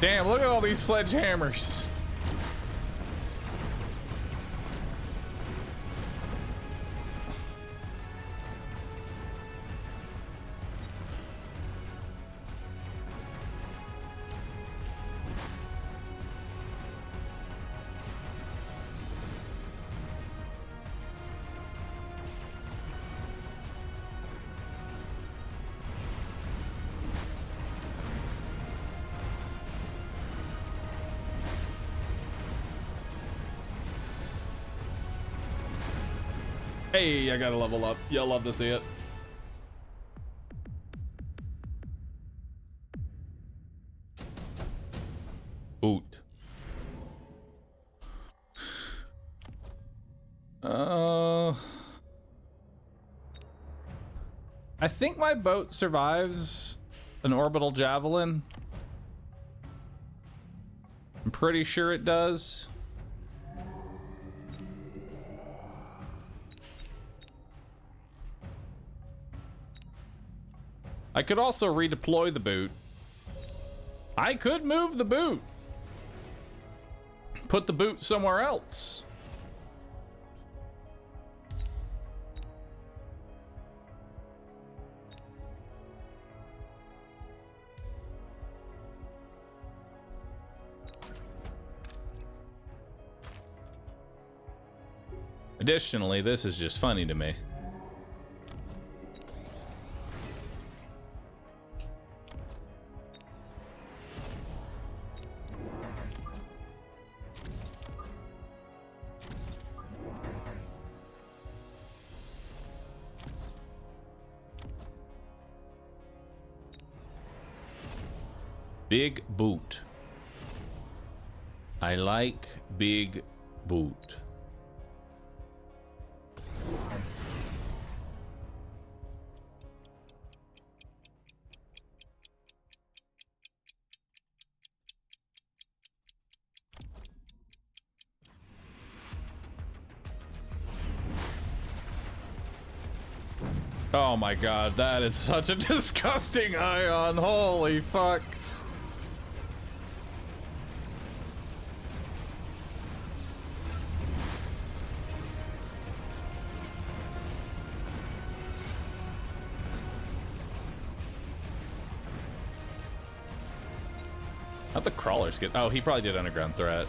Damn, look at all these sledgehammers. Hey, I gotta level up. You'll love to see it. Boot. I think my boat survives an orbital javelin. I'm pretty sure it does. I could also redeploy the boot. I could move the boot. Put the boot somewhere else. Additionally, this is just funny to me. Big boot. I like big boot. Oh my god, that is such a disgusting ion. Holy fuck. How'd the crawlers get? Oh, he probably did underground threat.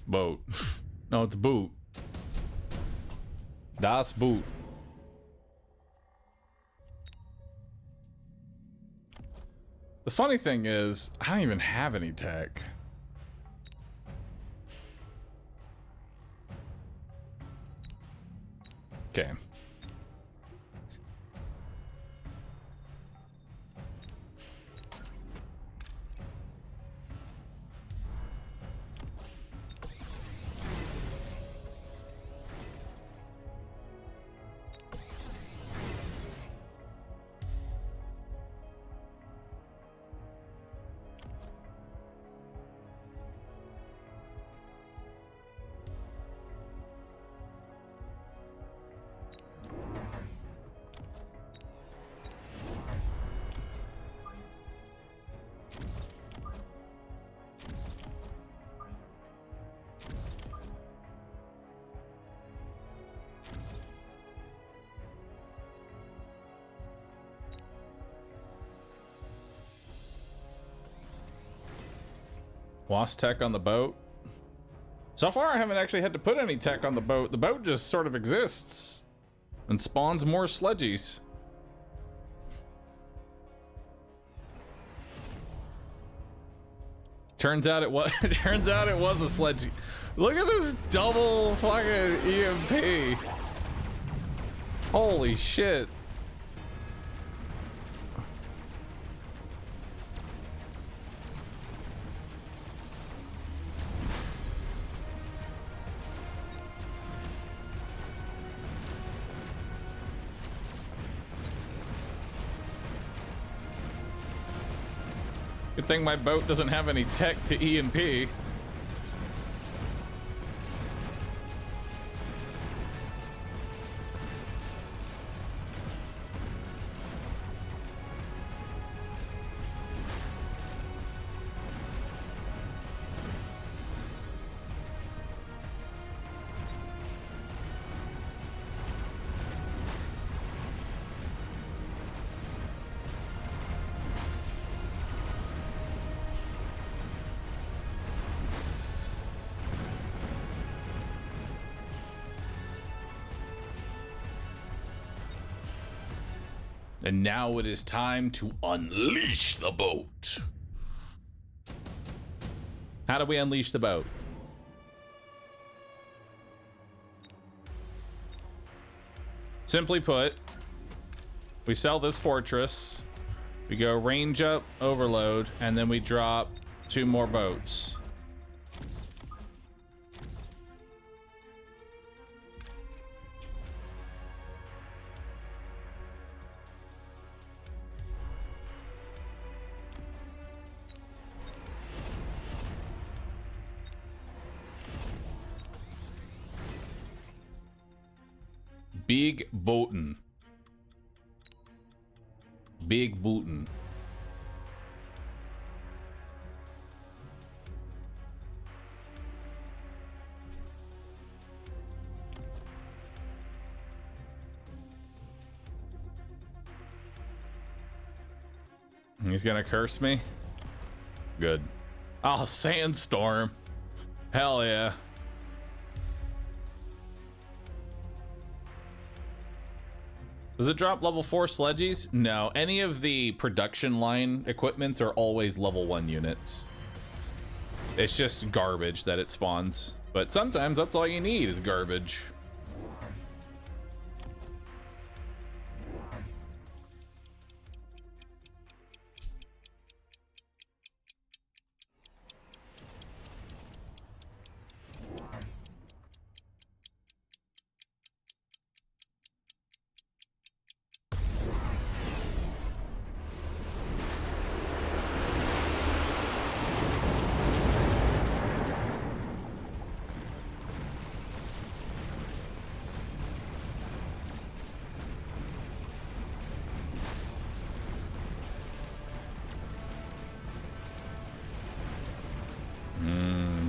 Boat. No, it's boot. Das Boot. The funny thing is, I don't even have any tech. Okay. Lost tech on the boat. So far, I haven't actually had to put any tech on the boat. The boat just sort of exists and spawns more sledgies. Turns out it was. Turns out it was a sledgy. Look at this double fucking EMP. Holy shit. Good thing my boat doesn't have any tech to EMP. And now it is time to unleash the boat. How do we unleash the boat? Simply put, we sell this fortress, we go range up, overload, and then we drop 2 more boats. Big Booten. Big Booten. He's gonna curse me? Good. Oh, sandstorm. Hell yeah. Does it drop level 4 sledgies? No, any of the production line equipments are always level 1 units. It's just garbage that it spawns. But sometimes that's all you need is garbage.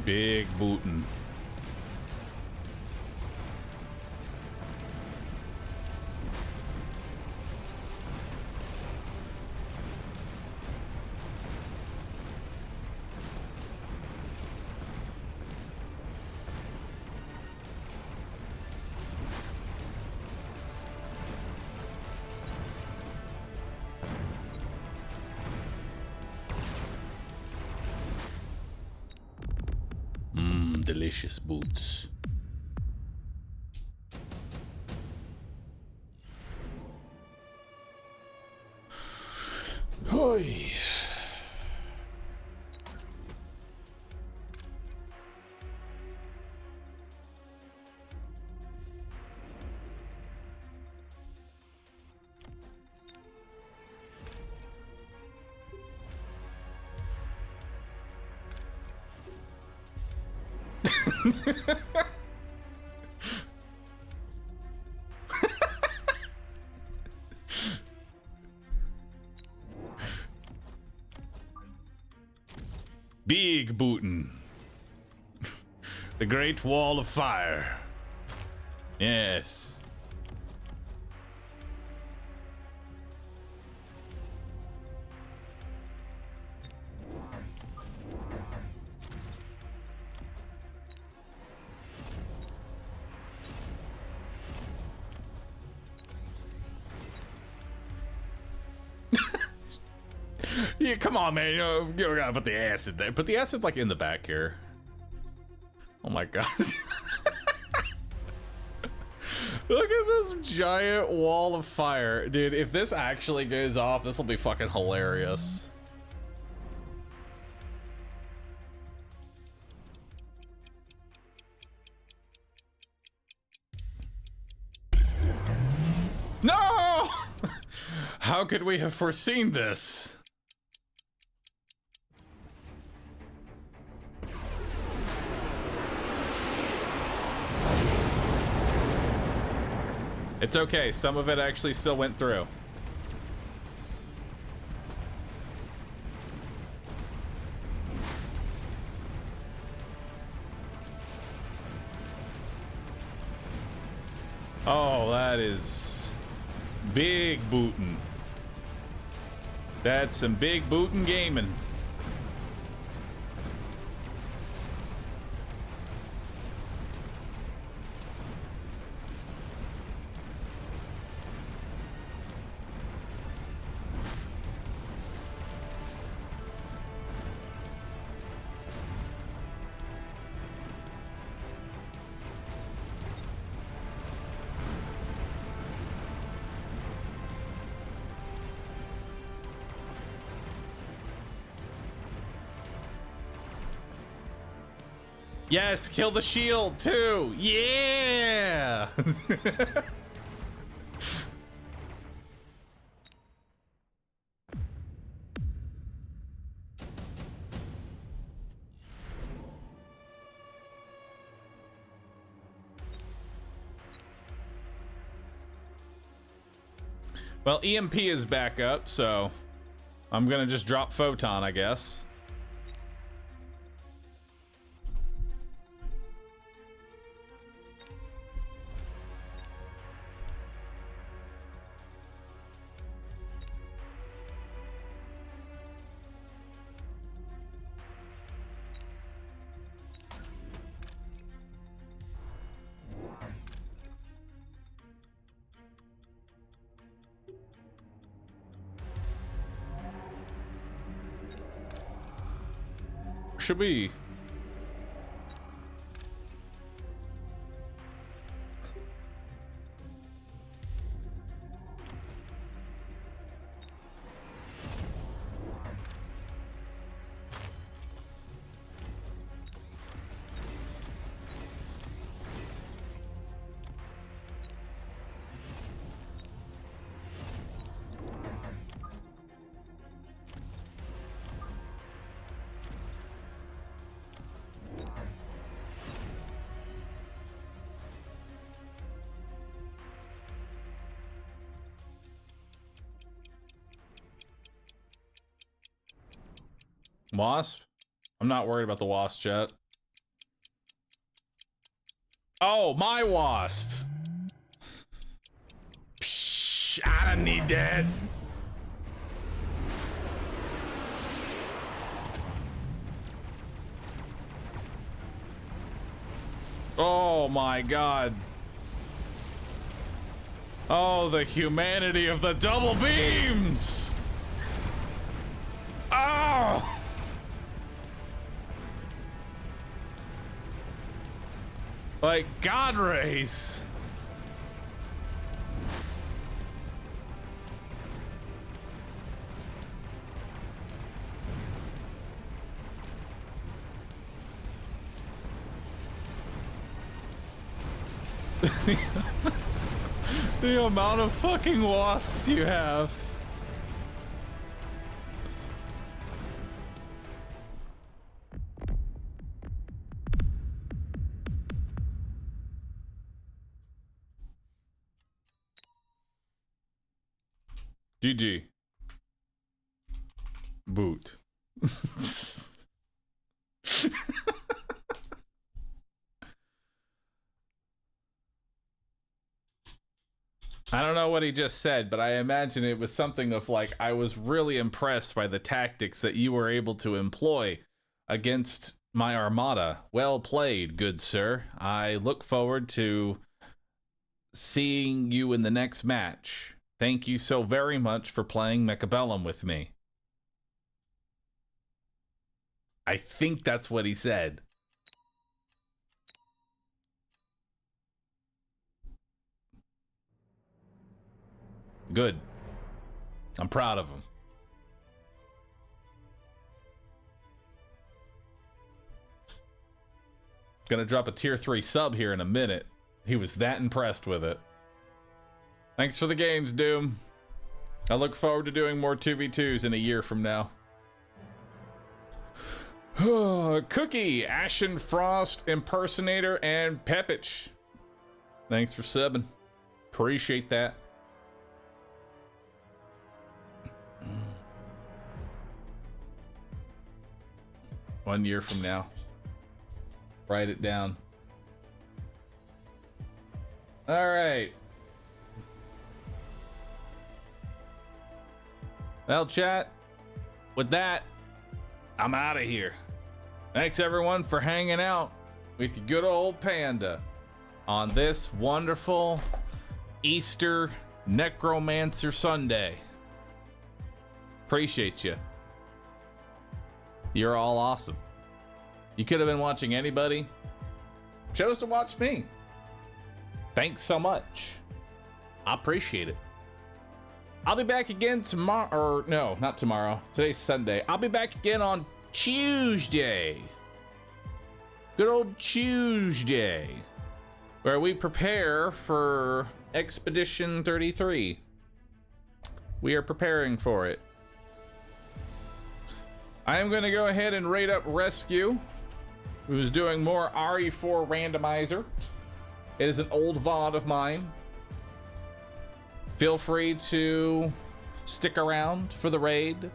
Big bootin'. Delicious boots. Hoi. Big bootin'. The Great Wall of Fire. Yes. Yeah, come on, man. You gotta put the acid there. Put the acid like in the back here. Oh my god. Look at this giant wall of fire. Dude, if this actually goes off, this will be fucking hilarious. No! How could we have foreseen this? It's okay, some of it actually still went through. Oh, that is big bootin'. That's some big bootin' gaming. Yes, kill the shield too. Yeah. Well, EMP is back up, so I'm gonna just drop Photon, I guess. Should we? Wasp? I'm not worried about the wasp yet. Oh, my wasp! Psh, I don't need that. Oh my god. Oh, the humanity of the double beams! Oh! Like God rays. The amount of fucking wasps you have. GG. Boot. I don't know what he just said, but I imagine it was something of like, I was really impressed by the tactics that you were able to employ against my armada. Well played, good sir. I look forward to seeing you in the next match. Thank you so very much for playing Mechabellum with me. I think that's what he said. Good. I'm proud of him. Gonna drop a tier 3 sub here in a minute. He was that impressed with it. Thanks for the games, Doom. I look forward to doing more 2v2s in a year from now. Cookie, Ashen Frost, Impersonator, and Pepich. Thanks for subbing. Appreciate that. 1 year from now. Write it down. All right. Well, chat, with that, I'm out of here. Thanks everyone for hanging out with your good old panda on this wonderful Easter Necromancer Sunday. Appreciate you. You're all awesome. You could have been watching anybody. Chose to watch me. Thanks so much. I appreciate it. I'll be back again tomorrow, or no, not tomorrow. Today's Sunday. I'll be back again on Tuesday. Good old Tuesday, where we prepare for Expedition 33. We are preparing for it. I am going to go ahead and rate up Rescue, who's doing more RE4 randomizer. It is an old VOD of mine. Feel free to stick around for the raid.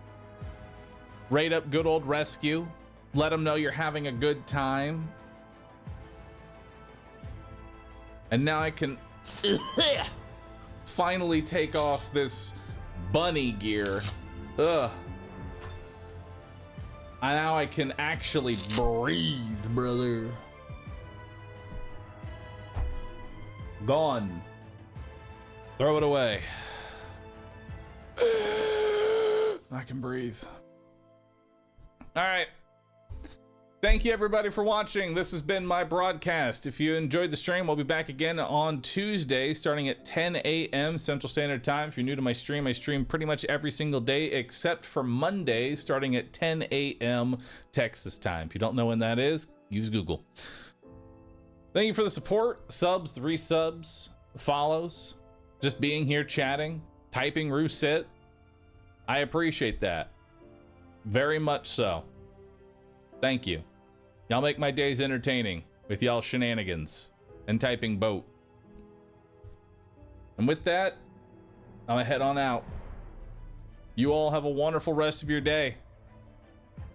Raid up good old rescue. Let them know you're having a good time. And now I can finally take off this bunny gear. Ugh. And now I can actually breathe, brother. Gone. Throw it away. I can breathe. All right. Thank you everybody for watching. This has been my broadcast. If you enjoyed the stream, I'll be back again on Tuesday starting at 10 a.m. Central Standard Time. If you're new to my stream, I stream pretty much every single day except for Monday starting at 10 a.m. Texas time. If you don't know when that is, use Google. Thank you for the support, subs, 3 subs, follows, just being here chatting, typing Rousset. I appreciate that. Very much so. Thank you. Y'all make my days entertaining with y'all shenanigans and typing boat. And with that, I'm gonna head on out. You all have a wonderful rest of your day.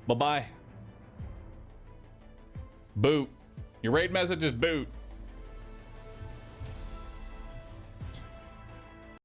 Bye-bye. Boot. Your raid message is boot.